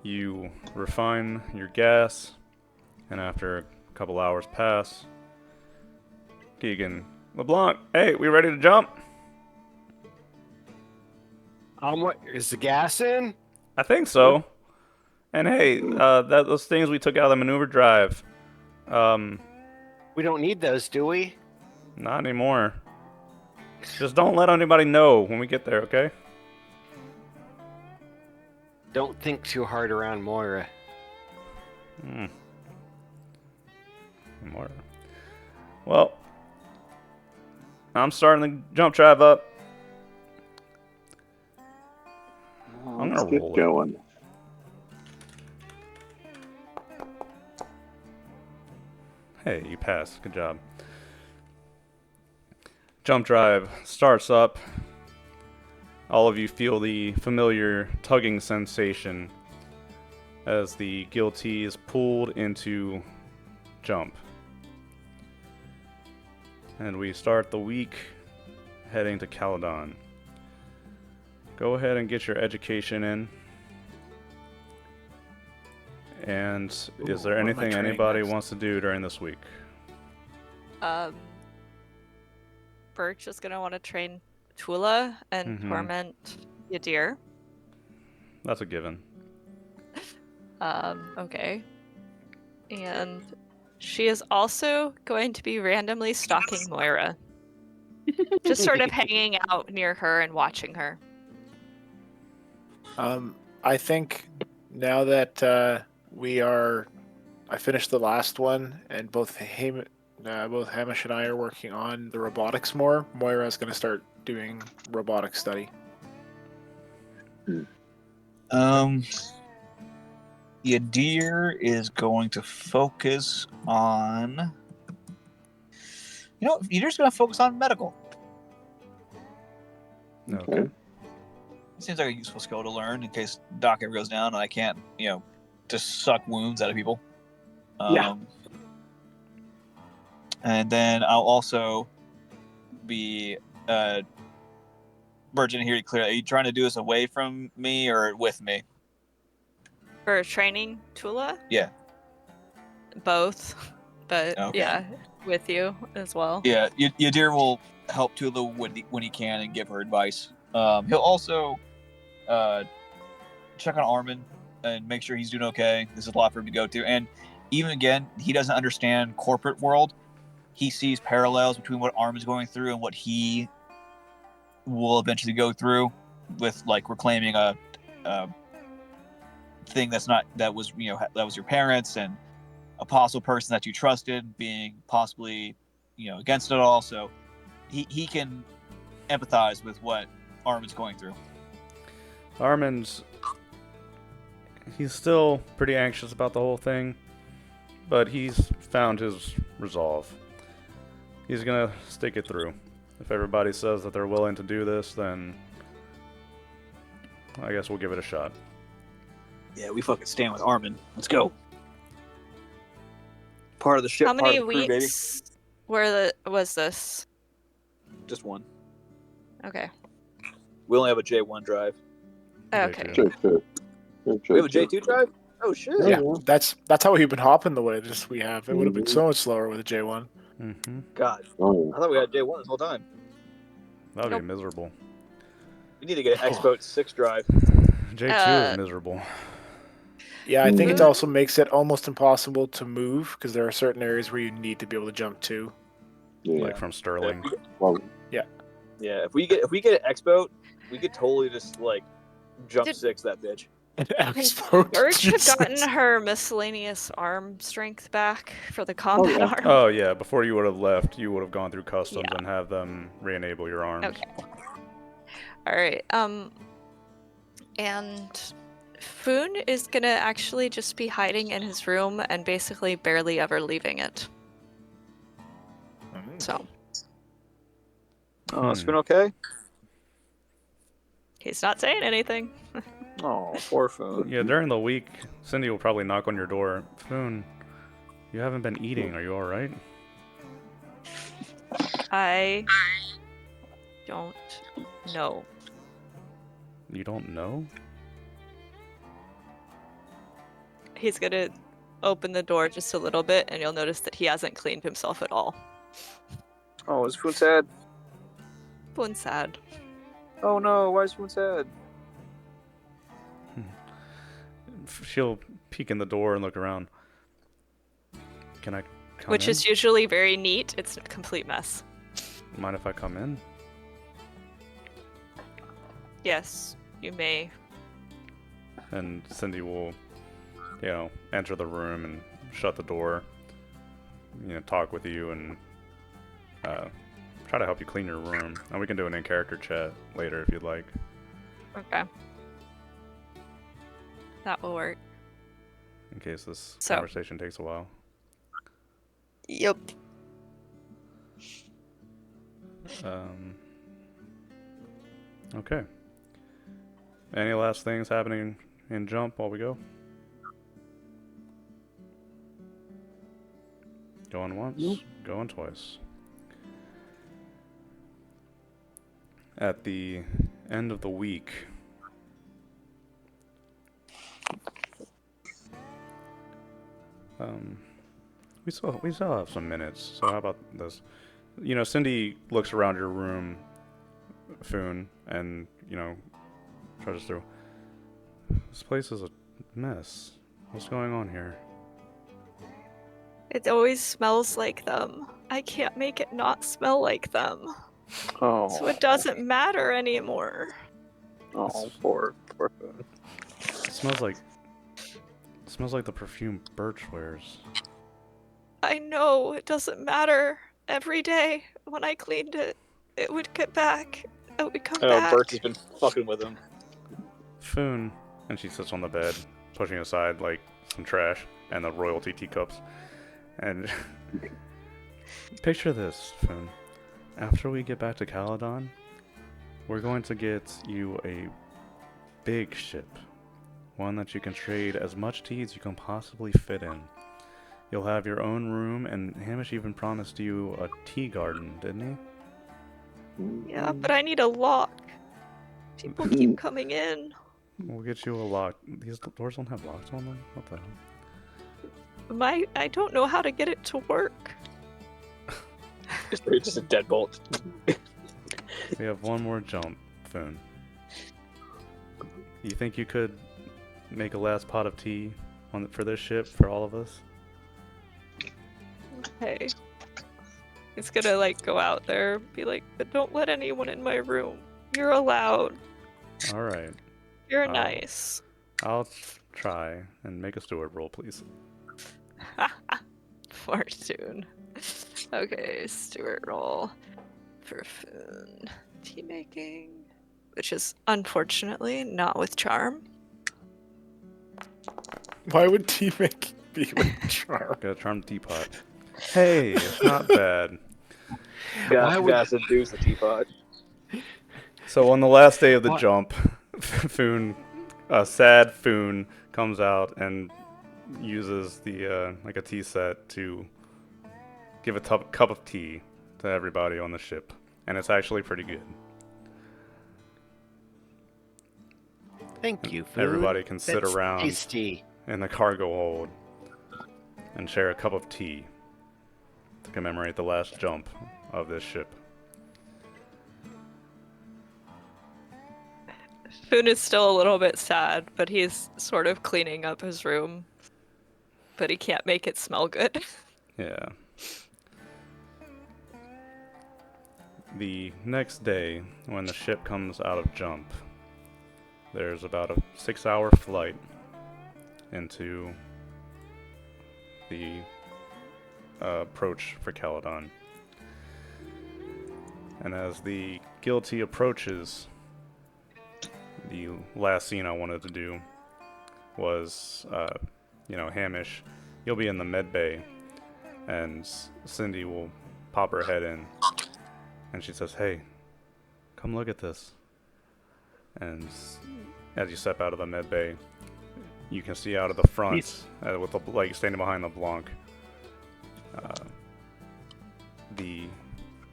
You refine your gas, and after a couple hours pass, Keegan, LeBlanc, hey, we ready to jump? What is the gas in? I think so. And hey, those things we took out of the maneuver drive, We don't need those, do we? Not anymore. Just don't let anybody know when we get there, okay? Don't think too hard around Moira. Moira. Well, I'm starting the jump drive up. I'm Let's gonna get roll it. going. Hey, you passed. Good job. Jump drive starts up. All of you feel the familiar tugging sensation as the guilty is pulled into jump. And we start the week heading to Caledon. Go ahead and get your education in. And is there what am I anything training anybody next? wants to do during this week? Birch is gonna want to train Tula and Mhm. torment Yadir. That's a given. Okay. And she is also going to be randomly stalking Moira. Just sort of hanging out near her and watching her. I think now that I finished the last one, and both Hamish and I are working on the robotics more. Moira's going to start doing robotic study. Yadir is going to focus on. Yadir's going to focus on medical. Okay. Seems like a useful skill to learn in case Doc ever goes down and I can't, just suck wounds out of people. Yeah. And then I'll also be Virgin here to clear. Are you trying to do this away from me or with me? For training Tula? Yeah. Both. But Okay. yeah, with you as well. Yeah, Yadir will help Tula when he can and give her advice. He'll also check on Armin and make sure he's doing okay. This is a lot for him to go through. And even again, he doesn't understand corporate world. He sees parallels between what Armin's going through and what he will eventually go through with like reclaiming a thing that was your parents and a possible person that you trusted being possibly against it all. So he can empathize with what Armin's going through. He's still pretty anxious about the whole thing, but he's found his resolve. He's gonna stick it through. If everybody says that they're willing to do this, then I guess we'll give it a shot. Yeah, we fucking stand with Armin. Let's go. Part of the ship. How many part of the crew, weeks was this? baby. Just one. Okay. We only have a J1 drive. Okay. J2. We have a J2 drive? Oh shit. Yeah, that's how we've been hopping the way we have. It would have been so much slower with a J1. Mm-hmm. God. Oh, I thought we had J1 this whole time. That'd Nope. be miserable. We need to get an Expo 6 drive. J2 is miserable. Yeah, I think it also makes it almost impossible to move because there are certain areas where you need to be able to jump to. yeah. Like from Sterling. Well, Yeah, if we get an Expo, we could totally just like jump Did- 6 that bitch. Birch had gotten her miscellaneous arm strength back for the combat yeah. arm. Oh yeah, before you would have left, you would have gone through customs Yeah. and have them re-enable your arms. Okay. All right. And Foon is gonna actually just be hiding in his room and basically barely ever leaving it. So Oh, it's been okay. he's not saying anything. Oh, poor Foon. Yeah, during the week, Cindy will probably knock on your door. Foon, you haven't been eating. Are you all right? I don't know. You don't know? He's gonna open the door just a little bit, and you'll notice that he hasn't cleaned himself at all. Oh, is Foon sad? Foon's sad. Oh no, why is Foon sad? She'll peek in the door and look around. Can I come which in? is usually very neat. It's a complete mess. Mind if I come in? Yes, you may. And Cindy will, enter the room and shut the door. Talk with you and try to help you clean your room. And we can do an in-character chat later if you'd like. Okay. That will work. In case this So- conversation takes a while. Yep. Okay. Any last things happening in Jump while we go? Going once, Nope. going twice. At the end of the week, we still have some minutes. So how about this? Cindy looks around your room, Foon, and trudges through. This place is a mess. What's going on here? It always smells like them. I can't make it not smell like them. Oh, So it doesn't matter anymore. oh, poor Foon. It smells like the perfume Birch wears. I know, it doesn't matter. Every day when I cleaned it, it would get back. It would come back. Bert has been fucking with him. Foon, and she sits on the bed, pushing aside like some trash and the royalty teacups. And picture this, Foon. After we get back to Caledon, we're going to get you a big ship. One that you can trade as much tea as you can possibly fit in. You'll have your own room, and Hamish even promised you a tea garden, didn't he? Yeah, but I need a lock. People keep coming in. We'll get you a lock. These doors don't have locks on them? What the hell? I don't know how to get it to work. It's just a deadbolt. We have one more jump, Foon. You think you could make a last pot of tea for this ship for all of us? Hey. He's gonna go out there, be like, but don't let anyone in my room. You're allowed. All right. You're nice. I'll try and make a steward roll, please. Fortune. Okay, steward roll for Foon. Tea making, which is unfortunately not with charm. Why would tea make be with charm? Got a charmed teapot. Hey, it's not bad. Gotta seduce the teapot. So on the last day of the jump, Foon, sad Foon, comes out and uses the a tea set to give a cup of tea to everybody on the ship, and it's actually pretty good. Thank you, Food. Everybody can sit That's around tasty. in the cargo hold and share a cup of tea to commemorate the last jump of this ship. Foon is still a little bit sad, but he's sort of cleaning up his room. But he can't make it smell good. Yeah. The next day, when the ship comes out of jump, there's about a 6-hour flight into the approach for Caledon. And as the guilty approaches, the last scene I wanted to do was, Hamish, you'll be in the med bay, and Cindy will pop her head in, and she says, "Hey, come look at this." And as you step out of the med bay, you can see out of the front, with the standing behind the Blanc, the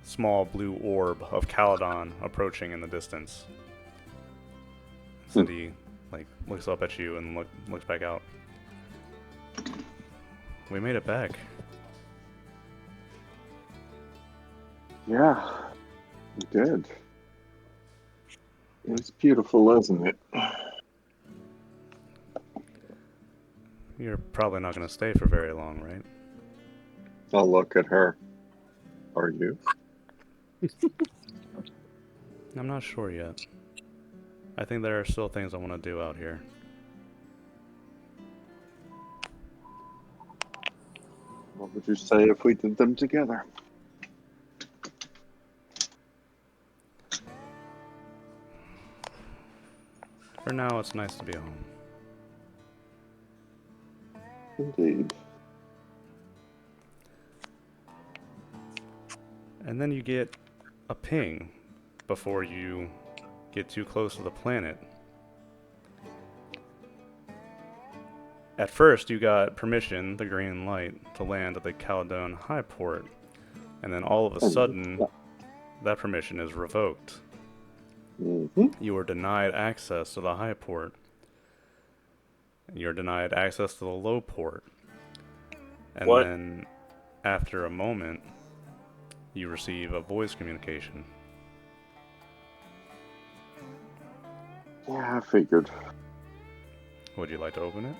small blue orb of Caledon approaching in the distance. Cindy looks up at you and looks back out. We made it back. Yeah, you did. It's beautiful, isn't it? You're probably not going to stay for very long, right? I'll look at her. Are you? I'm not sure yet. I think there are still things I want to do out here. What would you say if we did them together? For now, it's nice to be home. Indeed. And then you get a ping before you get too close to the planet. At first, you got permission, the green light, to land at the Caledon Highport. And then all of a sudden, that permission is revoked. Mm-hmm. You were denied access to the Highport. You're denied access to the low port. And What? then, after a moment, you receive a voice communication. Yeah, I figured. Would you like to open it?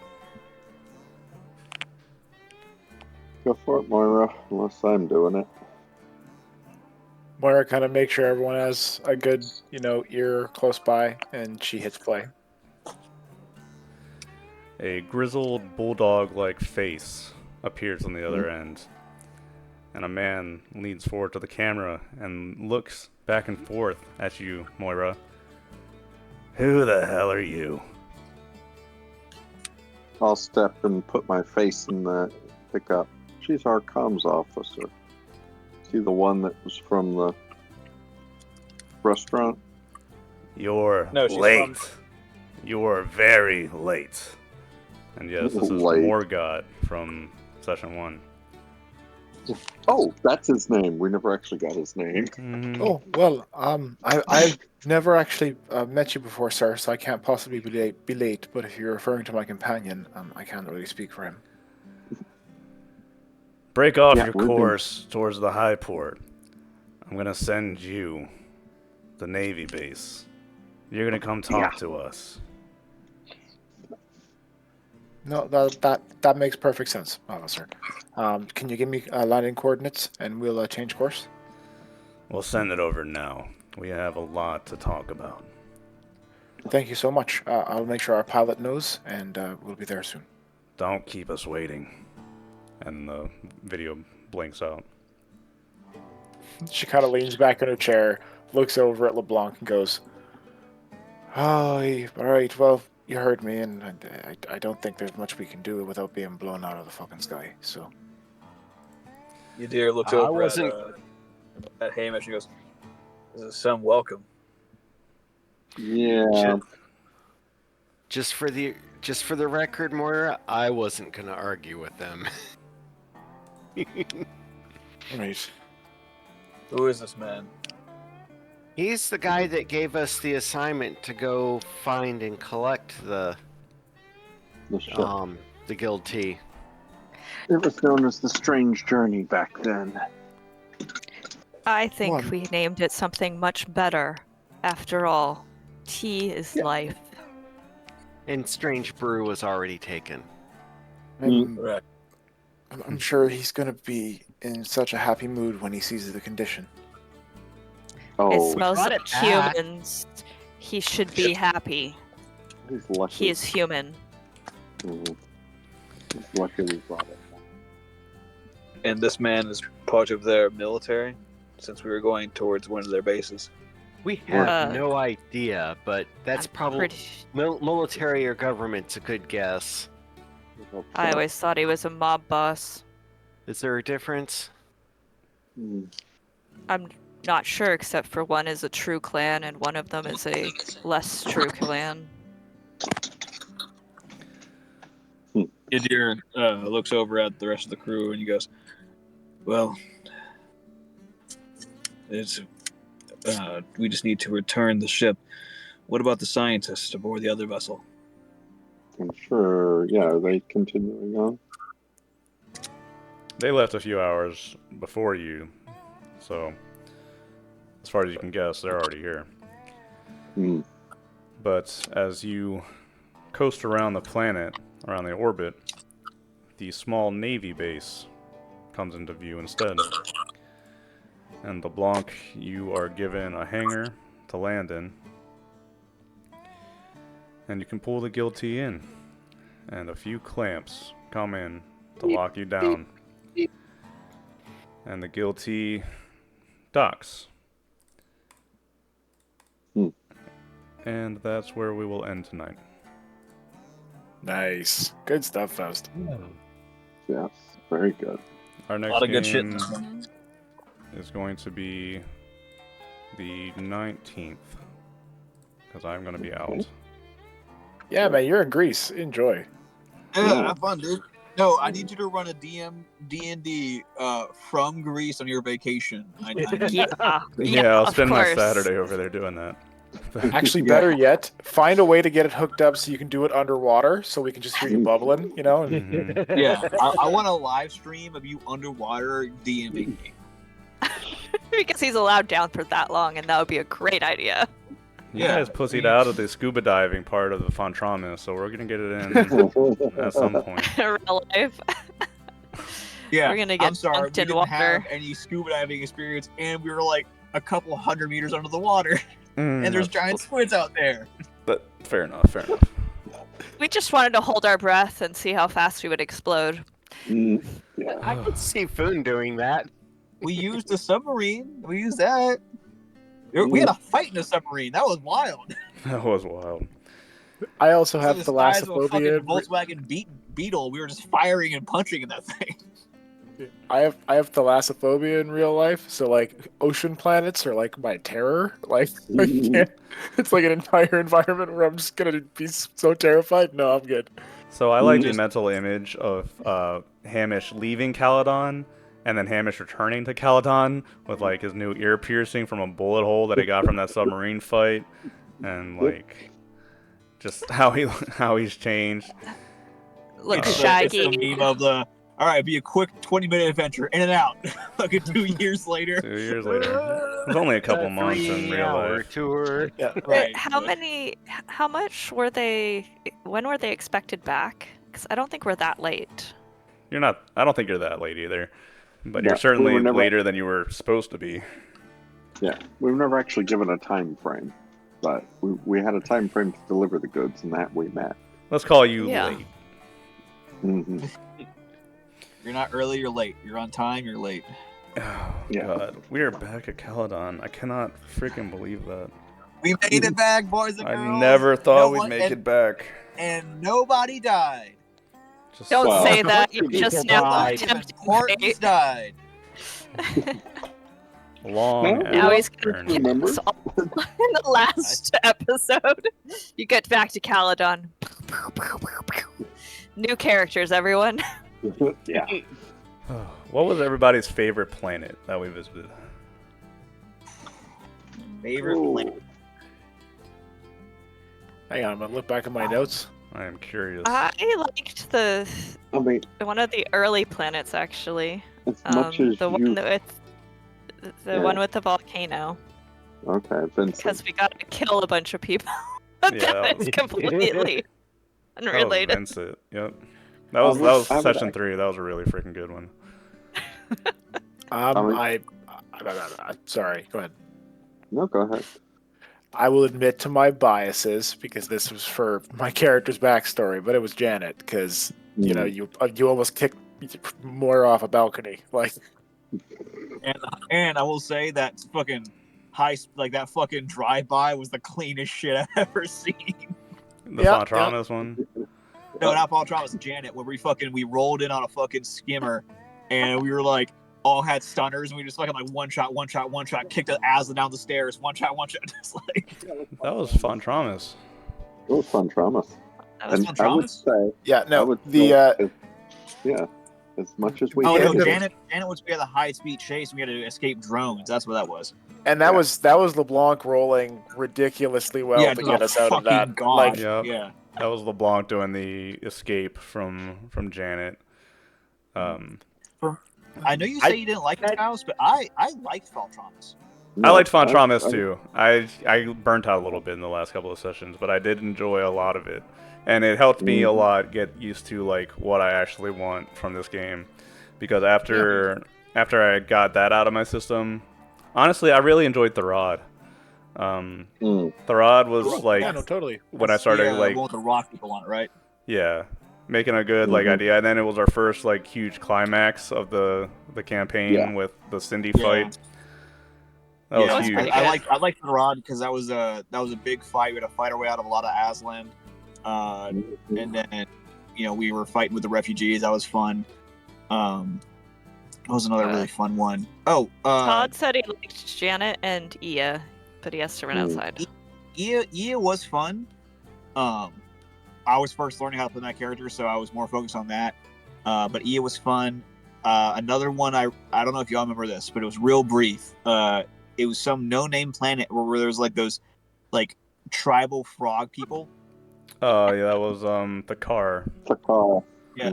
Go for it, Moira, unless I'm doing it. Moira kind of makes sure everyone has a good, ear close by, and she hits play. A grizzled bulldog-like face appears on the other end, and a man leans forward to the camera and looks back and forth at you, Moira. Who the hell are you? I'll step and put my face in the pickup. She's our comms officer. See the one that was from the restaurant? You're No, she's late. from- You're very late. And yes, this is Late. Morgott from Session 1. Oh, that's his name. We never actually got his name. Mm-hmm. Oh, well, I've never actually met you before, sir, so I can't possibly be late, but if you're referring to my companion, I can't really speak for him. Break off Yeah, your we've been- course towards the Highport. I'm gonna send you the Navy base. You're gonna come talk to us. No, that makes perfect sense, officer. Can you give me landing coordinates, and we'll change course? We'll send it over now. We have a lot to talk about. Thank you so much. I'll make sure our pilot knows, and we'll be there soon. Don't keep us waiting. And the video blinks out. She kind of leans back in her chair, looks over at LeBlanc, and goes, "Oh, all right. Well, you heard me, and I don't think there's much we can do without being blown out of the fucking sky. So, Yadir looks I over wasn't- at Hamish and goes, "This is some welcome." Yeah. Just for the record, Moira, I wasn't gonna argue with them. right. Who is this man? He's the guy that gave us the assignment to go find and collect the The ship. the guild tea. It was known as the Strange Journey back then. I think One. we named it something much better. After all, tea is life. And Strange Brew was already taken. Right. I'm sure he's gonna be in such a happy mood when he sees the condition. Oh, It smells brought like it back. humans. He should be happy. he's lucky. He is human. Mhm. He's lucky we brought it. And this man is part of their military, since we were going towards one of their bases. We have Uh, no idea, but that's I'm probably pretty- military or government's a good guess. I always thought he was a mob boss. Is there a difference? Mm. I'm not sure, except for one is a true clan and one of them is a less true clan. Yadir looks over at the rest of the crew and he goes, "Well, it's we just need to return the ship. What about the scientists aboard the other vessel?" I'm sure. Yeah, are they continuing on? They left a few hours before you, so as far as you can guess, they're already here. Hmm. But as you coast around the planet, around the orbit, the small Navy base comes into view instead. And LeBlanc, you are given a hangar to land in. And you can pull the guilty in. And a few clamps come in to lock you down. And the guilty docks. And that's where we will end tonight. Nice. Good stuff, Faust. Yes, very good. Our A next lot of good shit in game this one. is going to be the 19th. Because I'm going to be out. Yeah, man, you're in Greece. Enjoy. Yeah, have fun, dude. No, I need you to run a D&D from Greece on your vacation. I need Yeah, Yeah, I'll of spend my course. Saturday over there doing that. Actually, better yet, find a way to get it hooked up so you can do it underwater, so we can just hear you bubbling, you know? And Mhm. Yeah, I want a live stream of you underwater D&D. Because he's allowed down for that long, and that would be a great idea. You Yeah, guys pussied we- out of the scuba diving part of the Fontramas, so we're gonna get it in at some point. Real life. Yeah, We're gonna get I'm sorry, we dunked in didn't water. have any scuba diving experience, and we were like a couple hundred meters under the water, and there's giant squids out there. But fair enough, fair enough. We just wanted to hold our breath and see how fast we would explode. Yeah. I could see Foon doing that. We used a submarine. We used that. We had a fight in a submarine. That was wild. That was wild. I also So have the size of a fucking thalassophobia. Volkswagen Beetle. We were just firing and punching in that thing. I have thalassophobia in real life, so like ocean planets are like my terror. Like I can't, it's like an entire environment where I'm just gonna be so terrified. No, I'm good. So I like the Just- mental image of Hamish leaving Caledon and then Hamish returning to Caledon with like his new ear piercing from a bullet hole that he got from that submarine fight, and like just how he's changed. Look, It's Shaggy. It's the meme of the. All right, be a quick 20-minute adventure, in and out. Fucking 2 years later. 2 years later, it was only a couple months in real life. Tour. Yeah. Right. How much were they, when were they expected back? Because I don't think we're that late. You're not. I don't think you're that late either, but Yeah, you're certainly we were never- later than you were supposed to be. Yeah, we've never actually given a time frame, but we had a time frame to deliver the goods, and that we met. Let's call you Yeah. late. hmm You're not early, you're late. You're on time, you're late. Oh, Yeah. God, we are back at Caledon. I cannot freaking believe that. We made it back, boys and girls. I never thought No we'd one- make and, it back. And nobody died. Just Don't Well, say that. You people just now died. tempted Importance fate. died. long. No, Now ass he's gonna turn. kill Remember? us all in the last episode. You get back to Caledon. New characters, everyone. Yeah. What was everybody's favorite planet that we visited? Favorite planet. Hang on, I'm gonna look back at my notes. I am curious. I liked the I mean, one of the early planets actually. as much as The you. one with the Yeah. one with the volcano, Okay, Vincent. because we got to kill a bunch of people. That that is was- completely That was unrelated. Vincent. Yep. That was I would session act- 3. That was a really freaking good one. I sorry. Go ahead. No, go ahead. I will admit to my biases because this was for my character's backstory, but it was Janet because you know you almost kicked Moira off a balcony. Like And I will say that fucking that fucking drive-by was the cleanest shit I've ever seen. The Yeah, Fontramas one. No, not Paul Travis, Janet, where we rolled in on a fucking skimmer, and we were like, all had stunners, and we just fucking like one shot, kicked the Aslan down the stairs, one shot, just like. That was Fontramas. It was fun traumas. That was And fun I would traumas? say, yeah, I no, would the say yeah, as much as we Oh no, can. Janet was we had a high speed chase, and we had to escape drones. That's what that was. and that was LeBlanc rolling ridiculously well yeah, to just get a us out of fucking that. god. Like, Yep. Yeah. That was LeBlanc doing the escape from Janet. I know you say you didn't like this house, but I liked Fall Traumas. I liked I- Fontramas too. I burnt out a little bit in the last couple of sessions, but I did enjoy a lot of it, and it helped me a lot get used to like what I actually want from this game. because after I got that out of my system, honestly, I really enjoyed Tharad. Tharad was like Yeah, no, totally. when I started the like one with the rock people on it, right? yeah, making a good like idea, and then it was our first like huge climax of the campaign with the Cindy fight. That was huge. I liked the Rod because that was a big fight. We had to fight our way out of a lot of Aslan, and then we were fighting with the refugees. That was fun. That was another really fun one. Oh, Todd said he liked Janet and Ia, but he has to run outside. Ia was fun. I was first learning how to play that character, so I was more focused on that. But Ia was fun. Another one, I don't know if y'all remember this, but it was real brief. It was some no-name planet where there was like those like tribal frog people. Oh yeah, that was the car. The car. Yeah.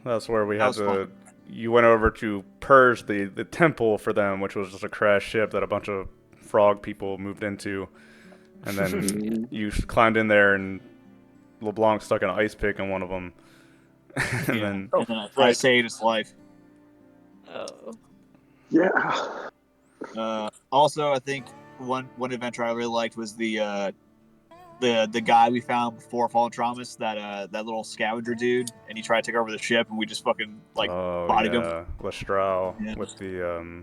That's where we had to. Fun. You went over to purge the temple for them, which was just a crashed ship that a bunch of frog people moved into, and then you climbed in there, and LeBlanc stuck an ice pick in one of them, and then I saved his life. Oh. Yeah. Also, I think one adventure I really liked was the guy we found before Fallen Traumas, that little scavenger dude, and he tried to take over the ship, and we just fucking bodied him. Lestral with the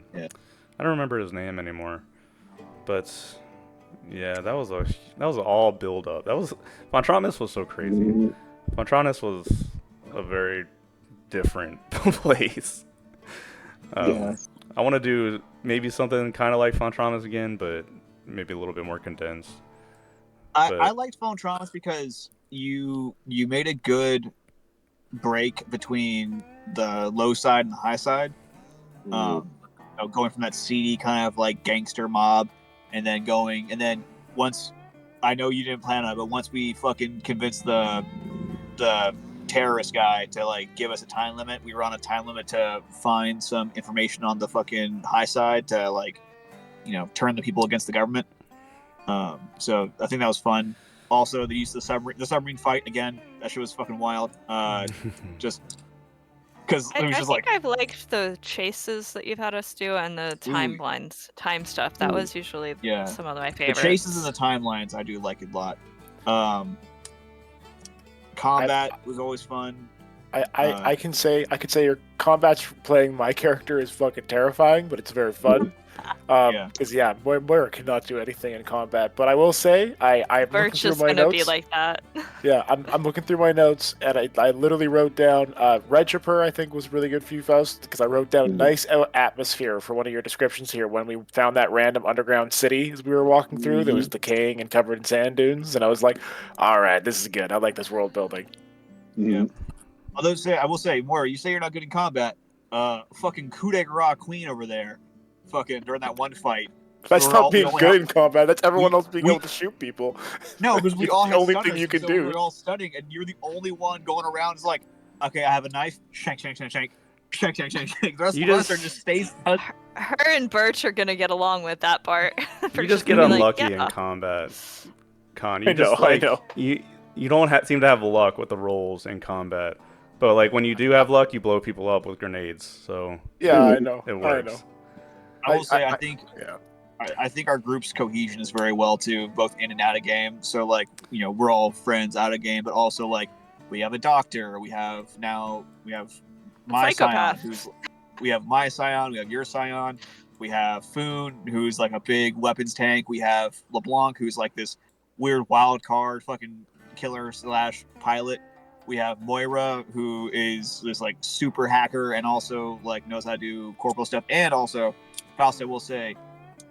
I don't remember his name anymore, but yeah, that was all build up. That was Fontramis was so crazy. Fontramis was a very different place. I want to do maybe something kind of like Fontramis again, but maybe a little bit more condensed. I liked Fallen Traumas because you made a good break between the low side and the high side. Going from that seedy kind of like gangster mob, and then once, I know you didn't plan on it, but once we fucking convinced the terrorist guy to like give us a time limit, we were on a time limit to find some information on the fucking high side to like turn the people against the government. So I think that was fun. Also, the use of the submarine fight again, that shit was fucking wild. Just because I think I've liked the chases that you've had us do and the time stuff. That was usually some of my favorites. The chases and the timelines I do like a lot. Combat was always fun. I could say your combat's playing my character is fucking terrifying, but it's very fun. Because Moira cannot do anything in combat. But I will say, I'm looking through my notes. Be like that. I'm looking through my notes, and I literally wrote down Red Tripper, I think was really good for you, Faust, because I wrote down nice atmosphere for one of your descriptions here when we found that random underground city as we were walking through. There was decaying and covered in sand dunes, and I was like, all right, this is good. I like this world building. Yeah. Although I will say, Moira, you say you're not good in combat. Fucking coup de grace queen over there. Fucking during that one fight. That's not being good in combat. That's everyone else being able to shoot people. No, because we all the have only stunners, thing you can so do. we're all stunning, and you're the only one going around. Is like, okay, I have a knife. Shank, shank, shank, shank, shank, shank, shank, shank. The rest of us are just stays. Her and Birch are gonna get along with that part. You just get unlucky in combat, Con. I know. You don't seem to have luck with the rolls in combat. But like when you do have luck, you blow people up with grenades. So I know. It works. I know. I will say, I think our group's cohesion is very well too, both in and out of game. So like, we're all friends out of game, but also like we have a doctor. We have my Scion, we have my Scion. We have your Scion. We have Foon, who's like a big weapons tank. We have LeBlanc, who's like this weird wild card fucking killer / pilot. We have Moira, who is this like super hacker and also like knows how to do corporal stuff. And also, Faust, I will say,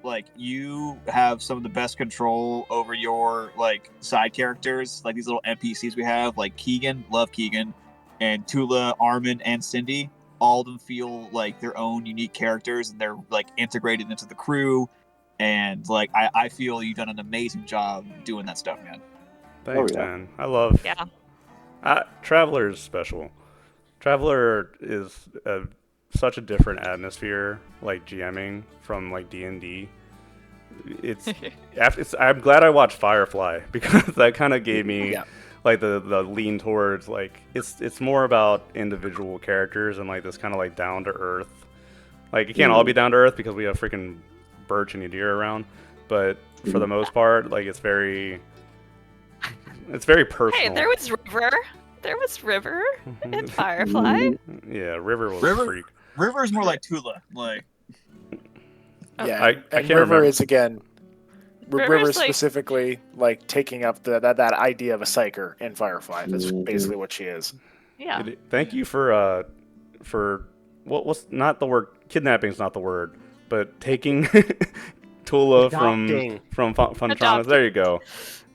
like you have some of the best control over your like side characters, like these little NPCs we have, like Keegan, love Keegan, and Tula, Armin, and Cindy. All of them feel like their own unique characters, and they're like integrated into the crew. And like I feel you've done an amazing job doing that stuff, man. Thanks, man. I love. Yeah. Traveler is special. Traveler is such a different atmosphere, like GMing from like D&D. I'm glad I watched Firefly because that kind of gave me like the lean towards like it's more about individual characters and like this kind of like down to earth. Like it can't all be down to earth because we have freaking Birch and Yadir around, but for the most part, like it's very personal. Hey, there was River. There was River in Firefly. Yeah, River was River- a freak. River's more like Tula. Like, Yeah, I and can't River remember. is again. River's River's like- specifically like taking up that idea of a psyker in Firefly. That's basically what she is. Yeah. Thank you for what's not the word, kidnapping's not the word, but taking Tula Adopting. from Fun Traumas. Adopting. There you go.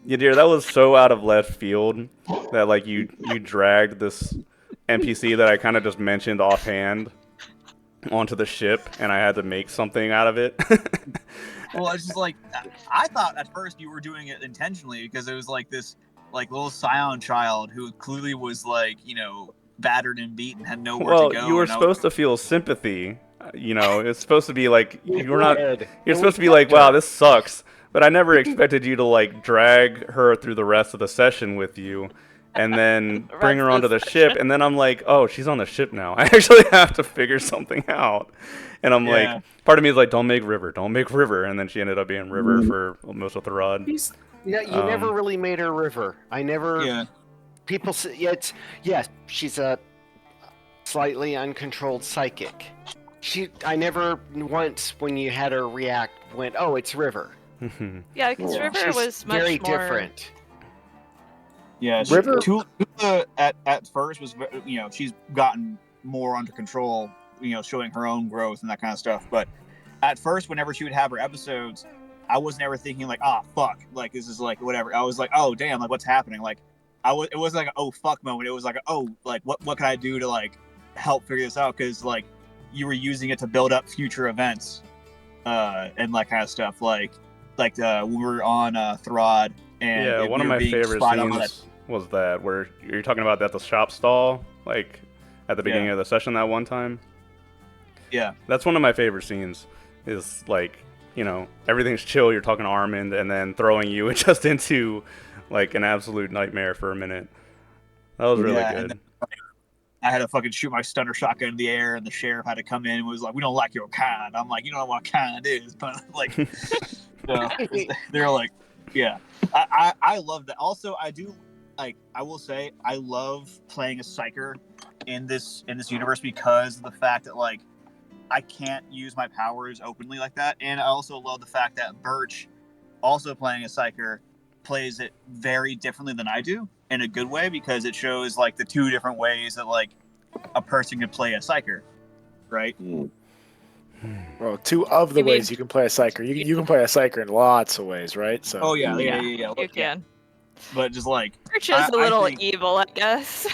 Yeah, dear, that was so out of left field that like you dragged this NPC that I kind of just mentioned offhand onto the ship, and I had to make something out of it. well, it's just like I thought at first you were doing it intentionally because it was like this like little scion child who clearly was like battered and beaten, had nowhere Well, to go. you were and I was- supposed to feel sympathy. It's supposed to be like you're not. did. You're And supposed to we be like, helped wow, her. this sucks. But I never expected you to like drag her through the rest of the session with you, and then bring her Rest onto of the the ship. And then I'm like, oh, she's on the ship now. I actually have to figure something out. And I'm Yeah. like, part of me is like, don't make River. And then she ended up being River for most of the rod. Yeah, you never Um, really made her River. I never. Yeah. People say yes, she's a slightly uncontrolled psychic. I never once when you had her react went, oh, it's River. Yeah, because Yeah. River She's was much very more different. Yeah, River- Tula at first was she's gotten more under control, showing her own growth and that kind of stuff. But at first, whenever she would have her episodes, I wasn't ever thinking like, fuck, like this is like whatever. I was like, oh damn, like what's happening? Like it was like a oh fuck moment. It was like like what can I do to like help figure this out? Because like you were using it to build up future events, and like kind of stuff like when we were on Throd. And Yeah, one of we were my being favorite spied on by scenes was that where you're talking about at the shop stall, like at the beginning Yeah. of the session that one time. Yeah. That's one of my favorite scenes. Is like everything's chill. You're talking to Armand, and then throwing you just into like an absolute nightmare for a minute. That was really Yeah, and good. then, I had to fucking shoot my stunner shotgun in the air, and the sheriff had to come in and was like, "We don't like your kind." I'm like, "You don't know what kind is," but like, they're like, "Yeah." I love that. Also, I do like. I will say, I love playing a psyker in this universe because of the fact that like I can't use my powers openly like that, and I also love the fact that Birch, also playing a psyker, plays it very differently than I do in a good way because it shows like the two different ways that like a person can play a psyker, right? Well, two of the You mean- ways you can play a psyker. You can play a psyker in lots of ways, right? So Oh yeah. You can. But just like, Birch is I a little think- evil, I guess.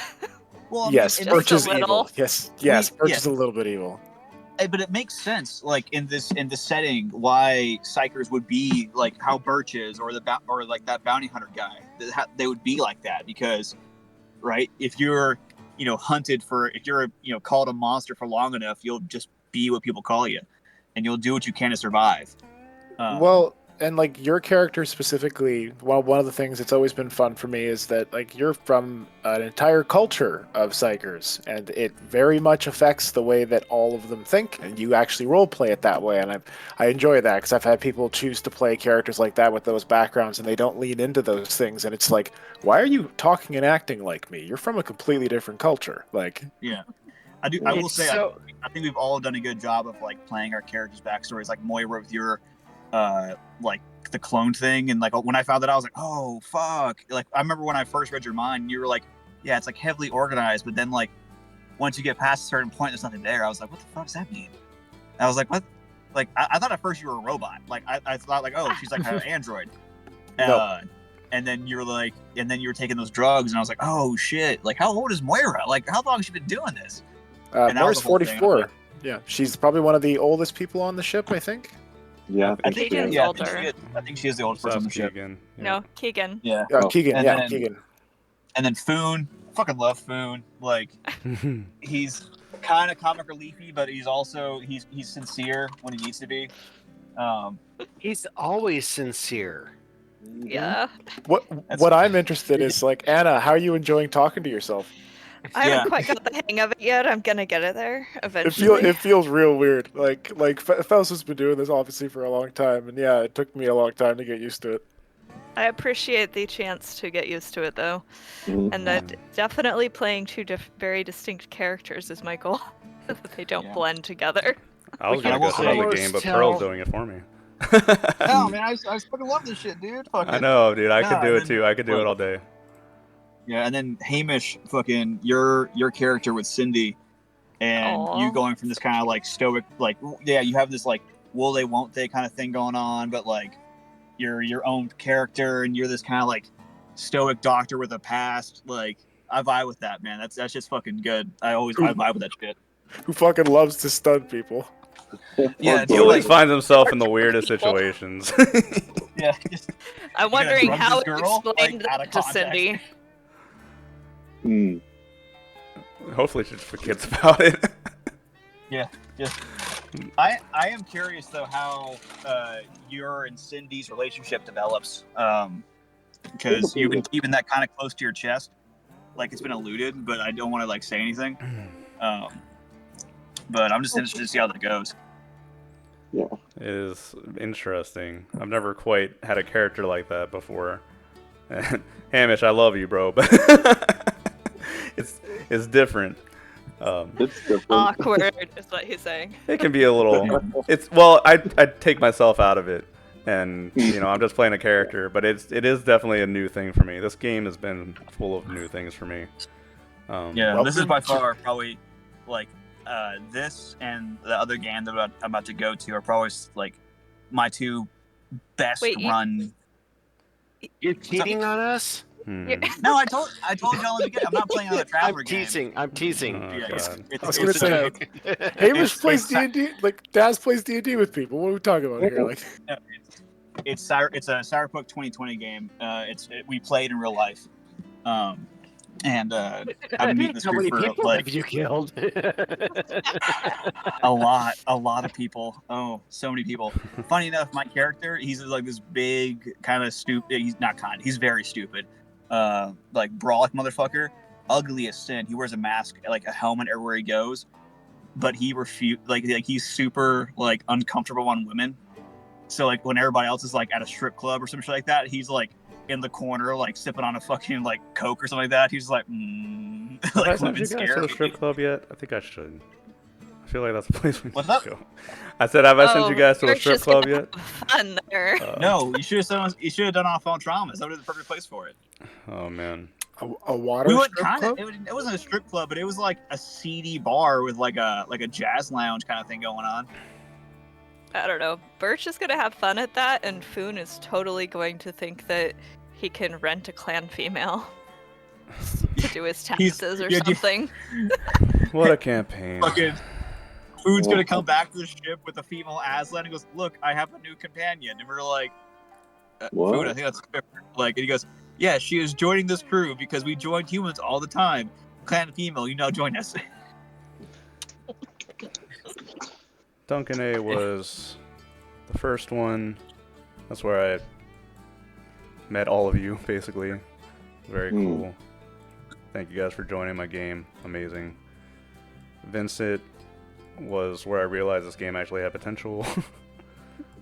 well, I mean, yes, it Birch Birch makes- is a evil. little. Yes, Birch Yeah. is a little bit evil. but it makes sense, like in this setting, why psychers would be like how Birch is, or like that bounty hunter guy. They would be like that because, right? If you're, hunted for, if you're, called a monster for long enough, you'll just be what people call you, and you'll do what you can to survive. Well, and like your character specifically, one of the things that's always been fun for me is that like you're from an entire culture of psychers, and it very much affects the way that all of them think, and you actually role play it that way, and I enjoy that because I've had people choose to play characters like that with those backgrounds, and they don't lean into those things, and it's like, why are you talking and acting like me? You're from a completely different culture, like. I do. I will It's say, so- I think we've all done a good job of like playing our characters' backstories, like Moira with your, like the clone thing, and like when I found that, I was like, oh fuck! Like I remember when I first read your mind, you were like, yeah, it's like heavily organized, but then like once you get past a certain point, there's nothing there. I was like, what the fuck does that mean? I was like, what? Like I thought at first you were a robot. Like I thought like, oh, she's like an android. No. And then you were like, and then you were taking those drugs, and I was like, oh shit! Like how old is Moira? Like how long has she been doing this? And that Moira's was the whole thing. 44. Yeah, she's probably one of the oldest people on the ship, I think. Yeah, I think think, Keegan's yeah, older. I think she is the oldest person on the ship. Keegan. Yeah. No, Keegan. Yeah. Oh, Keegan, and yeah, then- Keegan. And then Foon, fucking love Foon. Like he's kind of comic reliefy, but he's also he's sincere when he needs to be. He's always sincere. Yeah. What I'm interested is like Anna, how are you enjoying talking to yourself? I Yeah. haven't quite got the hang of it yet. I'm gonna get it there It eventually. feels real weird. Like Faust has been doing this obviously for a long time, and yeah, it took me a long time to get used to it. I appreciate the chance to get used to it though, and that definitely playing two very distinct characters is my goal. That they don't Yeah. blend together. I was And I gonna go will save the say- game, but Tell- Pearl's doing it for me. No, man, I fucking love this shit, dude. Fucking. I know, dude. I No, could do and it then- too. I could do it look. all day. Yeah, and then Hamish, fucking your character with Cindy, and Aw. you going from this kind of like stoic, like yeah, you have this like will they won't they kind of thing going on, but like you're your own character, and you're this kind of like stoic doctor with a past. Like I vibe with that, man. That's just fucking good. I vibe with that shit. Who fucking loves to stun people? Yeah, He dude, always like, finds himself in the weirdest situations. yeah, just, I'm gonna wondering drug how this you girl, explained like, out that of to context. Cindy. Mm. Hopefully, she just forgets about it. I am curious though how your and Cindy's relationship develops, because you've been keeping that kind of close to your chest, like it's been alluded, but I don't want to like say anything. But I'm just interested to see how that goes. It is interesting. I've never quite had a character like that before. Hamish, I love you, bro, but it's different. It's different. Awkward is what he's saying. It can be a little. It's well, I take myself out of it, and I'm just playing a character. But it is definitely a new thing for me. This game has been full of new things for me. Yeah, this is by far probably like this and the other game that I'm about to go to are probably like my two best Wait, run. You're cheating on us? No, I told y'all at the beginning. I'm not playing another Traveler I'm game. teasing. I'm teasing. Oh, Yeah, God. I was gonna it's a say, joke. Hamish plays it's- D&D. Like Daz plays D&D with people. What are we talking about here? Like, It's a Cyberpunk 2020 game. We played in real life, and I've been meeting this How many group for people like have you killed? a lot of people. Oh, so many people. Funny enough, my character, he's like this big kind of stupid. He's not kind. He's very stupid. Like brolic motherfucker. Ugly as sin. He wears a mask, like a helmet everywhere he goes. But he like he's super like uncomfortable on women. So like when everybody else is like at a strip club or some shit like that, he's like in the corner like sipping on a fucking like Coke or something like that. He's like, Have I like sent you women guys scare to the me. strip club yet? I think I should. I feel like that's a place we need What's to up? go. I said, have I sent you guys to a Birch strip is gonna club yet? have Fun there. No, you should have done off phone trauma. That would be the perfect place for it. Oh man. a water We went strip kind of. club? It wasn't a strip club, but it was like a seedy bar with like a jazz lounge kind of thing going on. I don't know. Birch is gonna have fun at that, and Foon is totally going to think that he can rent a clan female to do his taxes or yeah, dude. something. What a campaign. Fucking Food's gonna come back to the ship with a female Aslan and goes, "Look, I have a new companion." And we're like, What? "Food, I think that's fair." Like, and he goes, "Yeah, she is joining this crew because we join humans all the time. Clan female, you now join us." Duncan A was the first one. That's where I met all of you, basically. Very cool. Thank you guys for joining my game. Amazing. Vincent was where I realized this game actually had potential.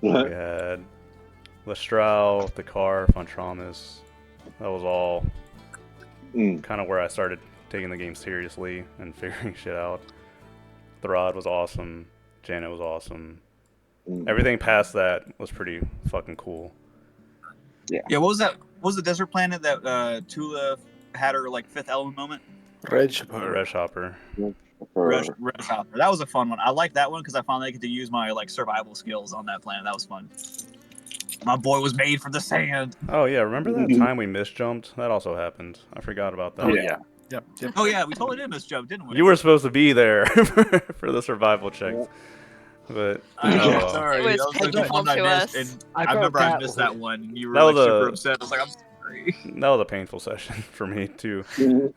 We had Lestral, Dakar, Fontramas. That was all kind of where I started taking the game seriously and figuring shit out. Throd was awesome. Janet was awesome. Everything past that was pretty fucking cool. Yeah, what was that? What was the desert planet that Tula had her like fifth element moment? Reg. Red Hopper. Red Hopper. That was a fun one. I like that one because I finally get to use my like survival skills on that planet. That was fun. My boy was made for the sand. Oh yeah, remember that time we misjumped? That also happened. I forgot about that. Oh yeah. Yep. Oh yeah, we totally did misjump, didn't we? You were supposed to be there for the survival checks. But Sorry, It was that was like the painful one I to missed, us. and I I remember felt I that missed was- that one. And you were That like was super a- upset. I was like, I'm sorry. that was a painful session for me too.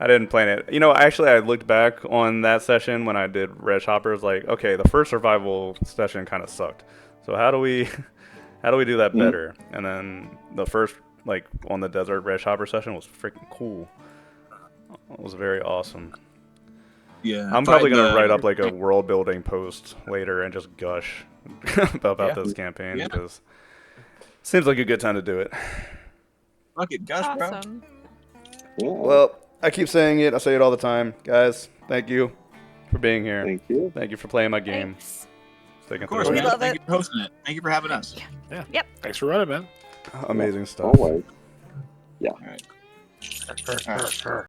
I didn't plan it. Actually, I looked back on that session when I did Red Hopper. It's like, okay, the first survival session kind of sucked. So how do we do that better? And then the first like on the Desert Red Hopper session was freaking cool. It was very awesome. Yeah, I'm probably fighting gonna the- write up like a world building post later and just gush about Yeah. this campaign Yeah. because it seems like a good time to do it. Fuck it, gosh, bro. Awesome. Yeah. Well, I keep saying it. I say it all the time, guys. Thank you for being here. Thank you. Thank you for playing my game. Thanks. Sticking Of course, through We it. man. love Thank it. you for hosting it. Thank you for having us. Thanks for running, man. Amazing stuff. Always. All right.